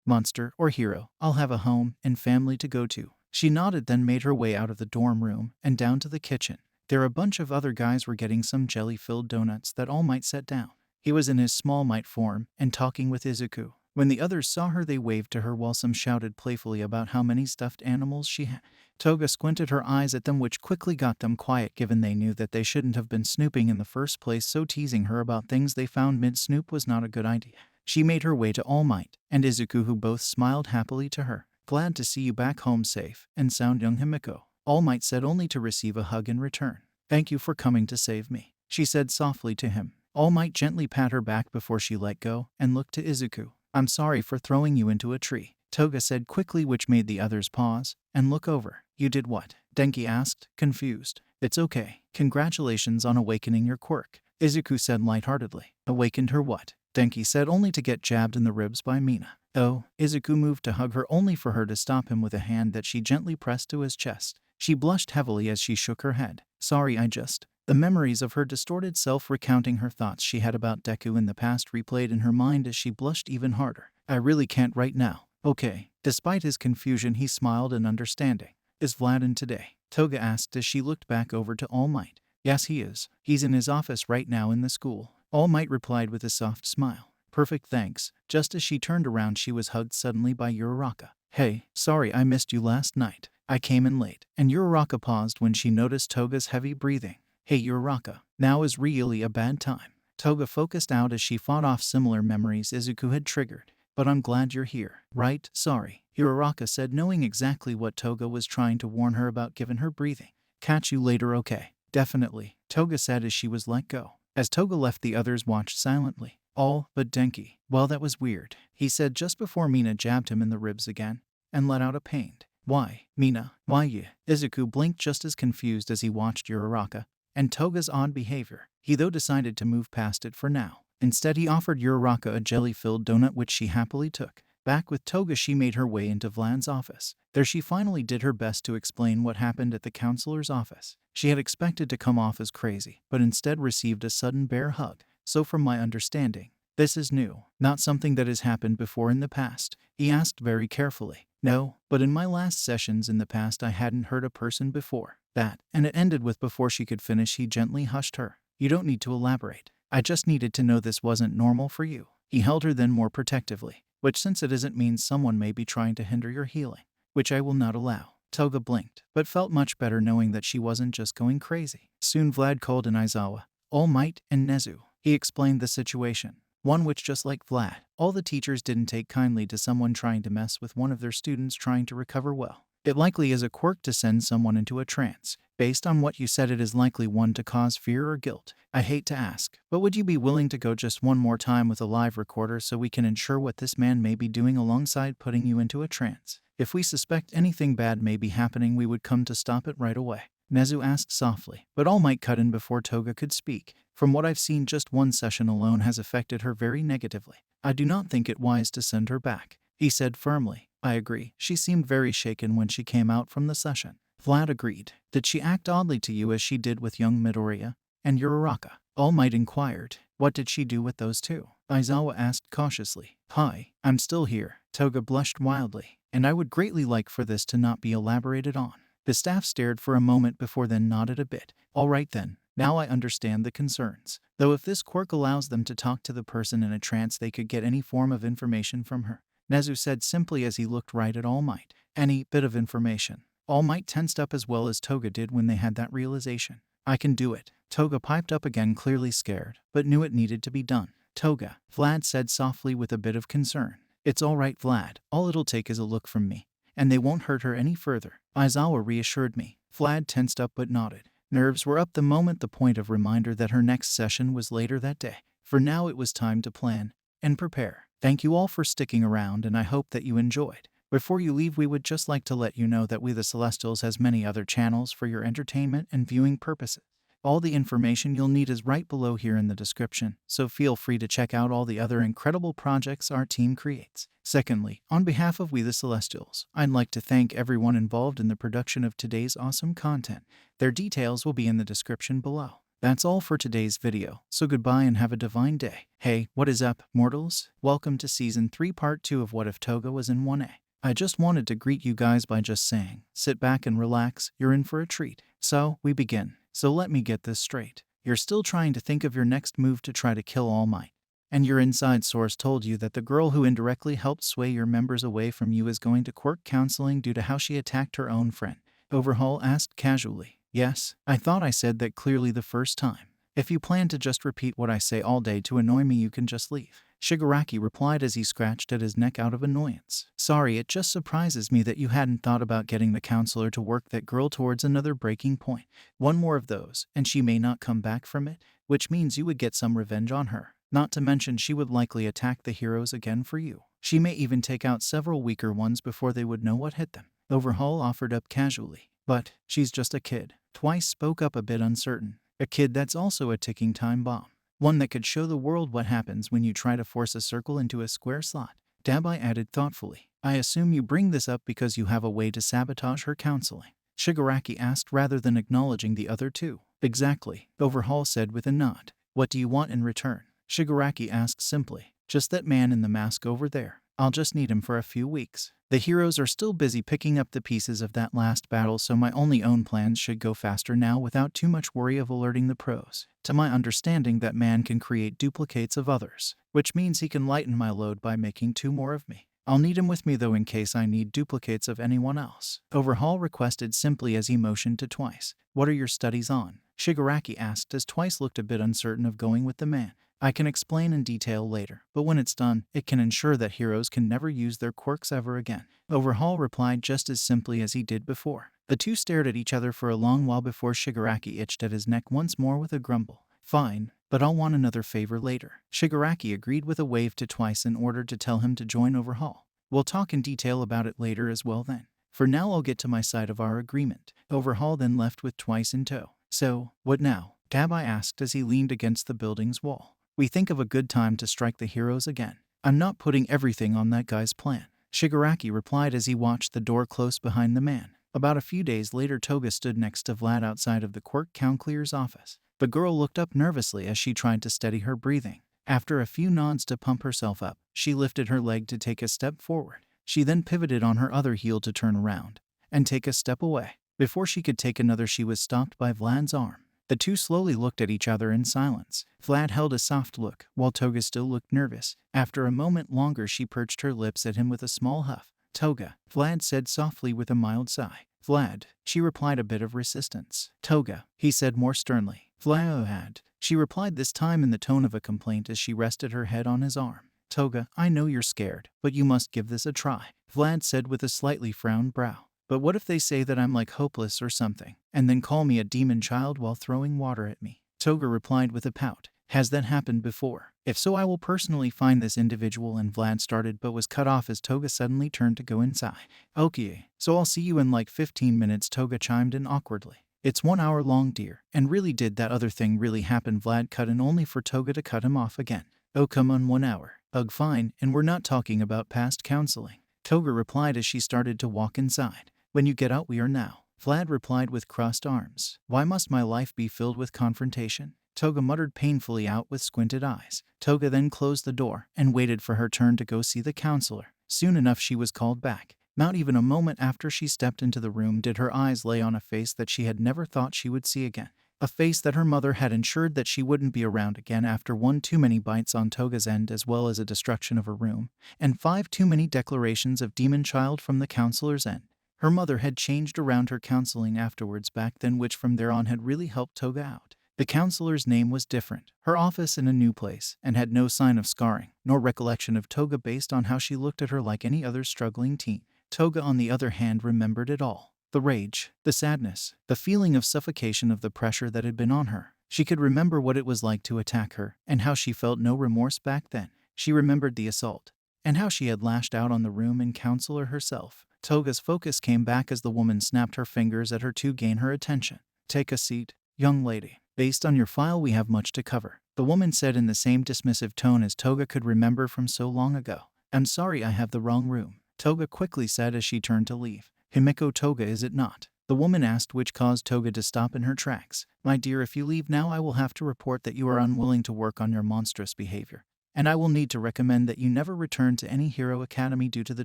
Monster or hero, I'll have a home and family to go to. She nodded, then made her way out of the dorm room and down to the kitchen. There a bunch of other guys were getting some jelly-filled donuts that All Might set down. He was in his small Might form and talking with Izuku. When the others saw her, they waved to her while some shouted playfully about how many stuffed animals she had. Toga squinted her eyes at them, which quickly got them quiet given they knew that they shouldn't have been snooping in the first place, so teasing her about things they found mid-snoop was not a good idea. She made her way to All Might and Izuku, who both smiled happily to her. Glad to see you back home safe and sound, young Himiko. All Might said, only to receive a hug in return. Thank you for coming to save me, she said softly to him. All Might gently pat her back before she let go and looked to Izuku. I'm sorry for throwing you into a tree, Toga said quickly, which made the others pause and look over. You did what? Denki asked, confused. It's okay. Congratulations on awakening your quirk, Izuku said lightheartedly. Awakened her what? Denki said, only to get jabbed in the ribs by Mina. Oh, Izuku moved to hug her only for her to stop him with a hand that she gently pressed to his chest. She blushed heavily as she shook her head. Sorry, The memories of her distorted self recounting her thoughts she had about Deku in the past replayed in her mind as she blushed even harder. I really can't right now. Okay. Despite his confusion, he smiled in understanding. Is Vlad in today? Toga asked as she looked back over to All Might. Yes, he is. He's in his office right now in the school. All Might replied with a soft smile. Perfect, thanks. Just as she turned around, she was hugged suddenly by Uraraka. Hey, sorry I missed you last night. I came in late. And Uraraka paused when she noticed Toga's heavy breathing. Hey Uraraka, now is really a bad time. Toga focused out as she fought off similar memories Izuku had triggered. But I'm glad you're here. Right? Sorry, Uraraka said, knowing exactly what Toga was trying to warn her about given her breathing. Catch you later, okay? Definitely, Toga said as she was let go. As Toga left, the others watched silently. All but Denki. Well, that was weird, he said just before Mina jabbed him in the ribs again and let out a pained, why, Mina, why you? Izuku blinked just as confused as he watched Uraraka and Toga's odd behavior. He though decided to move past it for now. Instead, he offered Uraraka a jelly-filled donut, which she happily took. Back with Toga, she made her way into Vlad's office. There she finally did her best to explain what happened at the counselor's office. She had expected to come off as crazy, but instead received a sudden bear hug. So from my understanding, this is new, not something that has happened before in the past, he asked very carefully. No, but in my last sessions in the past I hadn't heard a person before that, and it ended with before she could finish he gently hushed her. You don't need to elaborate. I just needed to know this wasn't normal for you. He held her then more protectively, which since it isn't means someone may be trying to hinder your healing, which I will not allow. Toga blinked, but felt much better knowing that she wasn't just going crazy. Soon Vlad called in Aizawa, All Might, and Nezu. He explained the situation, one which, just like Vlad, all the teachers didn't take kindly to someone trying to mess with one of their students trying to recover well. It likely is a quirk to send someone into a trance. Based on what you said, it is likely one to cause fear or guilt. I hate to ask, but would you be willing to go just one more time with a live recorder so we can ensure what this man may be doing alongside putting you into a trance? If we suspect anything bad may be happening, we would come to stop it right away. Nezu asked softly, but All Might cut in before Toga could speak. From what I've seen, just one session alone has affected her very negatively. I do not think it wise to send her back, he said firmly. I agree. She seemed very shaken when she came out from the session. Vlad agreed. Did she act oddly to you as she did with young Midoriya and Uraraka? All Might inquired. What did she do with those two? Aizawa asked cautiously. Hi, I'm still here. Toga blushed wildly, and I would greatly like for this to not be elaborated on. The staff stared for a moment before then nodded a bit. All right then, now I understand the concerns. Though if this quirk allows them to talk to the person in a trance, they could get any form of information from her. Nezu said simply as he looked right at All Might. Any bit of information. All Might tensed up as well as Toga did when they had that realization. I can do it. Toga piped up again, clearly scared, but knew it needed to be done. Toga, Vlad said softly with a bit of concern. It's all right, Vlad. All it'll take is a look from me, and they won't hurt her any further. Aizawa reassured me. Vlad tensed up but nodded. Nerves were up the moment the point of reminder that her next session was later that day. For now it was time to plan and prepare. Thank you all for sticking around, and I hope that you enjoyed. Before you leave, we would just like to let you know that We the Celestials has many other channels for your entertainment and viewing purposes. All the information you'll need is right below here in the description, so feel free to check out all the other incredible projects our team creates. Secondly, on behalf of We the Celestials, I'd like to thank everyone involved in the production of today's awesome content. Their details will be in the description below. That's all for today's video, so goodbye and have a divine day. Hey, what is up, mortals? Welcome to Season 3 Part 2 of What If Toga Was in 1A. I just wanted to greet you guys by just saying, sit back and relax, you're in for a treat. So, we begin. So let me get this straight. You're still trying to think of your next move to try to kill All Might. And your inside source told you that the girl who indirectly helped sway your members away from you is going to quirk counseling due to how she attacked her own friend. Overhaul asked casually. Yes, I thought I said that clearly the first time. If you plan to just repeat what I say all day to annoy me, you can just leave. Shigaraki replied as he scratched at his neck out of annoyance. Sorry, it just surprises me that you hadn't thought about getting the counselor to work that girl towards another breaking point. One more of those, and she may not come back from it, which means you would get some revenge on her. Not to mention she would likely attack the heroes again for you. She may even take out several weaker ones before they would know what hit them. Overhaul offered up casually. But she's just a kid. Twice spoke up a bit uncertain. A kid that's also a ticking time bomb. One that could show the world what happens when you try to force a circle into a square slot. Dabai added thoughtfully. I assume you bring this up because you have a way to sabotage her counseling. Shigaraki asked rather than acknowledging the other two. Exactly, Overhaul said with a nod. What do you want in return? Shigaraki asked simply. Just that man in the mask over there. I'll just need him for a few weeks. The heroes are still busy picking up the pieces of that last battle, so my only own plans should go faster now without too much worry of alerting the pros. To my understanding, that man can create duplicates of others, which means he can lighten my load by making 2 more of me. I'll need him with me though in case I need duplicates of anyone else. Overhaul requested simply as he motioned to Twice. What are your studies on? Shigaraki asked as Twice looked a bit uncertain of going with the man. I can explain in detail later, but when it's done, it can ensure that heroes can never use their quirks ever again. Overhaul replied just as simply as he did before. The two stared at each other for a long while before Shigaraki itched at his neck once more with a grumble. Fine, but I'll want another favor later. Shigaraki agreed with a wave to Twice in order to tell him to join Overhaul. We'll talk in detail about it later as well then. For now I'll get to my side of our agreement. Overhaul then left with Twice in tow. So, what now? Dabai asked as he leaned against the building's wall. We think of a good time to strike the heroes again. I'm not putting everything on that guy's plan. Shigaraki replied as he watched the door close behind the man. About a few days later, Toga stood next to Vlad outside of the quirk counselor's office. The girl looked up nervously as she tried to steady her breathing. After a few nods to pump herself up, she lifted her leg to take a step forward. She then pivoted on her other heel to turn around and take a step away. Before she could take another, she was stopped by Vlad's arm. The two slowly looked at each other in silence. Vlad held a soft look, while Toga still looked nervous. After a moment longer, she perched her lips at him with a small huff. Toga, Vlad said softly with a mild sigh. Vlad, she replied, a bit of resistance. Toga, he said more sternly. Vlad, she replied, this time in the tone of a complaint as she rested her head on his arm. Toga, I know you're scared, but you must give this a try, Vlad said with a slightly frowned brow. But what if they say that I'm like hopeless or something, and then call me a demon child while throwing water at me? Toga replied with a pout. Has that happened before? If so, I will personally find this individual. And Vlad started but was cut off as Toga suddenly turned to go inside. Okay, so I'll see you in like 15 minutes, Toga chimed in awkwardly. It's 1 hour long, dear. And really, did that other thing really happen? Vlad cut in only for Toga to cut him off again. Oh, come on, 1 hour. Ugh, fine, and we're not talking about past counseling. Toga replied as she started to walk inside. When you get out, we are now. Vlad replied with crossed arms. Why must my life be filled with confrontation? Toga muttered painfully out with squinted eyes. Toga then closed the door and waited for her turn to go see the counselor. Soon enough she was called back. Not even a moment after she stepped into the room did her eyes lay on a face that she had never thought she would see again. A face that her mother had ensured that she wouldn't be around again after 1 too many bites on Toga's end, as well as a destruction of her room, and 5 too many declarations of demon child from the counselor's end. Her mother had changed around her counseling afterwards back then, which from there on had really helped Toga out. The counselor's name was different, her office in a new place, and had no sign of scarring, nor recollection of Toga based on how she looked at her like any other struggling teen. Toga, on the other hand, remembered it all. The rage, the sadness, the feeling of suffocation of the pressure that had been on her. She could remember what it was like to attack her, and how she felt no remorse back then. She remembered the assault, and how she had lashed out on the room and counselor herself. Toga's focus came back as the woman snapped her fingers at her to gain her attention. Take a seat, young lady. Based on your file, we have much to cover, the woman said in the same dismissive tone as Toga could remember from so long ago. I'm sorry, I have the wrong room, Toga quickly said as she turned to leave. Himeko, Toga, is it not? The woman asked, which caused Toga to stop in her tracks. My dear, if you leave now, I will have to report that you are unwilling to work on your monstrous behavior. And I will need to recommend that you never return to any hero academy due to the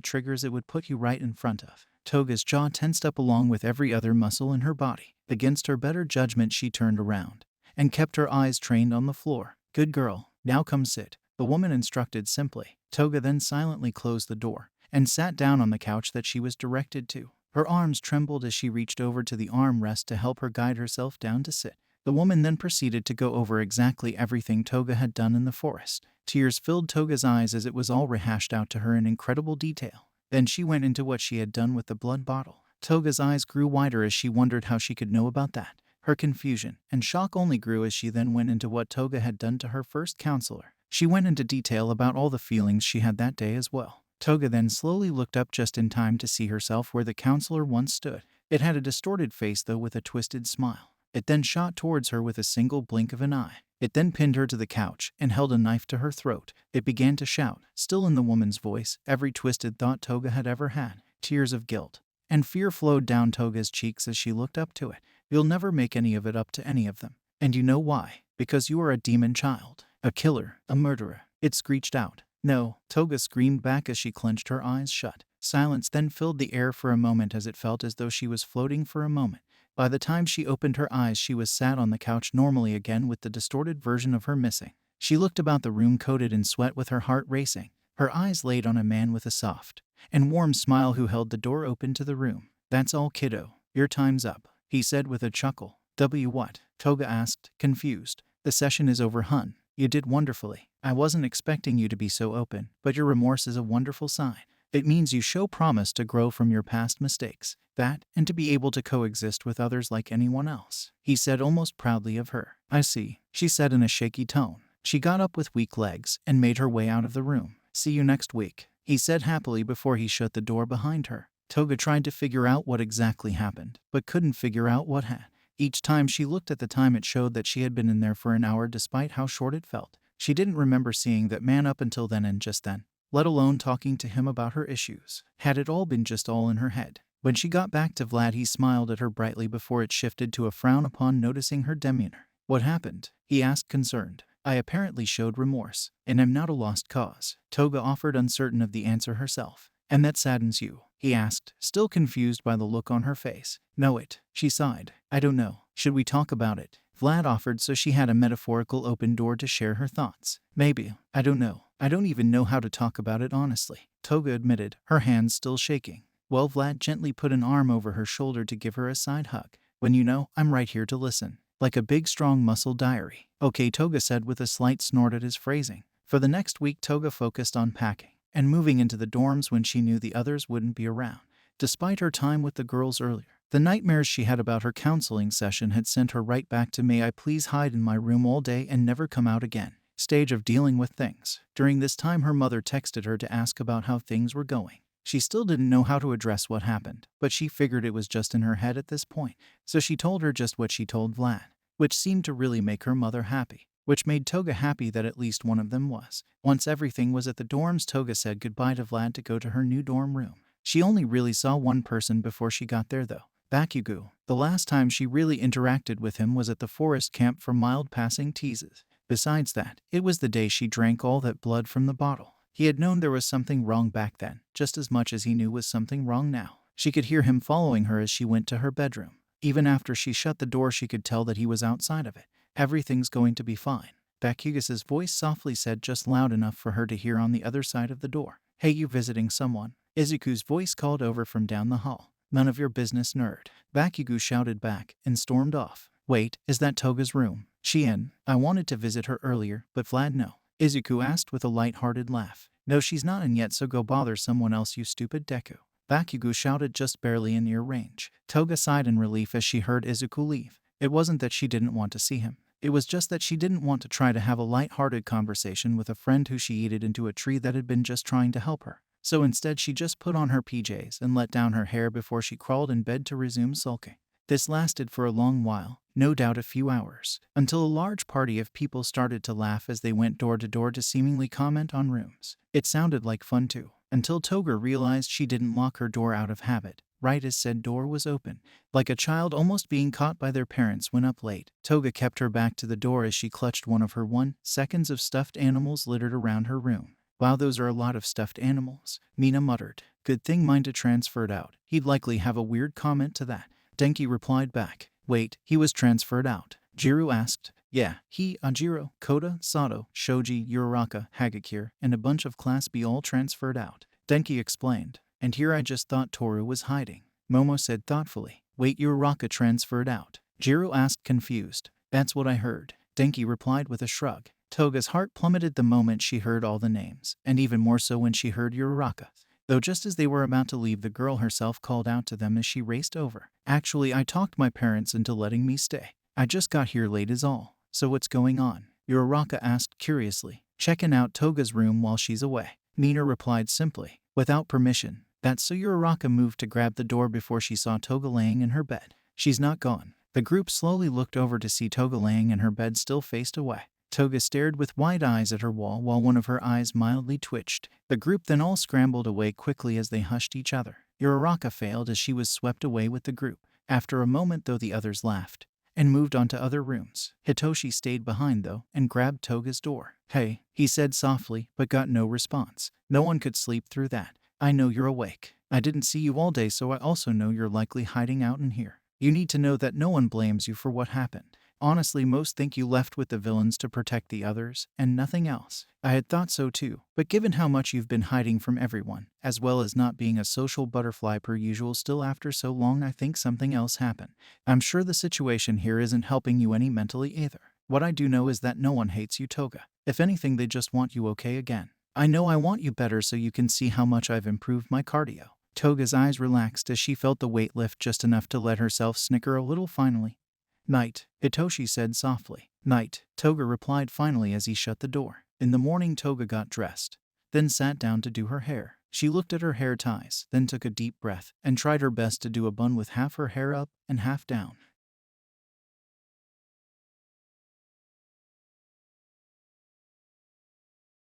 triggers it would put you right in front of. Toga's jaw tensed up along with every other muscle in her body. Against her better judgment, she turned around and kept her eyes trained on the floor. Good girl, now come sit, the woman instructed simply. Toga then silently closed the door and sat down on the couch that she was directed to. Her arms trembled as she reached over to the armrest to help her guide herself down to sit. The woman then proceeded to go over exactly everything Toga had done in the forest. Tears filled Toga's eyes as it was all rehashed out to her in incredible detail. Then she went into what she had done with the blood bottle. Toga's eyes grew wider as she wondered how she could know about that. Her confusion and shock only grew as she then went into what Toga had done to her first counselor. She went into detail about all the feelings she had that day as well. Toga then slowly looked up just in time to see herself where the counselor once stood. It had a distorted face, though, with a twisted smile. It then shot towards her with a single blink of an eye. It then pinned her to the couch and held a knife to her throat. It began to shout, still in the woman's voice, every twisted thought Toga had ever had. Tears of guilt and fear flowed down Toga's cheeks as she looked up to it. You'll never make any of it up to any of them. And you know why? Because you are a demon child. A killer. A murderer. It screeched out. No, Toga screamed back as she clenched her eyes shut. Silence then filled the air for a moment as it felt as though she was floating for a moment. By the time she opened her eyes, she was sat on the couch normally again with the distorted version of her missing. She looked about the room coated in sweat with her heart racing. Her eyes laid on a man with a soft and warm smile who held the door open to the room. That's all, kiddo. Your time's up, he said with a chuckle. What? Toga asked, confused. The session is over, hun. You did wonderfully. I wasn't expecting you to be so open, but your remorse is a wonderful sign. It means you show promise to grow from your past mistakes. That, and to be able to coexist with others like anyone else, he said almost proudly of her. I see, she said in a shaky tone. She got up with weak legs and made her way out of the room. See you next week, he said happily before he shut the door behind her. Toga tried to figure out what exactly happened, but couldn't figure out what had. Each time she looked at the time, it showed that she had been in there for an hour despite how short it felt. She didn't remember seeing that man up until then and just then, let alone talking to him about her issues. Had it all been just all in her head? When she got back to Vlad, he smiled at her brightly before it shifted to a frown upon noticing her demeanor. What happened? He asked, concerned. I apparently showed remorse, and am not a lost cause, Toga offered, uncertain of the answer herself. And that saddens you? He asked, still confused by the look on her face. No, she sighed. I don't know. Should we talk about it? Vlad offered, so she had a metaphorical open door to share her thoughts. Maybe. I don't know. I don't even know how to talk about it honestly, Toga admitted, her hands still shaking. Well, Vlad gently put an arm over her shoulder to give her a side hug. When you know, I'm right here to listen. Like a big strong muscle diary. Okay, Toga said with a slight snort at his phrasing. For the next week, Toga focused on packing and moving into the dorms when she knew the others wouldn't be around. despite her time with the girls earlier. The nightmares she had about her counseling session had sent her right back to "may I please hide in my room all day and never come out again" stage of dealing with things. During this time her mother texted her to ask about how things were going. She still didn't know how to address what happened, but she figured it was just in her head at this point. So she told her just what she told Vlad, which seemed to really make her mother happy, which made Toga happy that at least one of them was. Once everything was at the dorms, Toga said goodbye to Vlad to go to her new dorm room. She only really saw one person before she got there though. Bakugo. The last time she really interacted with him was at the forest camp for mild passing teases. Besides that, it was the day she drank all that blood from the bottle. He had known there was something wrong back then, just as much as he knew was something wrong now. She could hear him following her as she went to her bedroom. Even after she shut the door, she could tell that he was outside of it. "Everything's going to be fine," Bakugus's voice softly said, just loud enough for her to hear on the other side of the door. "Hey, you visiting someone?" Izuku's voice called over from down the hall. "None of your business, nerd," Bakugo shouted back and stormed off. "Wait, is that Toga's room? She in? I wanted to visit her earlier, but Vlad no," Izuku asked with a light-hearted laugh. "No, she's not in yet, so go bother someone else, you stupid Deku," Bakugo shouted just barely in ear range. Toga sighed in relief as she heard Izuku leave. It wasn't that she didn't want to see him. It was just that she didn't want to try to have a light-hearted conversation with a friend who she yeeted into a tree that had been just trying to help her. So instead she just put on her PJs and let down her hair before she crawled in bed to resume sulking. This lasted for a long while, no doubt a few hours, until a large party of people started to laugh as they went door to door to seemingly comment on rooms. It sounded like fun too, until Toga realized she didn't lock her door out of habit, right as said door was open. Like a child almost being caught by their parents when up late, Toga kept her back to the door as she clutched one of her 1 seconds of stuffed animals littered around her room. "Wow, those are a lot of stuffed animals," Mina muttered. "Good thing mine transferred out. He'd likely have a weird comment to that." Denki replied back. "Wait, he was transferred out?" Jiro asked. "Yeah, he, Ajiro, Kota, Sato, Shoji, Uraraka, Hagakure, and a bunch of Class B all transferred out," Denki explained. "And here I just thought Toru was hiding," Momo said thoughtfully. "Wait, Uraraka transferred out?" Jiro asked confused. "That's what I heard," Denki replied with a shrug. Toga's heart plummeted the moment she heard all the names, and even more so when she heard Uraraka. Though just as they were about to leave, the girl herself called out to them as she raced over. "Actually, I talked my parents into letting me stay. I just got here late is all." "So what's going on?" Uraraka asked curiously. "Checking out Toga's room while she's away," Nina replied simply. "Without permission." That's so Uraraka moved to grab the door before she saw Toga laying in her bed. "She's not gone." The group slowly looked over to see Toga laying in her bed, still faced away. Toga stared with wide eyes at her wall while one of her eyes mildly twitched. The group then all scrambled away quickly as they hushed each other. Uraraka failed as she was swept away with the group. After a moment though, the others laughed and moved on to other rooms. Hitoshi stayed behind though and grabbed Toga's door. "Hey," he said softly, but got no response. "No one could sleep through that. I know you're awake. I didn't see you all day, so I also know you're likely hiding out in here. You need to know that no one blames you for what happened. Honestly, most think you left with the villains to protect the others, and nothing else. I had thought so too, but given how much you've been hiding from everyone, as well as not being a social butterfly per usual still after so long, I think something else happened. I'm sure the situation here isn't helping you any mentally either. What I do know is that no one hates you, Toga. If anything, they just want you okay again. I know I want you better so you can see how much I've improved my cardio." Toga's eyes relaxed as she felt the weight lift just enough to let herself snicker a little finally. "Night," Hitoshi said softly. "Night," Toga replied finally as he shut the door. In the morning, Toga got dressed, then sat down to do her hair. She looked at her hair ties, then took a deep breath, and tried her best to do a bun with half her hair up and half down.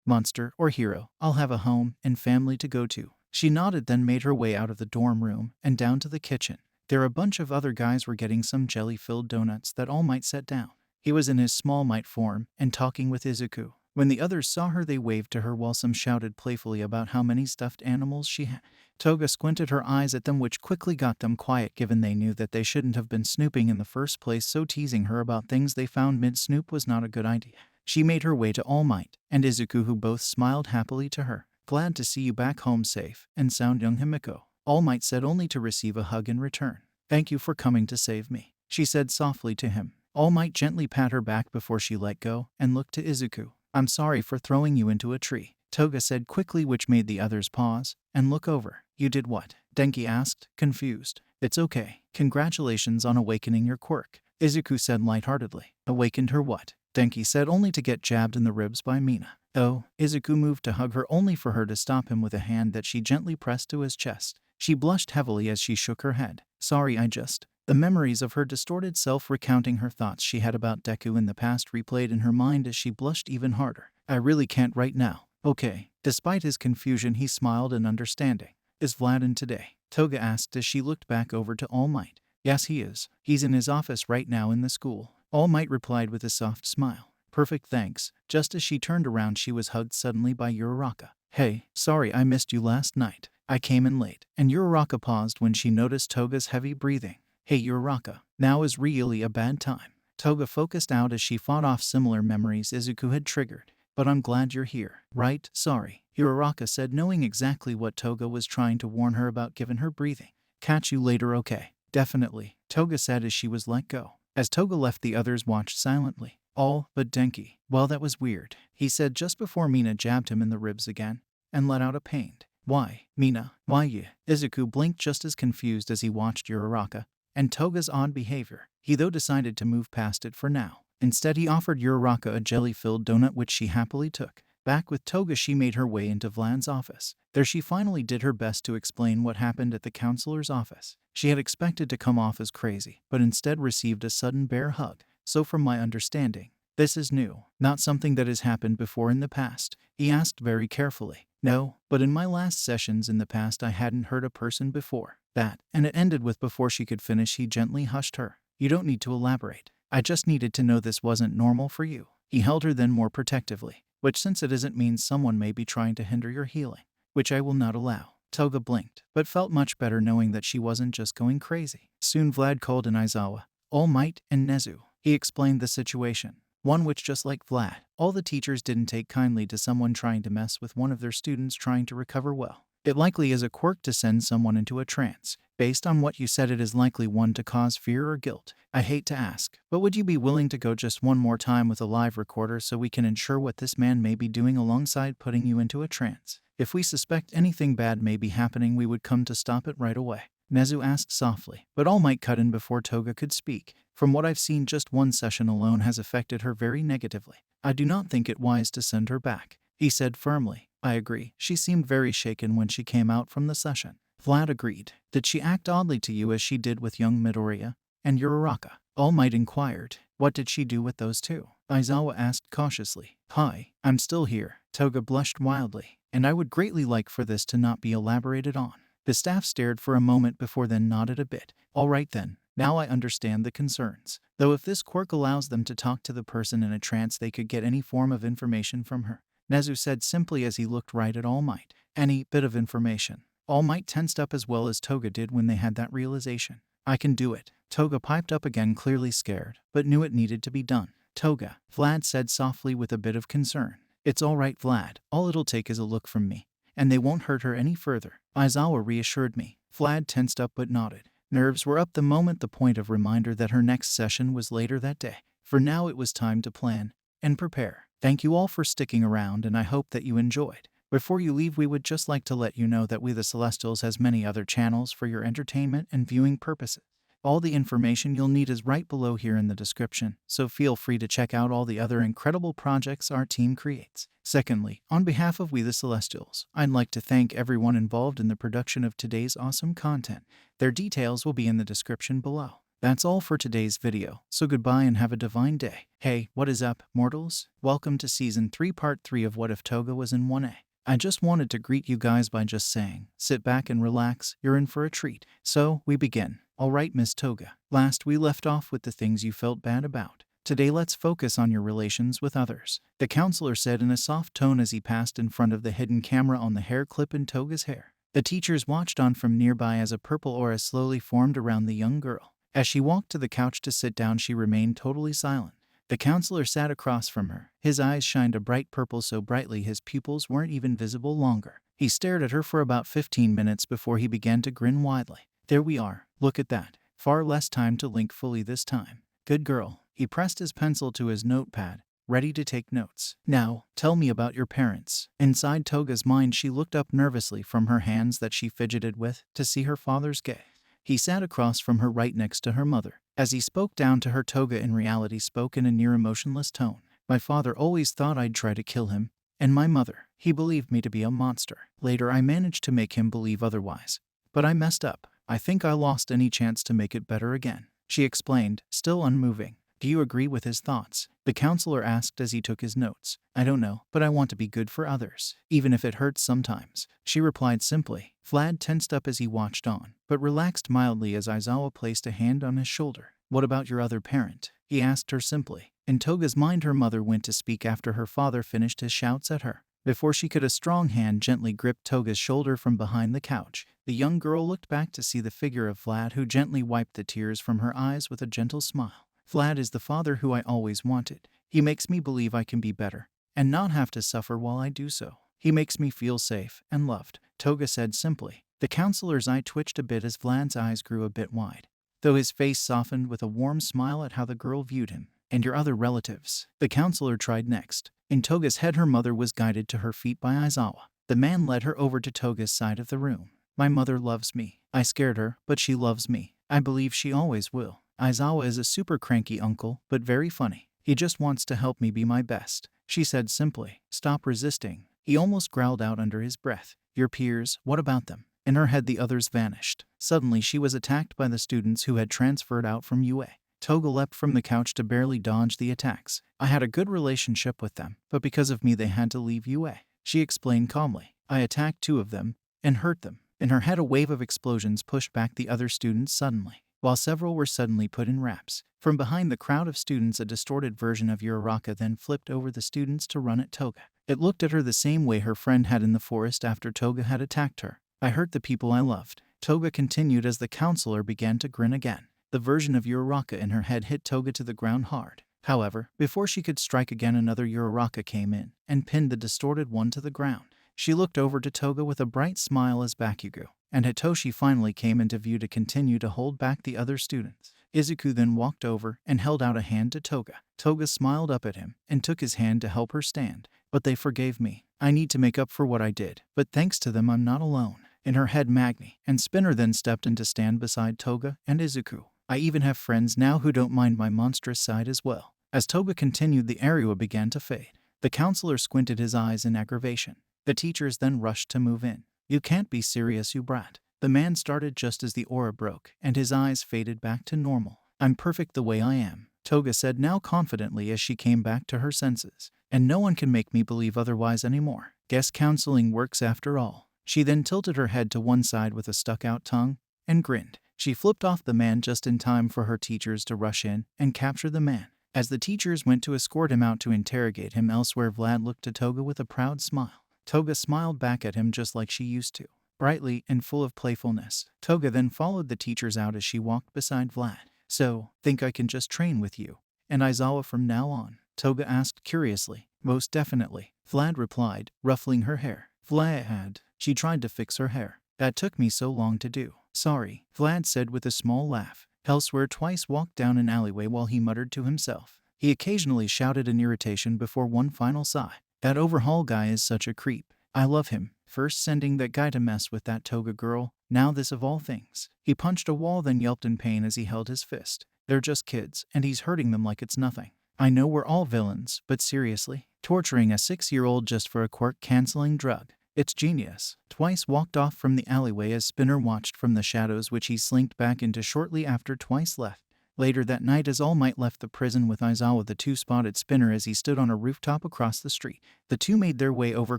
"Monster or hero, I'll have a home and family to go to." She nodded, then made her way out of the dorm room and down to the kitchen. There a bunch of other guys were getting some jelly-filled donuts that All Might set down. He was in his Small Might form and talking with Izuku. When the others saw her, they waved to her while some shouted playfully about how many stuffed animals she had. Toga squinted her eyes at them, which quickly got them quiet given they knew that they shouldn't have been snooping in the first place, so teasing her about things they found mid-snoop was not a good idea. She made her way to All Might and Izuku, who both smiled happily to her. "Glad to see you back home safe and sound, young Himiko," All Might said, only to receive a hug in return. "Thank you for coming to save me," she said softly to him. All Might gently pat her back before she let go and looked to Izuku. "I'm sorry for throwing you into a tree," Toga said quickly, which made the others pause and look over. "You did what?" Denki asked, confused. It's okay. Congratulations on awakening your quirk, Izuku said lightheartedly. Awakened her what? Denki said, only to get jabbed in the ribs by Mina. Oh, Izuku moved to hug her only for her to stop him with a hand that she gently pressed to his chest. She blushed heavily as she shook her head. Sorry, The memories of her distorted self recounting her thoughts she had about Deku in the past replayed in her mind as she blushed even harder. I really can't right now. Okay. Despite his confusion, he smiled in understanding. Is Vlad in today? Toga asked as she looked back over to All Might. Yes, he is. He's in his office right now in the school. All Might replied with a soft smile. Perfect, thanks. Just as she turned around, she was hugged suddenly by Uraraka. Hey, sorry I missed you last night. I came in late. And Uraraka paused when she noticed Toga's heavy breathing. Hey Uraraka, now is really a bad time. Toga focused out as she fought off similar memories Izuku had triggered. But I'm glad you're here. Right? Sorry, Uraraka said, knowing exactly what Toga was trying to warn her about given her breathing. Catch you later, okay? Definitely, Toga said as she was let go. As Toga left, the others watched silently. All but Denki. Well, that was weird, he said just before Mina jabbed him in the ribs again and let out a pained, why, Mina, why you? Izuku blinked just as confused as he watched Uraraka and Toga's odd behavior. He though decided to move past it for now. Instead, he offered Uraraka a jelly-filled donut which she happily took. Back with Toga, she made her way into Vlad's office. There she finally did her best to explain what happened at the counselor's office. She had expected to come off as crazy, but instead received a sudden bear hug. So from my understanding, this is new, not something that has happened before in the past, he asked very carefully. No, but in my last sessions in the past I hadn't heard a person before that, and it ended with before she could finish he gently hushed her. You don't need to elaborate. I just needed to know this wasn't normal for you. He held her then more protectively, which since it isn't means someone may be trying to hinder your healing, which I will not allow. Toga blinked, but felt much better knowing that she wasn't just going crazy. Soon Vlad called in Aizawa, All Might, and Nezu. He explained the situation. One which, just like Vlad, all the teachers didn't take kindly to someone trying to mess with one of their students trying to recover well. It likely is a quirk to send someone into a trance. Based on what you said, it is likely one to cause fear or guilt. I hate to ask, but would you be willing to go just one more time with a live recorder so we can ensure what this man may be doing alongside putting you into a trance? If we suspect anything bad may be happening, we would come to stop it right away. Nezu asked softly, but All Might cut in before Toga could speak. From what I've seen, just one session alone has affected her very negatively. I do not think it wise to send her back, he said firmly. I agree. She seemed very shaken when she came out from the session. Vlad agreed. Did she act oddly to you as she did with young Midoriya and Uraraka? All Might inquired. What did she do with those two? Aizawa asked cautiously. Hi, I'm still here. Toga blushed wildly. And I would greatly like for this to not be elaborated on. The staff stared for a moment before then nodded a bit. All right then. Now I understand the concerns. Though if this quirk allows them to talk to the person in a trance, they could get any form of information from her. Nezu said simply as he looked right at All Might. Any bit of information. All Might tensed up as well as Toga did when they had that realization. I can do it. Toga piped up again, clearly scared, but knew it needed to be done. Toga, Vlad said softly with a bit of concern. It's all right, Vlad. All it'll take is a look from me, and they won't hurt her any further. Aizawa reassured me. Vlad tensed up but nodded. Nerves were up the moment the point of reminder that her next session was later that day. For now it was time to plan and prepare. Thank you all for sticking around, and I hope that you enjoyed. Before you leave, we would just like to let you know that We the Celestials has many other channels for your entertainment and viewing purposes. All the information you'll need is right below here in the description, so feel free to check out all the other incredible projects our team creates. Secondly, on behalf of We the Celestials, I'd like to thank everyone involved in the production of today's awesome content. Their details will be in the description below. That's all for today's video, so goodbye and have a divine day. Hey, what is up, mortals? Welcome to Season 3 Part 3 of What If Toga Was in 1A. I just wanted to greet you guys by just saying, sit back and relax, you're in for a treat. So, we begin. Alright, Miss Toga. Last we left off with the things you felt bad about. Today let's focus on your relations with others, the counselor said in a soft tone as he passed in front of the hidden camera on the hair clip in Toga's hair. The teachers watched on from nearby as a purple aura slowly formed around the young girl. As she walked to the couch to sit down, she remained totally silent. The counselor sat across from her. His eyes shined a bright purple so brightly his pupils weren't even visible longer. He stared at her for about 15 minutes before he began to grin widely. There we are. Look at that. Far less time to link fully this time. Good girl. He pressed his pencil to his notepad ready to take notes. Now, tell me about your parents. Inside Toga's mind, she looked up nervously from her hands that she fidgeted with to see her father's gaze. He sat across from her right next to her mother. As he spoke down to her, Toga in reality spoke in a near emotionless tone. My father always thought I'd try to kill him, and my mother, he believed me to be a monster. Later I managed to make him believe otherwise. But I messed up. I think I lost any chance to make it better again, she explained, still unmoving. Do you agree with his thoughts? The counselor asked as he took his notes. I don't know, but I want to be good for others, even if it hurts sometimes, she replied simply. Vlad tensed up as he watched on, but relaxed mildly as Aizawa placed a hand on his shoulder. What about your other parent? He asked her simply. In Toga's mind, her mother went to speak after her father finished his shouts at her. Before she could, a strong hand gently gripped Toga's shoulder from behind the couch. The young girl looked back to see the figure of Vlad, who gently wiped the tears from her eyes with a gentle smile. Vlad is the father who I always wanted. He makes me believe I can be better and not have to suffer while I do so. He makes me feel safe and loved, Toga said simply. The counselor's eye twitched a bit as Vlad's eyes grew a bit wide, though his face softened with a warm smile at how the girl viewed him. And your other relatives? The counselor tried next. In Toga's head, her mother was guided to her feet by Aizawa. The man led her over to Toga's side of the room. My mother loves me. I scared her, but she loves me. I believe she always will. Aizawa is a super cranky uncle, but very funny. He just wants to help me be my best, she said simply. Stop resisting, he almost growled out under his breath. Your peers, what about them? In her head, the others vanished. Suddenly she was attacked by the students who had transferred out from UA. Toga leapt from the couch to barely dodge the attacks. I had a good relationship with them, but because of me they had to leave UA, she explained calmly. I attacked 2 of them and hurt them. In her head, a wave of explosions pushed back the other students suddenly, while several were suddenly put in wraps. From behind the crowd of students, a distorted version of Uraraka then flipped over the students to run at Toga. It looked at her the same way her friend had in the forest after Toga had attacked her. I hurt the people I loved, Toga continued as the counselor began to grin again. The version of Uraraka in her head hit Toga to the ground hard. However, before she could strike again, another Uraraka came in and pinned the distorted one to the ground. She looked over to Toga with a bright smile as Bakugo and Hitoshi finally came into view to continue to hold back the other students. Izuku then walked over and held out a hand to Toga. Toga smiled up at him and took his hand to help her stand. But they forgave me. I need to make up for what I did, but thanks to them I'm not alone. In her head, Magni and Spinner then stepped in to stand beside Toga and Izuku. I even have friends now who don't mind my monstrous side as well. As Toga continued, the area began to fade. The counselor squinted his eyes in aggravation. The teachers then rushed to move in. You can't be serious, you brat. The man started just as the aura broke, and his eyes faded back to normal. I'm perfect the way I am, Toga said now confidently as she came back to her senses. And no one can make me believe otherwise anymore. Guess counseling works after all. She then tilted her head to one side with a stuck-out tongue and grinned. She flipped off the man just in time for her teachers to rush in and capture the man. As the teachers went to escort him out to interrogate him elsewhere, Vlad looked to Toga with a proud smile. Toga smiled back at him just like she used to, brightly and full of playfulness. Toga then followed the teachers out as she walked beside Vlad. So, think I can just train with you and Aizawa from now on? Toga asked curiously. Most definitely, Vlad replied, ruffling her hair. Vlad, she tried to fix her hair. That took me so long to do. Sorry, Vlad said with a small laugh. Elsewhere, Twice walked down an alleyway while he muttered to himself. He occasionally shouted in irritation before one final sigh. That overhaul guy is such a creep. I love him. First sending that guy to mess with that Toga girl, now this of all things. He punched a wall then yelped in pain as he held his fist. They're just kids, and he's hurting them like it's nothing. I know we're all villains, but seriously, torturing a 6-year-old just for a quirk-canceling drug. It's genius. Twice walked off from the alleyway as Spinner watched from the shadows, which he slinked back into shortly after Twice left. Later that night, as All Might left the prison with Aizawa, the two spotted Spinner as he stood on a rooftop across the street. The two made their way over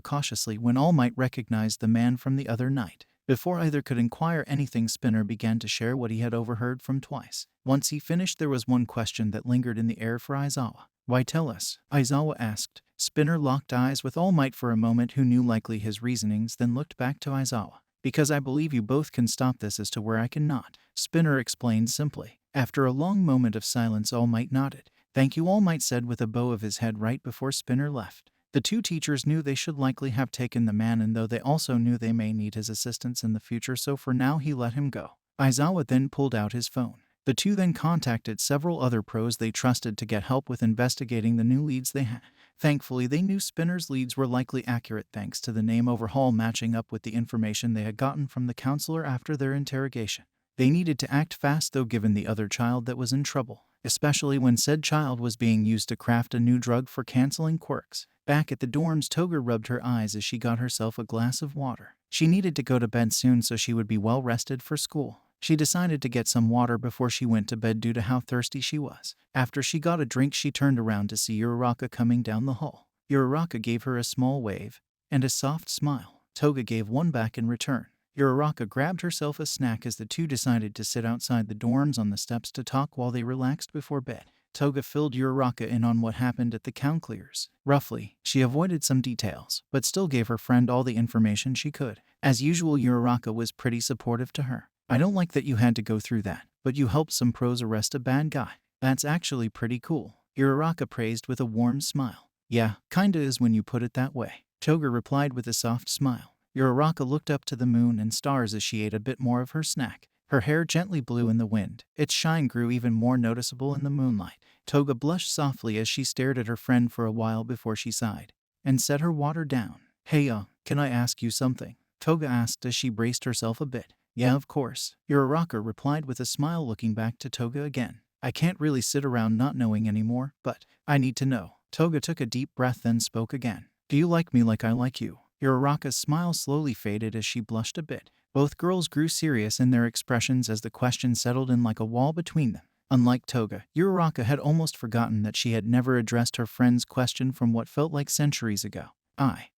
cautiously when All Might recognized the man from the other night. Before either could inquire anything, Spinner began to share what he had overheard from Twice. Once he finished, there was one question that lingered in the air for Aizawa. Why tell us? Aizawa asked. Spinner locked eyes with All Might for a moment, who knew likely his reasonings, then looked back to Aizawa. Because I believe you both can stop this as to where I cannot, Spinner explained simply. After a long moment of silence, All Might nodded. Thank you, All Might said with a bow of his head right before Spinner left. The two teachers knew they should likely have taken the man, and though they also knew they may need his assistance in the future, so for now he let him go. Aizawa then pulled out his phone. The two then contacted several other pros they trusted to get help with investigating the new leads they had. Thankfully, they knew Spinner's leads were likely accurate thanks to the name overhaul matching up with the information they had gotten from the counselor after their interrogation. They needed to act fast though given the other child that was in trouble, especially when said child was being used to craft a new drug for canceling quirks. Back at the dorms, Toga rubbed her eyes as she got herself a glass of water. She needed to go to bed soon so she would be well rested for school. She decided to get some water before she went to bed due to how thirsty she was. After she got a drink, she turned around to see Uraraka coming down the hall. Uraraka gave her a small wave and a soft smile. Toga gave one back in return. Uraraka grabbed herself a snack as the two decided to sit outside the dorms on the steps to talk while they relaxed before bed. Toga filled Uraraka in on what happened at the count clears. Roughly, she avoided some details, but still gave her friend all the information she could. As usual, Uraraka was pretty supportive to her. I don't like that you had to go through that, but you helped some pros arrest a bad guy. That's actually pretty cool. Uraraka praised with a warm smile. Yeah, kinda is when you put it that way. Toga replied with a soft smile. Uraraka looked up to the moon and stars as she ate a bit more of her snack. Her hair gently blew in the wind. Its shine grew even more noticeable in the moonlight. Toga blushed softly as she stared at her friend for a while before she sighed and set her water down. Hey, can I ask you something? Toga asked as she braced herself a bit. Yeah, of course. Uraraka replied with a smile, looking back to Toga again. I can't really sit around not knowing anymore, but I need to know. Toga took a deep breath then spoke again. Do you like me like I like you? Uraraka's smile slowly faded as she blushed a bit. Both girls grew serious in their expressions as the question settled in like a wall between them. Unlike Toga, Uraraka had almost forgotten that she had never addressed her friend's question from what felt like centuries ago.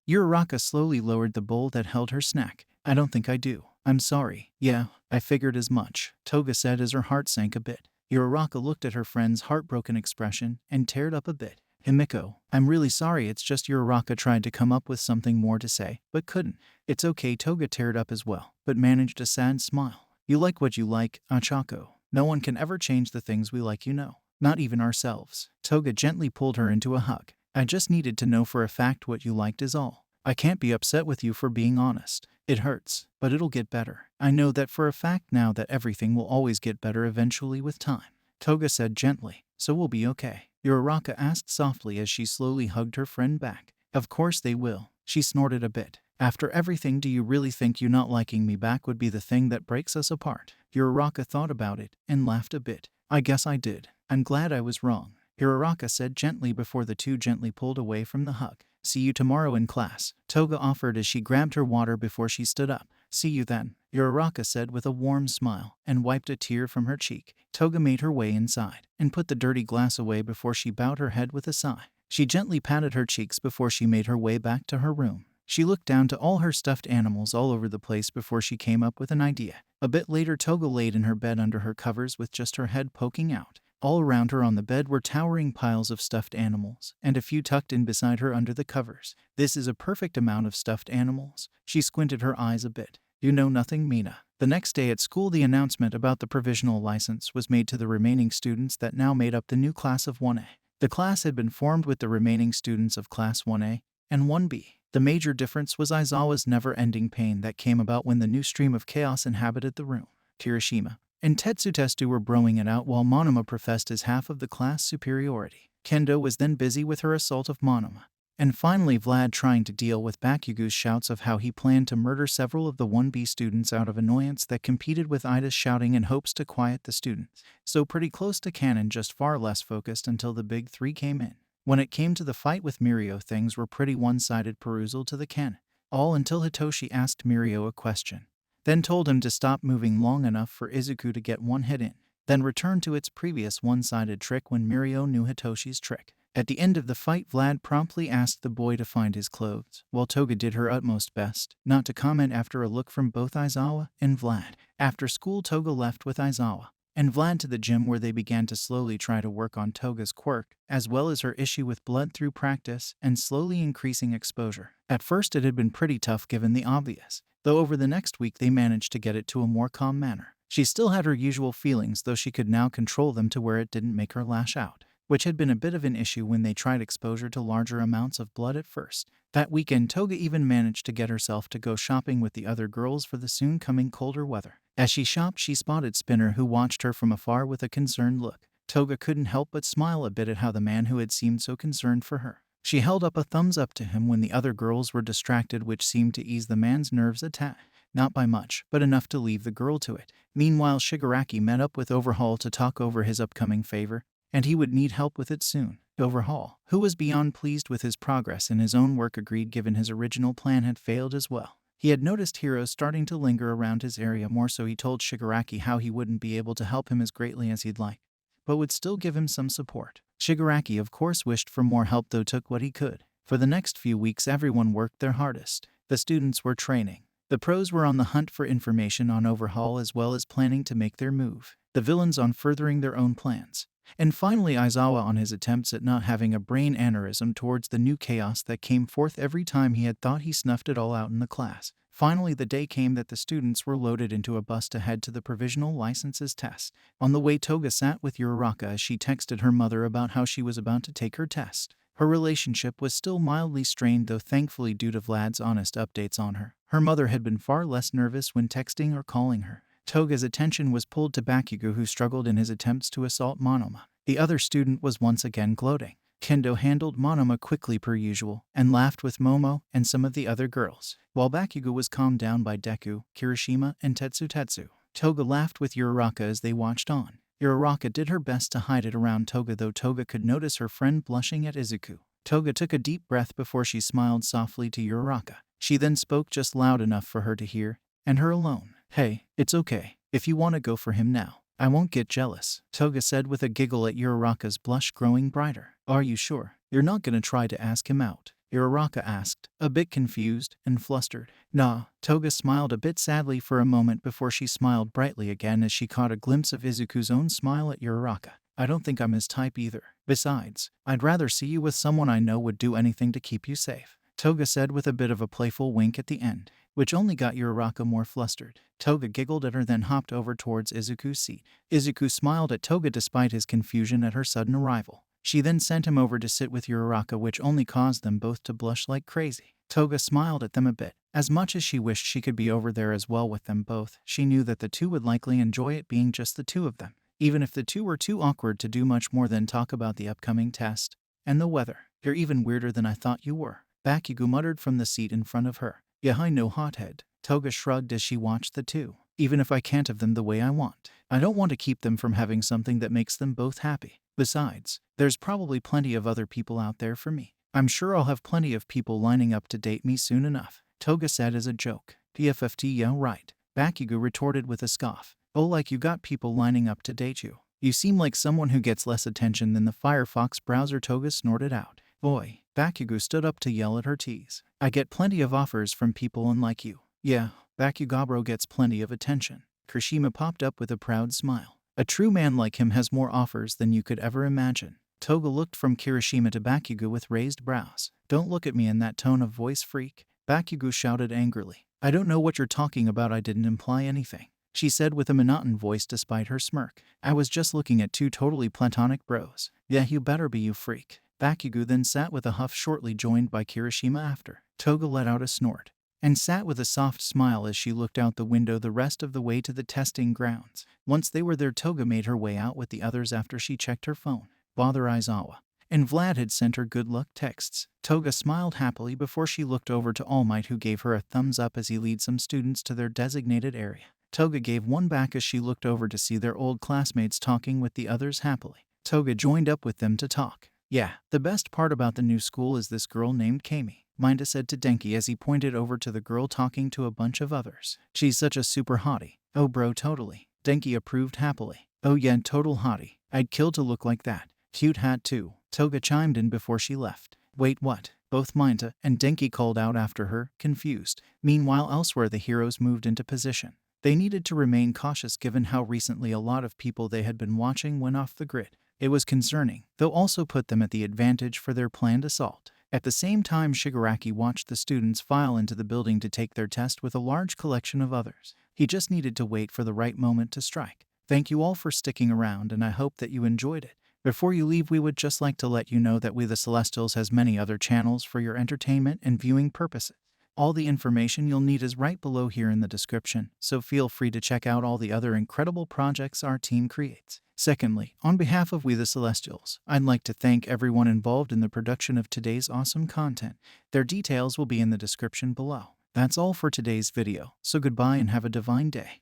Uraraka slowly lowered the bowl that held her snack. I don't think I do. I'm sorry. Yeah, I figured as much, Toga said as her heart sank a bit. Uraraka looked at her friend's heartbroken expression and teared up a bit. Himiko, I'm really sorry. It's just Uraraka tried to come up with something more to say, but couldn't. It's okay. Toga teared up as well, but managed a sad smile. You like what you like, Achako. No one can ever change the things we like, you know. Not even ourselves. Toga gently pulled her into a hug. I just needed to know for a fact what you liked is all. I can't be upset with you for being honest. It hurts, but it'll get better. I know that for a fact now that everything will always get better eventually with time. Toga said gently, so we'll be okay. Uraraka asked softly as she slowly hugged her friend back. Of course they will. She snorted a bit. After everything, do you really think you not liking me back would be the thing that breaks us apart? Uraraka thought about it and laughed a bit. I guess I did. I'm glad I was wrong. Uraraka said gently before the two gently pulled away from the hug. See you tomorrow in class, Toga offered as she grabbed her water before she stood up. See you then, Uraraka said with a warm smile and wiped a tear from her cheek. Toga made her way inside and put the dirty glass away before she bowed her head with a sigh. She gently patted her cheeks before she made her way back to her room. She looked down to all her stuffed animals all over the place before she came up with an idea. A bit later, Toga laid in her bed under her covers with just her head poking out. All around her on the bed were towering piles of stuffed animals, and a few tucked in beside her under the covers. This is a perfect amount of stuffed animals. She squinted her eyes a bit. You know nothing, Mina. The next day at school, the announcement about the provisional license was made to the remaining students that now made up the new class of 1A. The class had been formed with the remaining students of class 1A and 1B. The major difference was Aizawa's never-ending pain that came about when the new stream of chaos inhabited the room. Kirishima and Tetsutestu were broing it out while Monoma professed his half of the class superiority. Kendo was then busy with her assault of Monoma. And finally Vlad trying to deal with Bakugu's shouts of how he planned to murder several of the 1B students out of annoyance that competed with Ida's shouting in hopes to quiet the students. So pretty close to canon, just far less focused until the big three came in. When it came to the fight with Mirio, things were pretty one-sided perusal to the canon. All until Hitoshi asked Mirio a question, then told him to stop moving long enough for Izuku to get one hit in, then returned to its previous one-sided trick when Mirio knew Hitoshi's trick. At the end of the fight, Vlad promptly asked the boy to find his clothes, while Toga did her utmost best not to comment after a look from both Aizawa and Vlad. After school, Toga left with Aizawa and Vlad to the gym, where they began to slowly try to work on Toga's quirk, as well as her issue with blood through practice and slowly increasing exposure. At first it had been pretty tough given the obvious, though over the next week they managed to get it to a more calm manner. She still had her usual feelings, though she could now control them to where it didn't make her lash out, which had been a bit of an issue when they tried exposure to larger amounts of blood at first. That weekend, Toga even managed to get herself to go shopping with the other girls for the soon coming colder weather. As she shopped, she spotted Spinner, who watched her from afar with a concerned look. Toga couldn't help but smile a bit at how the man who had seemed so concerned for her. She held up a thumbs up to him when the other girls were distracted, which seemed to ease the man's nerves a tad. Not by much, but enough to leave the girl to it. Meanwhile, Shigaraki met up with Overhaul to talk over his upcoming favor, and he would need help with it soon. Overhaul, who was beyond pleased with his progress in his own work, agreed given his original plan had failed as well. He had noticed heroes starting to linger around his area more, so he told Shigaraki how he wouldn't be able to help him as greatly as he'd like, but would still give him some support. Shigaraki of course wished for more help, though took what he could. For the next few weeks everyone worked their hardest. The students were training. The pros were on the hunt for information on Overhaul as well as planning to make their move. The villains on furthering their own plans. And finally Aizawa on his attempts at not having a brain aneurysm towards the new chaos that came forth every time he had thought he snuffed it all out in the class. Finally the day came that the students were loaded into a bus to head to the provisional licenses test. On the way, Toga sat with Uraraka as she texted her mother about how she was about to take her test. Her relationship was still mildly strained, though thankfully due to Vlad's honest updates on her. Her mother had been far less nervous when texting or calling her. Toga's attention was pulled to Bakugo, who struggled in his attempts to assault Monoma. The other student was once again gloating. Kendo handled Monoma quickly per usual, and laughed with Momo and some of the other girls, while Bakugo was calmed down by Deku, Kirishima, and Tetsu. Toga laughed with Uraraka as they watched on. Uraraka did her best to hide it around Toga, though Toga could notice her friend blushing at Izuku. Toga took a deep breath before she smiled softly to Uraraka. She then spoke just loud enough for her to hear, and her alone. "Hey, it's okay. If you want to go for him now, I won't get jealous," Toga said with a giggle at Uraraka's blush growing brighter. "Are you sure you're not going to try to ask him out?" Uraraka asked, a bit confused and flustered. "Nah." Toga smiled a bit sadly for a moment before she smiled brightly again as she caught a glimpse of Izuku's own smile at Uraraka. "I don't think I'm his type either. Besides, I'd rather see you with someone I know would do anything to keep you safe," Toga said with a bit of a playful wink at the end, which only got Uraraka more flustered. Toga giggled at her, then hopped over towards Izuku's seat. Izuku smiled at Toga despite his confusion at her sudden arrival. She then sent him over to sit with Uraraka, which only caused them both to blush like crazy. Toga smiled at them a bit. As much as she wished she could be over there as well with them both, she knew that the two would likely enjoy it being just the two of them, even if the two were too awkward to do much more than talk about the upcoming test and the weather. "You're even weirder than I thought you were," Bakugo muttered from the seat in front of her. "Yeah, I know, hothead." Toga shrugged as she watched the two. "Even if I can't have them the way I want, I don't want to keep them from having something that makes them both happy. Besides, there's probably plenty of other people out there for me. I'm sure I'll have plenty of people lining up to date me soon enough," Toga said as a joke. "PFFT, yeah, right," Bakugo retorted with a scoff. "Oh, like you got people lining up to date you? You seem like someone who gets less attention than the Firefox browser," Toga snorted out. "Boy," Bakugo stood up to yell at her tease. "I get plenty of offers from people unlike you." "Yeah, Bakugabro gets plenty of attention." Kirishima popped up with a proud smile. "A true man like him has more offers than you could ever imagine." Toga looked from Kirishima to Bakugo with raised brows. "Don't look at me in that tone of voice, freak," Bakugo shouted angrily. "I don't know what you're talking about. I didn't imply anything," she said with a monotone voice despite her smirk. "I was just looking at two totally platonic bros." "Yeah, you better be, you freak." Bakugo then sat with a huff, shortly joined by Kirishima after. Toga let out a snort and sat with a soft smile as she looked out the window the rest of the way to the testing grounds. Once they were there, Toga made her way out with the others after she checked her phone. Bother Aizawa and Vlad had sent her good luck texts. Toga smiled happily before she looked over to All Might, who gave her a thumbs up as he led some students to their designated area. Toga gave one back as she looked over to see their old classmates talking with the others happily. Toga joined up with them to talk. "Yeah, the best part about the new school is this girl named Kami," Minda said to Denki as he pointed over to the girl talking to a bunch of others. "She's such a super hottie." "Oh bro, totally," Denki approved happily. "Oh yeah, total hottie. I'd kill to look like that. Cute hat too," Toga chimed in before she left. "Wait, what?" both Minda and Denki called out after her, confused. Meanwhile, elsewhere the heroes moved into position. They needed to remain cautious given how recently a lot of people they had been watching went off the grid. It was concerning, though also put them at the advantage for their planned assault. At the same time, Shigaraki watched the students file into the building to take their test with a large collection of others. He just needed to wait for the right moment to strike. Thank you all for sticking around, and I hope that you enjoyed it. Before you leave, we would just like to let you know that We The Celestials has many other channels for your entertainment and viewing purposes. All the information you'll need is right below here in the description, so feel free to check out all the other incredible projects our team creates. Secondly, on behalf of We the Celestials, I'd like to thank everyone involved in the production of today's awesome content. Their details will be in the description below. That's all for today's video, so goodbye and have a divine day.